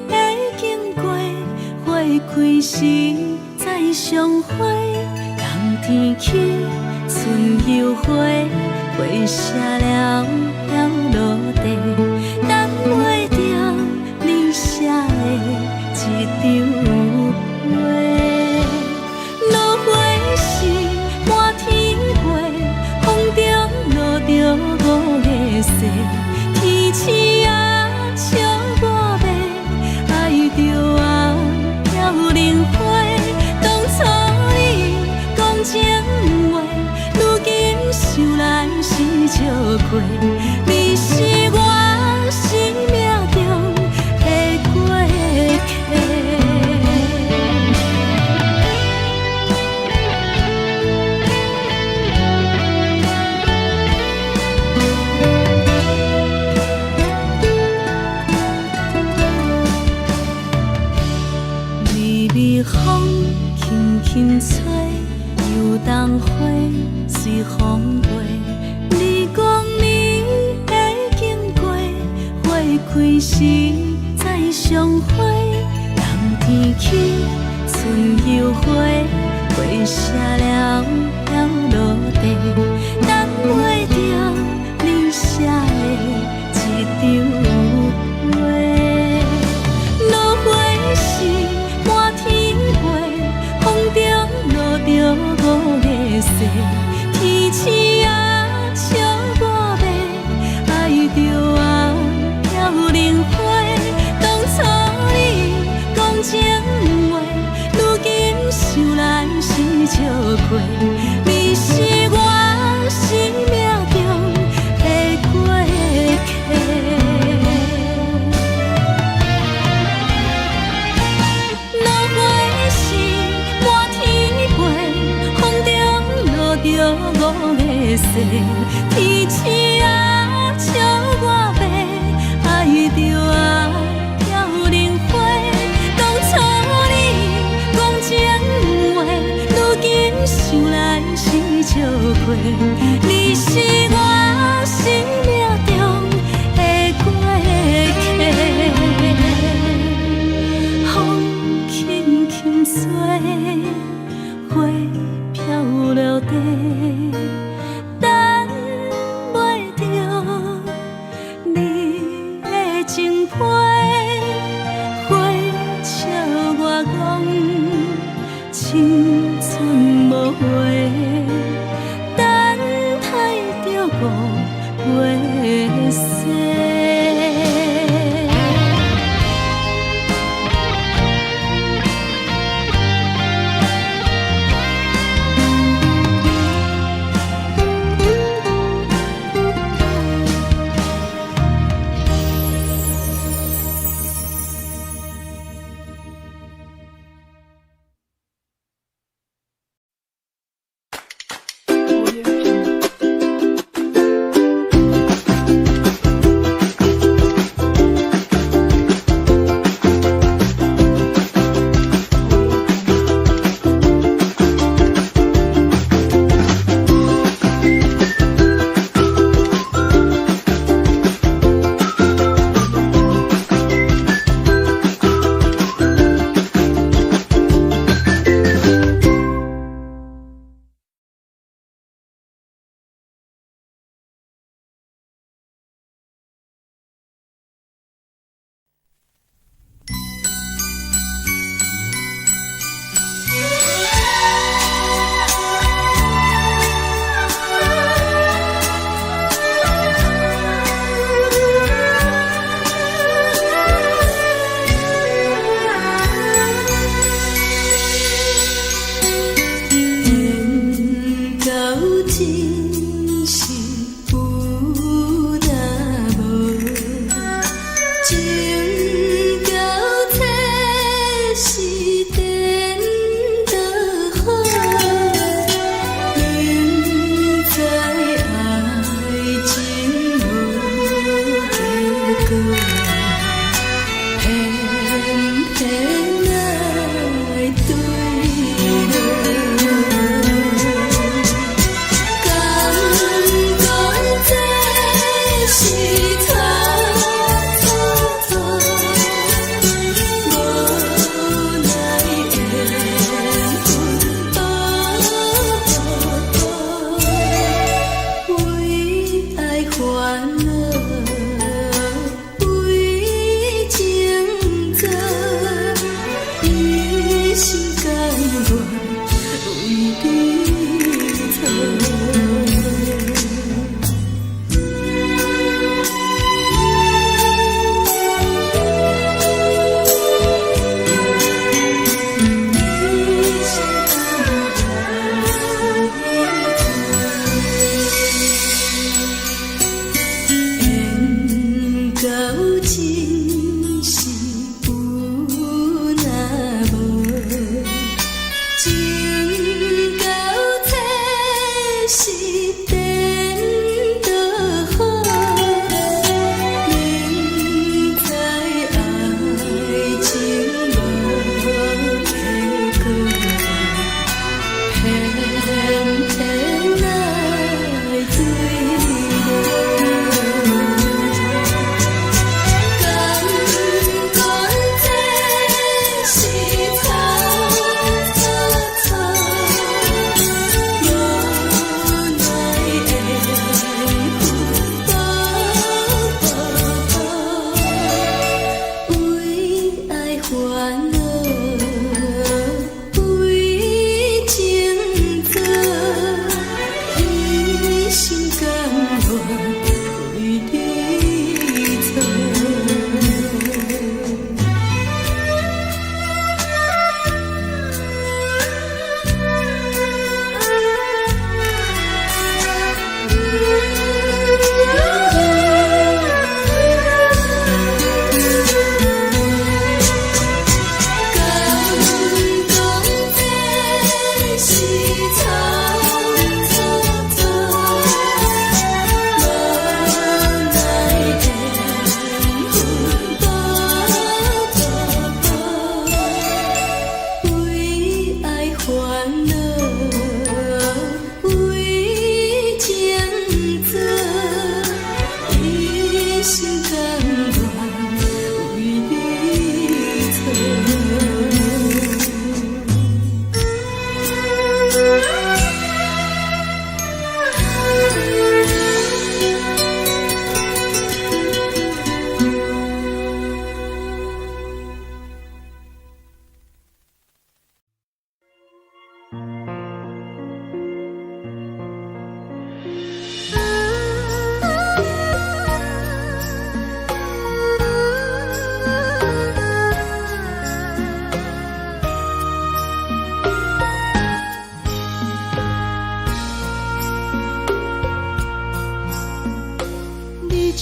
Speaker 3: 会经过，花开时再相会。冬天起，春又回，花谢了飘落地，等袂着你写的一张画。落花时满天飞，风中落着五个色。天星啊，笑我袂爱着啊，飘零花。当初你讲情话，如今想来是笑过。你是我生命中的过客。风轻轻吹，游动花随风飞。你讲你会经过，花开时再相会。冬天起，春又回，花谢了飘落地，等袂着你写的一张画。落花时满天飞，风中落天星啊，笑我袂爱着啊，飘零花。当初你讲情话，如今想来是笑过。你是我生命中的过客。落花是满天飞，风中落着五个色。天星啊，笑我袂爱着啊，飘零花。当初你讲情话，如今想来是笑过。你是我生命中的过客。风轻轻吹，花飘落地，等袂着你的情批。花笑我讲，青春无悔，等待着五月雪。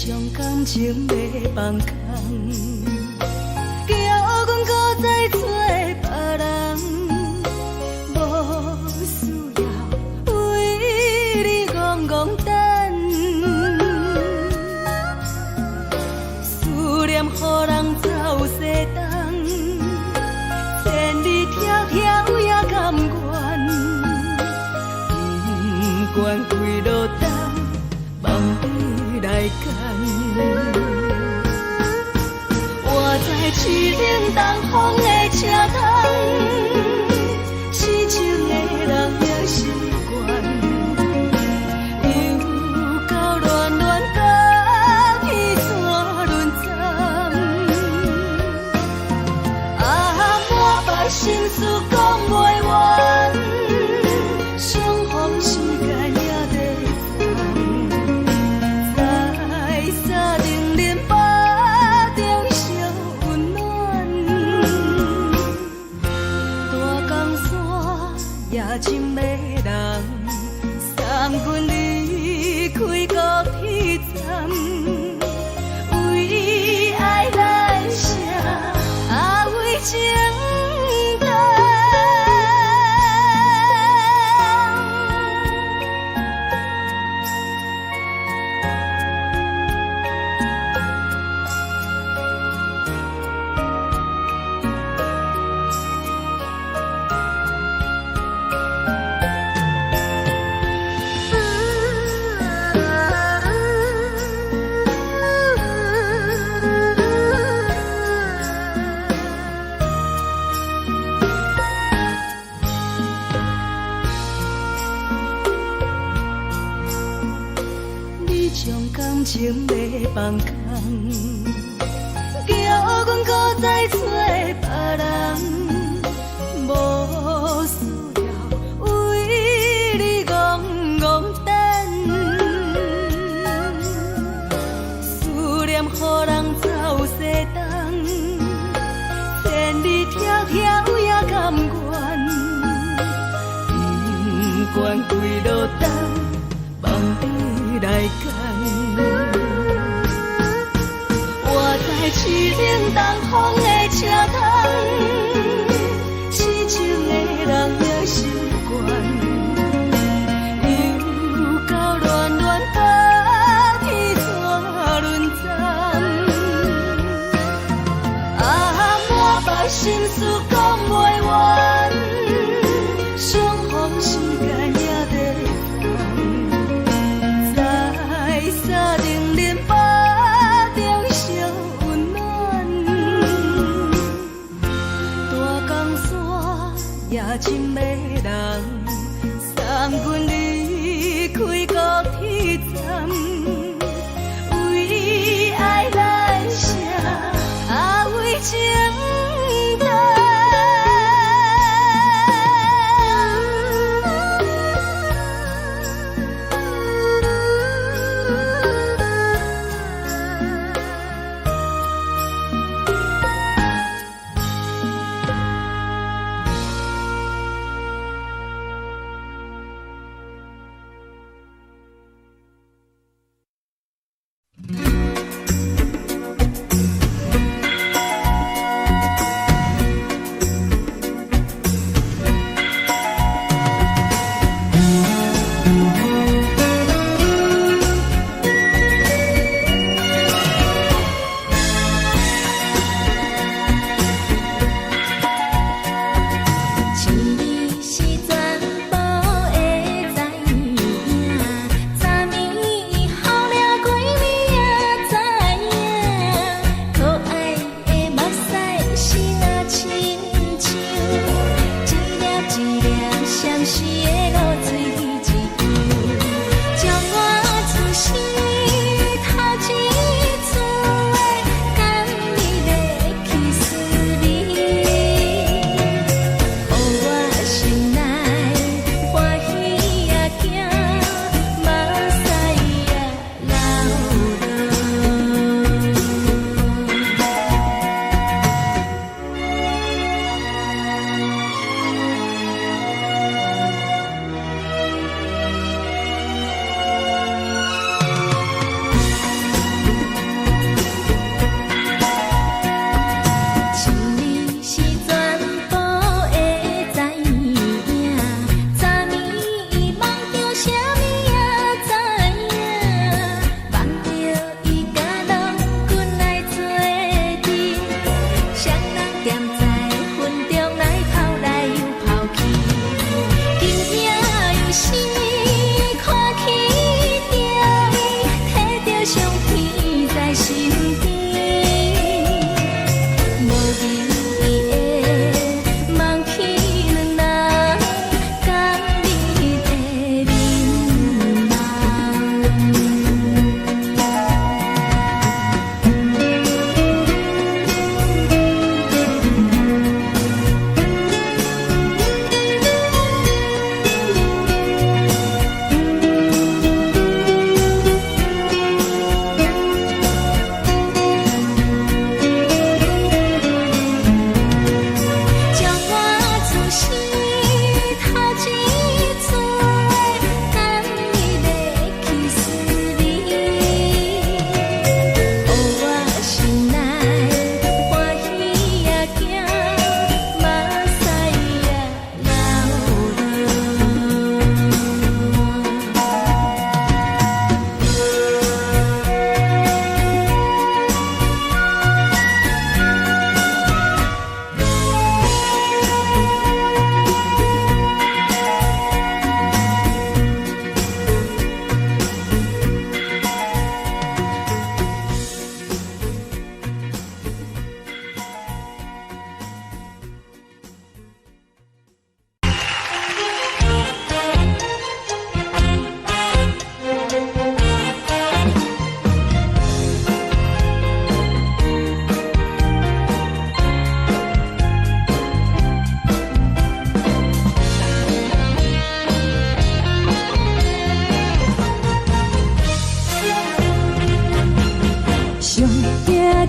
Speaker 3: 将感情要放空，叫阮搁再找别人，无需要为你戆戆等。思念予人走西东，千里迢迢也甘愿，不管几落冬。梦里来干，我在市顶东风的车窗，痴情的人也习惯，又到乱乱甲彼山论战，满腹心事讲袂完，相逢时间也在。深的人送阮离开高铁站，为爱来声，为情重。情要放空，叫阮搁再找别人，无需要为你戆戆等。思念予人走西东，千里迢迢也甘愿，不管几落冬，梦里来干。市顶东风的车窗，痴情的人也习惯，又到乱乱甲彼山论战，满腹心事讲袂完，相逢时间也在等，在山顶林巴。夜深的人送阮离开高铁站，为爱来声，为情重。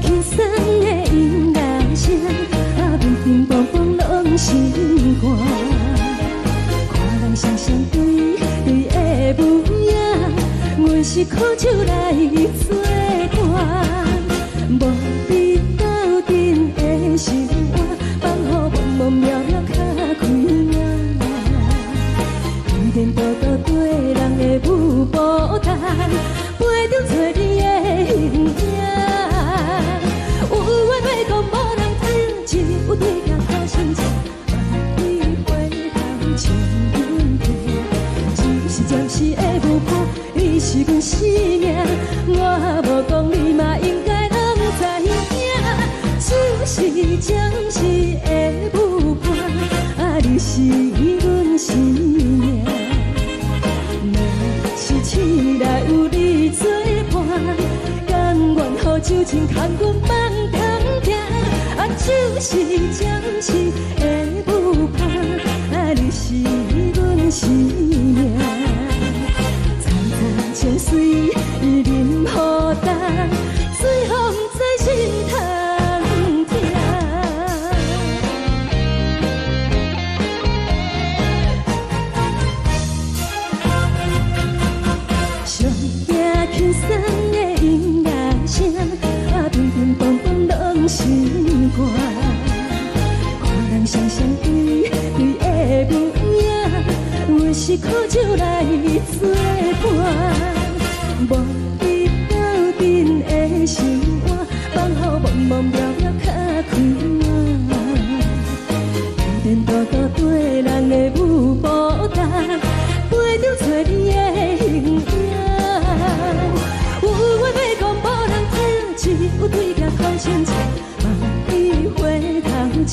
Speaker 1: 轻松的音乐声，乒乒乓乓拢心肝。看人双双对的舞影，阮是苦酒来作伴。无伫斗阵的生活，放予茫茫渺渺较开眼。颠颠倒倒对人的舞步弹，陪着找你的形影。有话要讲无人听，只有对镜头心情，万里回头将阮听。只是暂时的舞伴，你是阮生命，我无讲你嘛应该拢知影。就是暂时的舞伴，你是阮生命。若是醒来有你作伴，甘愿予酒精牵阮放通行。就是暂时的舞伴，你是阮生命。层层情水任何等，随风在心头。轻松的音乐声，乒乒乓乓拢心肝。看人双双对的舞影，阮是苦酒来作伴。无伫斗阵的生活，放予茫茫渺渺较开眼。颠颠倒倒对人的舞步弹，陪着找你的形影。有话要讲无人听，只有对镜头心情，万里回头将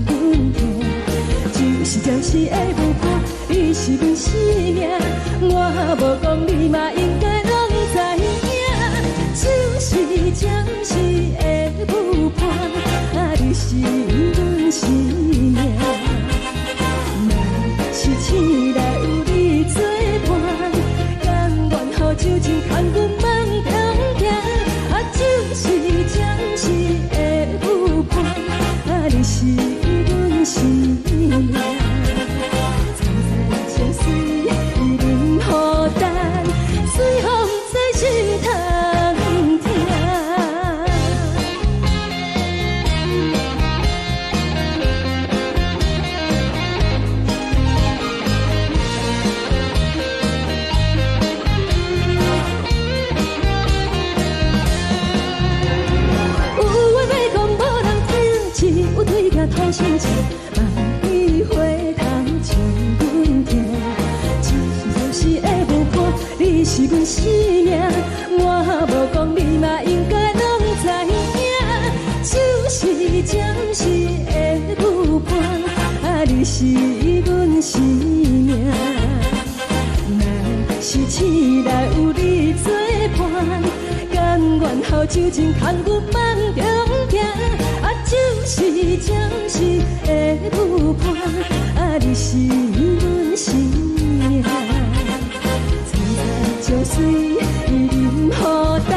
Speaker 1: 阮听。就是暂时的舞伴，你是阮生命，我无讲你嘛应该拢知影。就是暂时的舞伴，你是阮生命。若是醒来有你作伴，甘愿予酒精牵阮放通行。就是暂时的舞伴，你是阮生命。层层情水任何等，随风在心头听。头心情，万里回头将阮听。就是的舞伴，你是阮生命，我无讲你嘛应该拢知影。就是暂时的舞伴，你是阮生命。若是醒来有你作伴，甘愿予酒精牵阮放中行。就是暂时的舞伴，你是阮生命。层层情水任何等，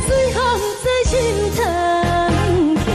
Speaker 1: 随风在心头听。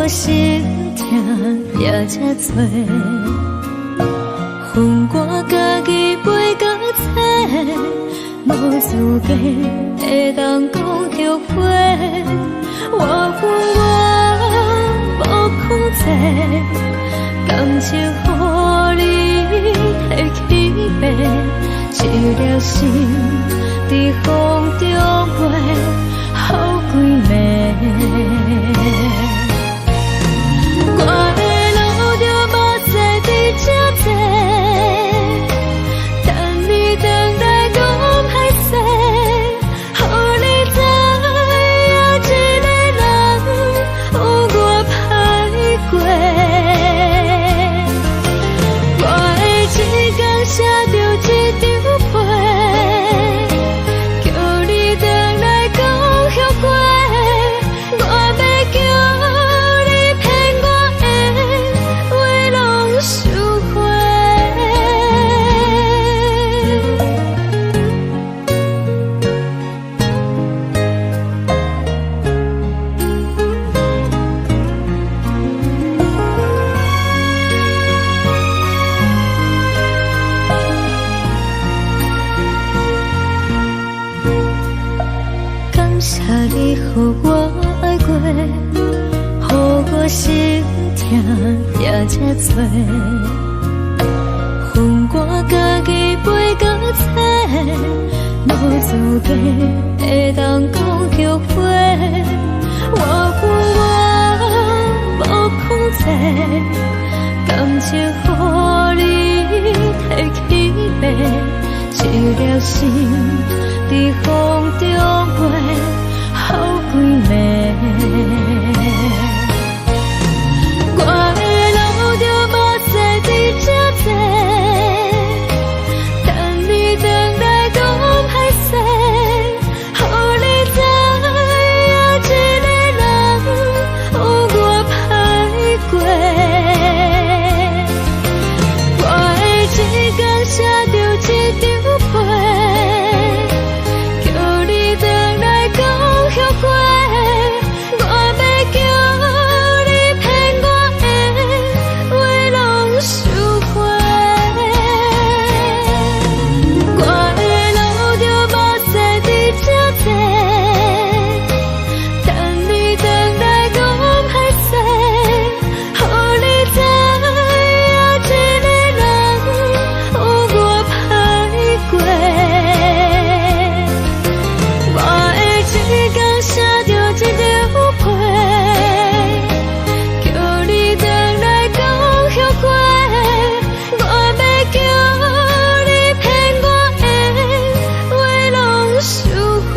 Speaker 1: 心痛也这多，恨我家己袂到切，无资格会当讲后悔。我恨我无控制，感情予你提起白，一粒心伫风中飞，好几暝。
Speaker 3: 你予我爱过，予我心痛也这多，恨我家己袂到切，无资格会当讲后悔。我无控制，感情予你提起白，一粒心在风中飞，好几暝。我的路就无西伫这多，等你回来讲歹势，予你知影一个人有我歹过。我的一天写着一张被，叫你回来讲后悔。我要叫你骗我的话拢收回。我的路就无西伫这多，等你回来讲歹势，予你知影一个人有我歹过。我的一天写着一张被，叫你回来讲后悔。我要叫你骗我的话拢收回。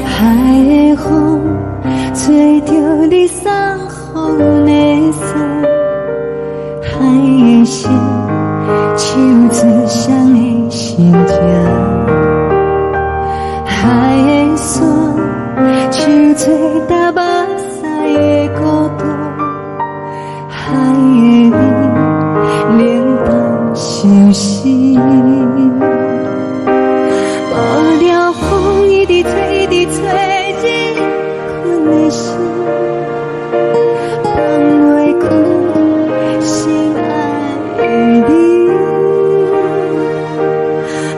Speaker 3: 海的风吹着你送风的伞，海的心手指双的心痛，海的山手吹打目屎的孤独，海的你冷淡伤心。无聊风一直吹，一直吹，日困的心，放袂开心爱的你。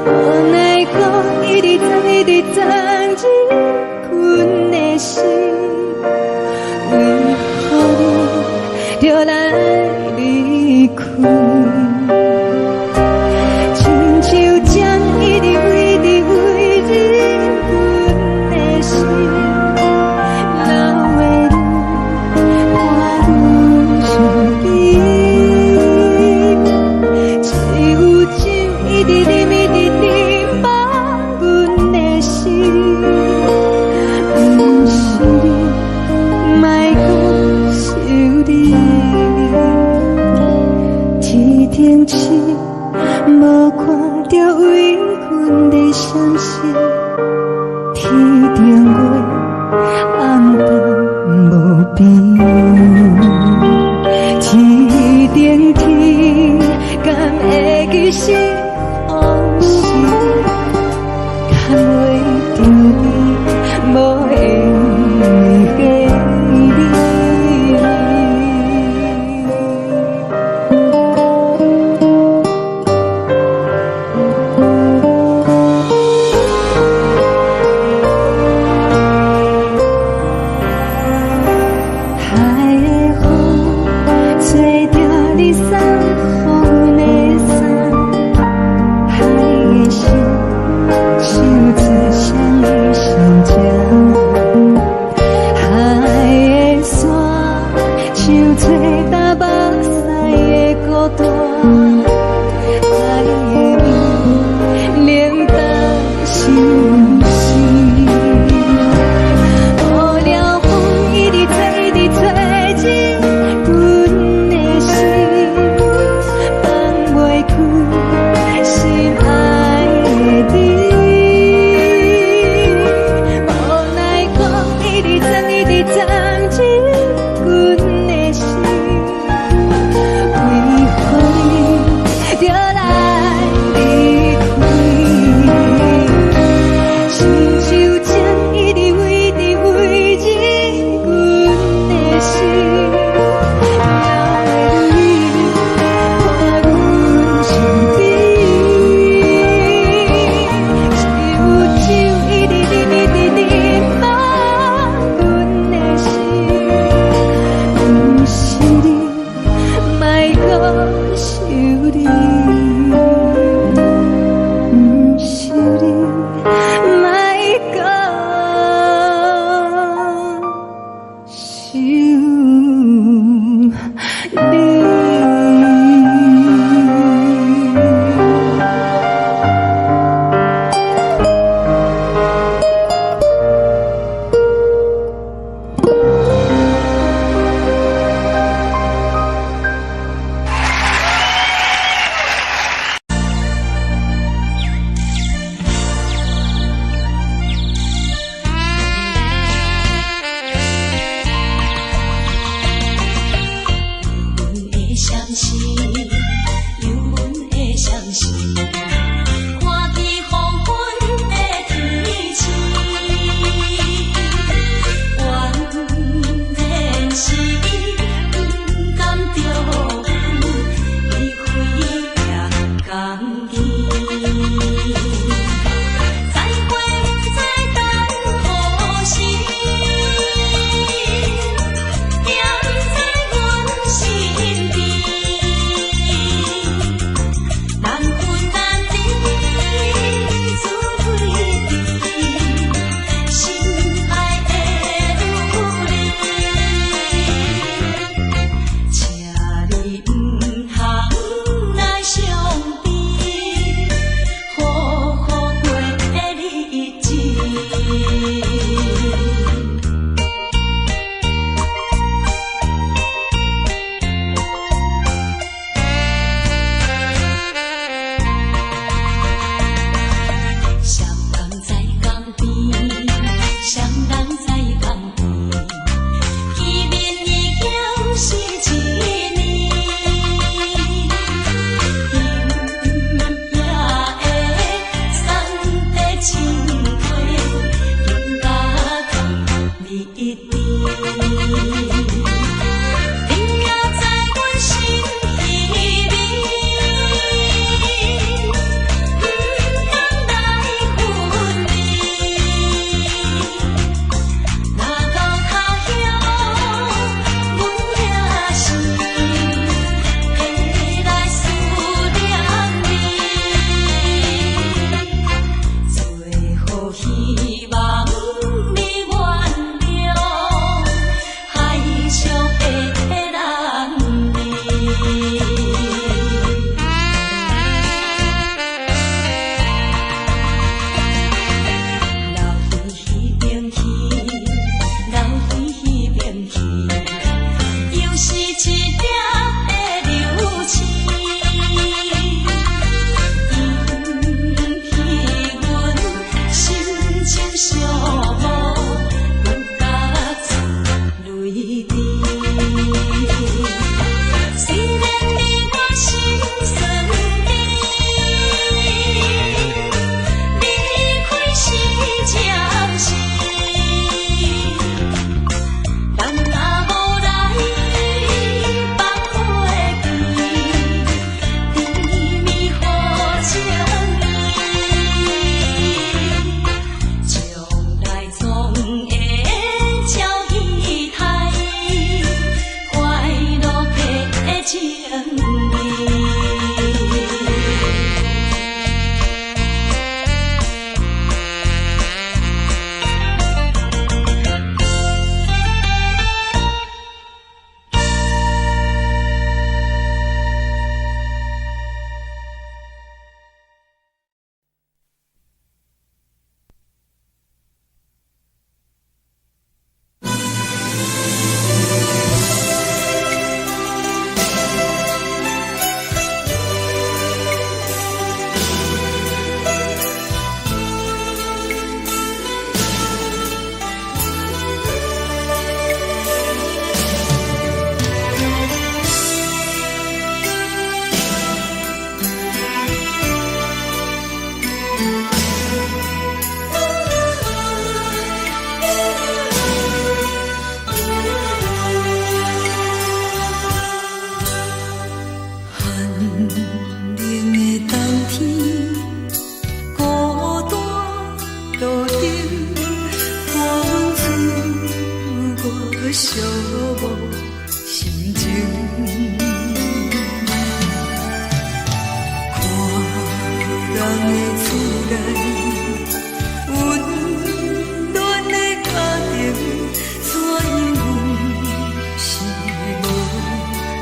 Speaker 3: 无奈讲一直藏，一直藏，日困的心，为何你就来离开？亲像江一直飞，一直飞，日困的心，流的泪，看愈伤悲。只有酒一直啉，一直啉，放阮的心。不是你，莫讲想你。天顶星，无看到为阮的伤心。天顶月，暗淡无边。天顶天，敢会记是往事？牵袂着你，无缘给你。无心情。看人的厝内温暖的家庭，怎因阮是无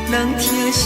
Speaker 3: 人疼惜？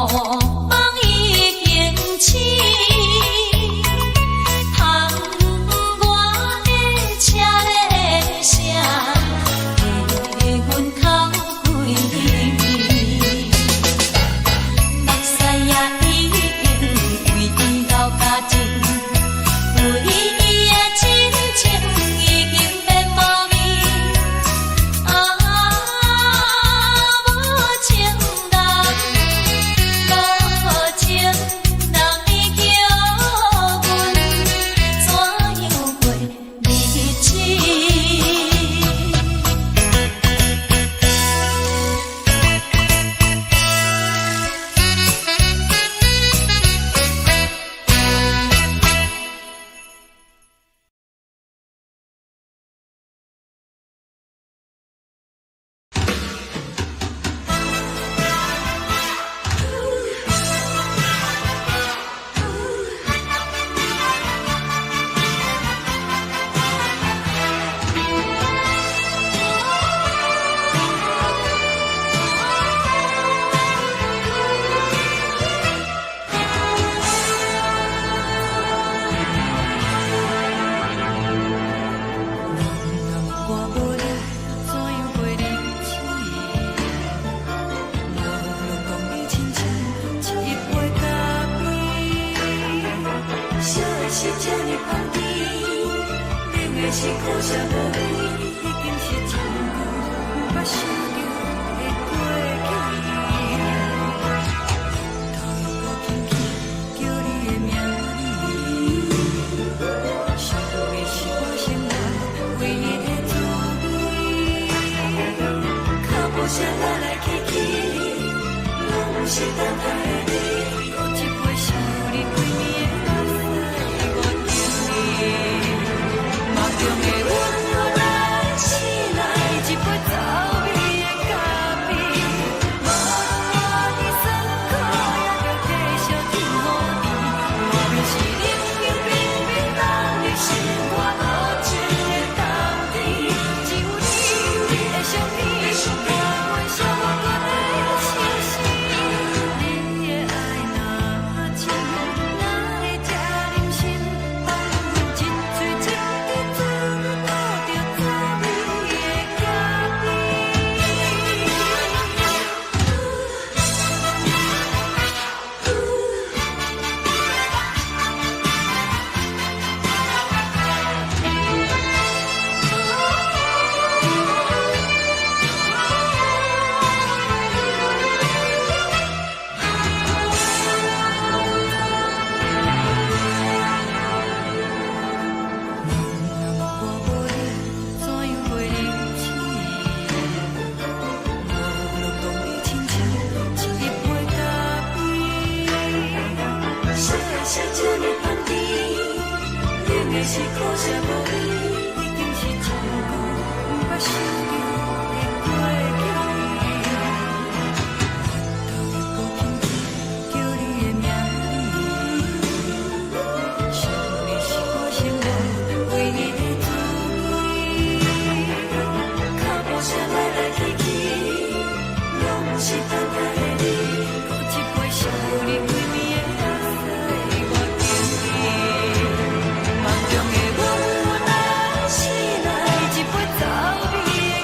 Speaker 3: 梦已经醒，窗外的车的声，在阮口归去。目屎也已经为伊流甲尽，对伊的真情已经变无味。啊，无情人，无情人你叫阮怎样过日子？我无你怎样过日子？无论讲你亲像一杯咖啡，烧的是这呢香甜，冷的是苦涩无味，已经是真久无法想着的过去。头又轻轻叫你的名字，想的是我心内唯一的滋味。脚步声来来去去，拢是等待的你。搁一杯烧你几暝的目屎，我着你。梦中的阮又来醒来，一杯走味的咖啡。无论我的酸苦，也着继续甜予你。我便是冷冷冰冰人的心，我无情的冬天。只有你的相片，我阮伤骨的心事。你的爱若深，哪会这忍心放阮一嘴一滴水，倒着走味的咖我无你怎样过日子？无论讲你亲像一杯咖啡，烧的是这呢香甜，冷的是苦涩无味，已经是真久无法想着的过去。头又轻轻叫你的名字，想的是我心内唯一的滋味。脚步声来来去去，拢是等待的你。搁一杯烧你几暝的目屎，我着你。梦中的阮又来醒来，一杯走味的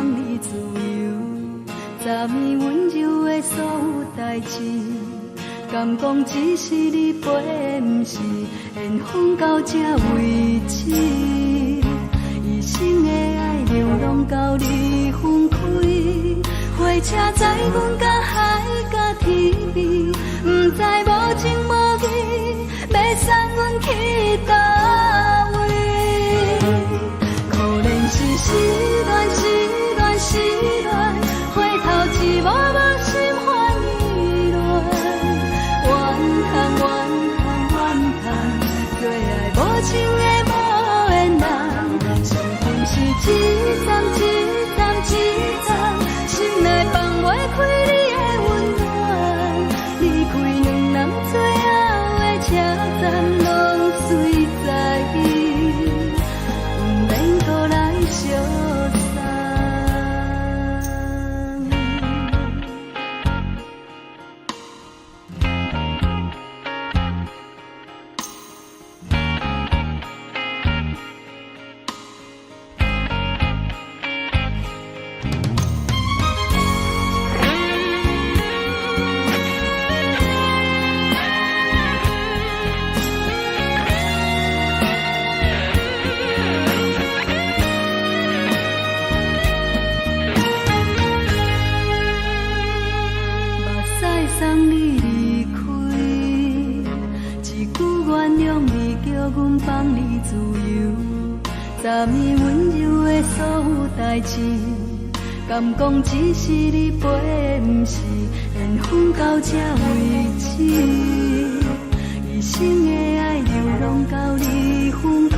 Speaker 3: 放你自由，昨暝温柔的所有代志，敢讲只是你陪，不是缘分到这为止。一生的爱流浪到你分开，火车载阮到海角天边，不知无情无义，要送阮去倒位？可怜是失恋，失恋，失恋，回头只无无心欢意乱，怨叹，怨叹，怨叹，最爱无情的无缘人，是阮是一站一站一站，心内放袂开你的温暖，离开两人最后的车站，拢随在伊，不免搁来相送。送你离开，一句原谅你，叫阮放你自由。昨暝温柔的所有代志，敢讲只是你陪，不是缘分到这为止。一生的爱流浪到你分开，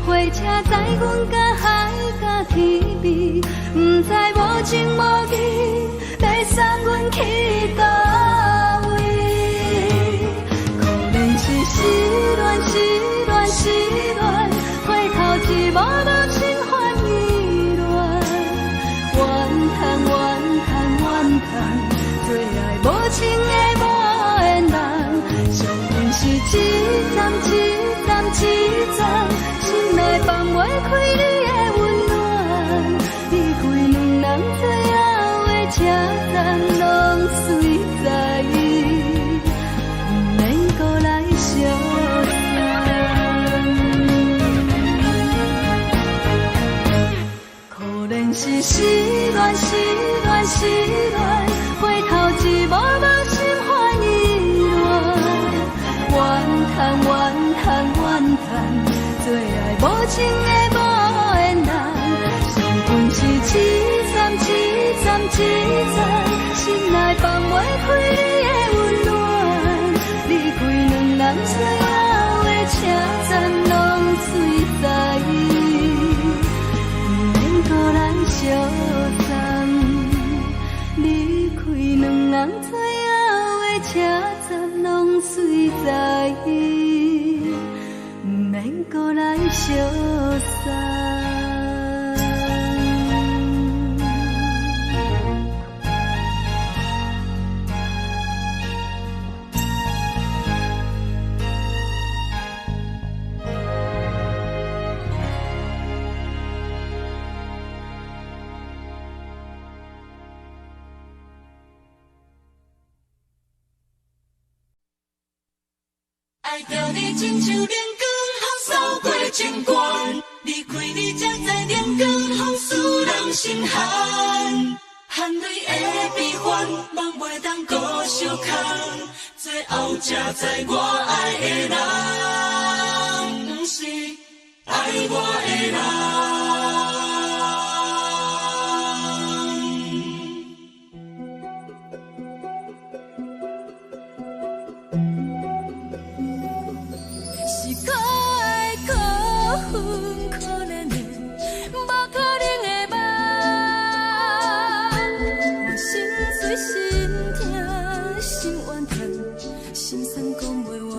Speaker 3: 火车载阮到海角天边，不知无情无义，要送阮去倒位？可怜是失恋，失恋，失恋，回头只无无心欢意乱，怨叹，怨叹，怨叹，最爱无情的无缘人，伤痕是一站一站一站，心内放袂开你的温暖，离开两人最后的车站，拢随在伊，不免搁来相送。可怜是失恋，失恋，失恋，回头只无无心欢意乱，怨叹，怨叹，怨叹，最爱无情的无缘人，伤痕是一站一站一站，心内放袂开你的温暖，离开两人最后的车站，拢随在伊，不免搁来相送。离开两人最后的车站，拢随在伊，不免搁来相送。
Speaker 2: 爱着你亲像阳光扫过情关，离开你才知阳光风使人心寒。含泪的悲欢，望袂当搁相牵，最后才知我爱的人，不是爱我的人。
Speaker 3: 是可爱可恨可怜的，无可能的梦。我心碎心痛心怨叹，心酸讲袂完。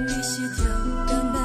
Speaker 3: 你是条工来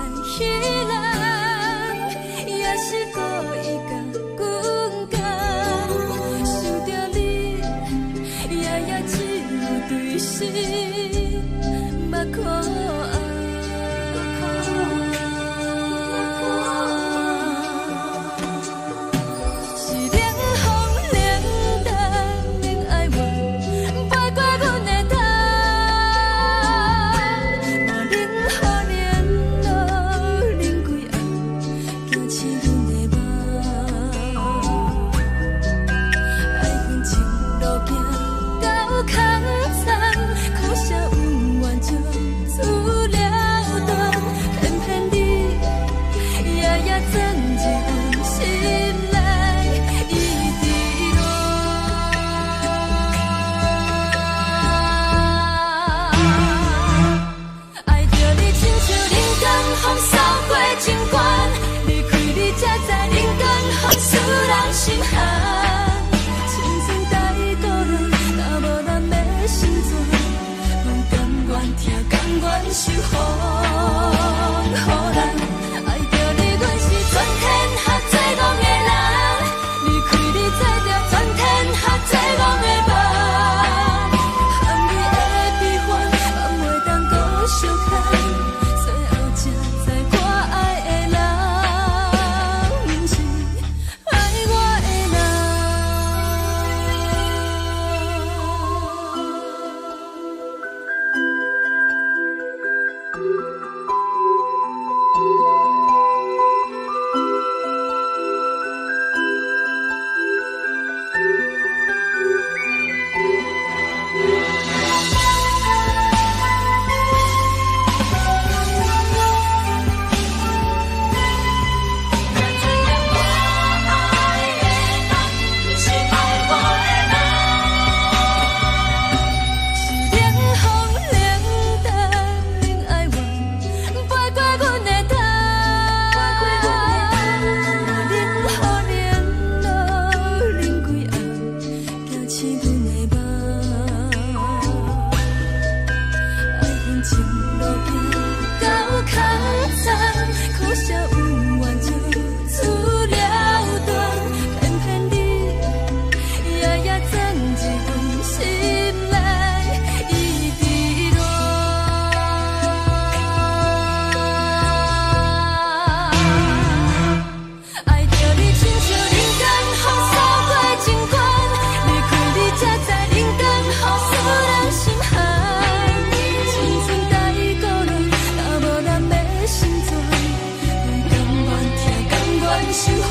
Speaker 3: 守护。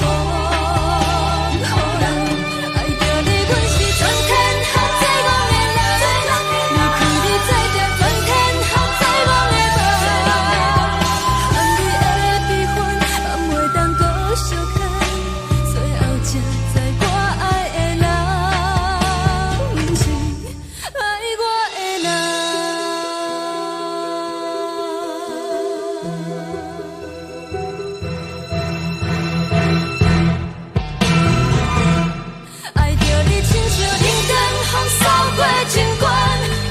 Speaker 3: 予人爱着你，阮是全天下最戆的人。离开你做着全天下最戆的梦。含泪的悲欢，也袂当搁相牵。最后才知我爱的人，毋是爱我的人。爱着你，亲像冷光风扫过情关，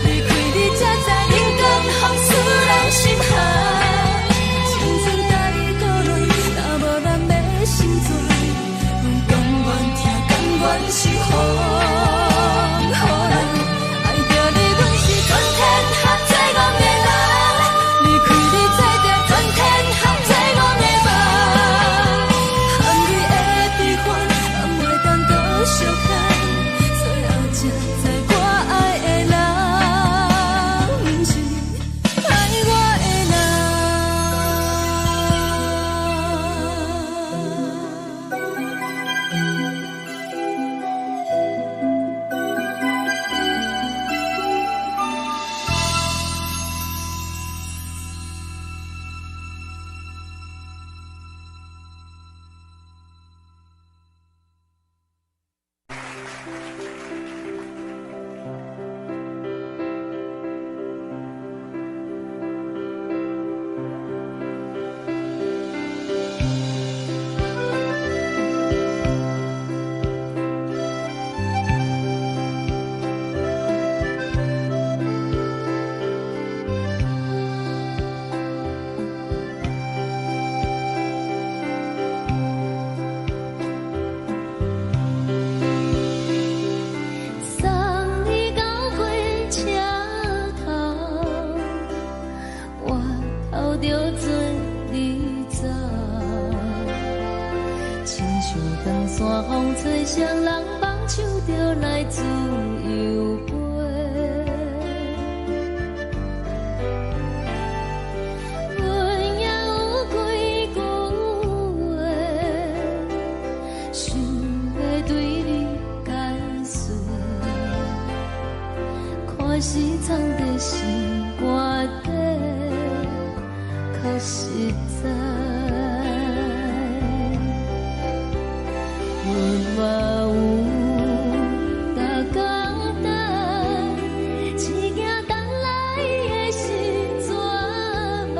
Speaker 3: 离开你才知冷光风使人心寒。青春甲你倒落，若无咱要心酸，阮甘愿听，甘愿守护。予人爱着你，阮是全天下最戆的人。离开你做着全天下最戆的梦。含泪的悲欢，也袂当搁相牵。最后才知我爱的人，毋是爱我的人。送你到火车头，我头着做你走，亲像长山风吹双人放手着来自由飞。阮也有几句话，想要对你解说，可是藏在心肝底，较实在。阮嘛有大简单，一件等来的是绝望，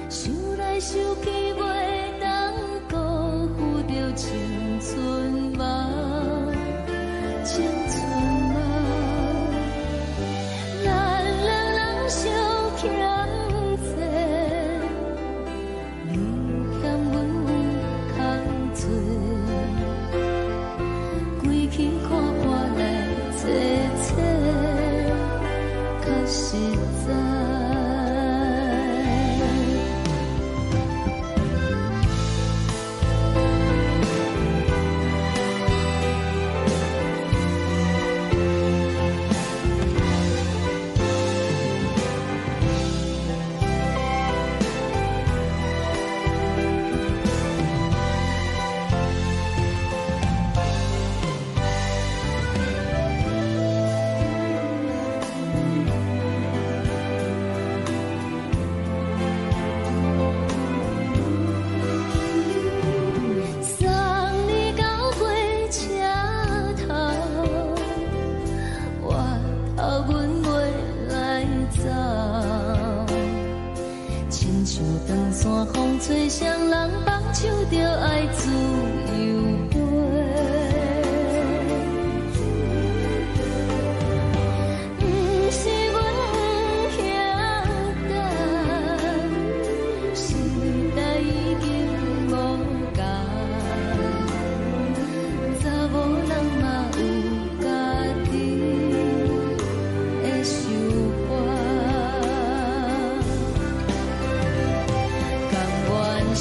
Speaker 3: 想来想去袂当辜负着青春梦，青春梦。咱两人相欠债，你欠阮空做，归去看破来坐坐，较实在。送你到火车头，我头阮袂来走，亲像长山风吹双人放手着爱自由飞。毋是阮晓得，时代已经无共，查某人嘛有家己的想法，甘愿是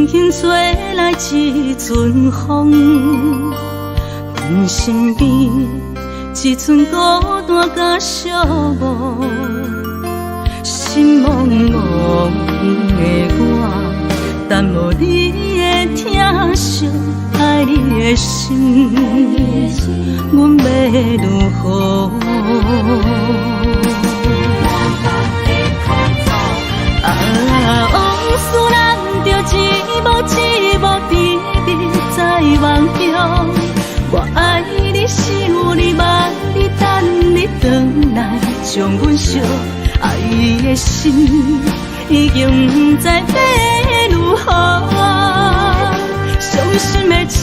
Speaker 3: 轻轻吹来一阵风，阮身边一寸孤单甲寂寞，心茫茫的我，等无你的疼惜，爱你的心，阮要如何？往事人着一幕一幕甜蜜在梦中。我爱你，想你，望你，等你回来，将阮惜爱的心已经不知要如何。伤心的手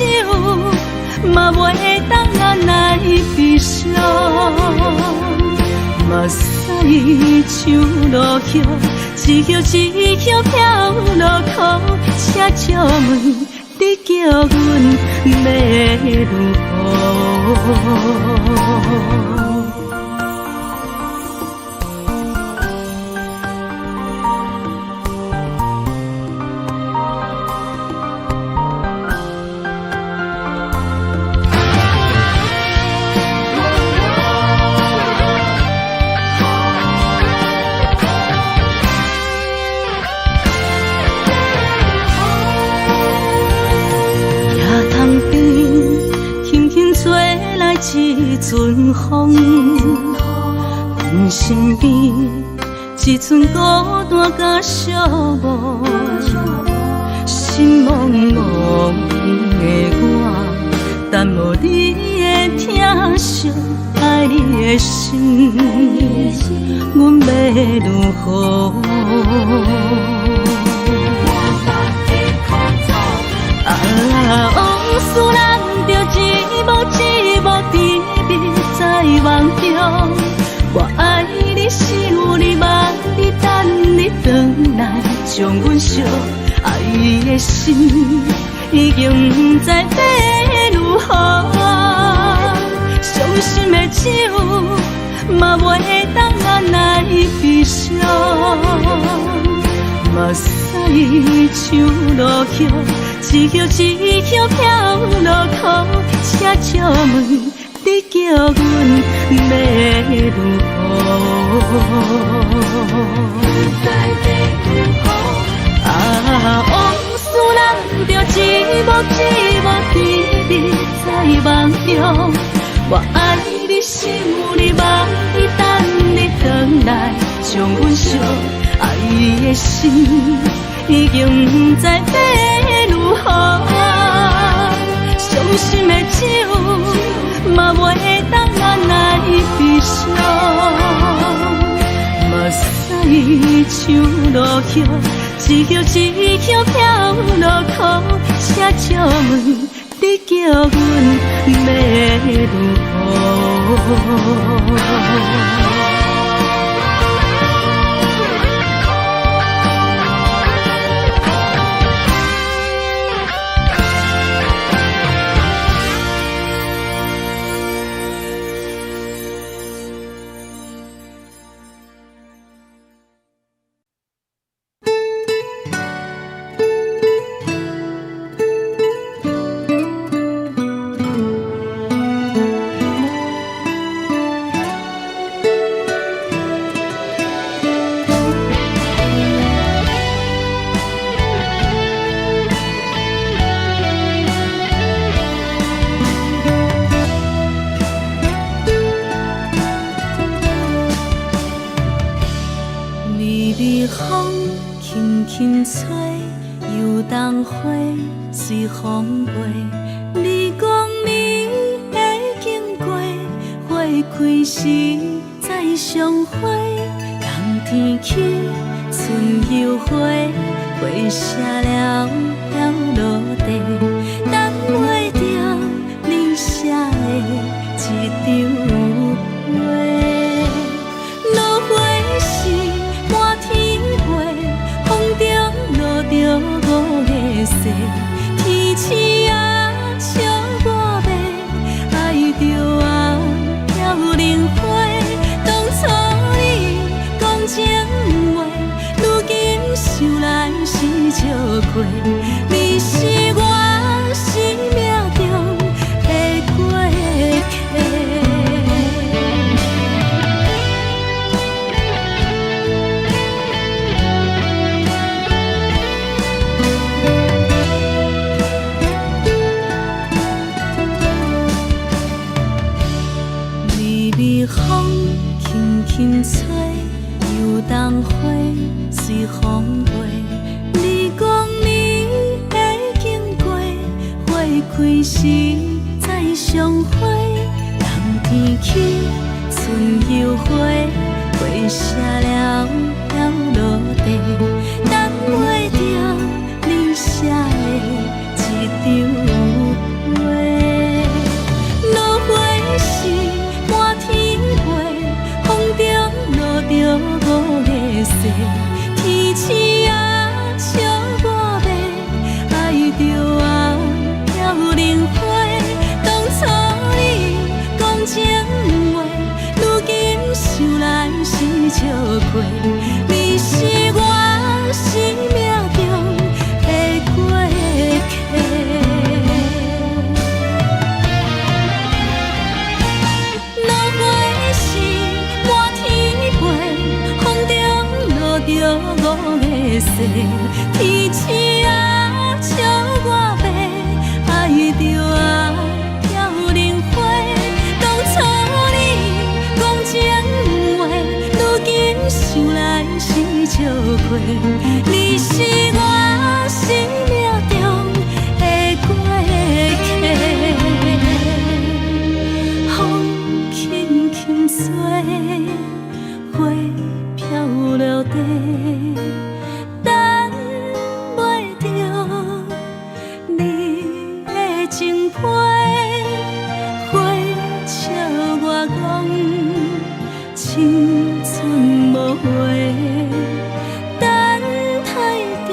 Speaker 3: 嘛袂当按来悲伤，目屎像落雨。一叶一叶飘落雨，请借问你叫阮要如何？一阵风，阮身边一寸孤单甲寂寞，心茫茫的我，等无你的疼惜，爱你的心，阮要如何？往事人着一幕一幕甜蜜在梦中。我爱你，想你，望你，等你回来，将阮惜爱的心已经不知要如何。伤心的手嘛袂当按来悲伤，目屎像落雨。一叶一叶飘落雨，请借问你叫阮要如何？往事人着一幕一幕甜蜜在梦中。我爱你，想你，望你，等你回来，将阮惜爱的心已经不知要如何。伤心的手嘛袂当按来悲伤，目屎像落雨，一叶一叶飘落雨，请借问你叫阮要如何？随风飞，你讲你会经过，花开时再相会。冬天起，春又回，花谢了落地，等袂着你写的一张画。落花时满天花，风中落着五个色。天星啊，笑我袂爱着啊，飘零花。当初你讲情话，如今想来是笑过。开时再相会，人天起春又花，花谢了飘落地，等袂着你写的一张话。落花时满天飞，风中落着五个色，天星啊笑我迷，爱着我飘零花。当初你讲情话，如今想来是笑过，你是我生命中的过客。落花时满天飞，风中落着五个色，天星啊笑我迷，爱着我飘零花。当初你讲情话，如今想来是笑过，你是我生命中的过客。风轻轻吹，花飘落地，等袂着你的情批。花笑我讲青春无悔，等待着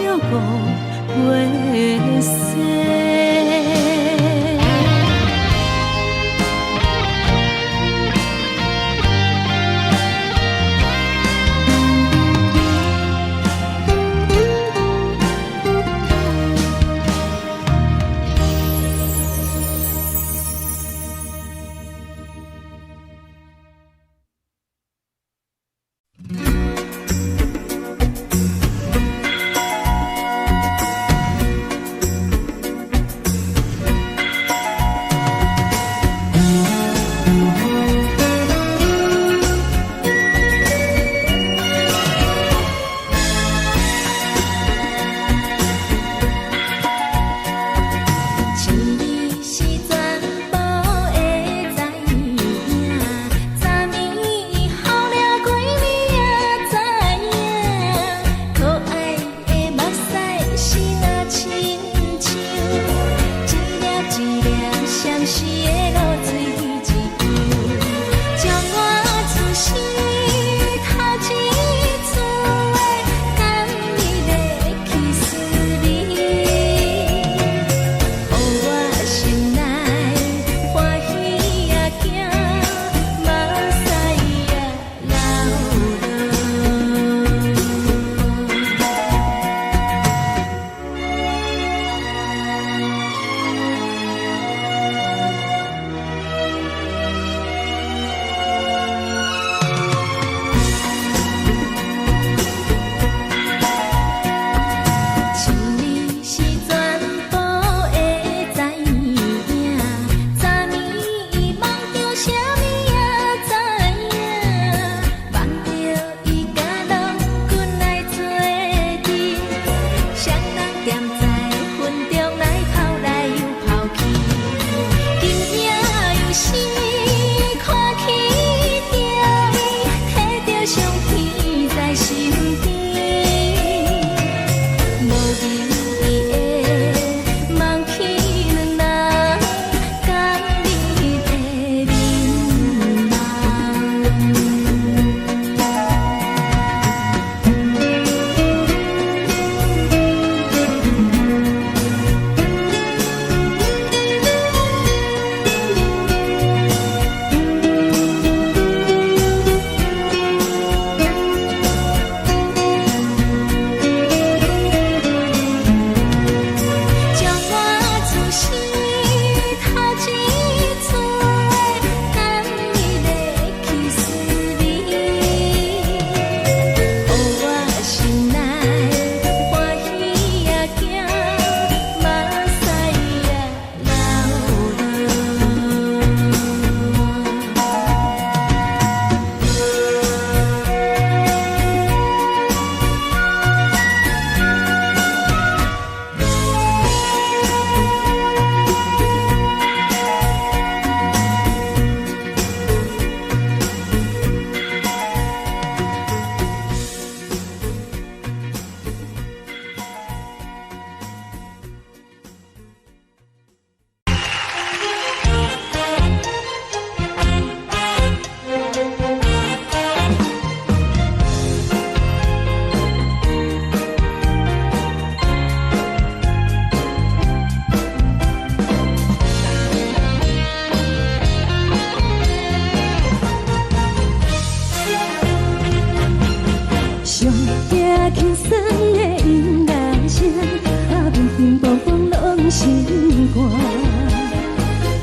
Speaker 1: 心肝。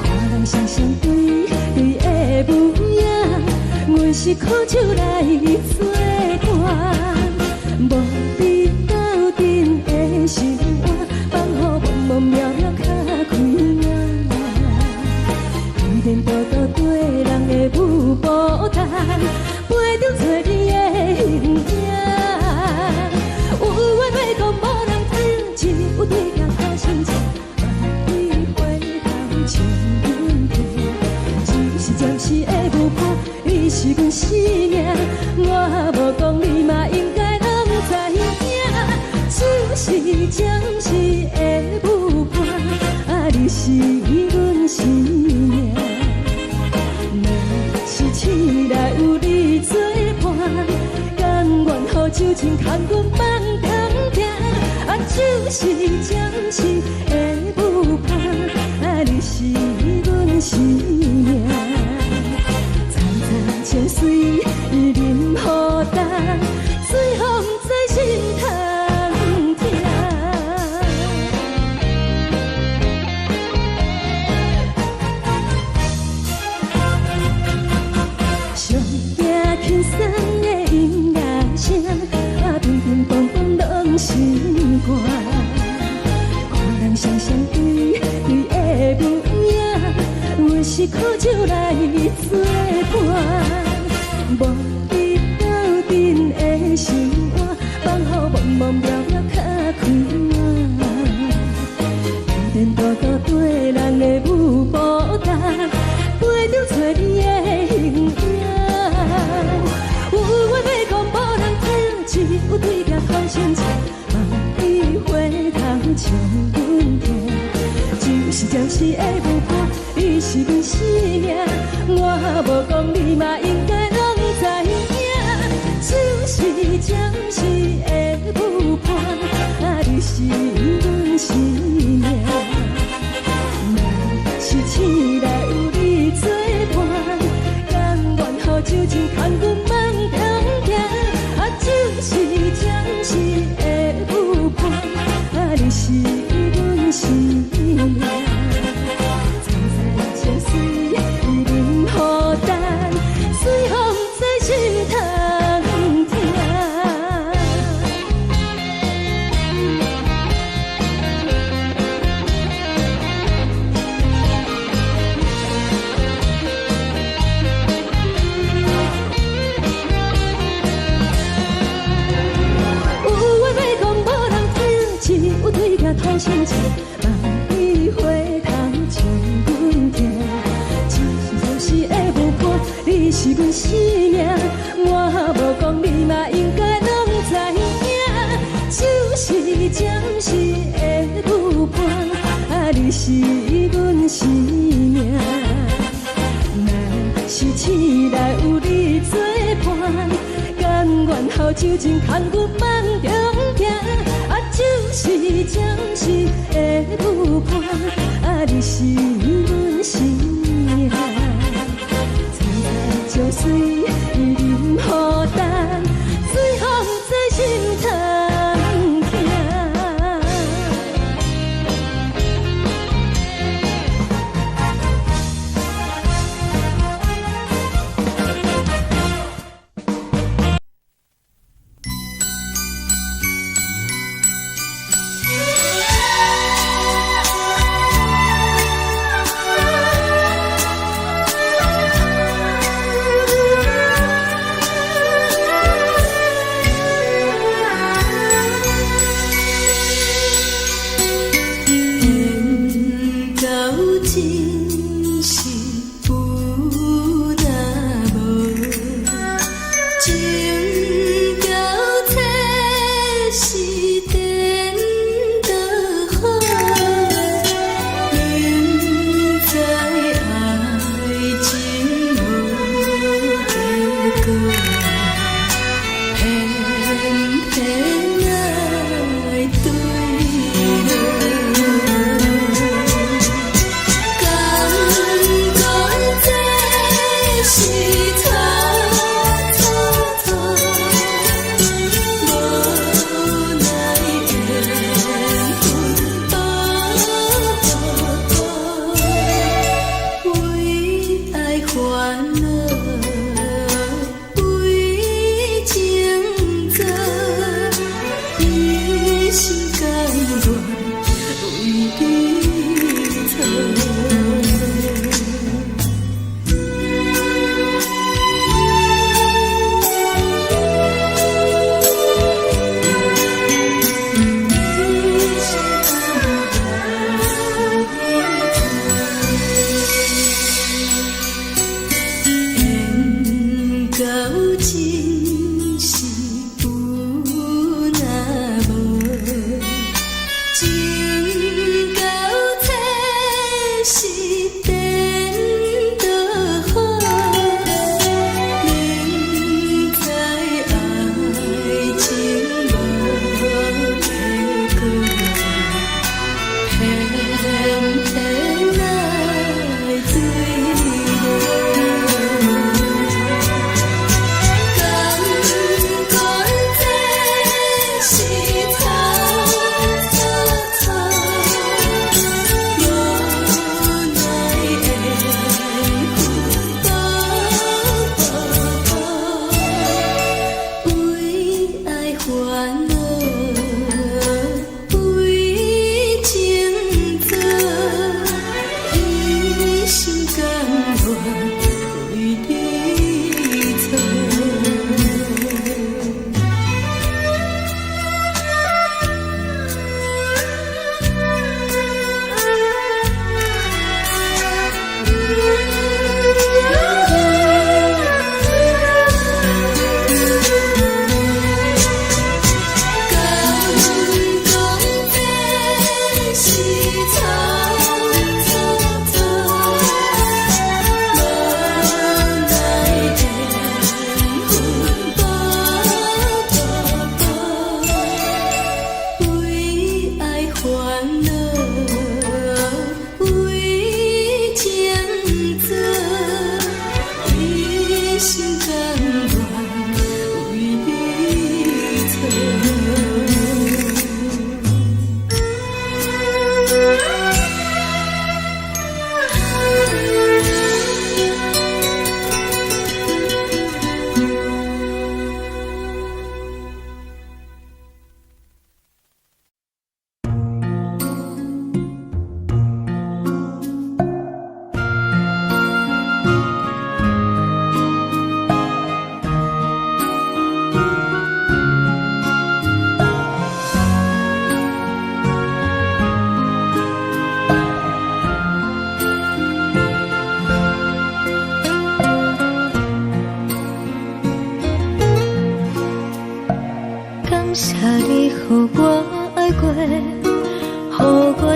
Speaker 1: 看人双双对对的模样，阮是苦酒来作伴。无你斗阵的心肝，放乎茫茫渺渺较开眼。一点多多对人的舞步弹，陪着做你的形影。有话要讲无人听，只有对镜头心切，万里回头像阮听。只是暂时的舞伴，你是阮生命，我无讲你嘛应该拢知影。只是暂时的舞伴，你是阮生命。是醒来有你作伴，甘愿予酒精牵阮放空行。就是暂时的舞伴，你是阮生命。层层情水任何等，随风在心通听。上惊轻松的音乐声，乒乒乓乓拢心肝。看人双双对对的模样，阮是苦酒来作伴。无你斗阵的心肝，放乎茫茫渺渺较开眼。一点多多对人的舞步弹，陪着做你的形影。有话要讲无人听，只有对镜头心切，万里回头像阮听。就是暂时的舞伴，你是阮生命，我无讲你嘛应该拢知影。就是暂时的舞伴，你是阮生命。若是醒来有你作伴，甘愿予酒精牵阮放空行。就是暂时的舞伴，你是阮生命。层层情水任何等，随风在心通听。有对镜头心切，万里回头像阮听。只是暂时的舞伴，你是阮生命，我无讲你嘛应该拢知影。就是暂时的舞伴，你是阮生命。若是醒来有你作伴，甘愿予酒精牵阮放中行。就是暂时的舞伴，你是阮生命。层层情水任何等，随风在心通听。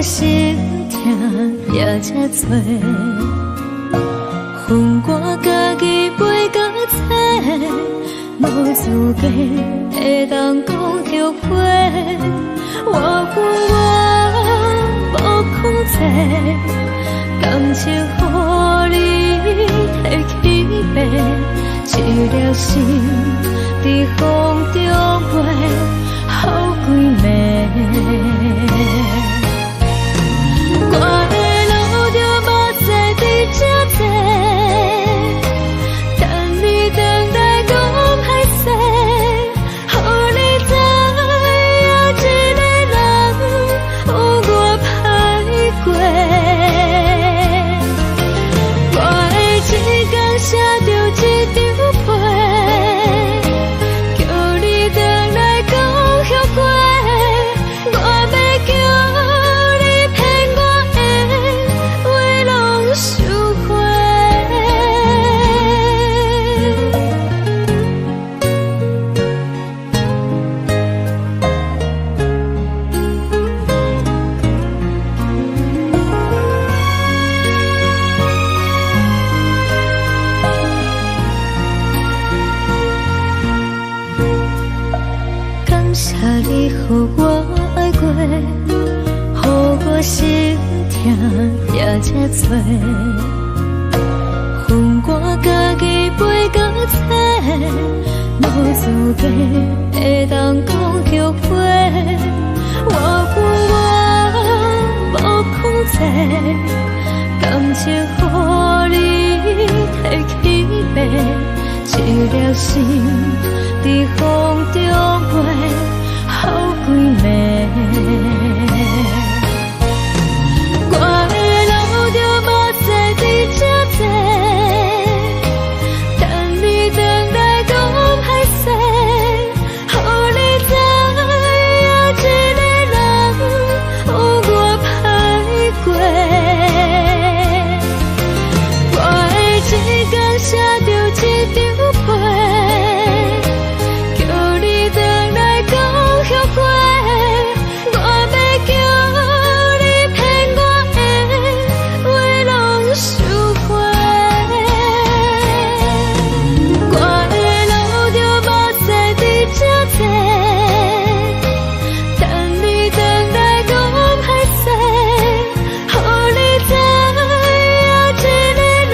Speaker 3: 心痛也这多，恨我家己飞到切，无资格会当讲后悔。我无控制，感情予你提起飞，一粒心在风中飞，好几暝。我的路就无再伫这多，等你等待讲歹势，予你知影一个人有我歹过。我的一天写着一张被，叫你等来讲后悔。我要叫。你予我爱过，予我心痛也这多，恨我家己飞到切，无资格会当讲后悔。我无控制，感情予你提起飞，一粒心在风中飞。好几暝，我的路就无再伫这多，等你等待讲歹势，予你知影一个人有我歹过。我的一天写着一张被，叫你等来讲。后悔，我要叫你骗我的话拢收回。我的路就无再伫这多，等你等待讲歹势，予你知影一个人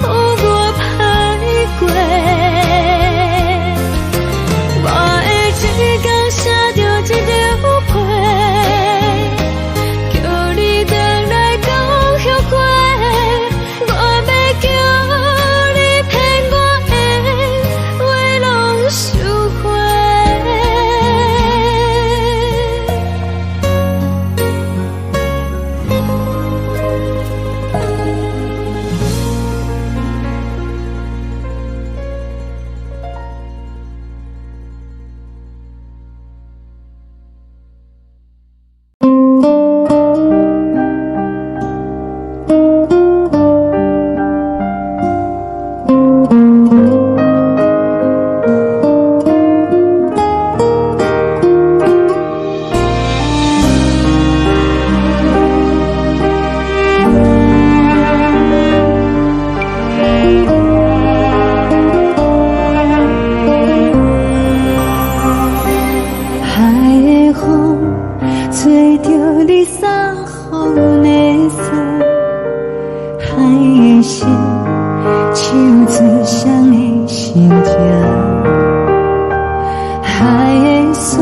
Speaker 3: 有我歹过。我的一天写着一张被，叫你等来讲后悔。我要叫你骗我的话拢收回。海的山，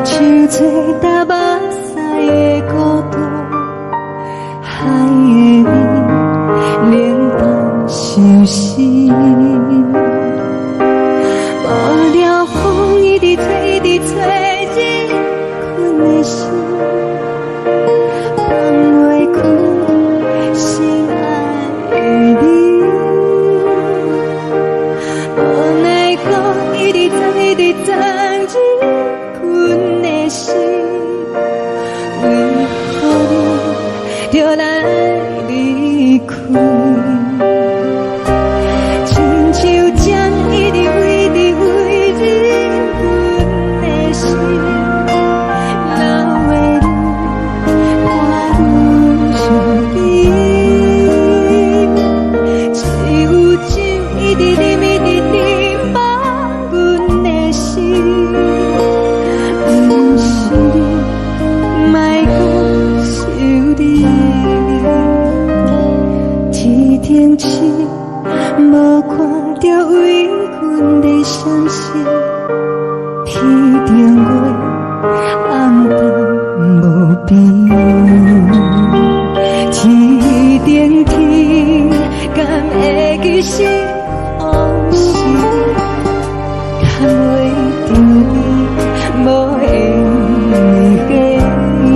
Speaker 3: 手做搭目屎的歌。
Speaker 1: 就来离开。亲像针一直为你为你，阮的心流的泪，看阮伤悲。只有酒一直啉一直啉饱阮的心，不是你，莫讲想你。天顶星无看到为阮的伤心，天顶月暗淡无边，天顶天敢会记是往事，敢袂着你，无缘给你。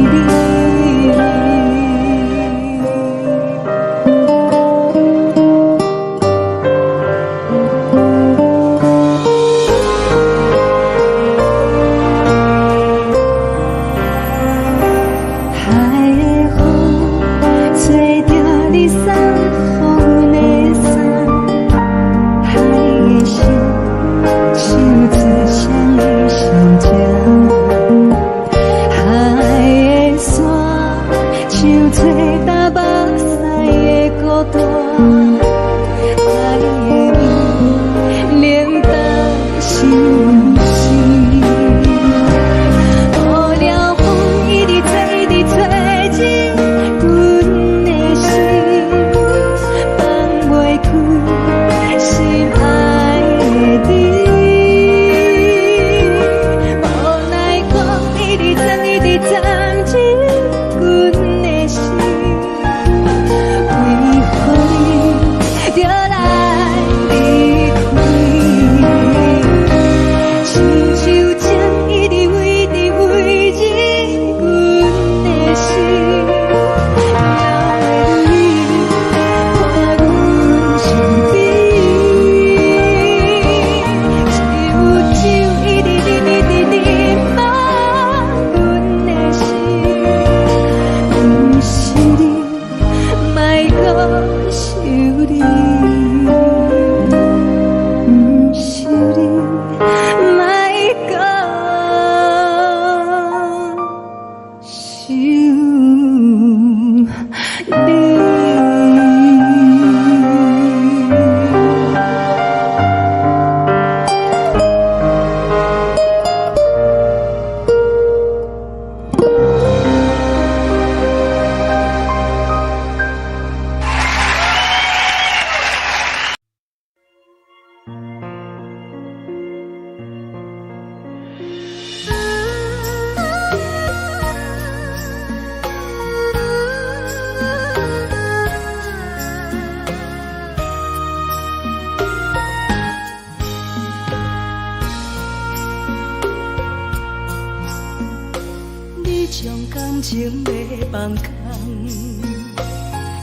Speaker 3: 将感情要放空，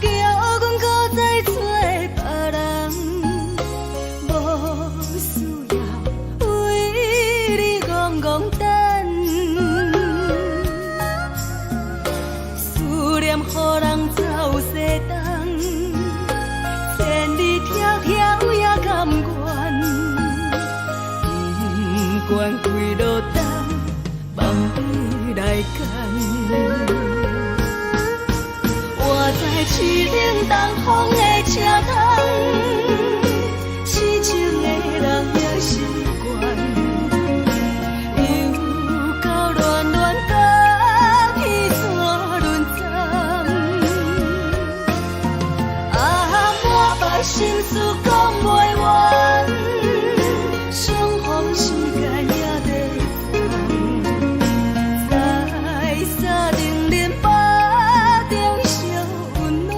Speaker 3: 叫阮搁再找别人，无需要为你戆戆等，思念予人走西东，千里迢迢也甘愿，不管几路灯，梦里来干。我在市顶东风的车窗，痴情的人也习惯，又到乱乱甲彼山论斩。啊，满腹心事讲袂完，相逢时间也在等，在沙定林巴中相温暖。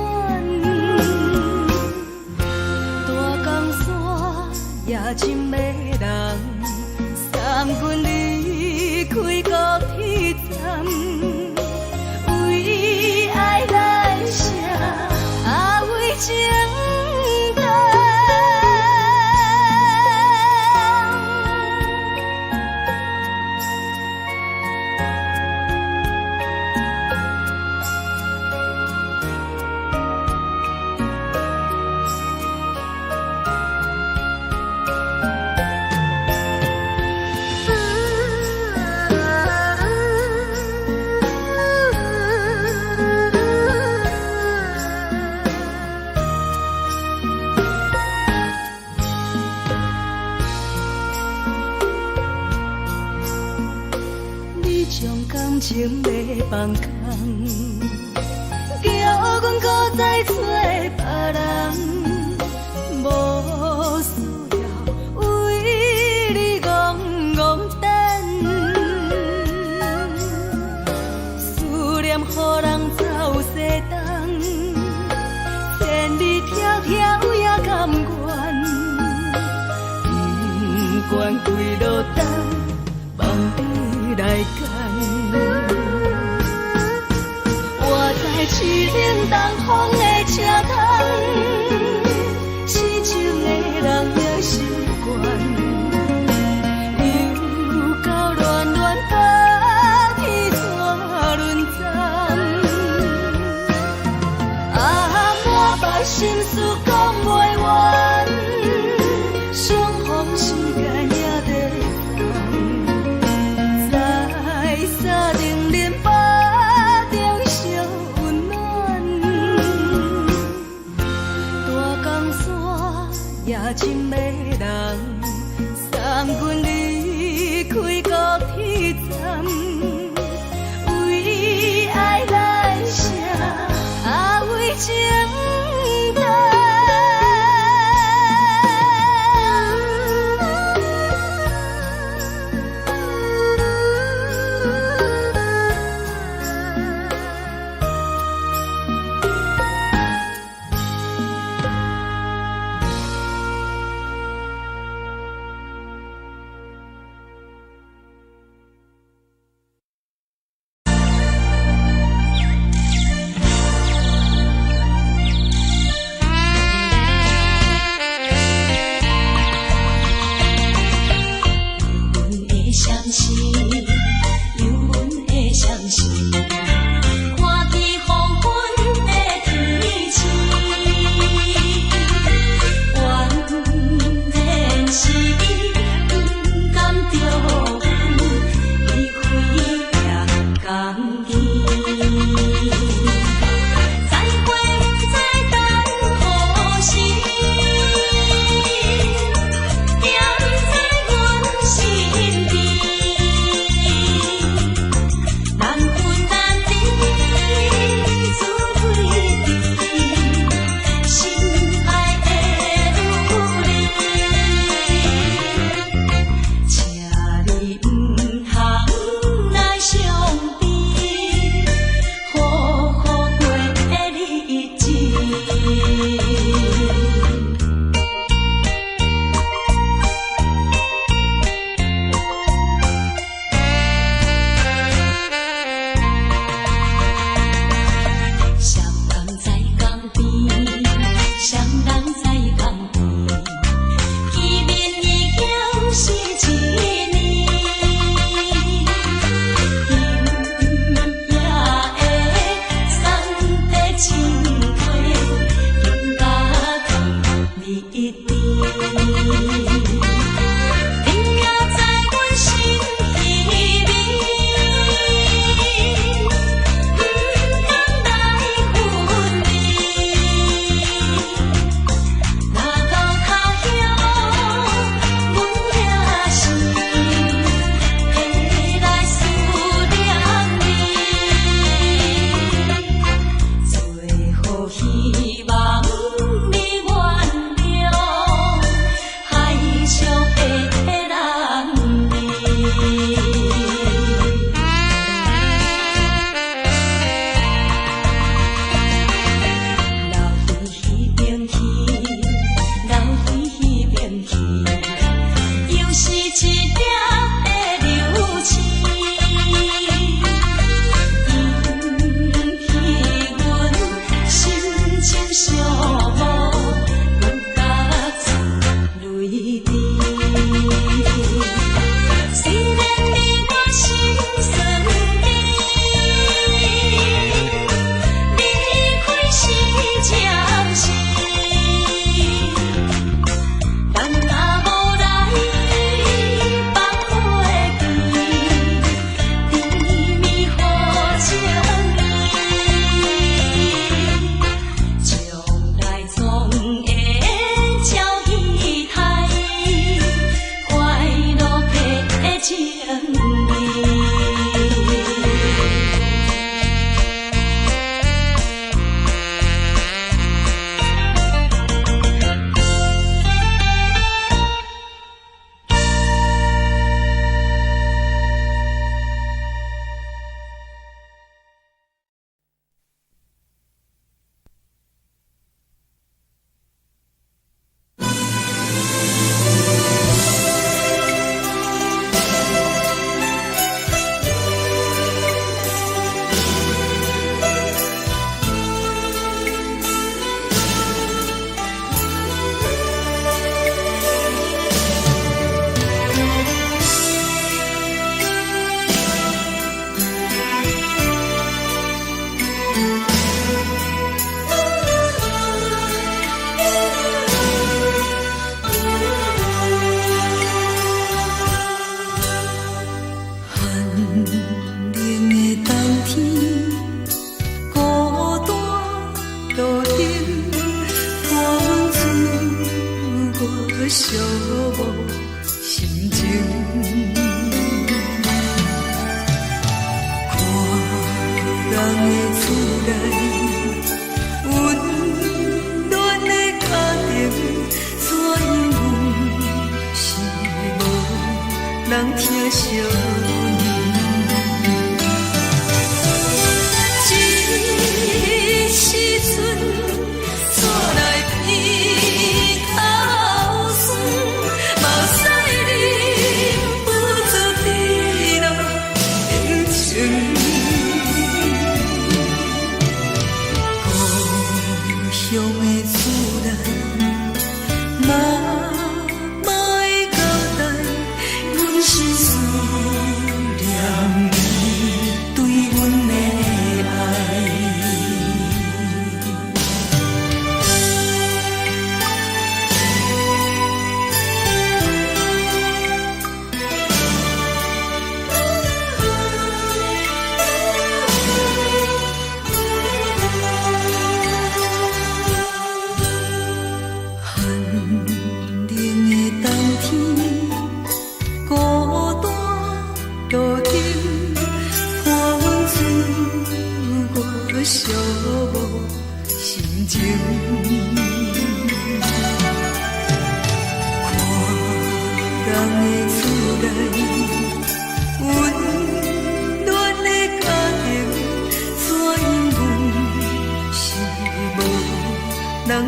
Speaker 3: 情要放空，叫阮搁再找别人，无需要为你戆戆等，思念予人走西东，千里迢迢也甘愿，不管几落冬，望你来干。我在痴冷东风的车窗，痴情的人也习惯，又到乱乱把天带轮转。啊，满腹心事讲袂完，相逢时间也在等，在沙定连巴中相温暖。大江山也真迷人，送阮离开高铁站，为爱来生，啊为情等。寂寞心情。看人的厝内温暖的家庭，怎因为是无人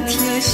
Speaker 3: 疼惜。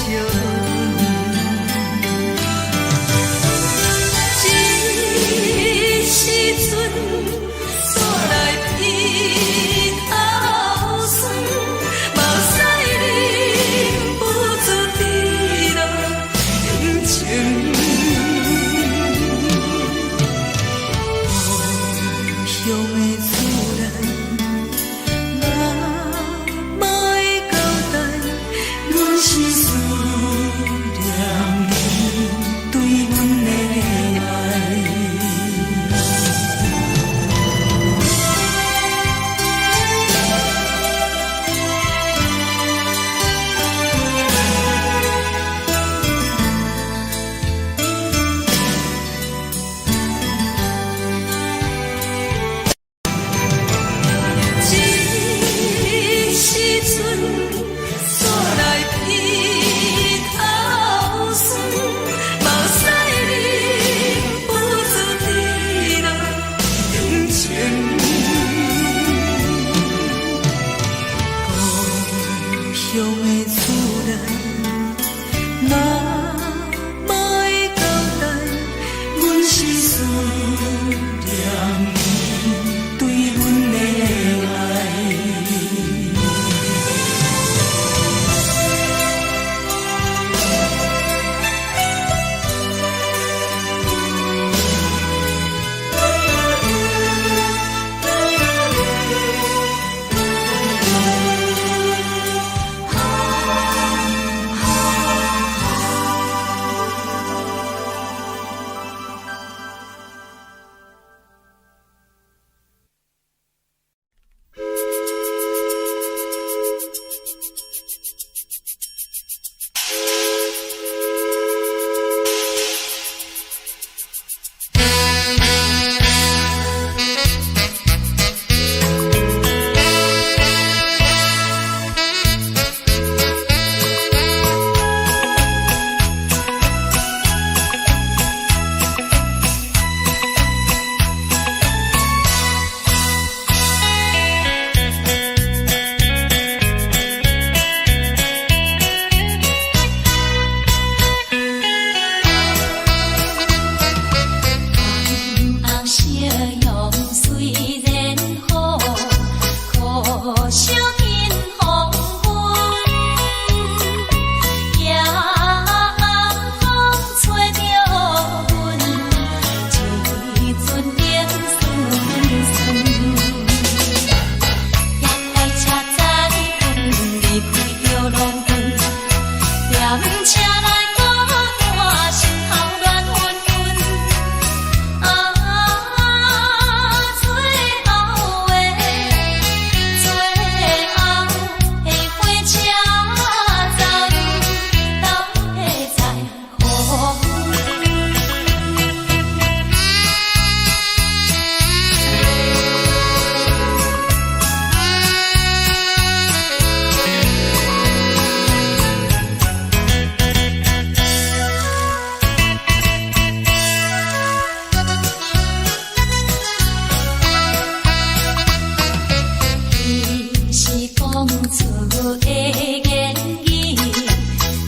Speaker 3: 的言语，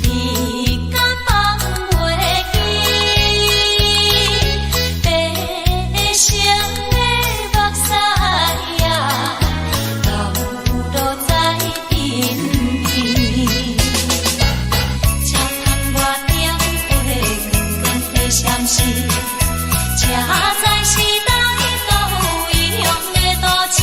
Speaker 3: 你敢放袂记？白成的目屎呀，流落在身边。车窗外点火，光光的闪烁，车载时代都异样的大市。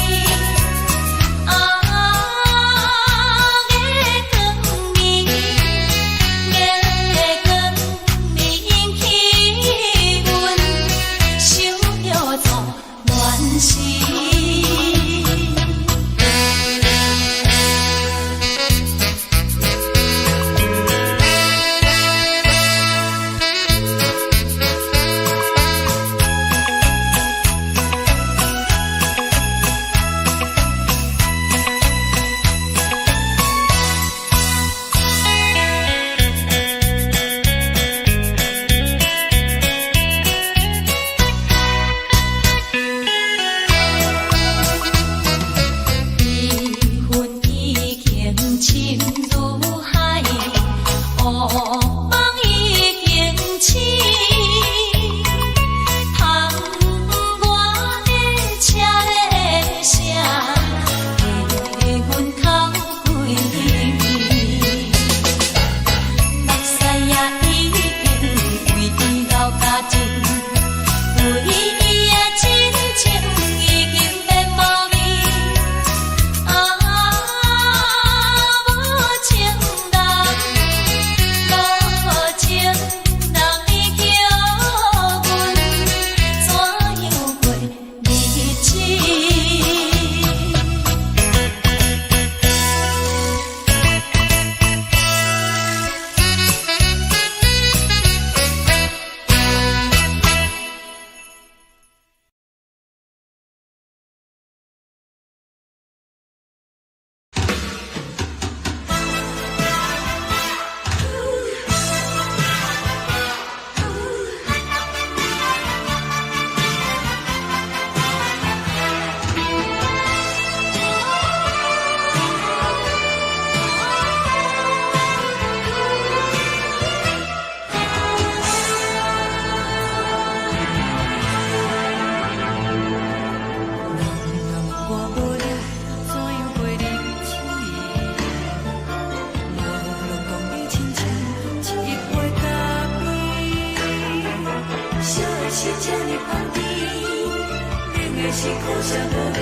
Speaker 2: 是苦涩无味，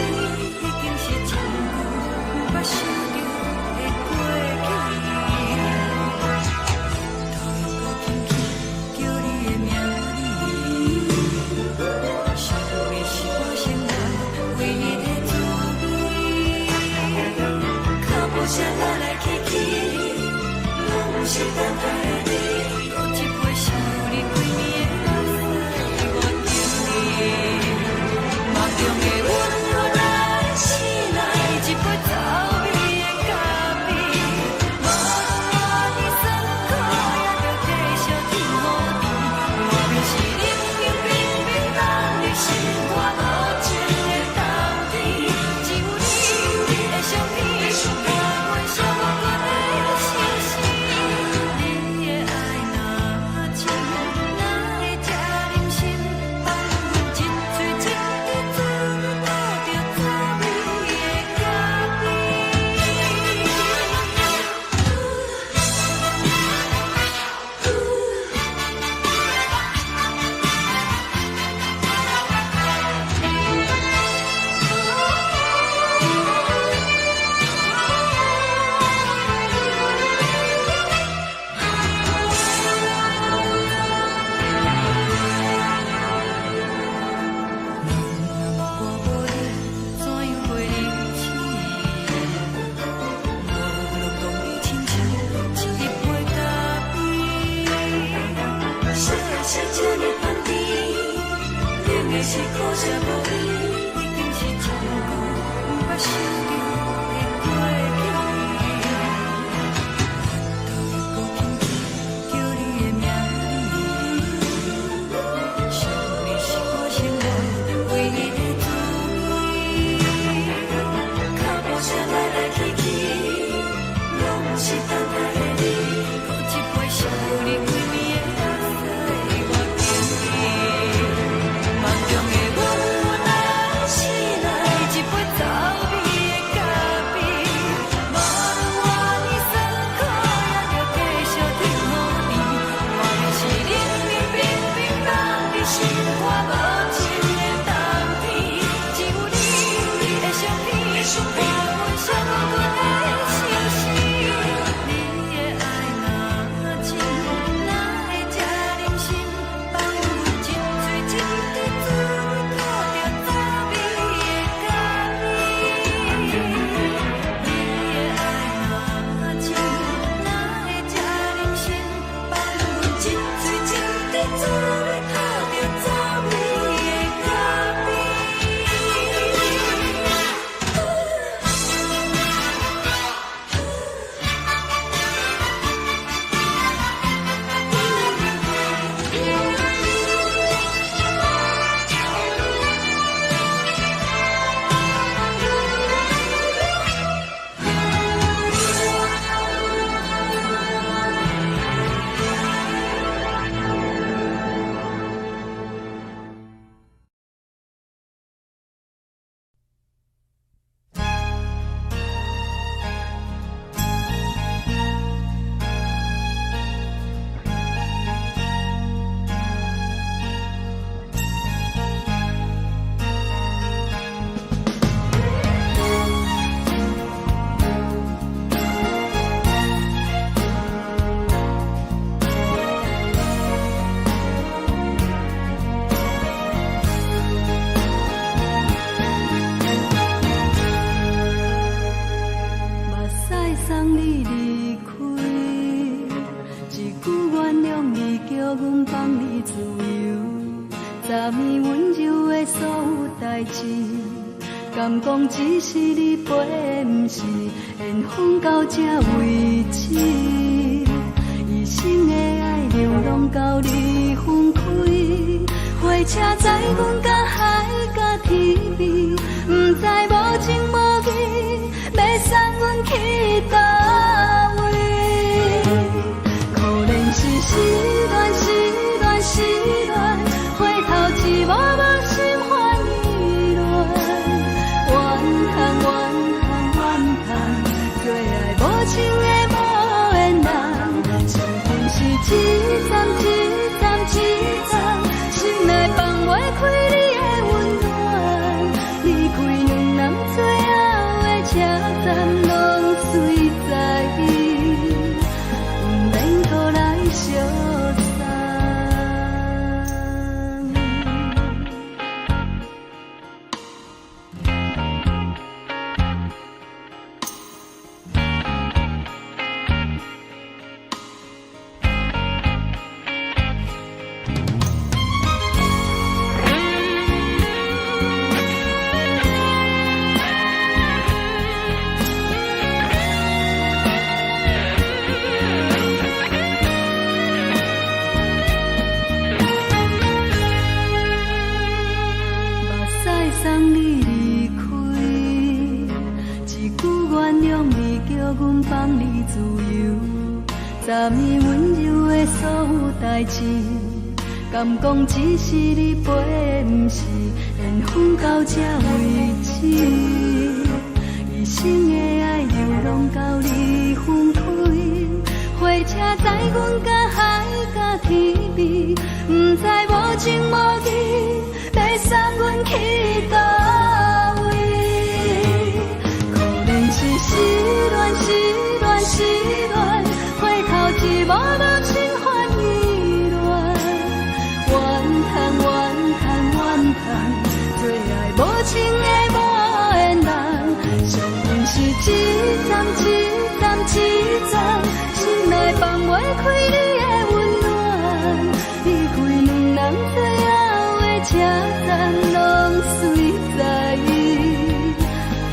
Speaker 2: 已经是一句无法想着的过去。头又搁轻轻叫你的名字，想你是我生活唯一的滋味。脚步声来来去去，拢是等待的你，有一杯想你几年的目屎，我等你。梦中的阮，我来醒来，一杯草味的咖啡。无论你酸苦，也着继续甜予甜。莫名是冷冷冰冰，咱的心肝无情的冬天。只有你的相片，我袂伤我的心事。你的爱若深，哪会这忍心放阮一嘴一滴水，倒着草味的咖啡。我无你，怎样袂忍起？无路讲你亲像一杯咖啡。小的是这呢放甜，冷的是苦涩无味，已经是一句无法想着的过去。头又搁轻轻叫你的名字，想你是我生活唯一的滋味。脚步声来来去去，拢
Speaker 3: 是等待的你，搁一杯烧你几暝的水，我敬你。梦中的阮有来是来一杯走味的咖啡，无论我呢酸苦，也着继续甜乎你。我就是冷冷冰冰放伫心肝无情的冬天，只有你的相片，画阮相阮的相思。你的爱若真，哪会这忍心放阮一醉一滴滋味，吐着走味的咖啡？你的爱若真，哪会这忍心放阮一醉一滴滋味，吐着走味的咖啡？目屎送你离开，一句原谅你，叫阮放你自由。昨暝温柔的所有代志，敢讲只是你陪，不是缘分到这为止。一生的爱流浪到你分开，火车载阮甲海甲天边，不知无情无义，要送阮去倒位？可能是失恋，失恋，失恋，回头一幕幕心烦意乱，怨叹，怨叹，怨叹，最爱无情的无缘人，情份是一站一站一站，心内放袂开你的温暖，离开两人最后的车站，拢随在伊，不免搁来相送。目屎送你离开，一句原谅你，叫阮放你自由。昨暝温柔的所有代志，敢讲只是你陪，不是缘分到这为止。一生的爱流浪到你分开，火车载阮甲海甲天边，不知无情无义，要送阮去倒位？可能是失恋，失恋，失恋，回头一幕幕心烦意乱，怨叹，怨叹，怨叹，最爱无情的无缘人，相份是一站一站一站，心内放袂开你的温暖，离开两人最后的车站，拢随在伊，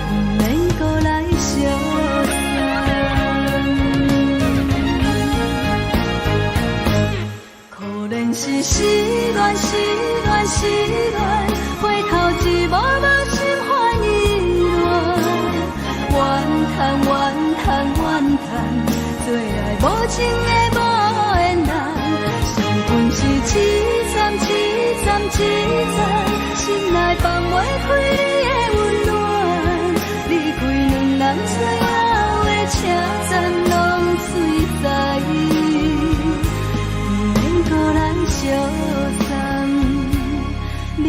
Speaker 3: 不免搁来相送。可能是失恋，失恋，失恋，回头一幕幕心烦意乱，怨叹，怨叹，怨叹，情的无缘人，伤痕是凄惨、凄惨、凄惨，心内放袂开你的温暖，离开两人最后的车站拢随在，不免搁咱相送。离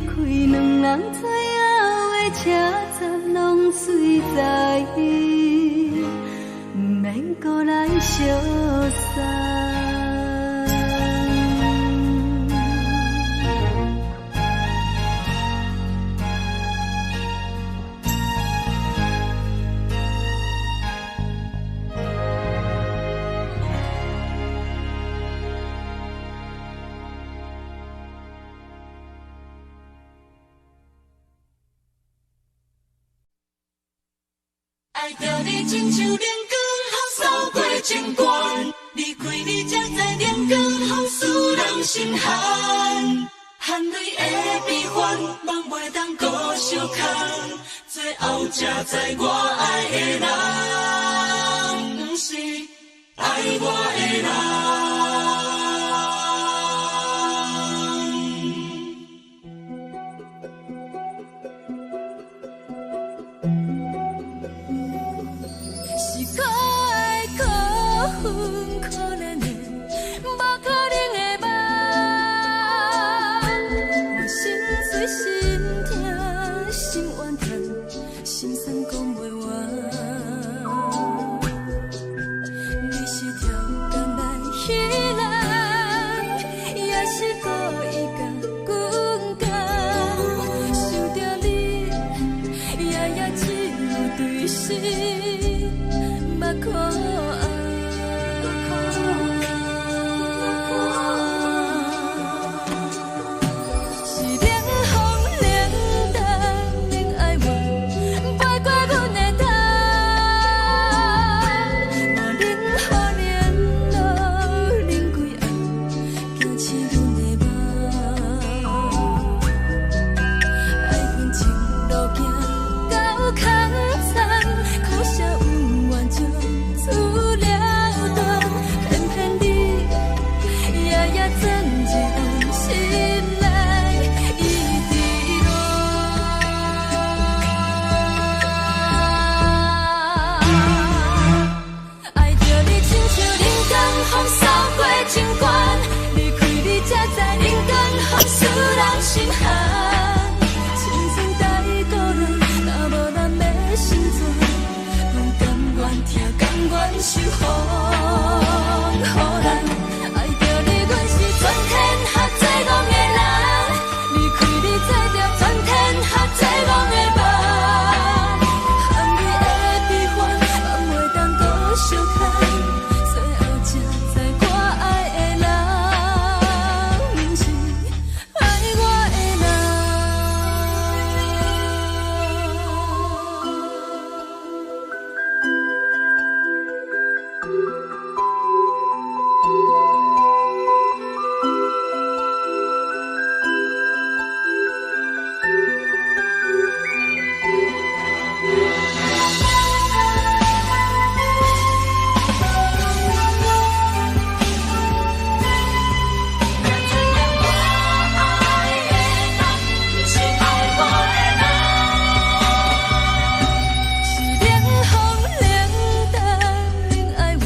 Speaker 3: 开两人最后的车站拢随在，不免搁咱相送。
Speaker 2: 爱着你亲像阳光扫过情关，离开你才知阳光风使人心寒。含泪的悲欢，望袂当搁相牵，最后才知我爱的人，不是爱我的人。
Speaker 3: 是可爱可恨可怜的，无可能的梦。我心碎心痛心怨叹，心酸讲袂完。你是条工来彼人，也是故意甲阮讲，想着你，夜夜只有对心。目眶是冷风冷淡冷爱我，飞过阮的头，嘛冷雨冷落冷几暗，惊醒阮的梦。爱恨情路行到空残，苦涩有缘就出了断，偏偏你夜夜钻入阮心内，一直乱。爱着你亲像人间风扫过情关，离开你才知人间风使人心寒。青春待故人，若无咱要心酸。甘愿受风雨咱，爱着你，阮是全天下最戆的人，离开你才着全天下最戆的梦。含泪的悲欢，望袂当搁相牵，最后才知我爱的人，不是爱我的是冷风冷淡冷爱我，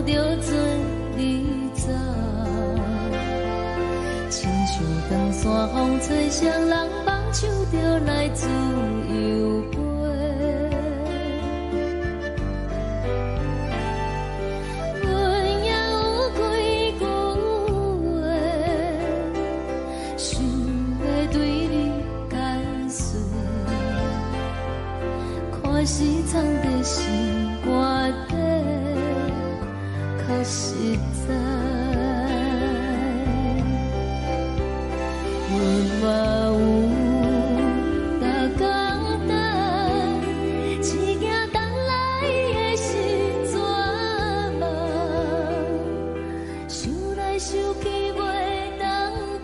Speaker 3: 着做你走，亲像长山风吹双人放手着来自由飞。阮也有几句话，想要对你解释，看是藏在心肝底，较实在。阮嘛有逐工等，只惊等来的是绝望，想来想去袂当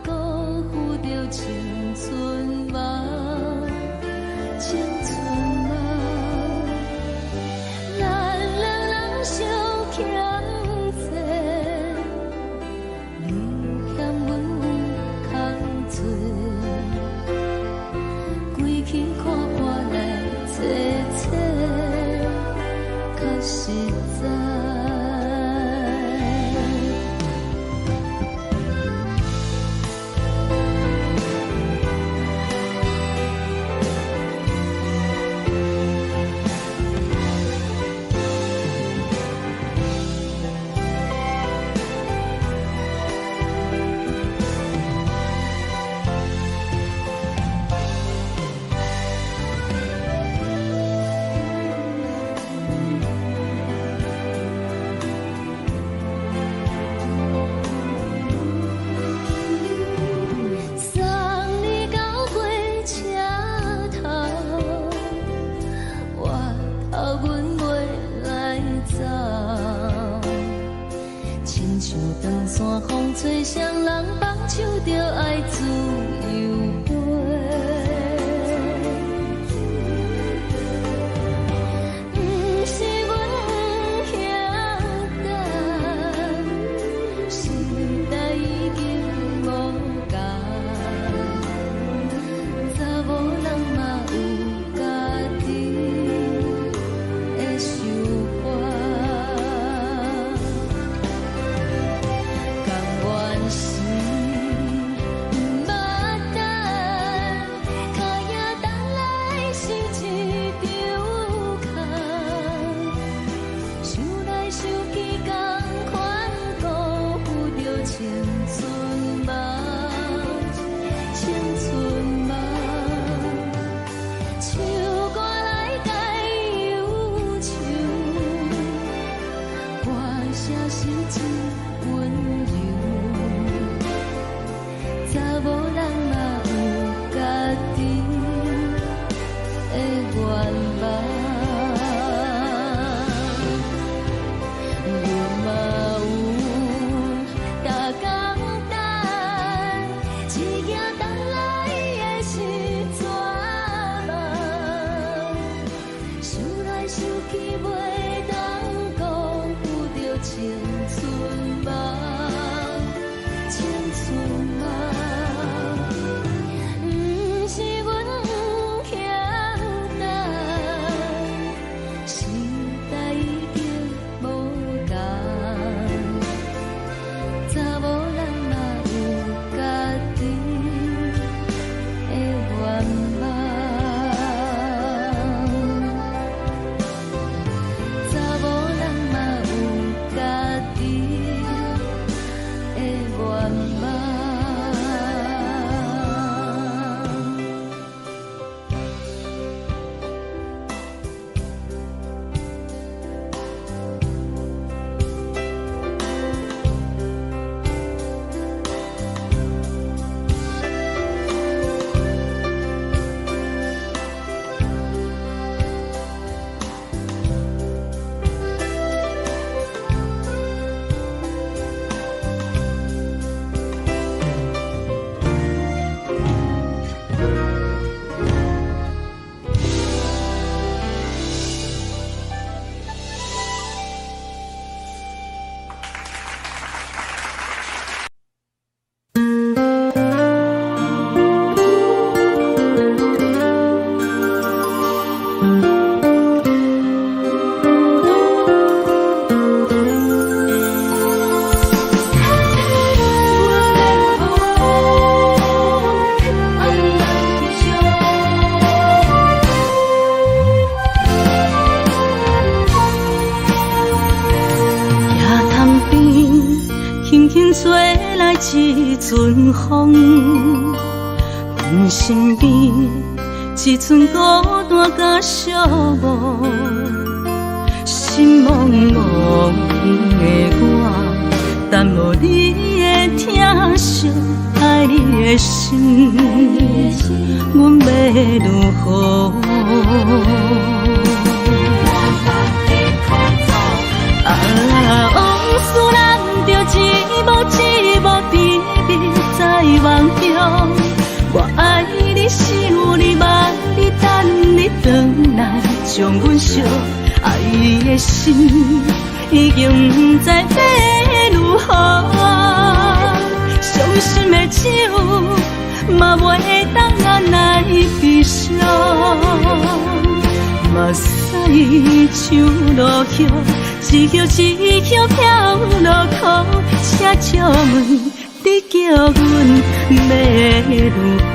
Speaker 3: 辜负着青春梦，青春梦。咱两人相欠债，你欠阮有空做，归去看看来找找，较实在。送你到火车头，我头阮袂来走，亲像长山风吹双人放手着爱自由飞。不是阮不晓等，时代已经无共，查某人嘛有家己的想法，甘愿是不捌等，脚也等来是一场空，想来想去同款辜负着青春梦，青春梦。唱歌来解忧愁，歌声是一温柔，查某人嘛有家己的愿望。阮嘛有逐工等，只惊等来的是绝望，想来想去袂当辜负着青春梦，青春梦。吹来一阵风，阮身边一寸孤单甲寂寞，心茫茫的我，等无你的疼惜，爱你的心，阮要如何？往事人着一幕一幕甜蜜在梦中。我爱你，想你，望你，等你回来，将阮惜爱的心已经不知要如何。伤心的手嘛袂当按来悲伤。目屎像落叶，一叶一叶飘落雨，请借问你叫阮要如何？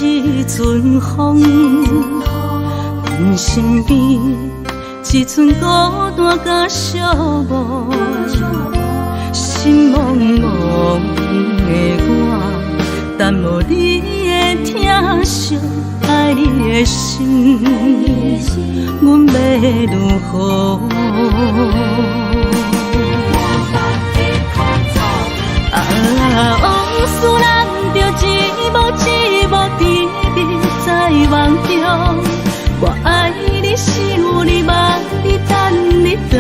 Speaker 3: 一阵风，阮身边一寸孤单甲寂寞，心茫茫的我，等无你的疼惜，爱你的心，阮要如何？往事人着一幕一幕甜蜜在梦中。我爱你，想你，望你，等你回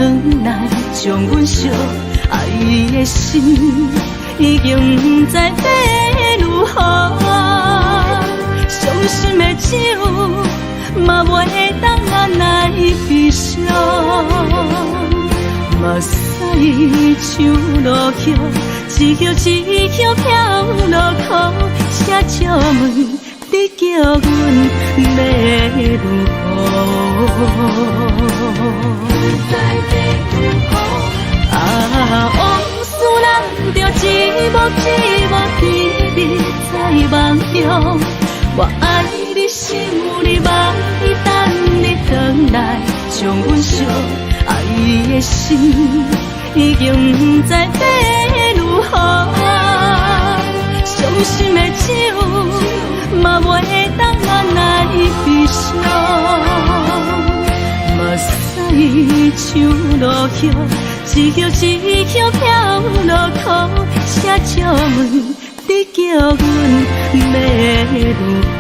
Speaker 3: 来，将阮惜爱的心已经不知要如何。伤心的手嘛袂当按来悲伤。目屎像落叶，一叶一叶飘落雨，请借问你叫阮要如何？往事人着一幕一幕甜蜜在梦中。我爱你，想你，望你，等你回来，将阮惜爱的心已经不知要如何。伤心的手嘛袂当按来悲伤。目屎像落叶，一叶一叶飘落雨，请借问你叫阮要如何？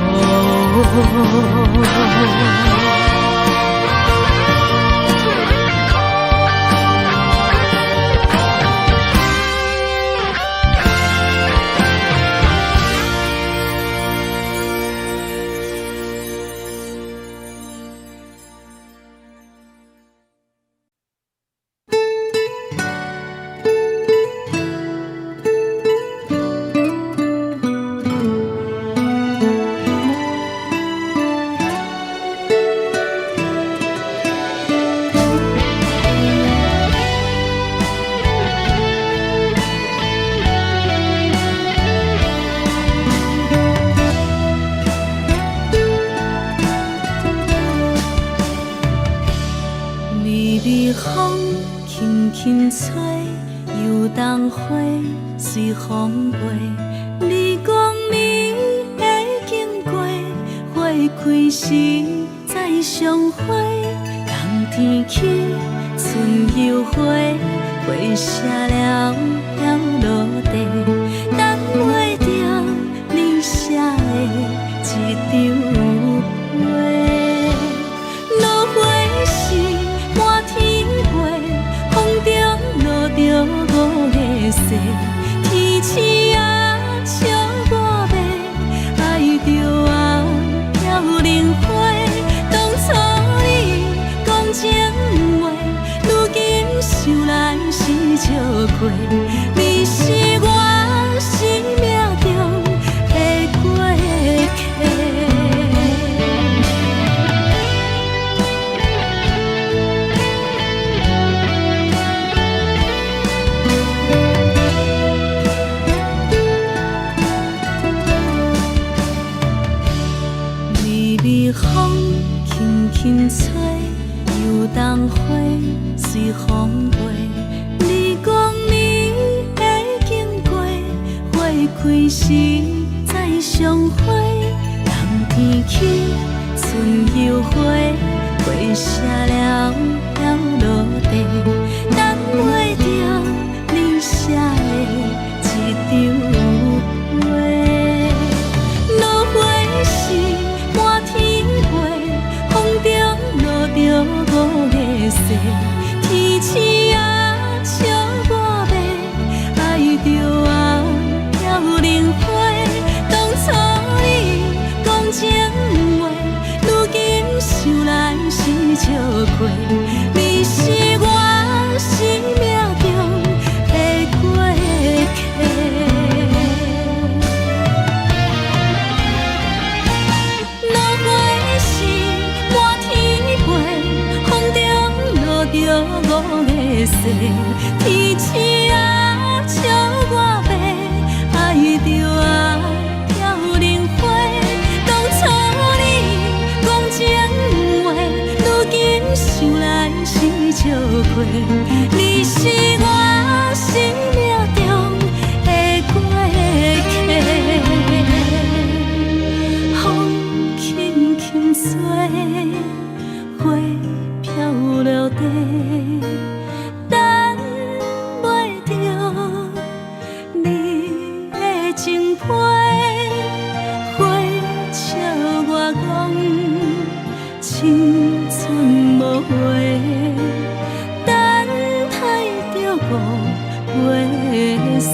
Speaker 3: 随风飞，你讲你会经过，花开时再相会。冬天起，春又回，花谢了飘落地，等袂着你写的一张画。落花时满天飞，风中落着五个色。天星啊，笑我袂爱着啊，飘零花。当初你讲情话，如今想来是笑过。你开时再相会，人天起春又花，花谢了飘落地，等袂着你写的一张话。落花时满天飞，风中落着五个色，天星啊笑我迷，爱着我飘零花。当初你讲情话，如今想来是笑过，你是我生命中的过客。落花时满天飞，风中落着五个色，天星啊笑我迷，爱着我飘零花。当初你讲情话，如今想来是笑过，你是我生命中的过客。风轻轻吹，花飘落地，等袂着你的情批。花笑我讲青春无悔，等待着五月雪。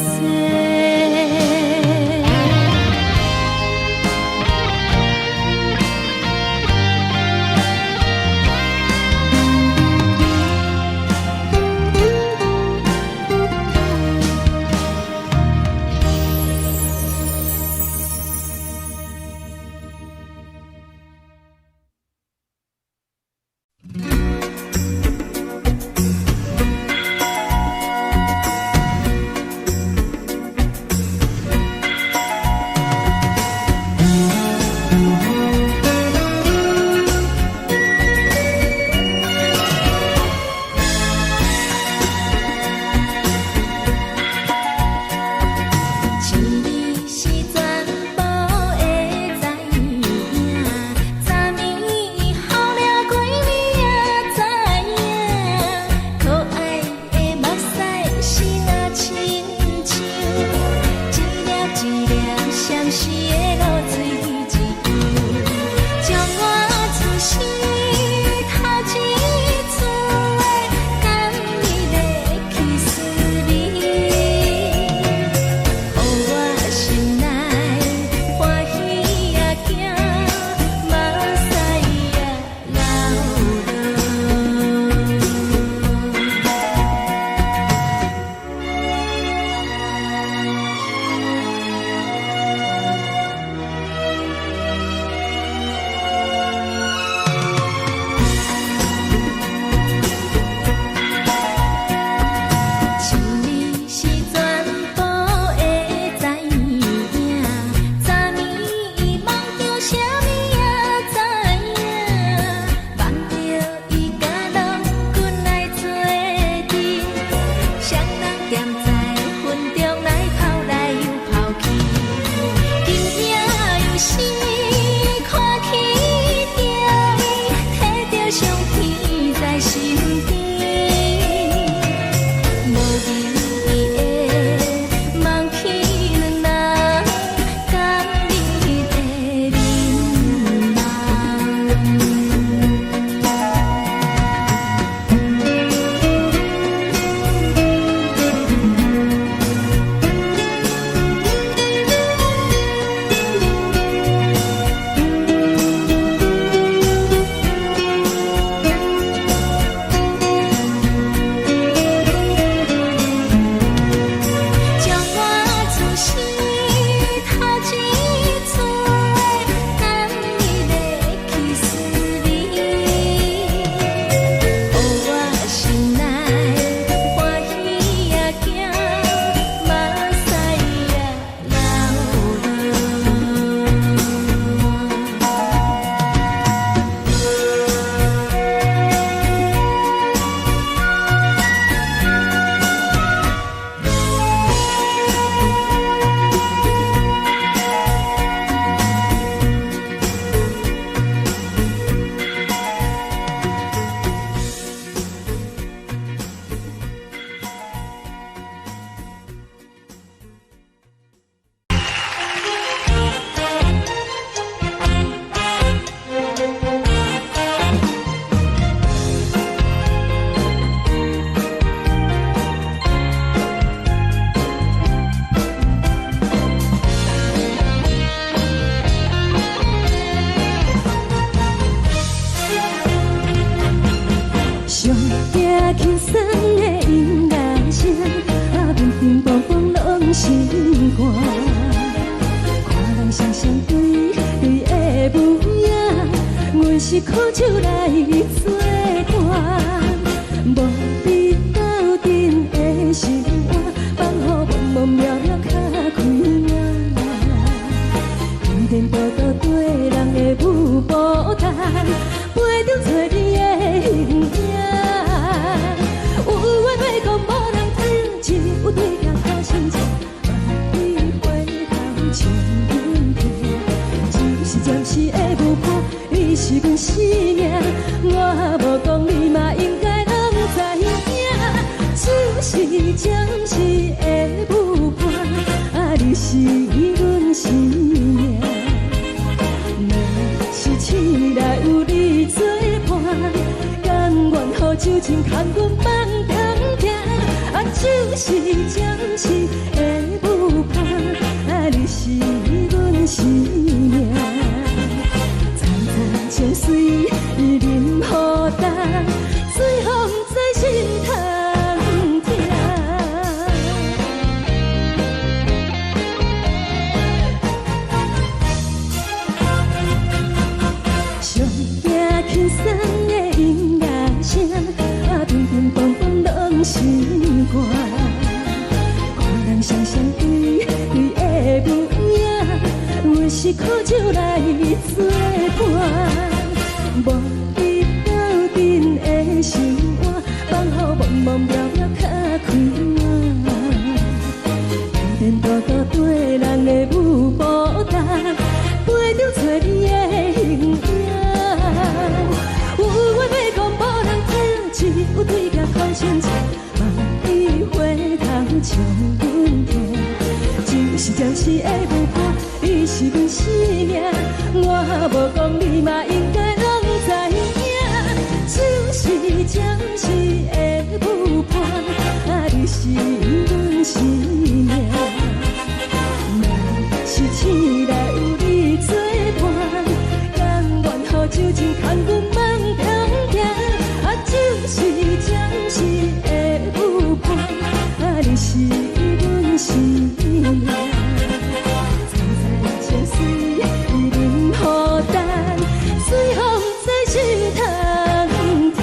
Speaker 1: 是暂时的舞伴，你是阮生命。若是醒来有你作伴，甘愿予酒精牵阮放长行，就是暂时的舞伴，你是阮生命。惨惨情水任何担，水风在心头。轻松的音乐声，乒乒乓乓拢心肝。看人双双对对的模样，有时苦酒来作伴。无你斗阵的生活，放予茫茫渺渺较开晏。颠颠倒倒对人的舞步担，陪着找你的形影。有话要讲，无人听；有对甲掏心情，望你回头将阮听。就是暂时的舞伴，你是阮生命。我无讲，你嘛应该拢知影。就是暂时的舞伴，你是阮生命。若是醒来有你作伴，甘愿予酒精牵阮放长行，就是暂时的舞伴，你是阮生命。惨惨情水任何担，随风在心头听。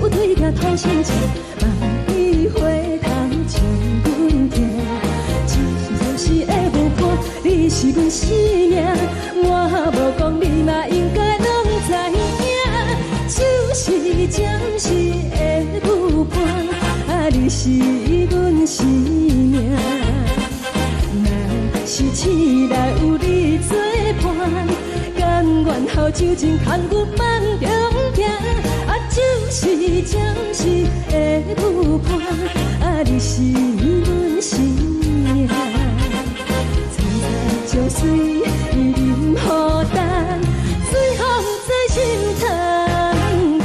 Speaker 1: 有对甲掏心情，望你回头将阮听。就是暂时的舞伴，你是阮生命。我无讲，你嘛应该拢知影。就是暂时的舞伴，你是阮生命。若是醒来有你作伴，甘愿予酒精牵阮放长行。就是暂时的舞伴，你是阮生命。惨惨情水任何担，随风在心头行。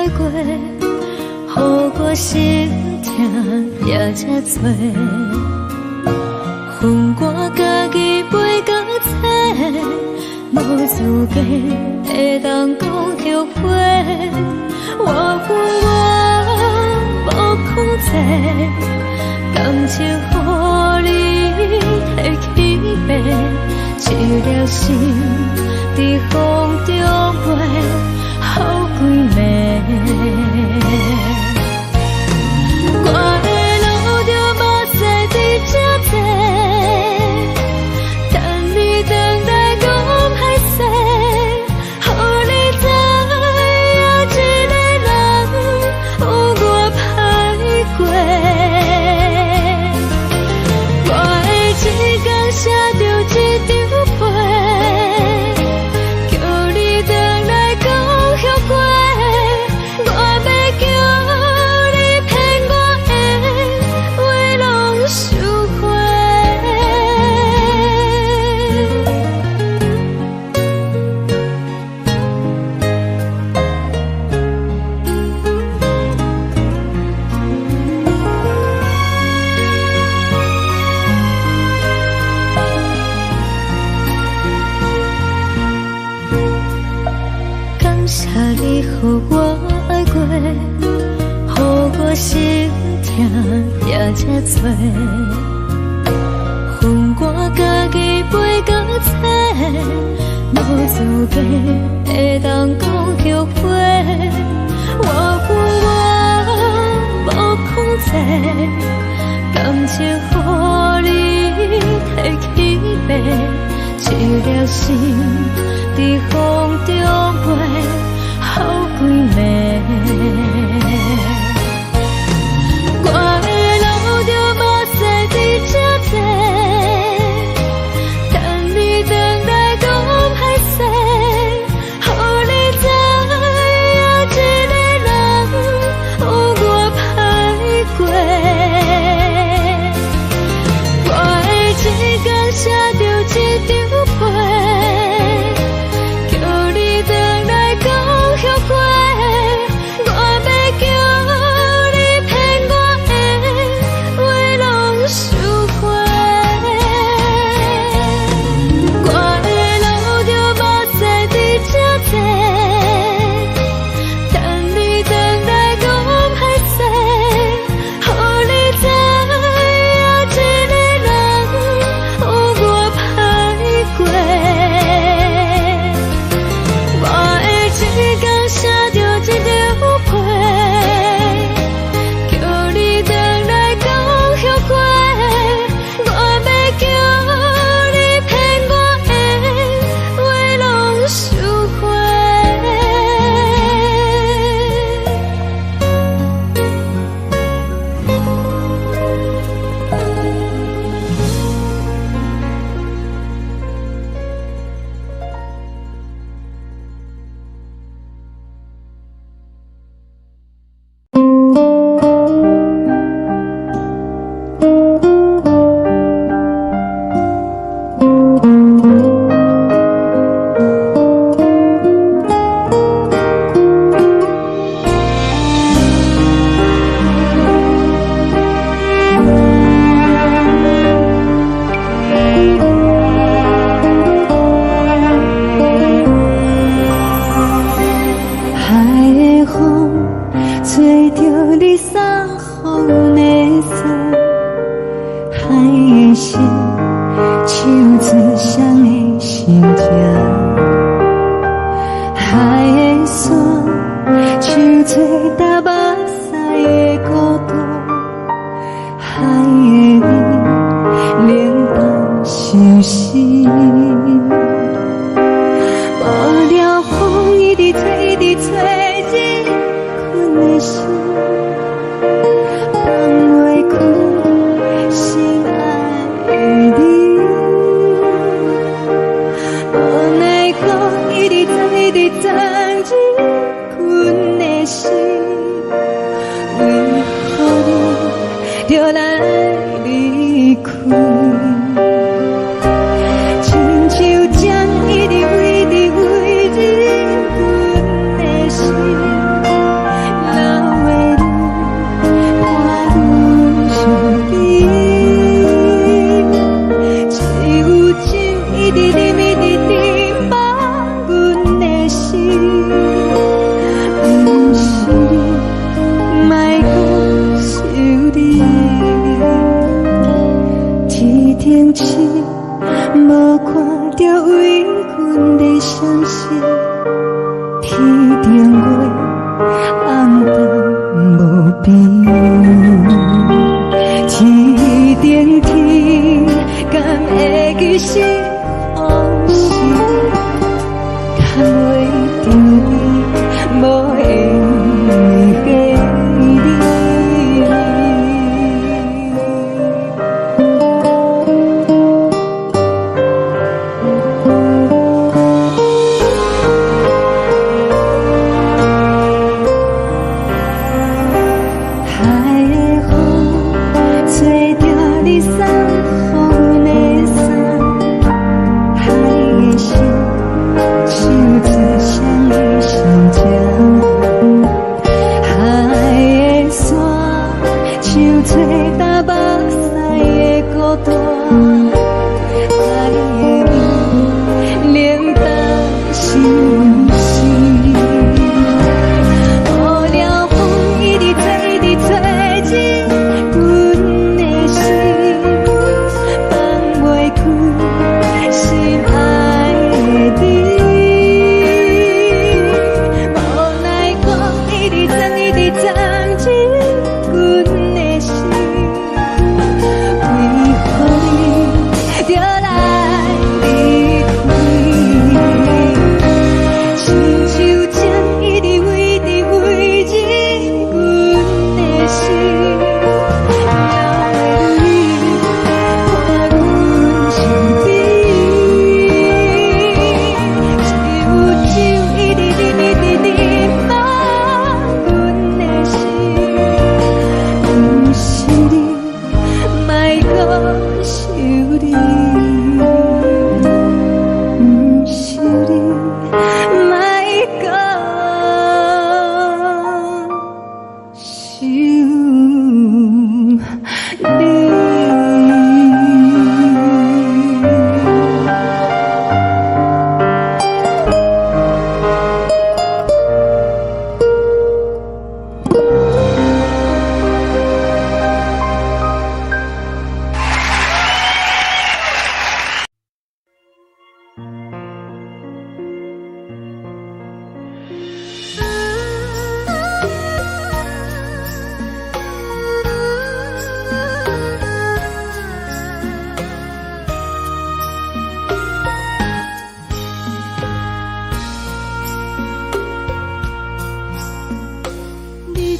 Speaker 3: 过，予我心痛也这多。恨我家己袂到切，无资格会当讲后悔。我无控制，感情予你的起飞，一粒心在风中飞，好几暝。我的路就无西伫这多，等你等待讲歹势，予你知影一个人有我歹过。我的一天写着一张被，叫你等来讲后悔。我要叫你骗我的话拢收回。感谢你予我爱过，予我心痛也这多。恨我家己袂到切，无资格会当讲后悔。我无控制，感情予你的起飞，一粒心在风中飞，好几暝。我的路就无西伫这多，等你等来讲歹势，予你知影一个人有我歹过。我的一天写着一张被，叫你等来讲后悔。我要叫你骗我的话拢收回。我的路就无西伫这多，等你等来讲歹势，予你知影一个人有我歹过。我的一天写着一张被，叫你等来讲后悔。我要叫你骗我的话拢收回。海的风吹着你送风的伞，海的心唱出双的心情，海的山唱出搭目屎的孤独，海的你冷淡伤心。无聊风一直吹，一直吹，日困的心放袂开，心爱的你。无奈讲一直等，一直等，日困的心，为何你就来离开？亲像将一直为日困的心，
Speaker 1: 边，天顶天，敢会记是往事，敢袂着你，无缘的你。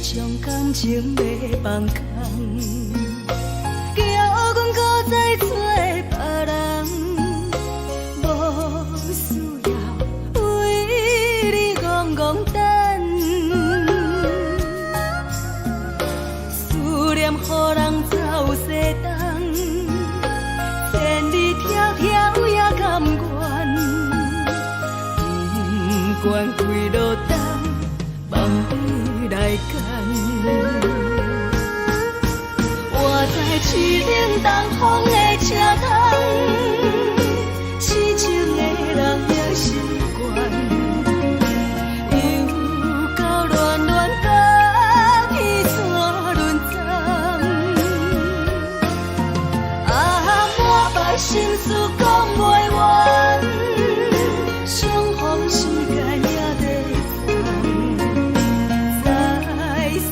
Speaker 3: 将感情要放空，叫阮搁再找别人，无需要为你戆戆等，思念予人走西东，千里迢迢也甘愿，不管几路东，望你来干。我在市顶东风的车窗，痴情的人也习惯，又到乱乱甲彼山论战。满腹心事讲袂完，相逢时间也在等。在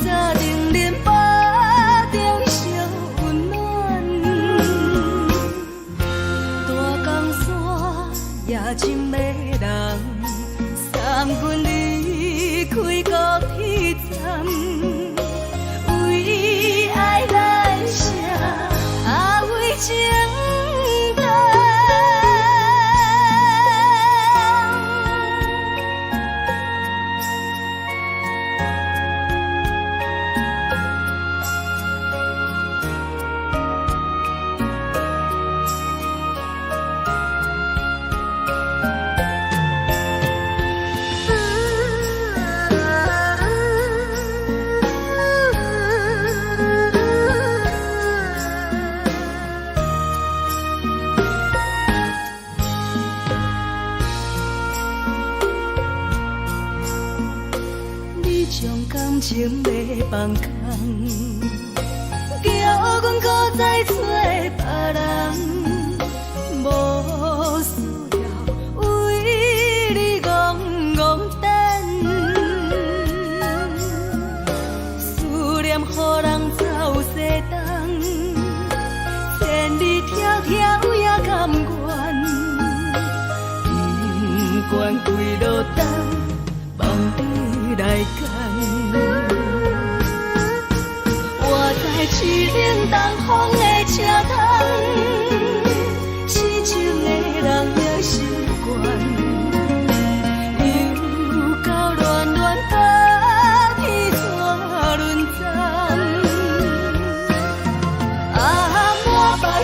Speaker 3: 沙定林巴中烧温暖，大江山夜深的人，送阮离开高铁站，为爱来写，为情长。将感情要放空，叫阮搁再找别人，无需要为你戆戆等，思念念，予人走西东，千里迢迢也甘愿，不管归落东，望你来赶。我在去冷东风的车头，痴情的人也心倦。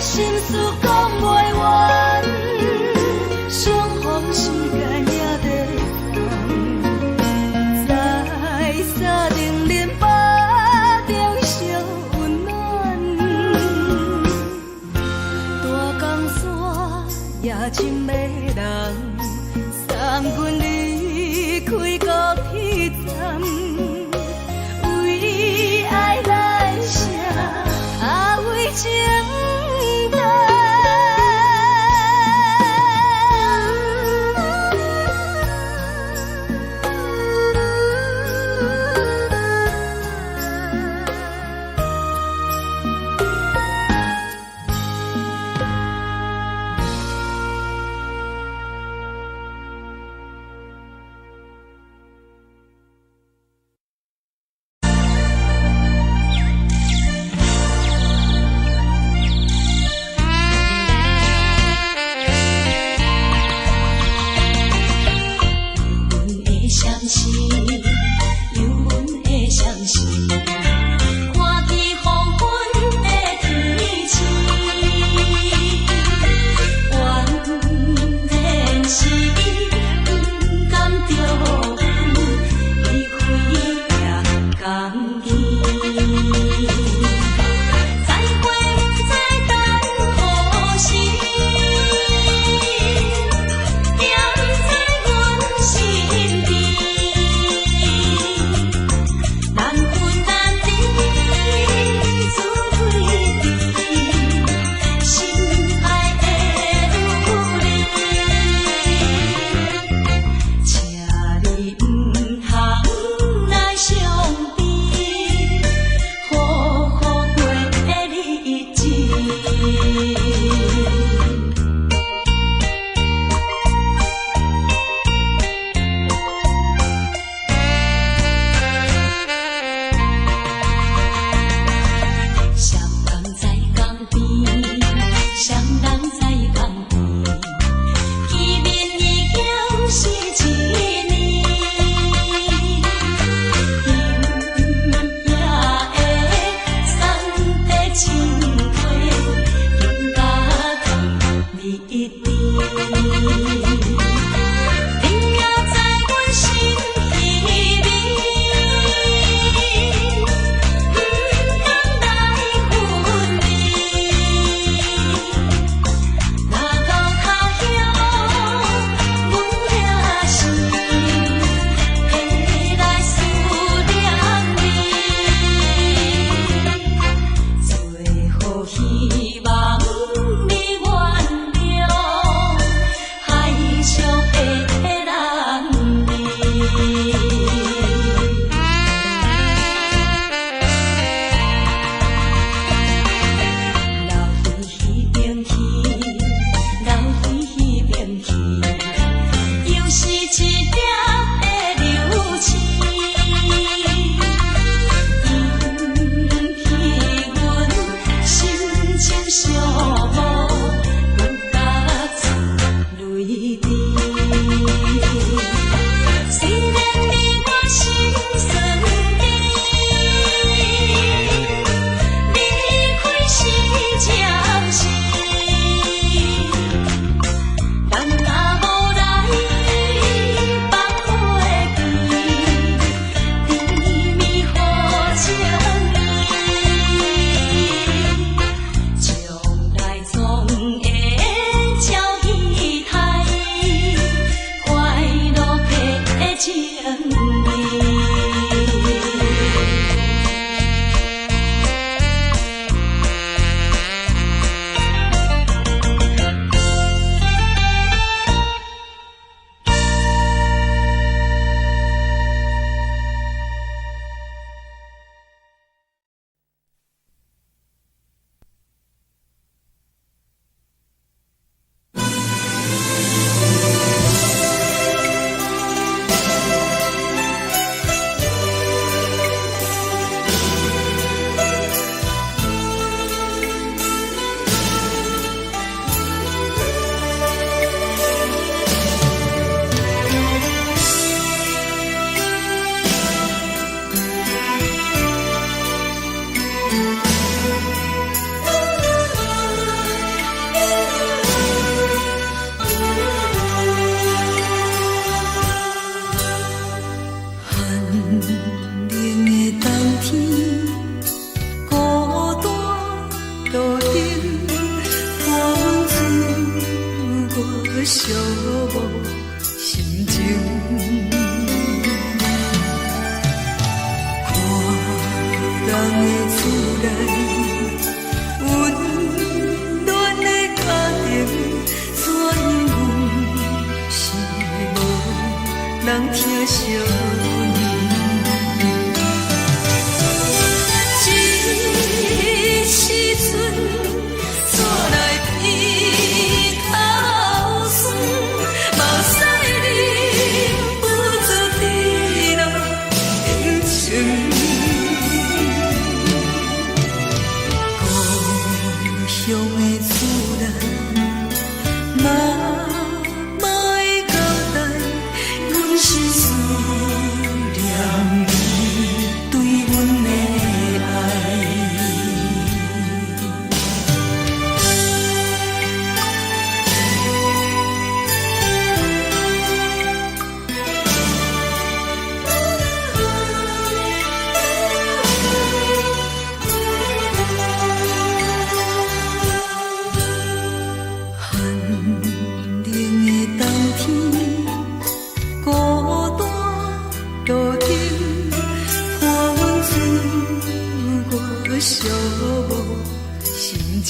Speaker 3: 心事讲袂完，相逢时间也在等，在沙冷冷巴中相温暖。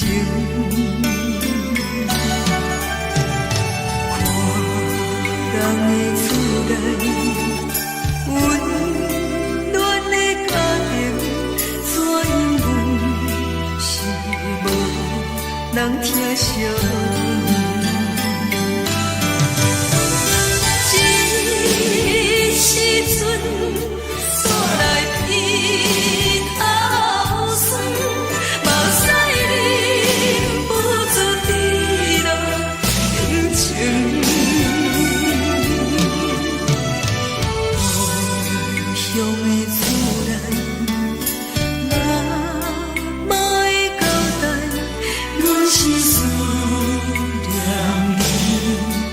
Speaker 3: 情。看人的厝内，温暖的家庭，怎因为是无人疼惜？时阵，煞来鼻头酸，目屎忍不住滴落眼睛。故乡的厝内，我嘛会交代，阮是思念你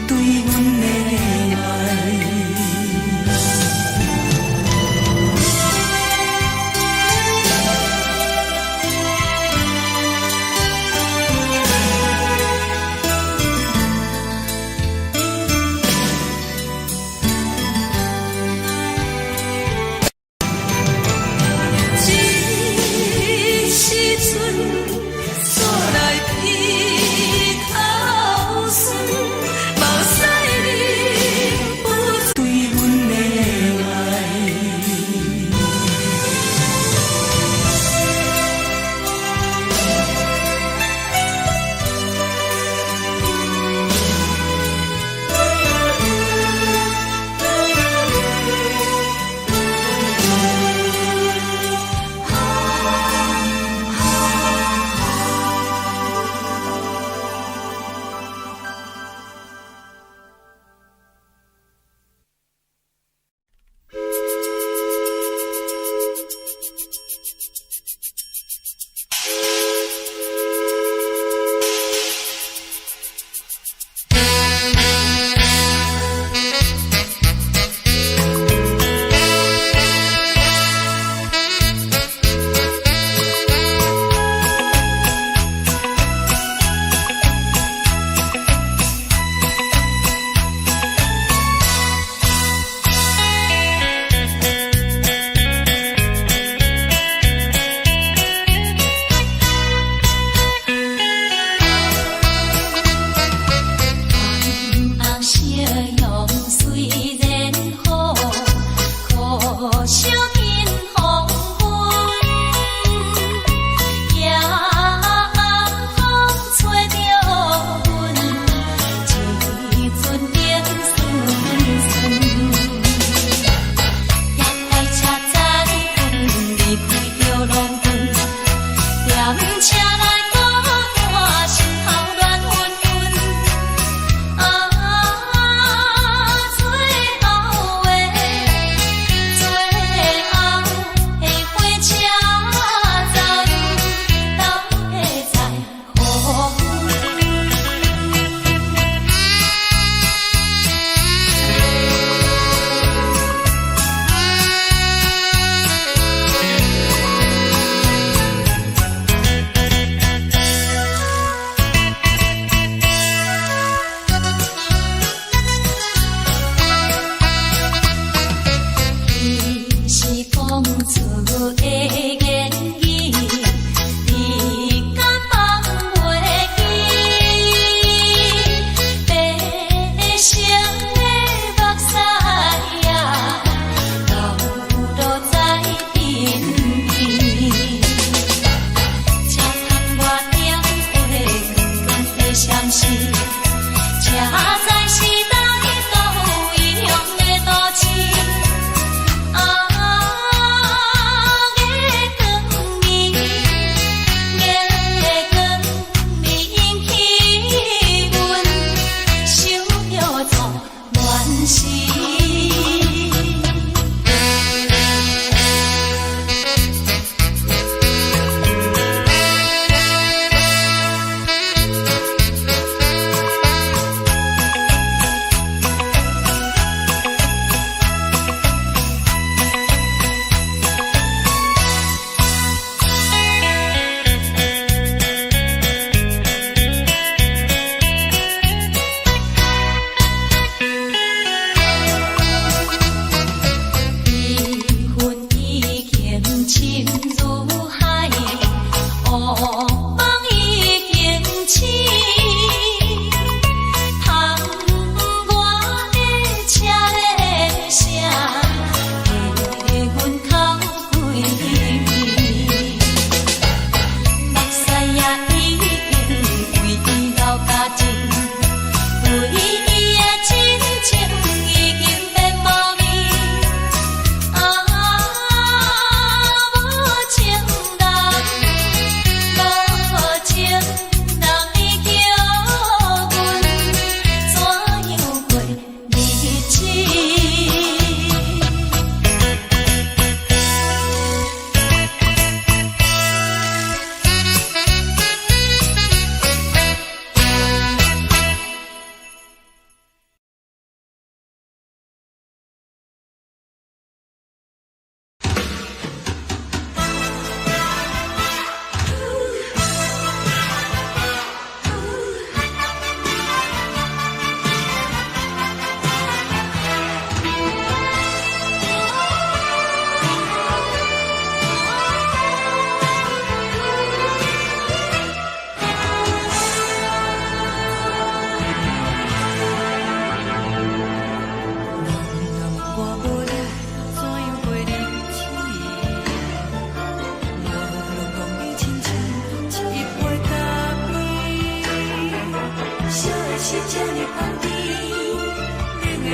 Speaker 3: 对阮的爱。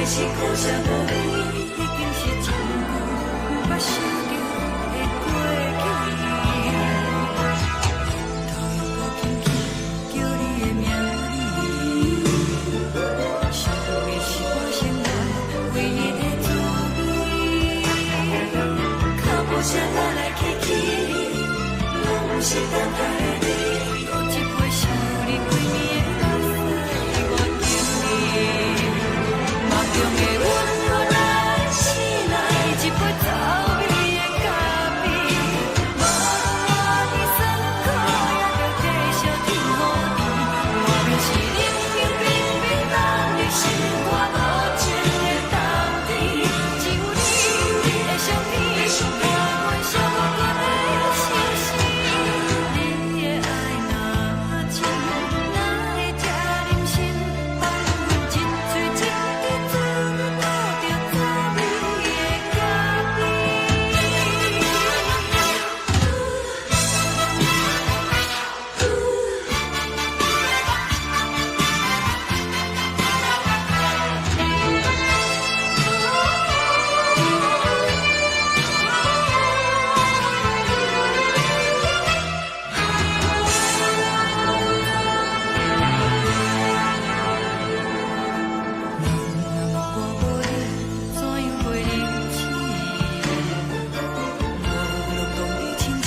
Speaker 2: 的是苦涩无味，已经是一句不捌想着的过去。头又无轻轻叫你的名字，想的是我心内唯一的滋味。脚步声来来去去，拢是等待的你，搁一杯想你几暝的目屎，我等你。梦中的阮我来醒来，一杯走味的咖啡，无论我的酸苦，也着继续甜乎甜。外面是冷冷冰冰冷的心肝，无情的冬天，只有你的相片，伴阮寂寞过的心事。你的爱若真，哪会这忍心放阮一嘴一滴滋味，吐着滋味的咖啡。我无你，怎样袂忍起？无路当你亲像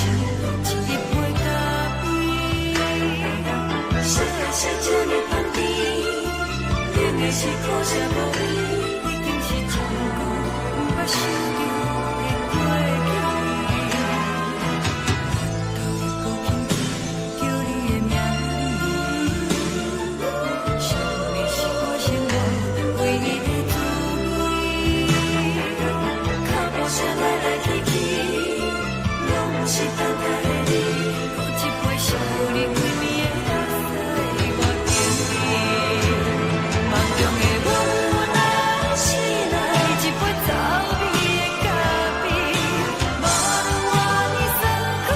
Speaker 2: 一杯咖啡，小小这呢旁边，冷的是苦涩无味，已经是一句不捌想着的过去。头又无轻轻叫你的名字，想的是我生活唯一的滋味。脚步声来来去去，拢是等待的你，搁一杯想你几暝的目屎，我等你。梦中的阮我来醒来，一杯走味的咖啡，无论我的酸苦，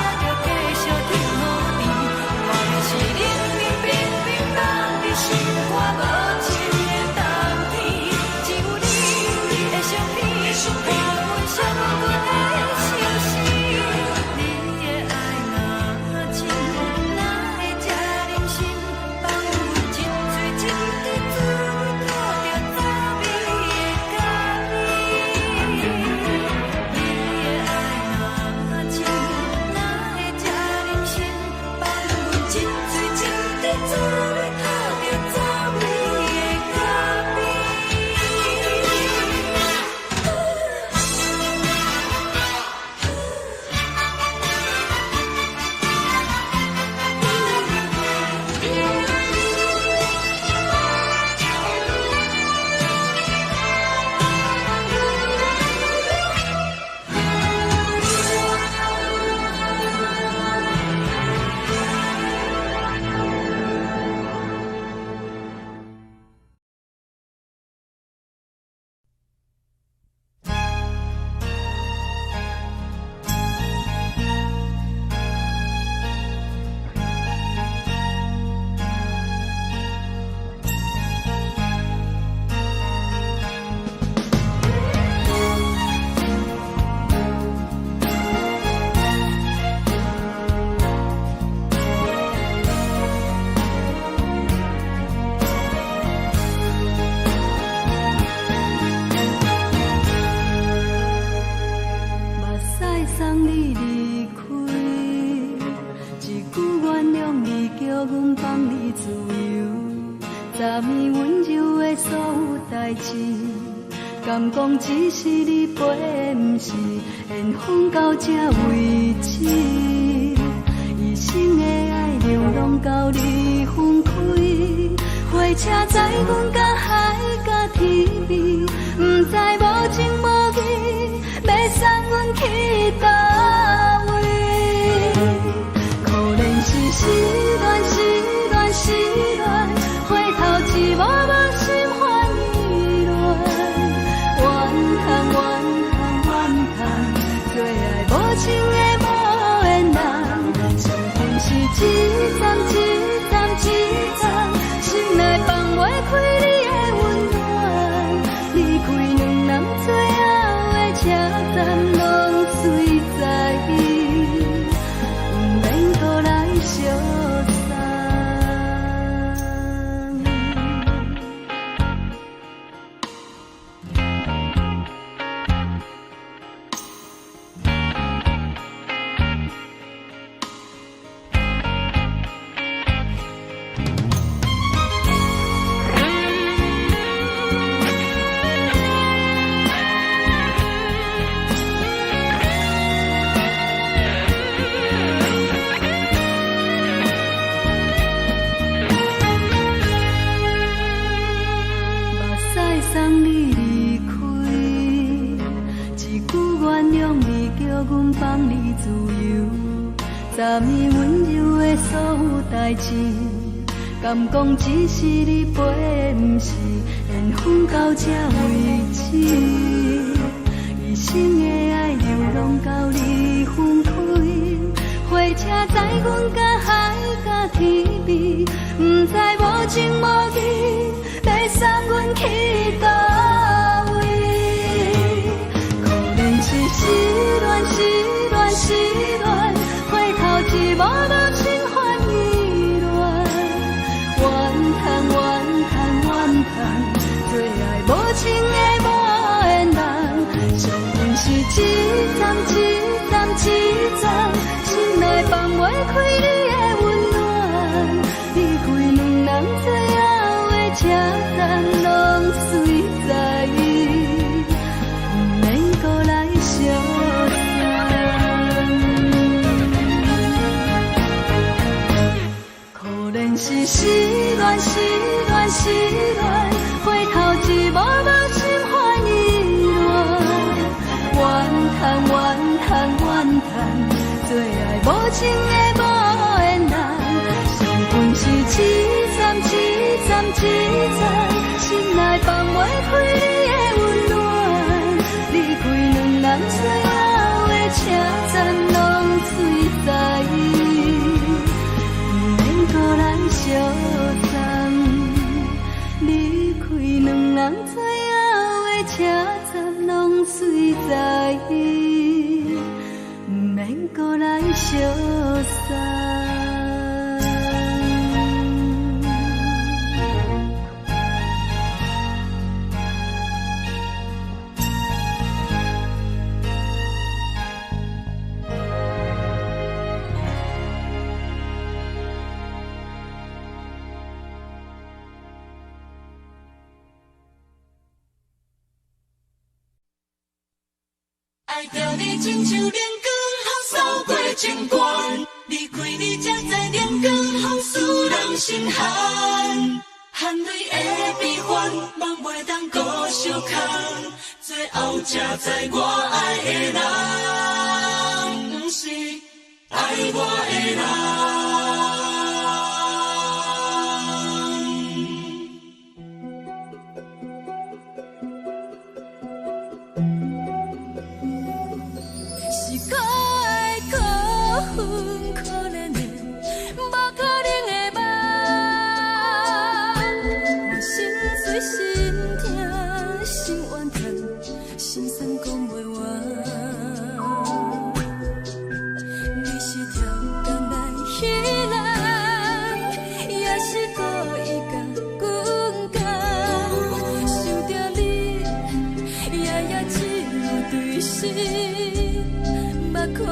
Speaker 2: 也着继续甜乎甜。外面是冷冷冰冰冷的心肝，无情的冬天，只有你的相片，伴阮寂寞过的心事。你的爱若真，哪会这忍心放阮一嘴一滴滋味，吐着滋味的咖啡。你的爱若真，哪会这忍心放阮一嘴一滴滋味，吐着滋味的咖啡。目屎送你离开，一句原谅你，叫阮放你自由。昨暝温柔的所有代志，敢讲只是你陪，不是缘分到这为止。一生的爱流浪到你分开，火车载阮甲海甲天边，不知无情无义，要送阮去倒位？可能是失恋，失恋，失恋，回头一幕幕心烦意乱，怨叹，怨叹，怨叹，最爱无情的无缘人，情份是一站一站一站，心内放袂开你的温暖。
Speaker 3: 昨暝温柔的所有代志，敢讲只是你陪，不是缘分到这为止。一生的爱流浪到你分开，火车载阮甲海甲天边，不知无情无义，要送阮去倒位？可能是失恋，失恋，失恋，回头一无落心烦意乱，怨叹，怨叹，怨叹，最爱无情的无缘人，上阮是一站一站一站，心内放袂开你的温暖，离开两人最后的车站，拢随在意，不免搁来相送。可能是失恋，失恋，失恋，回头一无落心烦意乱，怨叹，怨叹，怨叹，最爱无情的无缘人，上阮是一站一站一站，心内放袂开你的温暖，离开两人最后的车站，拢随在意，不免搁来相送。离开两人最后的车站，拢随在意，不免搁来相送。
Speaker 2: 爱着你亲像阳光风扫过情关，离开你才知阳光风使人心寒。含泪的悲欢，望袂当搁相牵，最后才知我爱的人，不是爱我的人。
Speaker 3: 是可爱可恨可怜的，无可能的梦。我心碎心痛心怨叹，心酸讲袂完。你是跳工来彼人，也是故意甲阮讲，想着你夜夜只有对视。目眶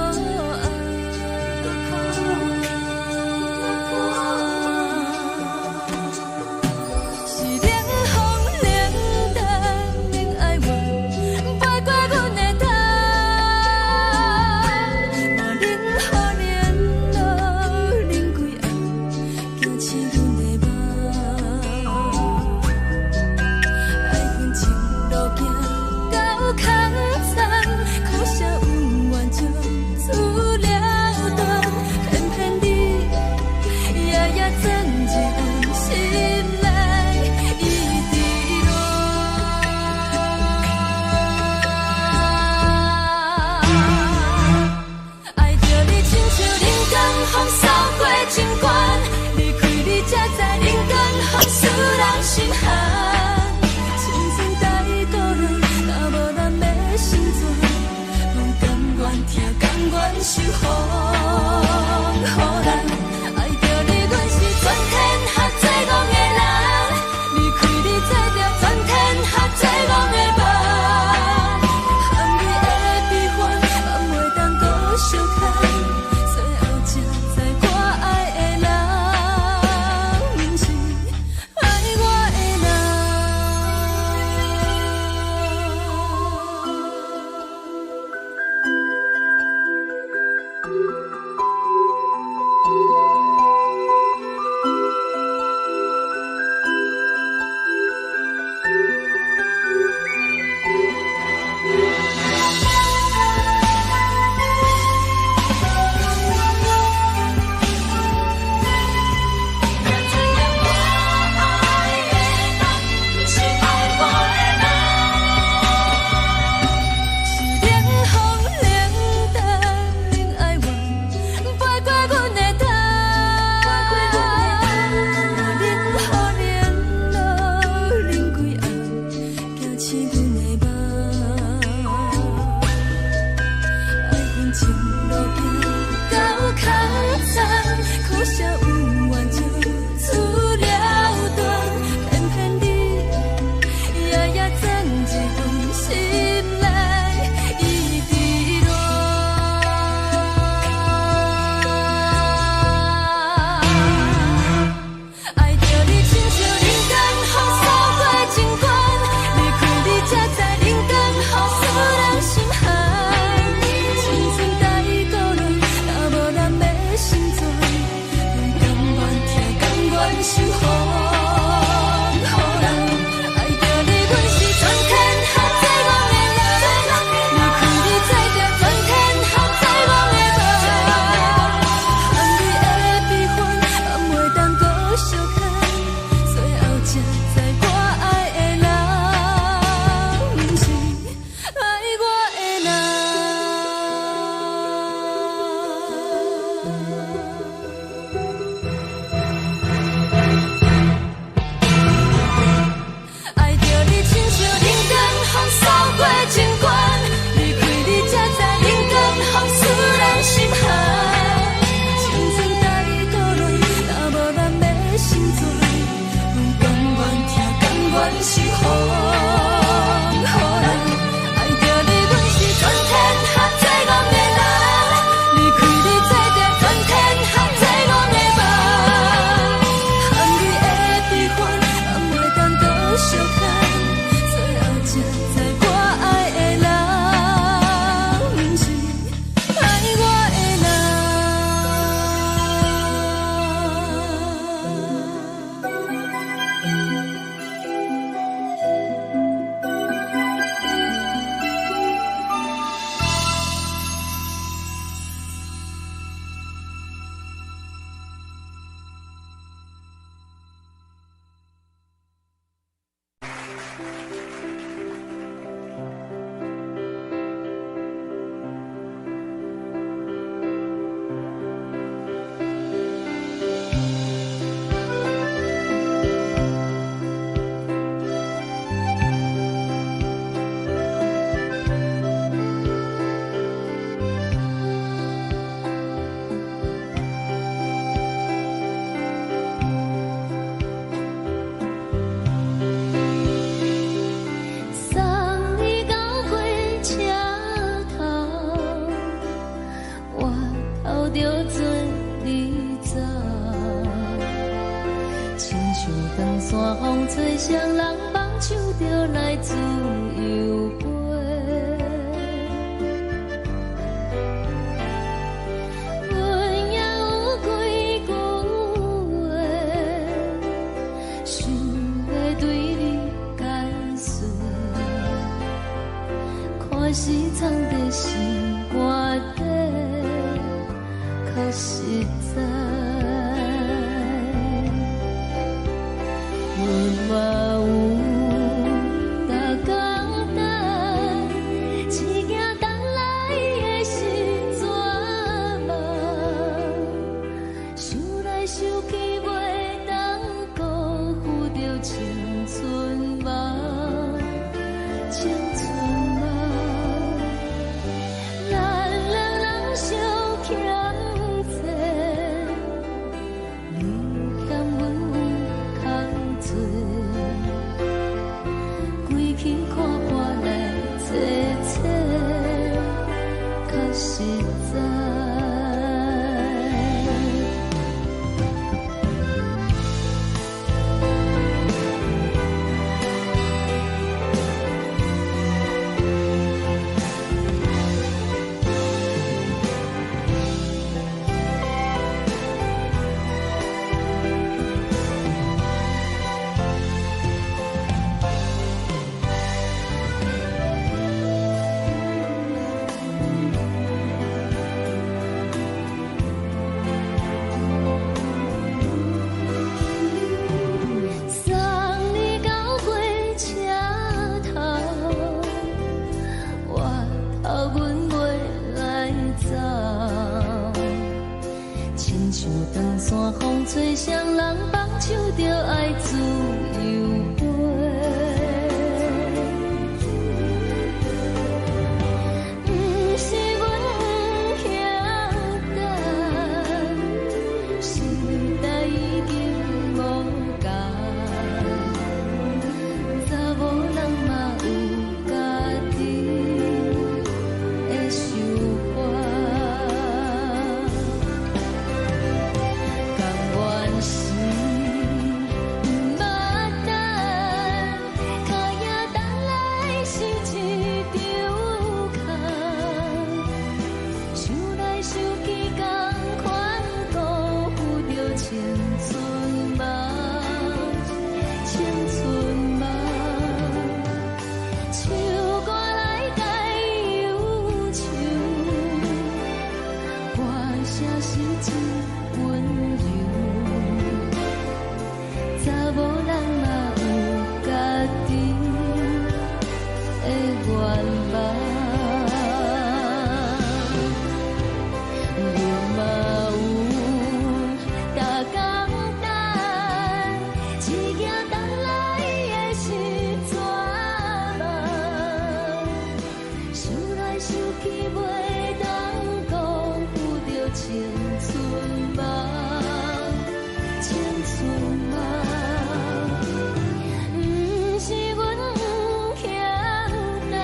Speaker 3: 是冷风冷淡，冷爱我，飞过阮的头，嘛冷雨冷落，冷几暗，惊醒阮的梦。爱恨情路行到空山，苦涩有怨就出了断，偏偏你夜夜钻入阮心内，一直乱。爱着你亲像冷光风扫过情关，离开你才知冷光风使人心寒。青春待过人，若无咱要心酸，甘愿听，甘愿受予人。爱着你，阮是全天下最戆的人，离开你才知全天下最戆的梦。含泪的悲欢，望袂当搁相牵，最后才知我爱的人，不是爱我的人。着做你走，亲像长山风吹双人放手着来自由飞。阮也有几句话，想要对你解释，可是藏在心肝底，较实在。阮嘛有逐工等，一件等来的是怎梦？想来想去袂当辜负着青春梦，青春梦。咱两人相欠债，你欠阮有空多，归去看破来切切，较实在。送你到火车头，我头阮袂来走，亲像长山风吹双人放手着爱自由飞。不是阮不晓等，时代已经无共，查某人嘛有家己的想法，甘愿是不捌等，脚也等来是一场空。想来想去，同款辜负着青春梦，青春梦。唱歌来解忧愁，歌声是一温柔，查某人嘛有家己的愿望。阮嘛有逐工等，一件等来的是怎梦？想来想去袂当辜负着青春梦，青春梦。不是阮不晓等，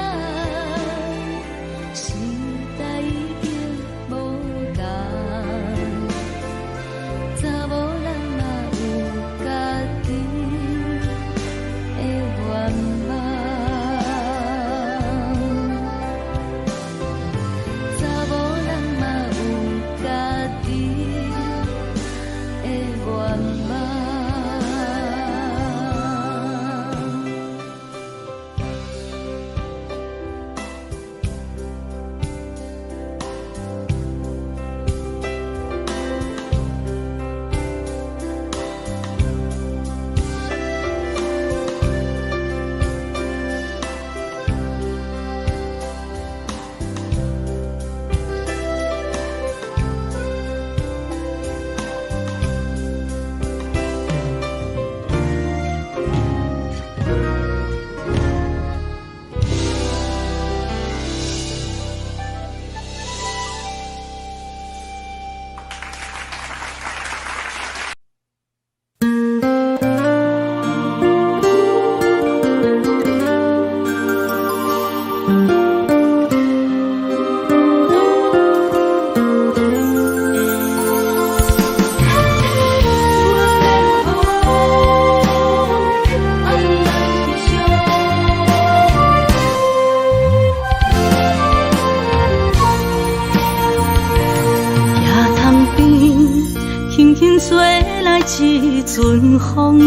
Speaker 3: 一阵风，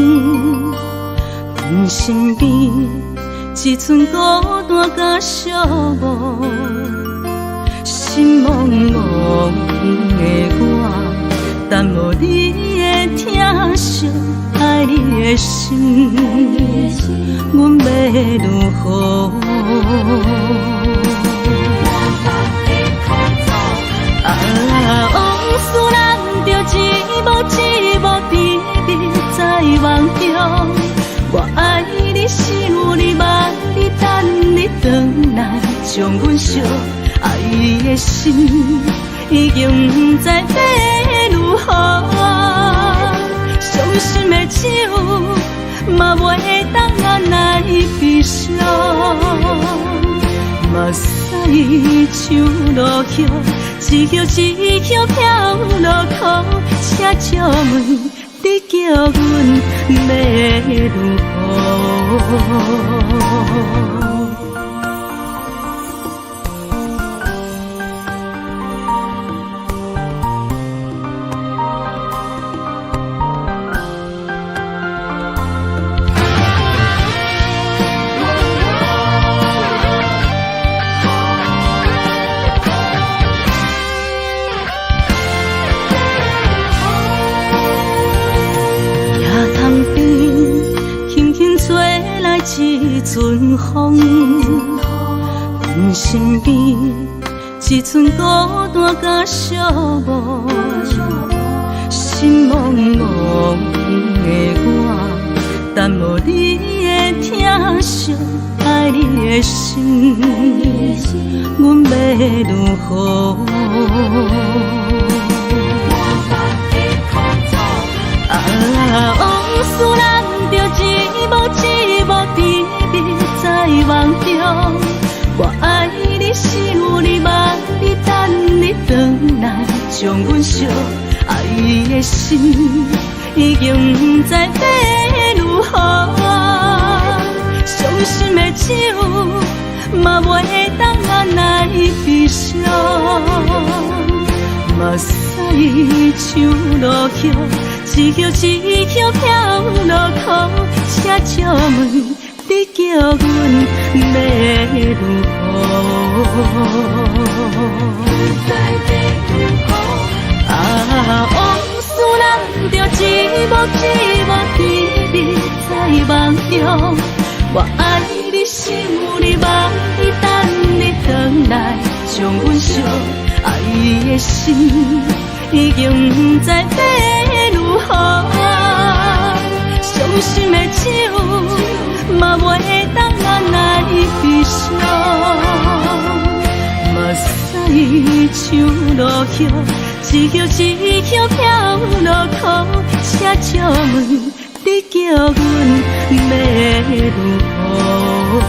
Speaker 3: 阮身边一寸孤单甲寂寞，心茫茫的我，等无你的疼惜，爱你的心，阮要如何？往事人着一幕一幕甜蜜在梦中。我爱你是有你望你等你回来，将阮惜爱你的心已经不知要如何。伤心的手嘛袂当按来悲伤，目屎像落雨。一曲一曲飘落雨，请借问你叫阮要如何？一阵风，阮身边一寸孤单甲寂寞，心茫茫的我，等无你的疼惜，爱你的心，阮要如何？往事人着一幕一幕甜蜜在梦中。我爱你是有你望你等你回来，将阮惜爱你的心已经不知要如何。伤心的手嘛袂当按来悲伤，目屎像落雨。一曲一曲飘落雨，请借问你叫阮要如何？往事人着一幕一幕甜蜜在梦中。我爱你是有你望你等你回来，将阮惜爱你的心已经不知要如何。伤心的手嘛袂当按来悲伤，目屎像落雨，一曲一曲飘落雨，请借问你叫阮要如何？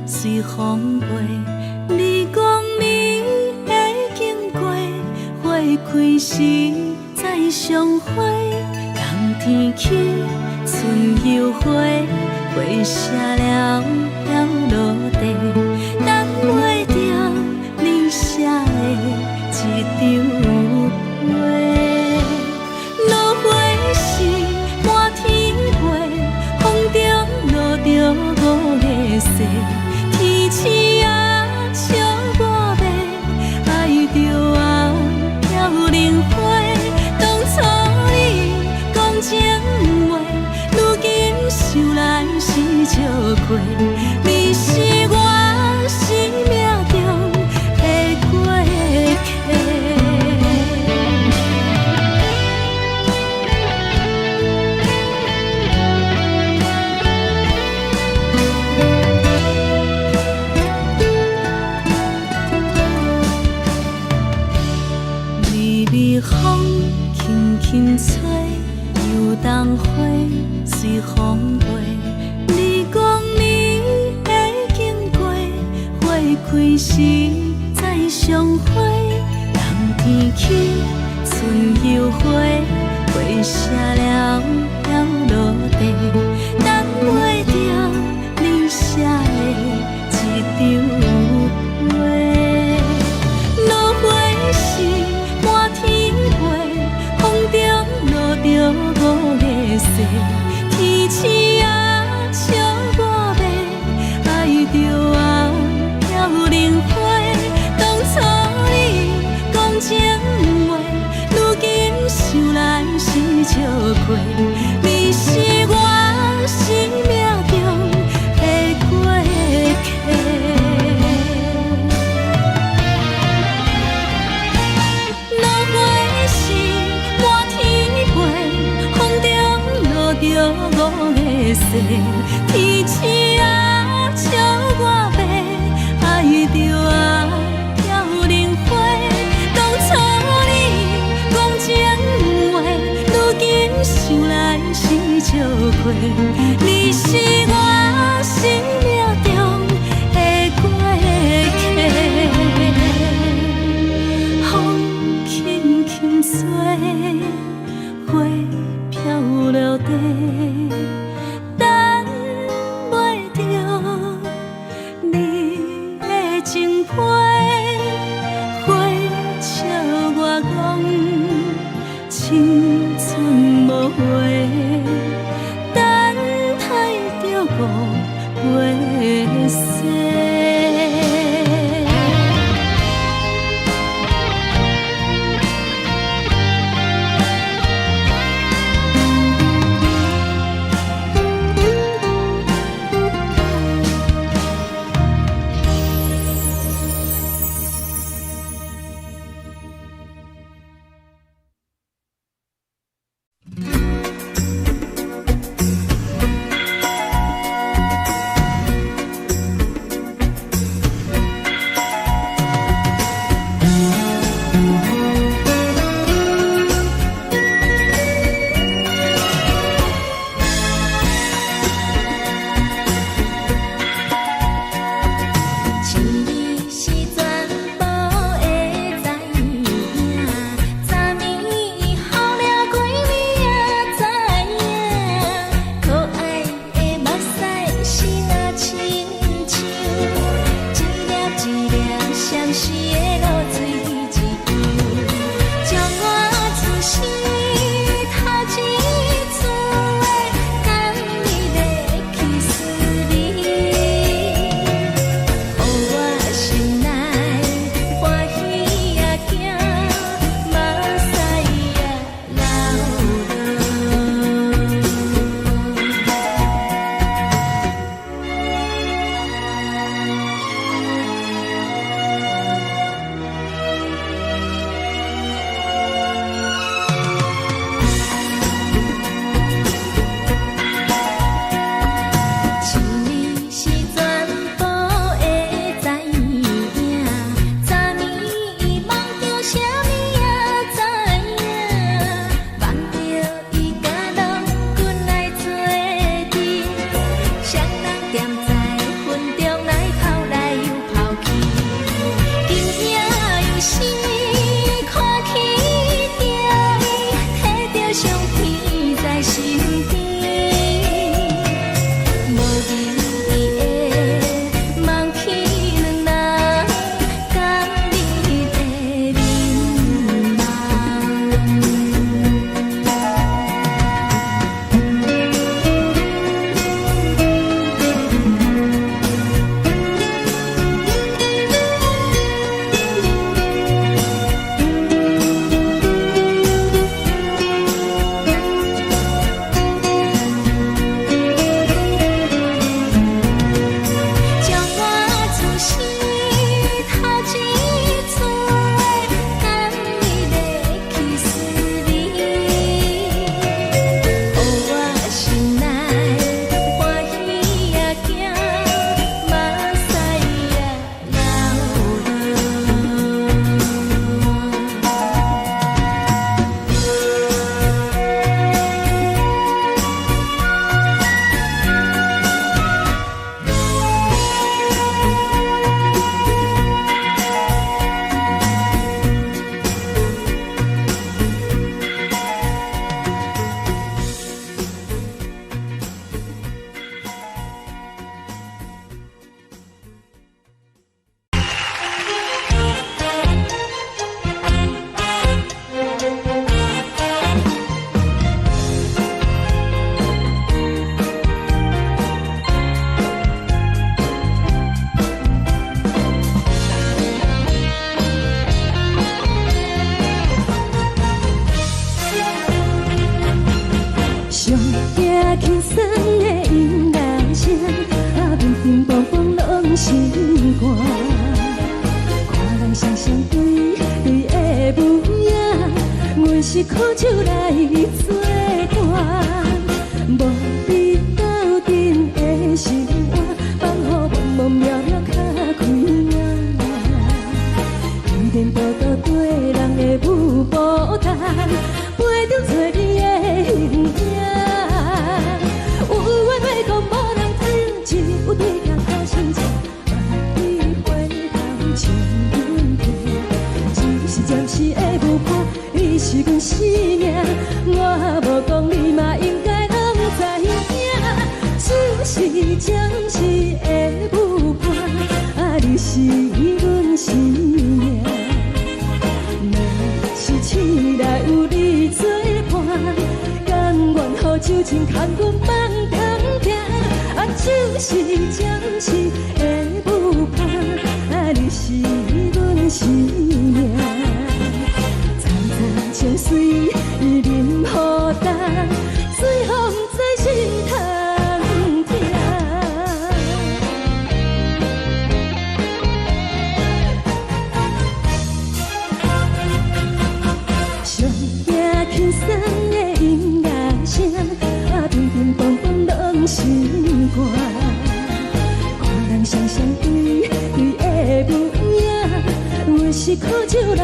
Speaker 3: 随风飞，你讲你会经过，花开时再相会。冬天起，春又回，花谢了飘落地，等袂着你写的一张画。落花是满天花，风中落着五个色。天星啊，笑我迷，爱着啊，飘零花。当初你讲情话，如今想来是笑过。你是我开时再相会，人天起春又花，花谢了飘落地，等袂着你写的一张话。落花时满天飞，风中落着五个星，天星啊笑我迷，爱着啊飘零花。当初你讲情话，如今想来是笑过，你是我生命中的过客。落花时满天飞，风中落着五个星，天星啊笑我迷，爱着啊飘零花。当初你讲情话，如今想来是笑过，你是我生命中的过客。风轻轻吹，花飘落地，等袂着你的情批。花笑我讲青春无悔，等待着五月雪。
Speaker 1: 来作伴。无你斗阵的生活，放乎茫茫渺渺较快活。颠颠倒倒对人的舞步弹，陪着做你的形影。有话要讲无人听，只有对镜头先笑，万里回头像阮听。只是暂时的舞伴，你是阮生命，我无讲你嘛应该拢知影。只是暂时的舞伴，你是阮生命。若是醒来有你作伴，甘愿予酒精牵阮放空行。就是暂时的舞伴，你是阮生命。层层情水任何担，随风在心通听。上听轻松的音乐声，乒乒乓乓拢心肝。看人双双对对的模样，我是苦酒来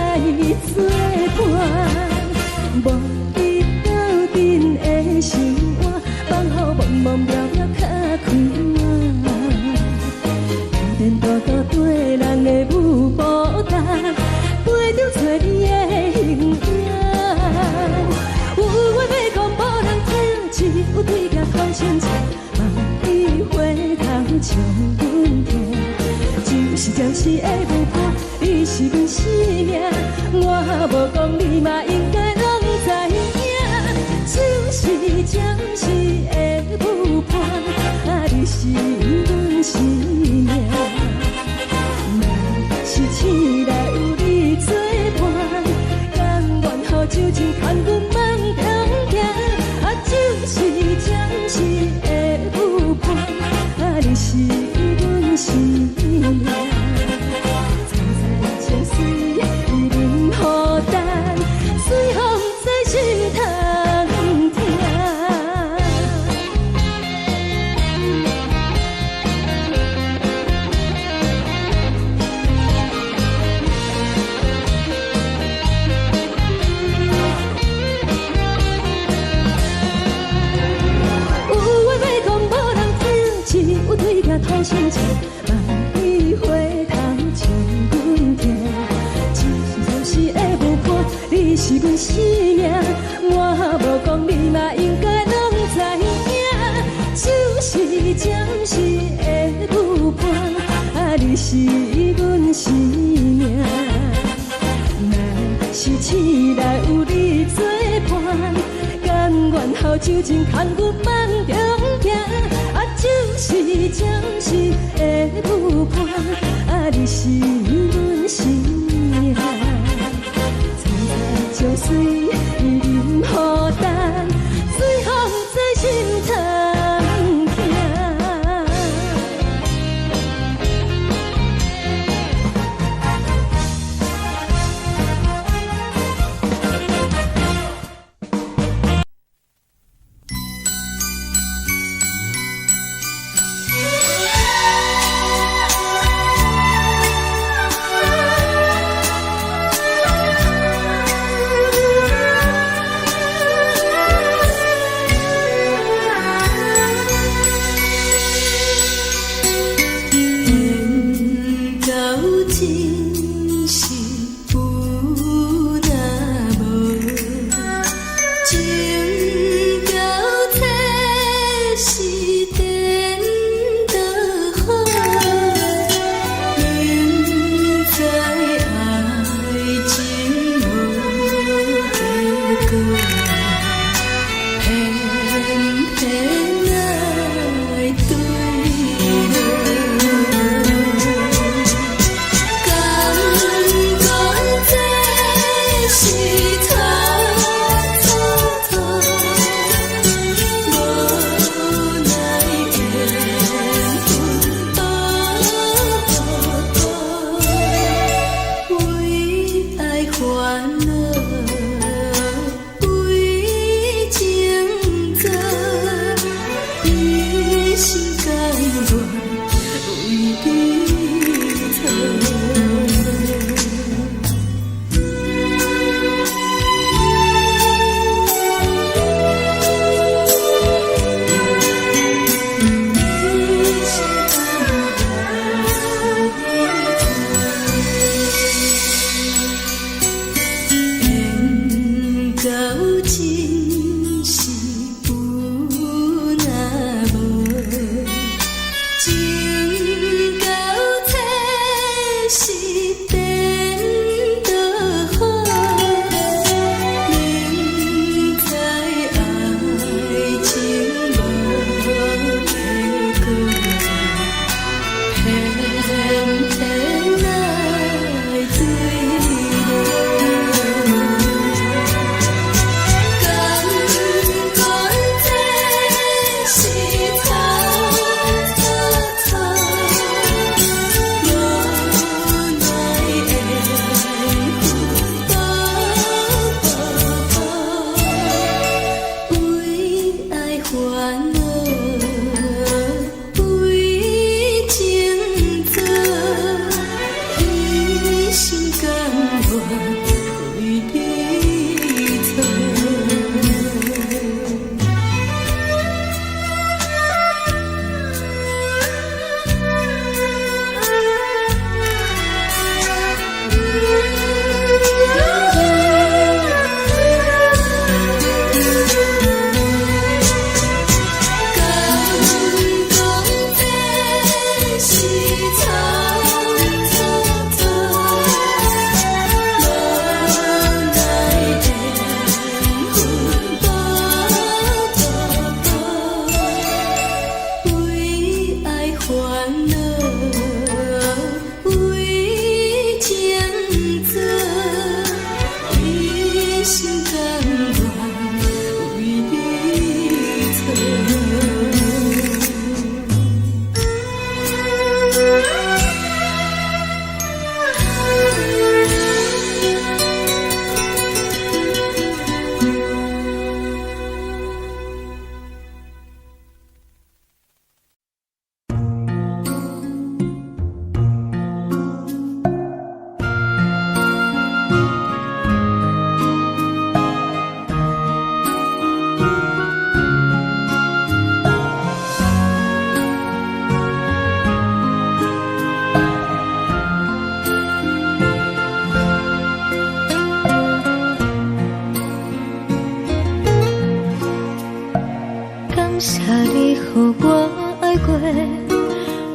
Speaker 1: 作伴。无你斗阵的生活，放乎茫茫渺渺较快活。颠颠倒倒对人的舞步弹，陪着做你的形影。有话要讲无人听，只有对镜头先笑，万里回头像阮听。就是暂时的舞伴，你是阮生命，我无讲你嘛应该拢知影。就是暂时的舞伴，你是阮生命。若是醒来有你作伴，甘愿予酒精牵阮放空行。就是暂时的舞伴，你是阮生命。层层情水任何担，随风在心通听。有话要讲无人听，只有对镜头先笑，万里回头像阮听。只是暂时的舞伴，你是阮生命，我无讲你嘛应该拢知影。就是暂时的舞伴，你是阮生命。若是醒来有你作伴，甘愿予酒精牵阮放中行。就是暂时的舞伴，你是阮生命。层层情水任何担，随风在心通听。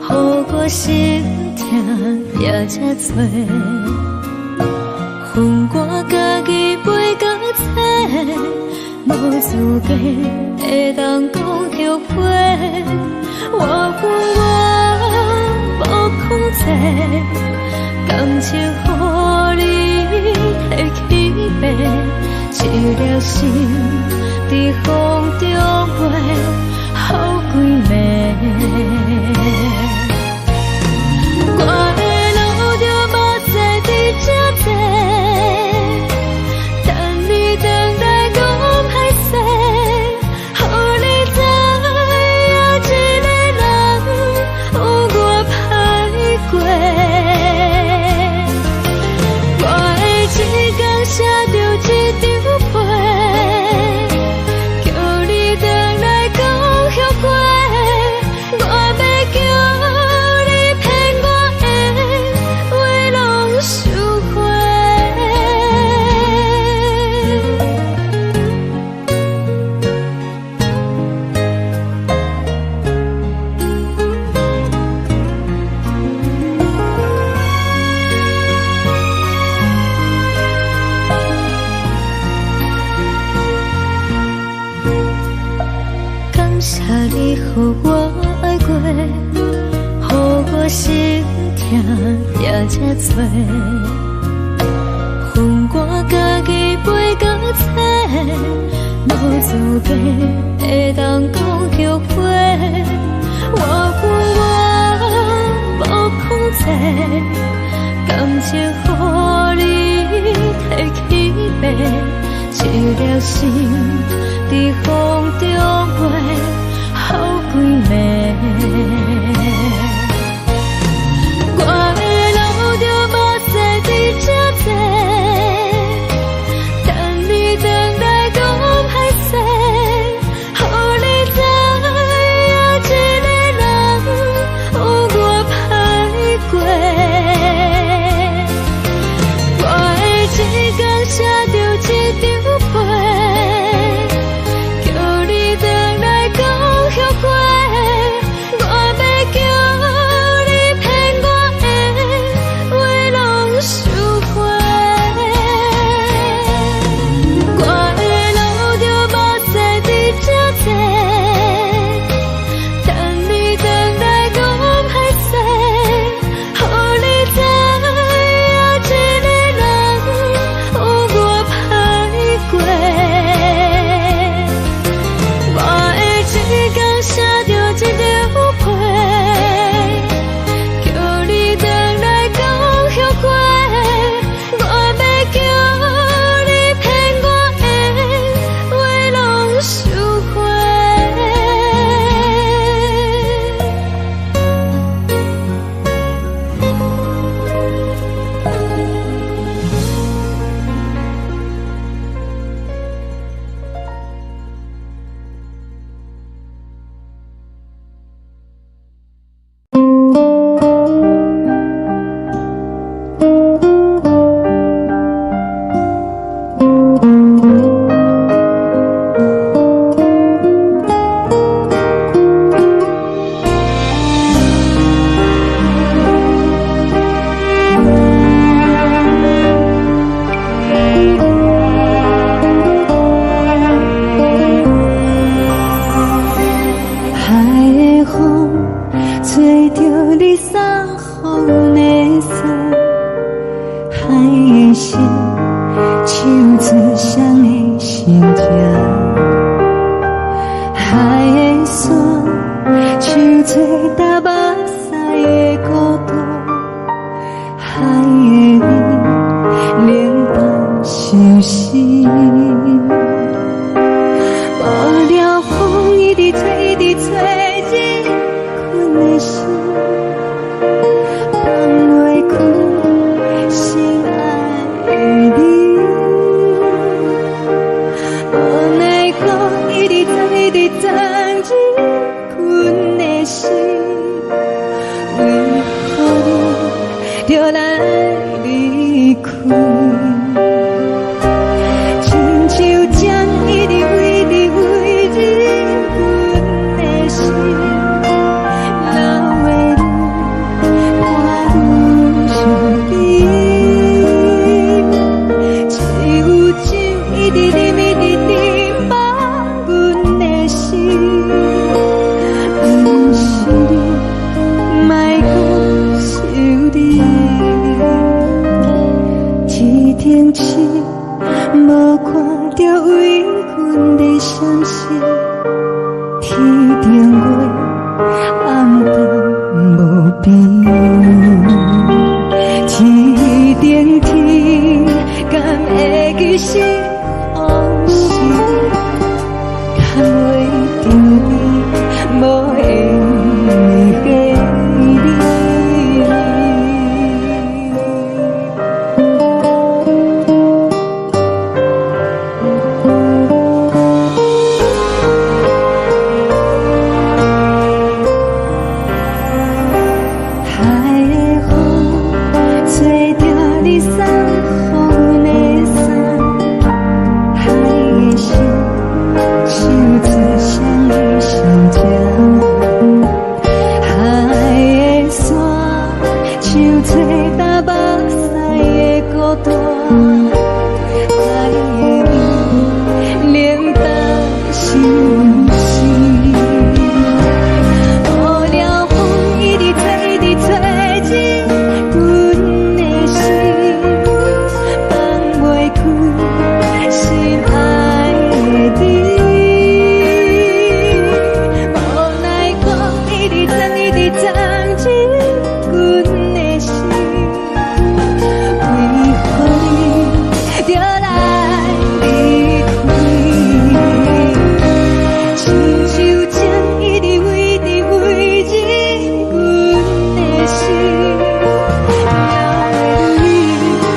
Speaker 3: 我心痛也这多，恨我家己飞到这，无资格会当讲后悔。我恨我无控制，感情予你提起白，一粒心在风中飞，好几暝。我的路就无再伫这多，等你等待讲歹势，予你知影一个人有我歹过。我的一天写着一张被，叫你等来讲后悔。我要叫你骗我的话拢收回。感谢你予我爱过，予我心痛也这多，恨我家己飞到这，无资格会当讲后悔。我恨我无控制，感情予你提起白，一粒心在风中飞，好几暝。我的路就无再伫这多，等你等待讲歹势，予你知影一个人有我歹过。我的一天写着一张被，叫你等来讲后悔。我要叫你骗我的话拢收回。我的路就无再伫这多，等你等来讲歹势，予你知影一个人有我歹过。我的一天写着一张被，叫你等来讲后悔。我要叫你骗我的话拢收回。海的风吹着你送风的伞，海的心唱出双的心痛，海的山唱出打目屎的孤独，海的你冷淡伤心。无聊风一直吹，一直吹，日困的心，放袂开心爱的你。无奈何一直等，一直等，日困的心。
Speaker 1: 受找干目屎的孤单，在你冷淡心事。雨了风一直吹，一直吹进阮的心，放袂开心爱的你。无奈风一直钻，一直钻进阮的心，为何你就来离开？亲像针一直围着围入阮的心，了袂你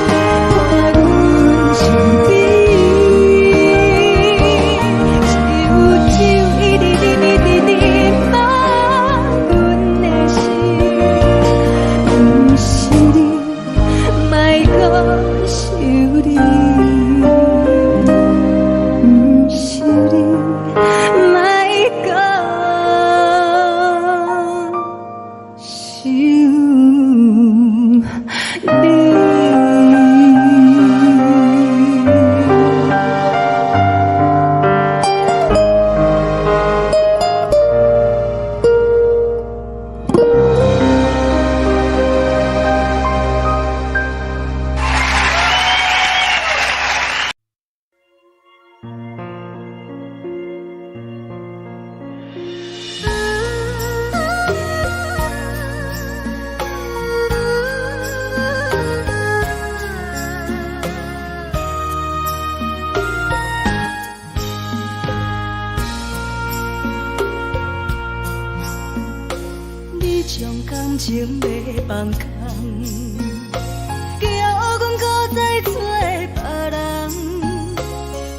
Speaker 1: 看阮伤悲，只有酒一直啉一直啉放阮的心，不是你，莫搁想你，不是你，莫搁想你。你将感情卖放空，叫阮搁再找别人，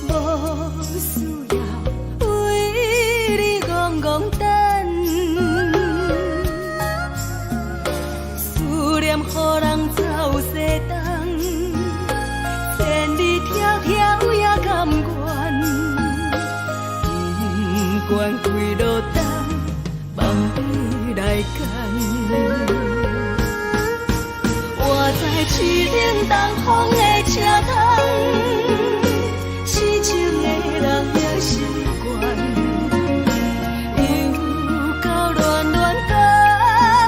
Speaker 1: 无需要为你戆戆等，思念予人走西东，千里迢迢也甘愿，不管几落冬，梦比来干。我在痴冷东风的车窗，痴情的人也习惯，又到乱乱甲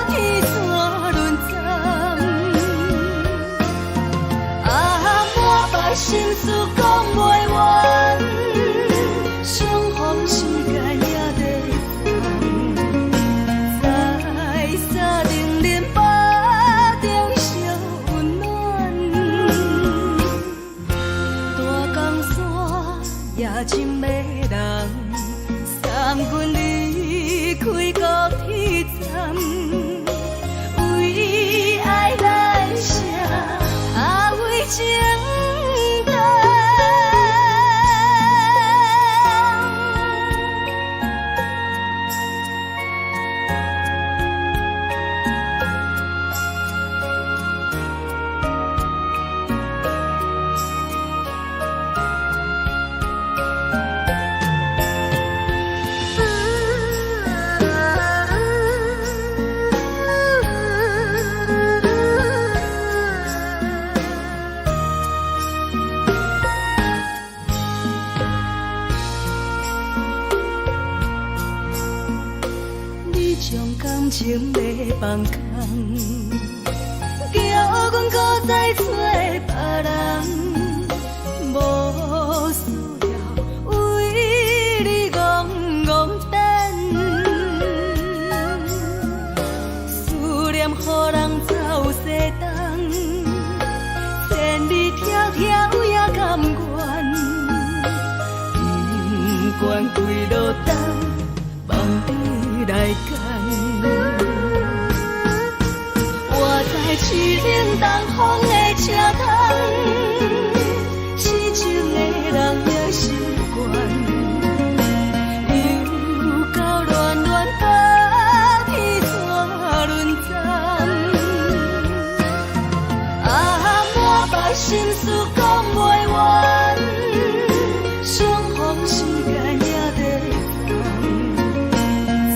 Speaker 1: 去山轮站。啊，满腹心事讲袂完，相逢时间也在在沙定连巴中烧温暖，大江山夜深的人，送阮离开高铁站，为爱来写为情长。你将感情卖放空，叫阮搁再找别人，无需要为你戆戆等，思念予人走西东，千里迢迢也甘愿，不管几落冬，梦比来干。我在痴冷东风的车窗，痴情的人也习惯，又到乱乱甲去山轮站。啊，满腹心事讲袂完，相逢时间也在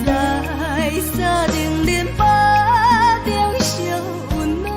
Speaker 1: 在沙定连巴中烧温暖。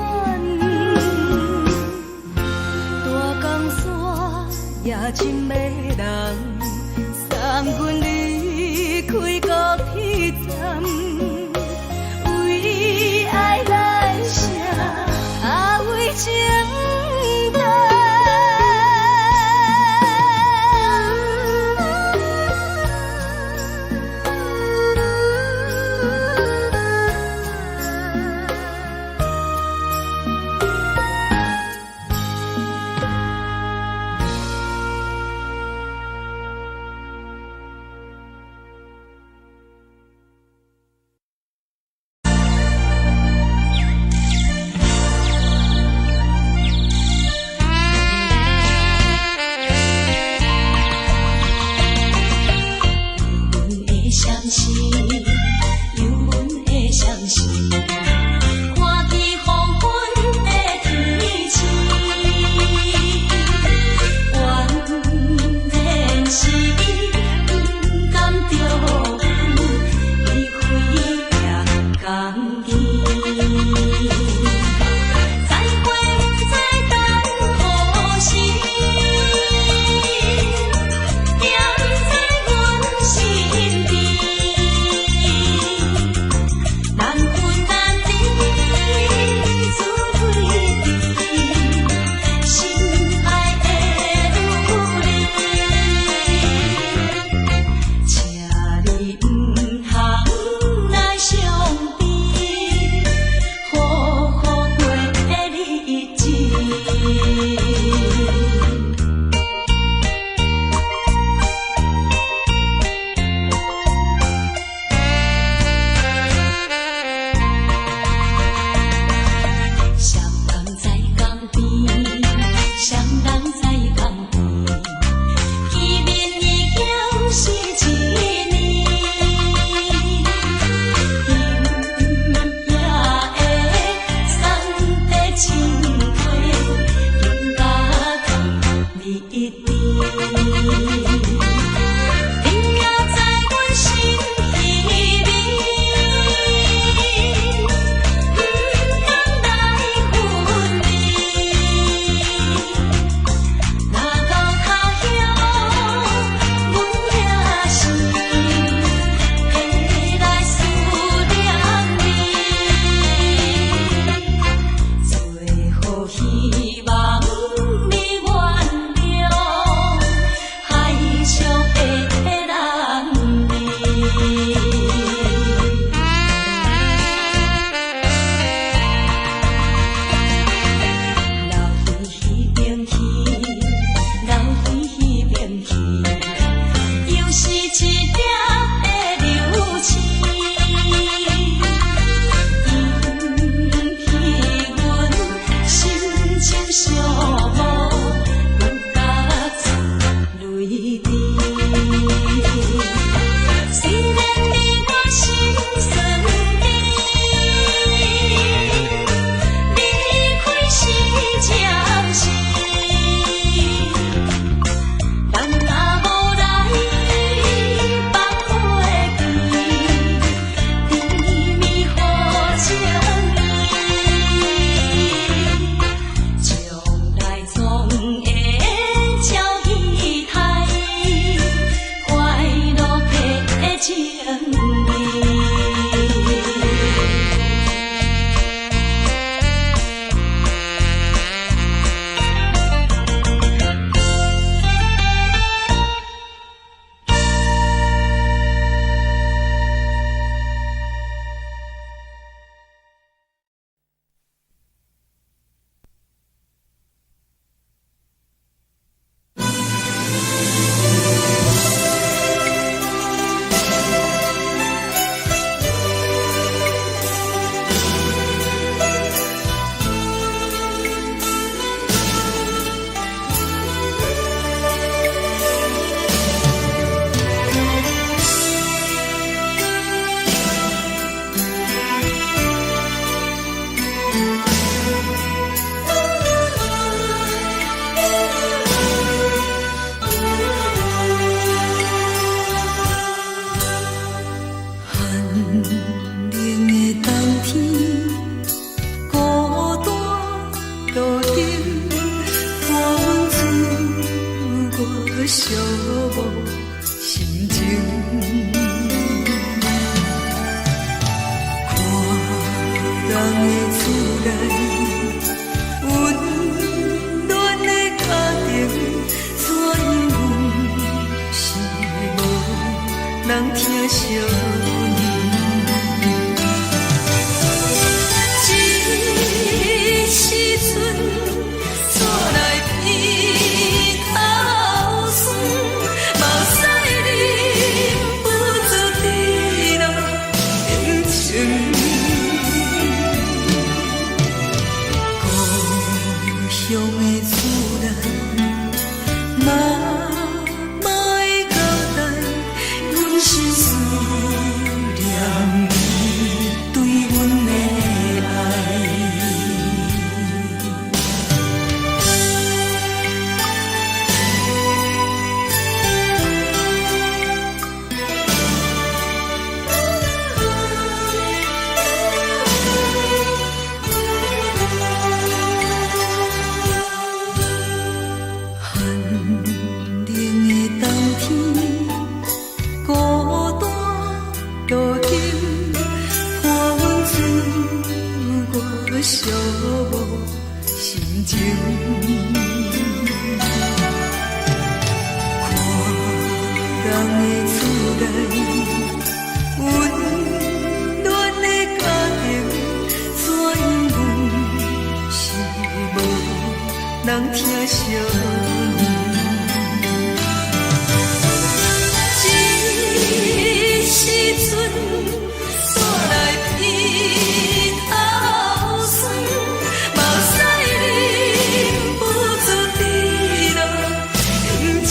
Speaker 3: 年。这时阵带来鼻头酸，嘛使忍不住滴落眼睛。故乡的厝内，嘛嘛会交代，阮是思念你对阮的爱。寒冷的冬天，孤单路灯，伴阮走过寂寞心情。看人的厝内，温暖的家庭，怎因阮是无人疼惜你？这时阵带来鼻头酸，嘛使忍不住滴落眼睛。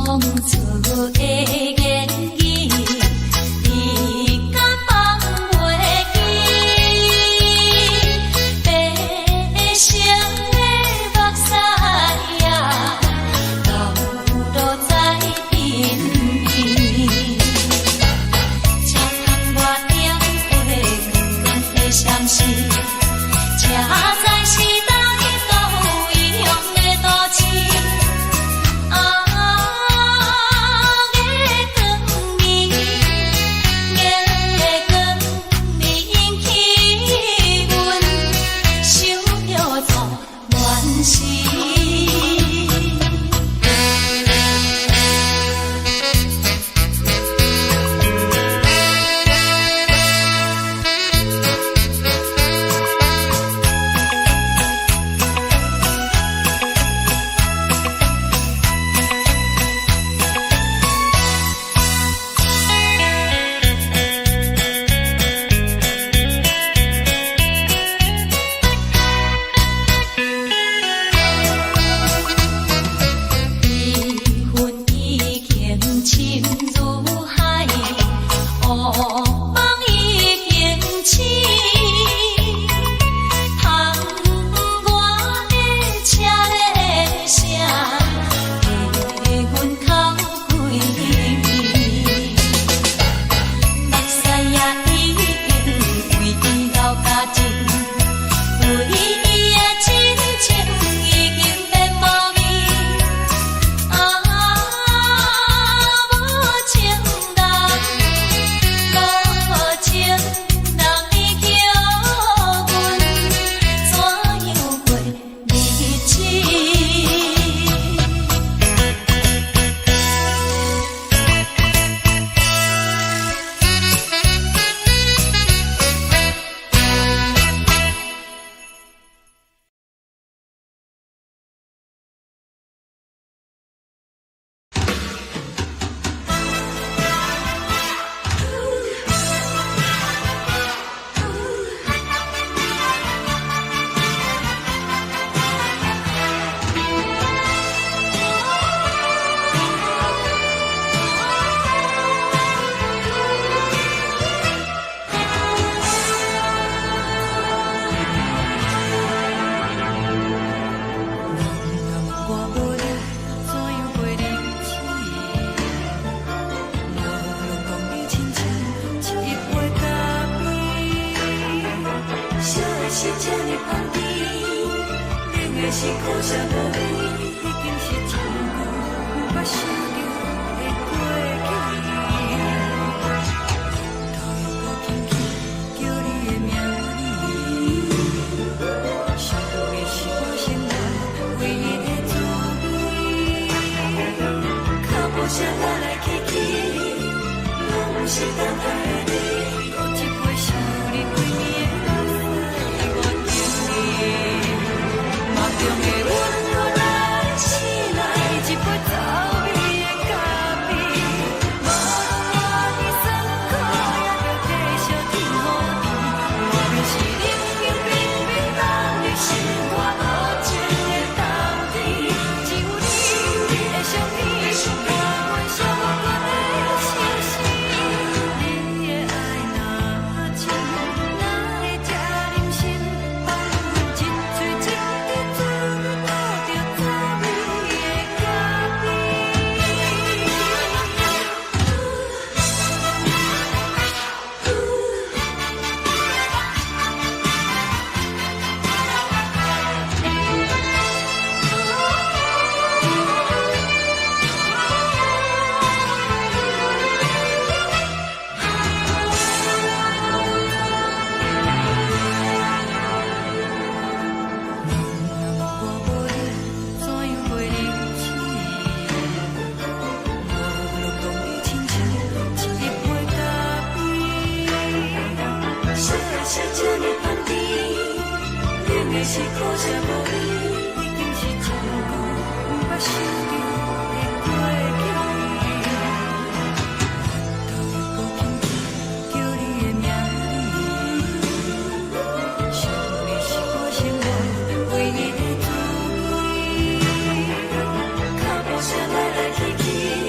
Speaker 3: 出的言语，你敢放袂记？白色的目屎呀，流落在身边。车窗外点火，光光的闪烁，车载是当到异乡的大市。
Speaker 2: 来来去去。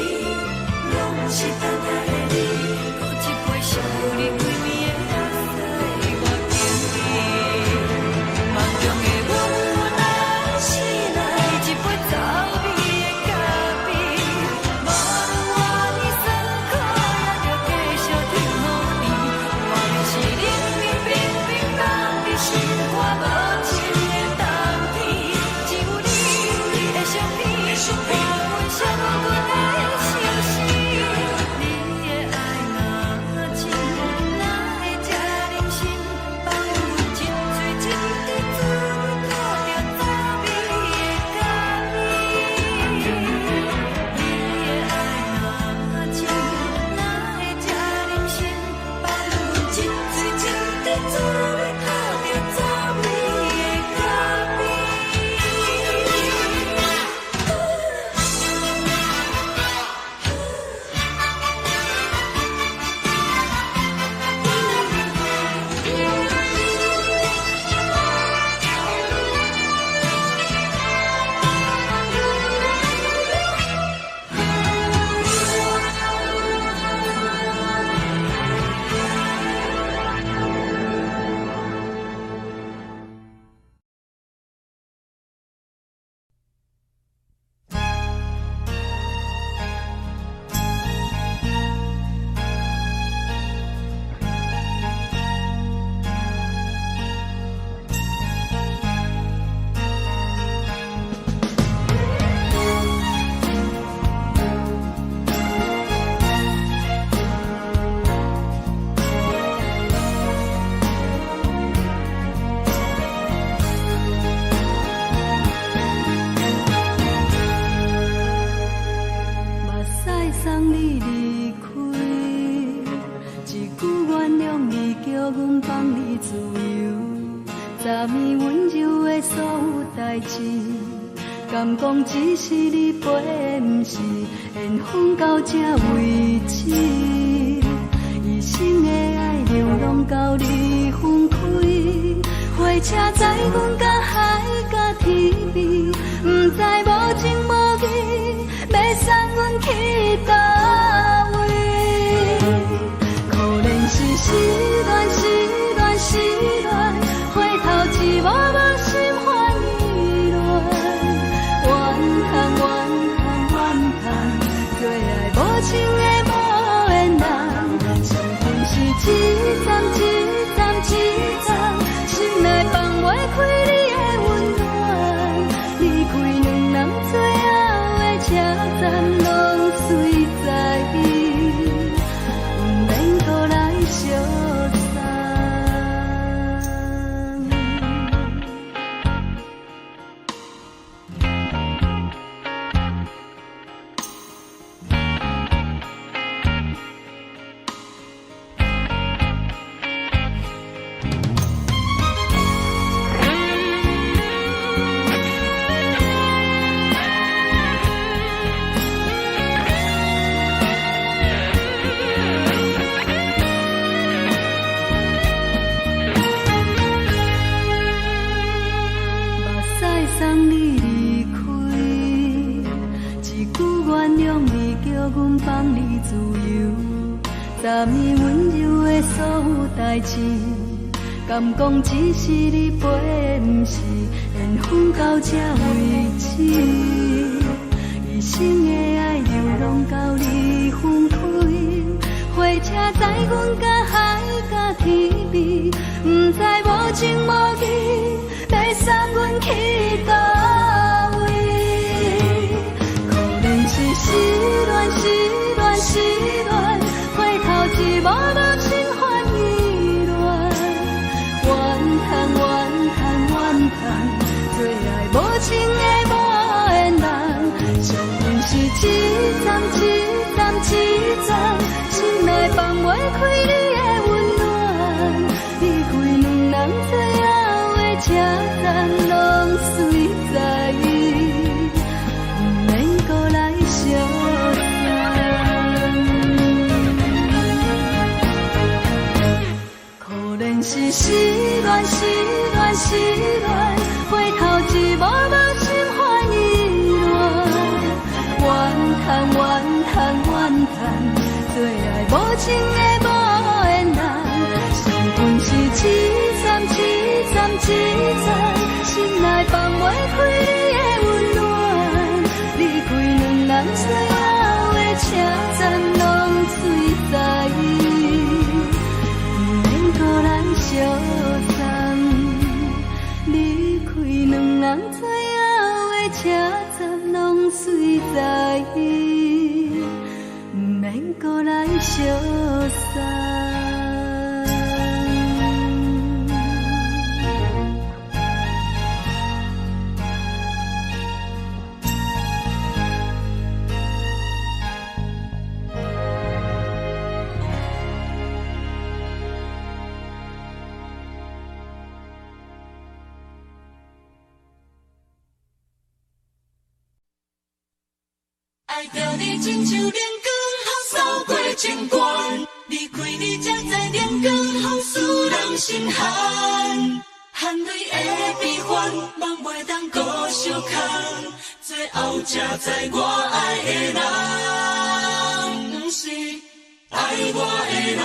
Speaker 3: 代志，敢讲只是你陪，不是缘分到这为止。一生的爱流浪到你分开，火车载阮甲海甲天边，不知无情无义，要送阮去倒位？可能是失恋，失恋，失恋，回头一幕幕心烦意乱，怨恨，怨恨，怨恨，最爱无情的无缘人，相分是一站一站一站，心内放袂开你的温暖，离开两人最后的车站，拢随在伊，不免搁来相送。送你离开，一句原谅你，叫阮放你自由，昨暝温柔的所有代志，敢讲只是你陪，不是缘分到这为止。一生的爱流浪到你分开，火车载阮甲海甲天边，不知无情无义，要送阮去倒位？可能是失恋，失恋，失恋，回头一幕幕心烦意乱，怨恨，怨恨，怨恨，最爱无情的无缘人，相分是一站一站一站，心内放袂开你的温暖，离开两人最后的车站，拢随在伊，不免搁来相送。可能是失恋，失恋，失恋，回头一幕幕心烦意乱，怨恨，怨恨，怨恨，最爱无情的无缘人，相分是一站一站一站，心内放袂开你的温暖，离开两人最后的车站，拢随在伊，不免搁来相送。离开两人最后的车站，拢随在伊，不免搁来相送。
Speaker 2: 爱着你亲像阳光扫过情关，离开你才知阳光风使人心寒。含泪的悲欢，望袂当搁相牵，最后才知我爱的人，不是爱我的人。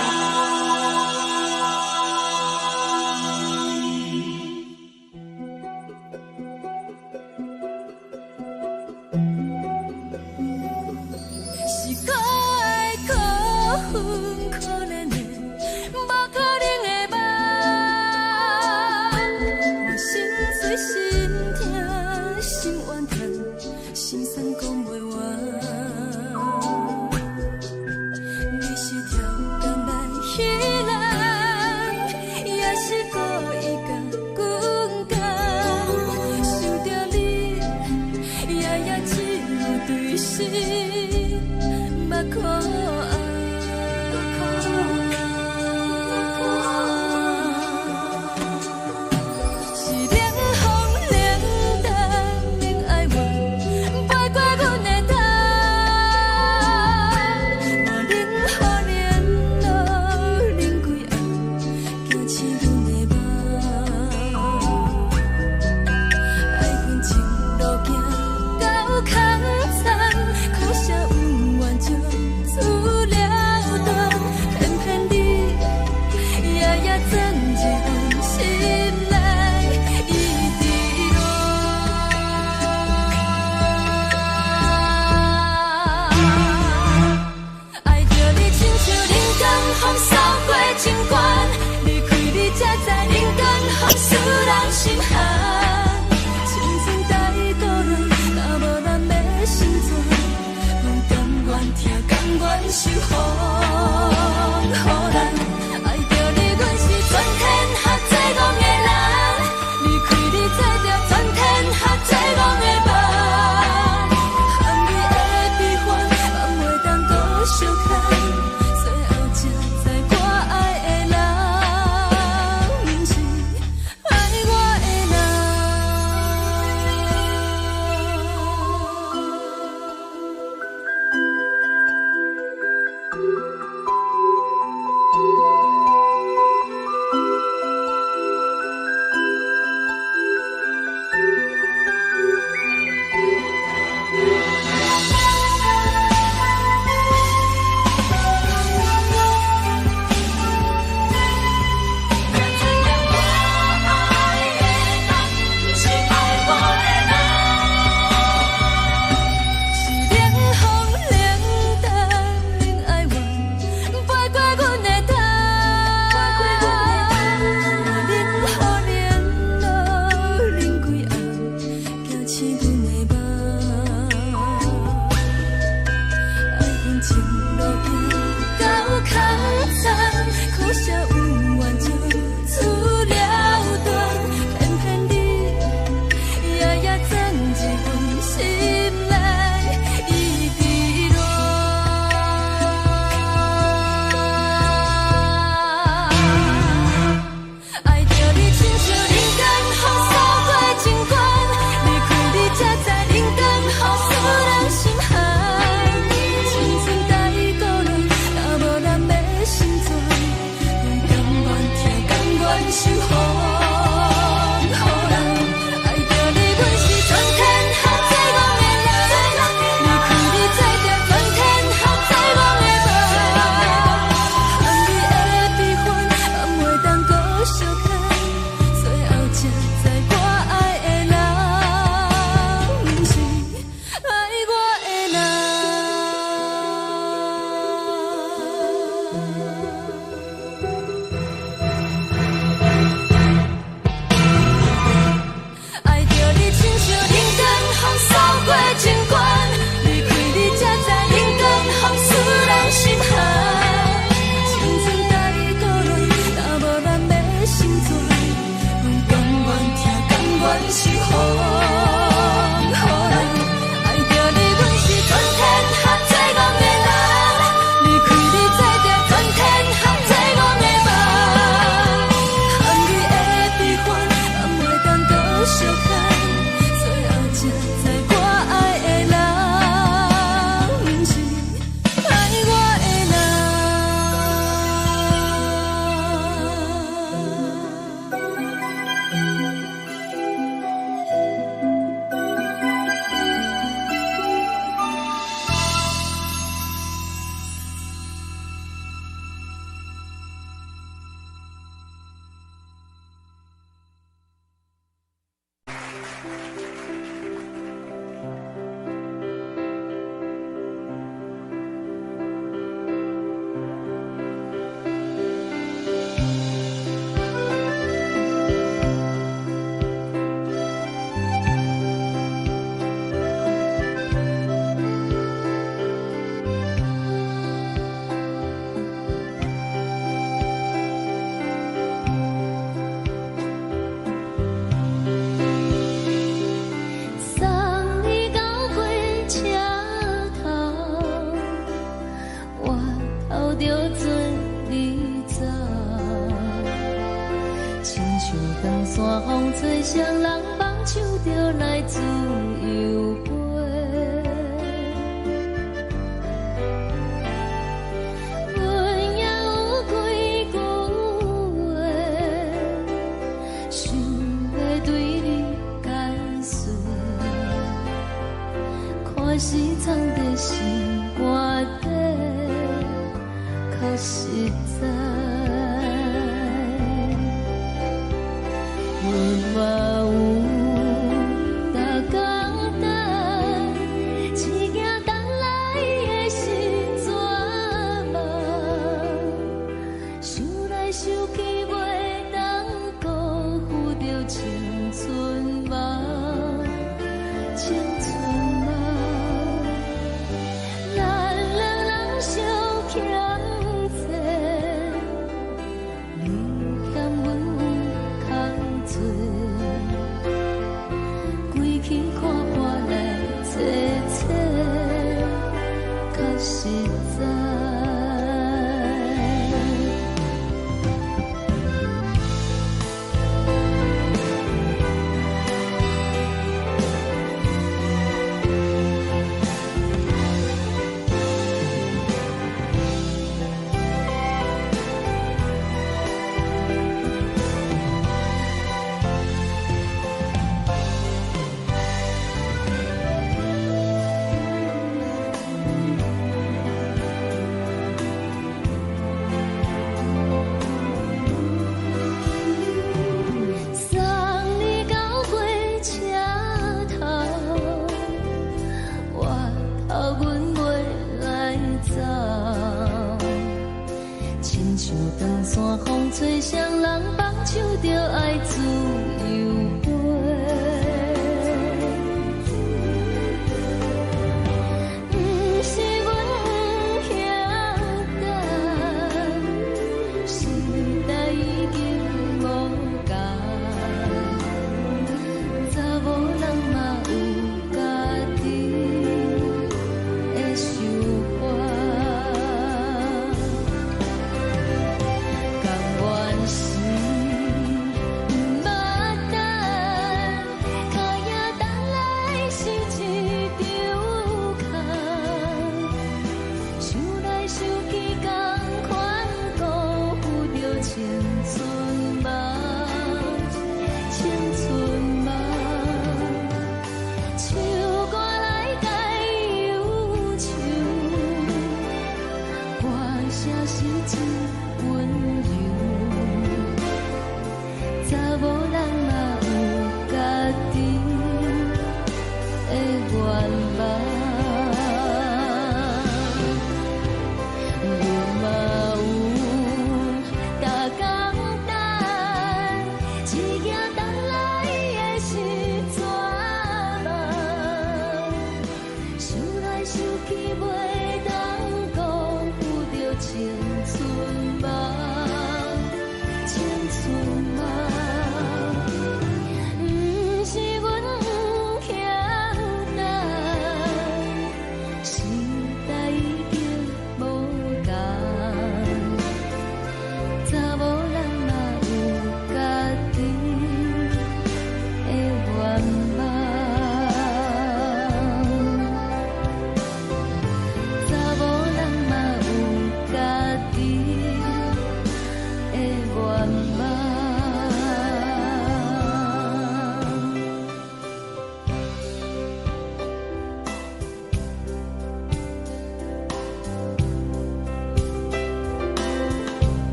Speaker 3: 是冷风冷守护，予人爱着你，阮是全天下最戆的人。离开你，做着全天下最戆的梦。含你的悲欢，嘛袂当搁相牵。最后才知我爱的人，不是爱我的人。
Speaker 1: 阮嘛有大家。
Speaker 3: 实在。吹双人放手着爱自由飞，不是阮不晓得，时代已经无同，查某人嘛有家己的想法。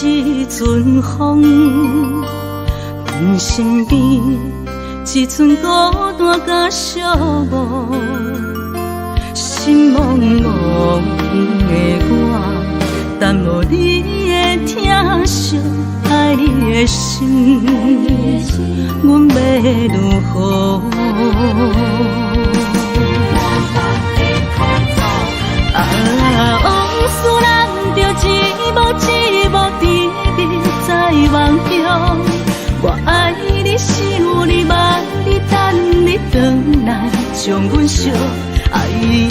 Speaker 3: 一阵风，阮身边一阵孤单甲寂寞，心茫茫的我，等无你的疼惜爱的心，阮要如何？往事人着一幕一幕甜蜜在梦中，我爱你想你望你等你回来，将阮惜爱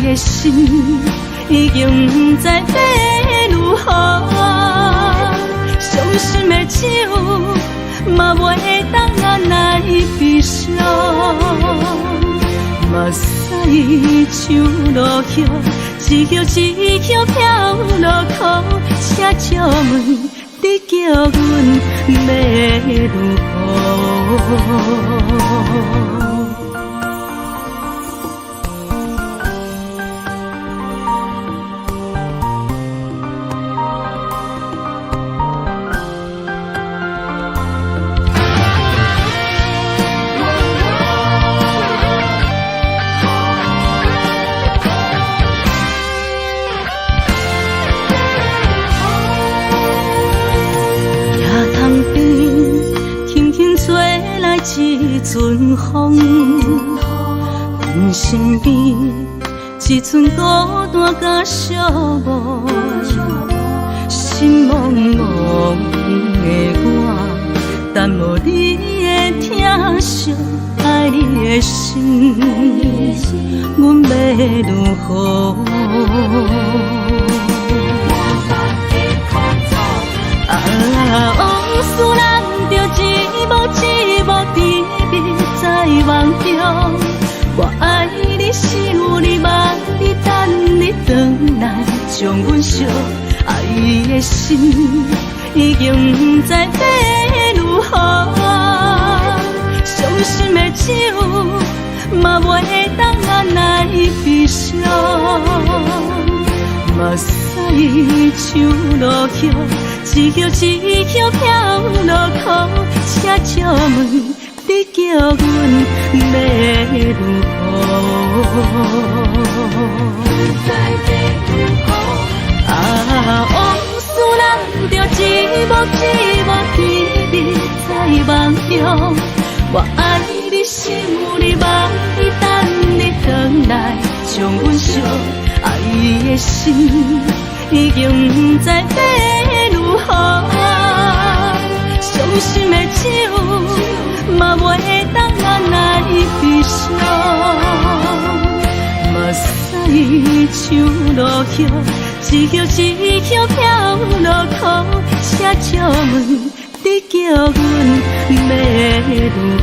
Speaker 3: 的心已经不知要如何，伤心的手嘛袂当按来悲伤。嘛使像落叶，一叶一叶飘落雨，请借问你叫阮要如何？一阵风，阮身边一寸孤单甲寂寞，心茫茫的我，耽无你的疼惜，爱你的心，阮要如何？往事人着一幕一幕甜蜜在梦中，我爱你想你望你等你回来，将阮惜爱的心已经不知要如何，伤心的手嘛袂当按来悲伤。嘛使像落叶，一叶一叶飘落雨，请借问你叫阮要如何？往事人着一幕一幕甜蜜在梦中，我爱你想你望你等你回来，将阮惜爱的心已经不知要如何，伤心的手嘛袂当按来悲伤，嘛使像落叶，一叶一叶飘落雨，请借问你叫阮要如何？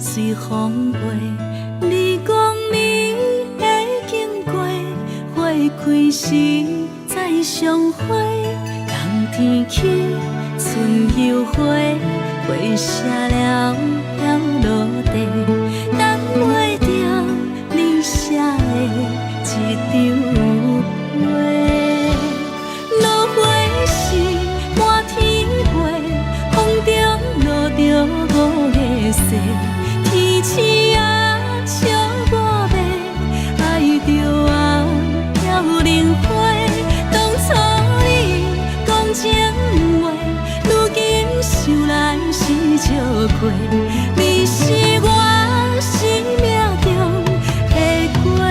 Speaker 3: 随风飞，你讲你会经过，花开时再相会。冬天起，春又回，花谢了飘落地，等袂着你写的一张画。落花时满天飞，风中落着五个色。天星啊，笑我袂爱着啊，飘零花。当初你讲情话，如今想来是笑过。你是我生命中的过客。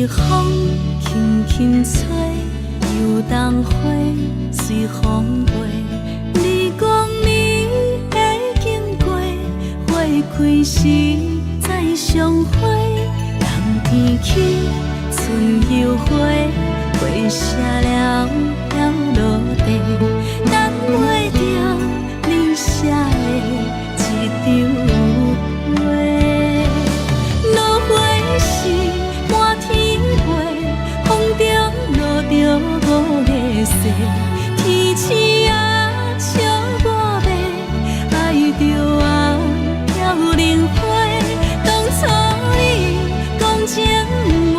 Speaker 3: 风轻轻吹，游动花随风飞。你讲你会经过，花开时再相会。冬天起，春又回，花谢了飘落地，等袂着你写的一张画。落花时满天飞，风中西，天星啊笑我迷，爱着啊飘零花。当初你讲情话，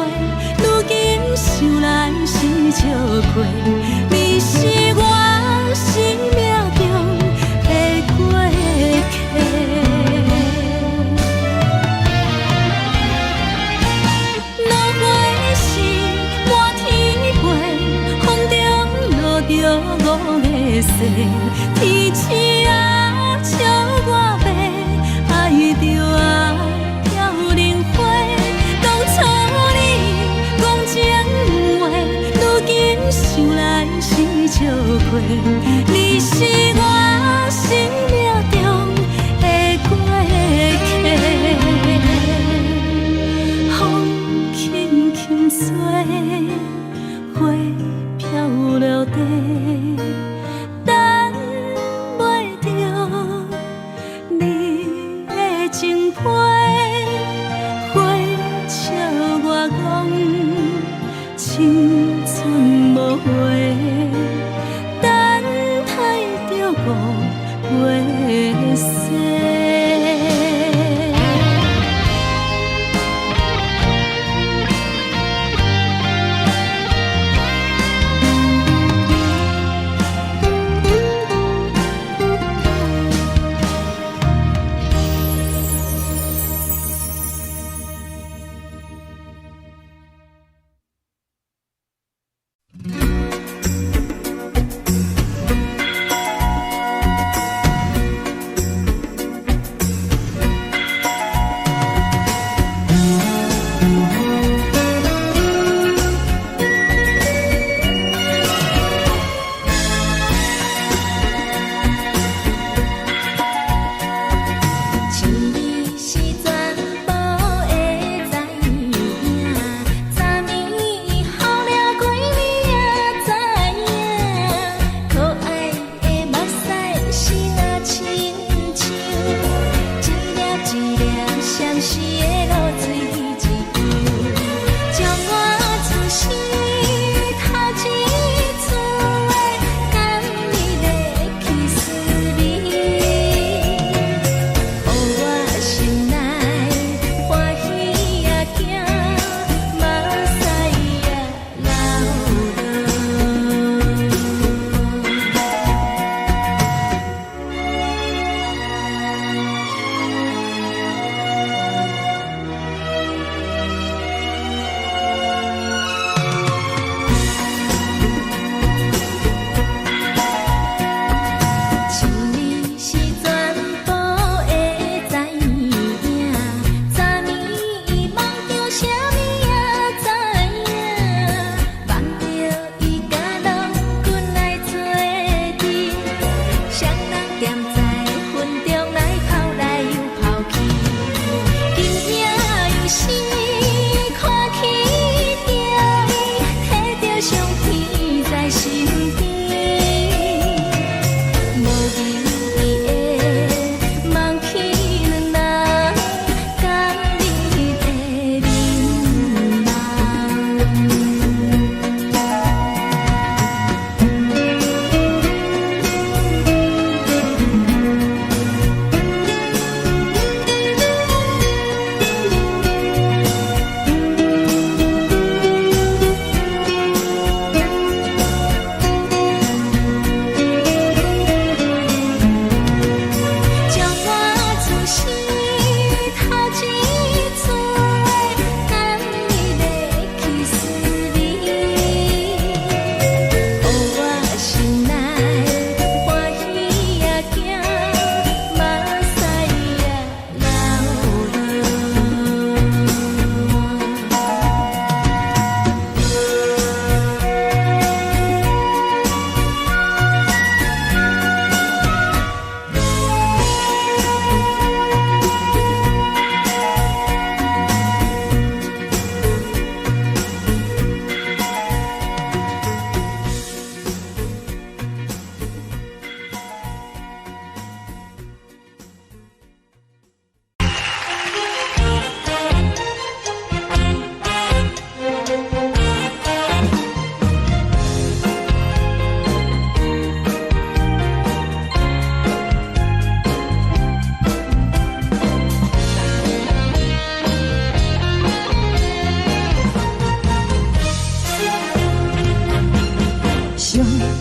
Speaker 3: 如今想来是笑过。你是我生命中的过客。五个世，天星啊笑我迷，爱着啊飘零花。当初你讲情话，如今想来是笑过。你是我生命中的过客，风轻轻吹，花飘落地。青春无悔，等待着五月雪。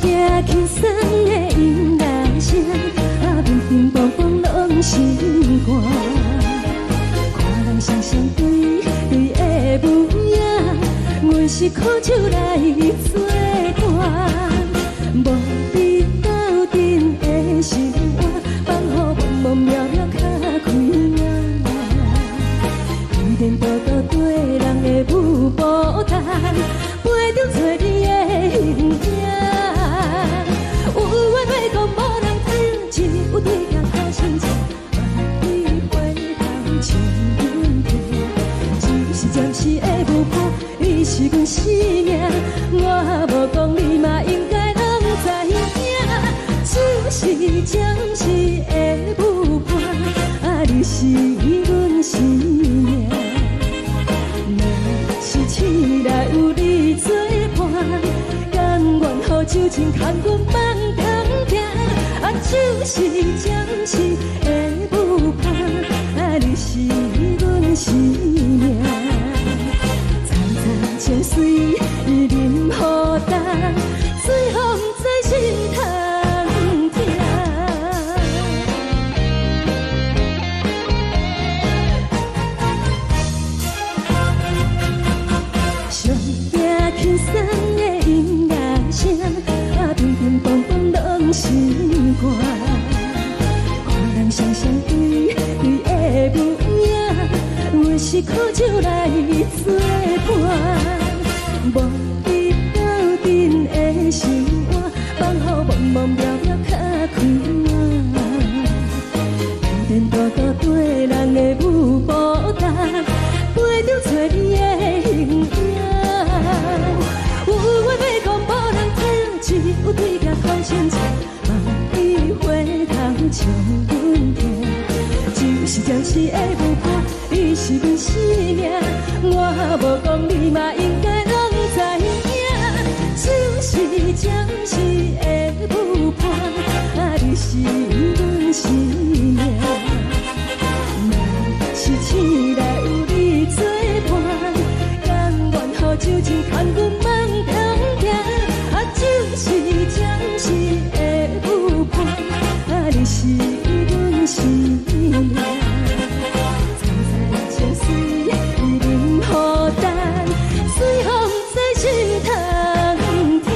Speaker 1: 听轻松的音乐声，乒乒乓乓拢心肝。看人双双对的舞影，阮是苦酒来作伴。无你斗阵的生活，放予茫茫渺渺较开眼。颠颠倒倒对人的舞步弹，陪着做你的形影。有话要讲无人听，只有对镜头心情，万里回头唱阮听。只是暂时的舞伴，你是阮生命，我无讲你嘛应该拢知影。只是暂时的舞伴，你是阮生命。若是醒来有你作伴，甘愿予酒精牵阮放通行。就是暂时的舞伴，你是阮生命。层层情水任何等，随风在心头。轻松的音乐声，乒乒乓乓拢心肝。看人双双对的舞影，阮是苦酒来作伴。无你斗阵的生活，放予茫茫渺渺较开眼。颠颠倒倒对人的舞步弹，陪着做你的形影。有话要讲无人听，只有对镜头心情，万里回头唱阮听。就是暂时的舞伴，你是阮生命，我无讲你嘛应该拢知影。就是暂时的舞伴，你是阮生命。若是醒来有你作伴，甘愿予酒精牵阮放通行。就是暂时的舞伴，你是阮生命。层层情水任何等，随风在心头听。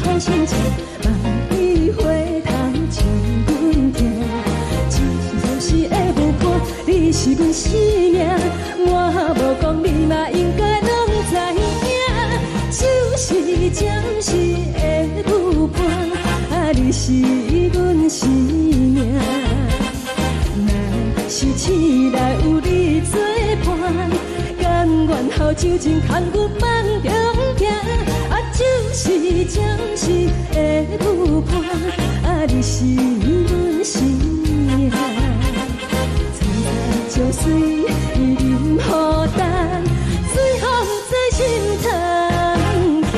Speaker 1: 头心情，万里回头唱阮听。只是暂时的舞伴，你是阮生命，我无讲你嘛应该拢知影。就是暂时的舞伴，你是阮生命。若是醒来有你作伴，甘愿予酒精牵阮放中行。就是暂时的舞伴，你是阮生命。层层情水任何等，随风在心头听。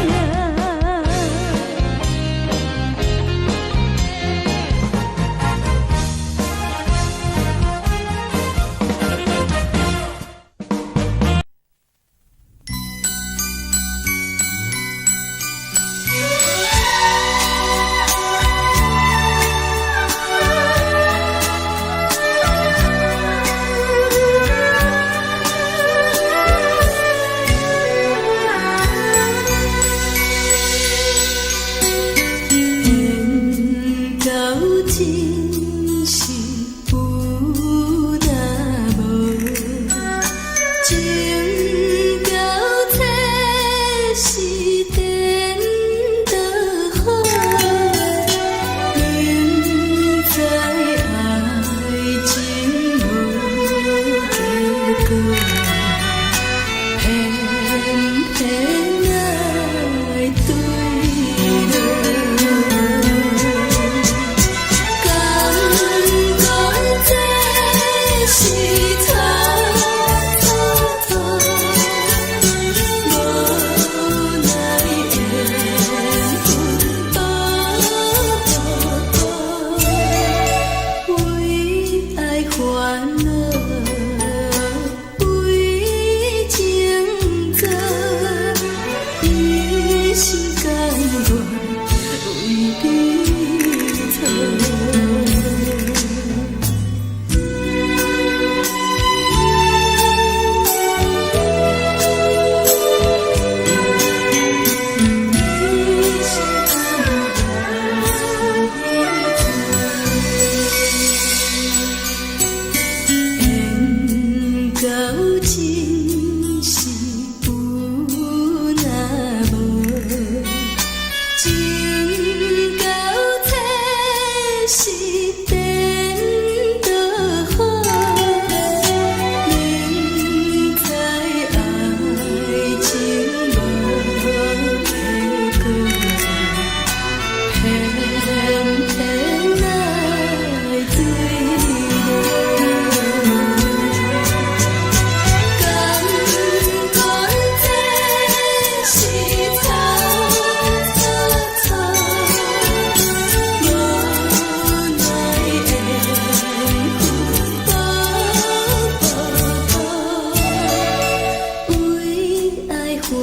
Speaker 3: 烦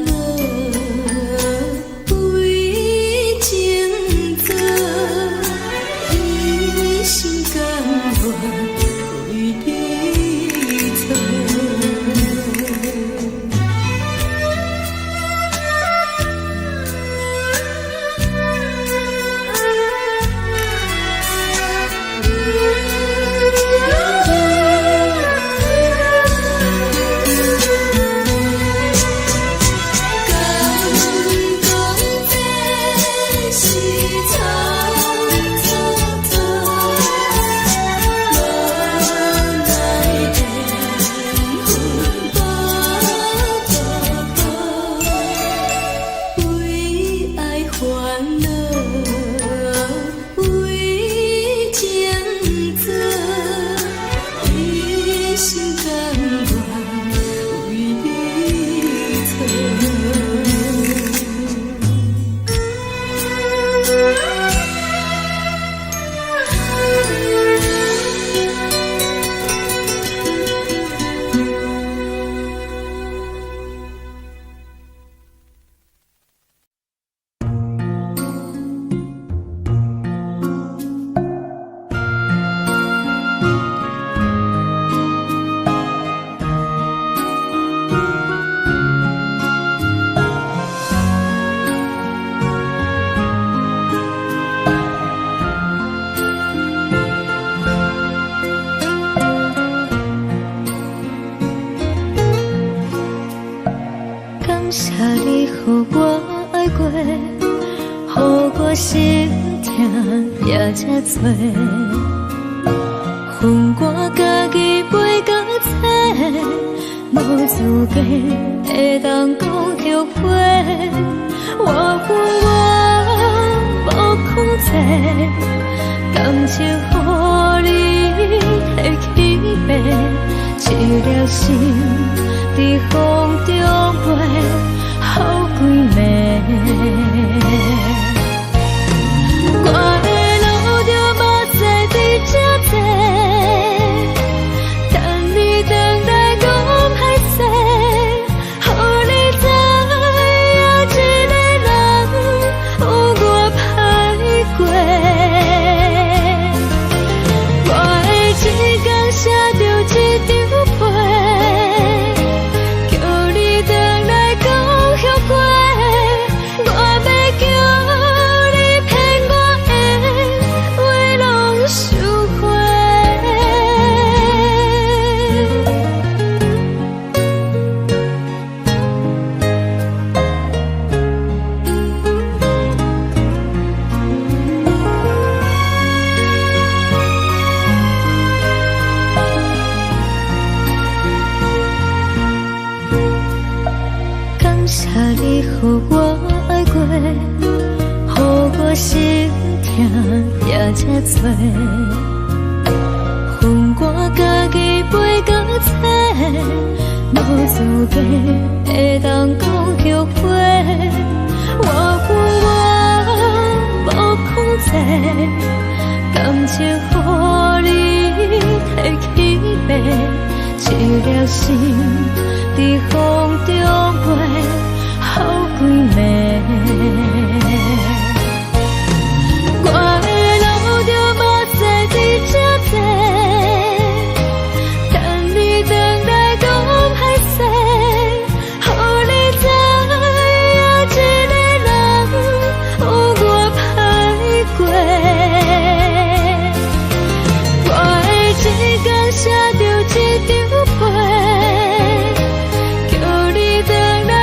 Speaker 3: 恼为情做，一心甘愿为你做。谢你，予我爱过，予我心痛也这多，恨我家己袂到切，无资格会当讲后悔。我无控制，感情予你提起飞，一粒心在风中飞。好几暝，我的路就无再伫这多，等你回来讲歹势，予你知影一个人有我歹过。我的一天写着一张被，叫你回来讲。我要叫你骗我的话拢收回。感谢你，予我爱过，予我心痛也这多，恨我家己袂到切，无资格会当讲后悔。我无控制，感情予你提起飞，一粒心在风中飞。好几暝，我的路就无再伫这多，等你回来讲歹势，予你知影一个人有我歹过。我的一天写着一张被，叫你回来。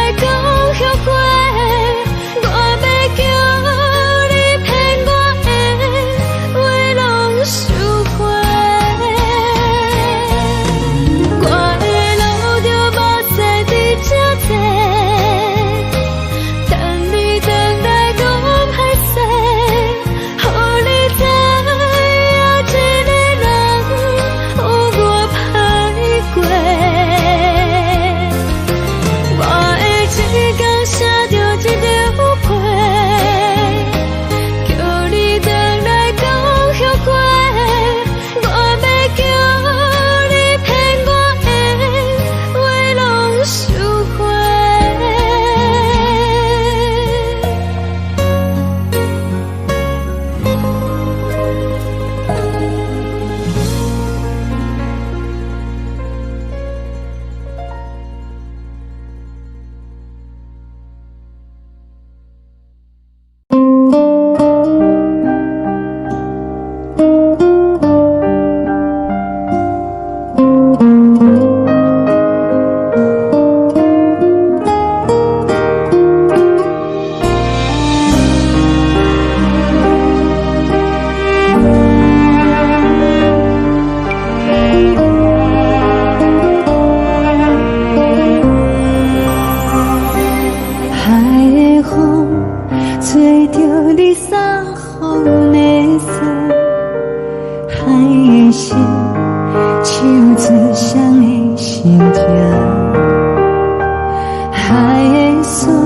Speaker 1: 海的沙。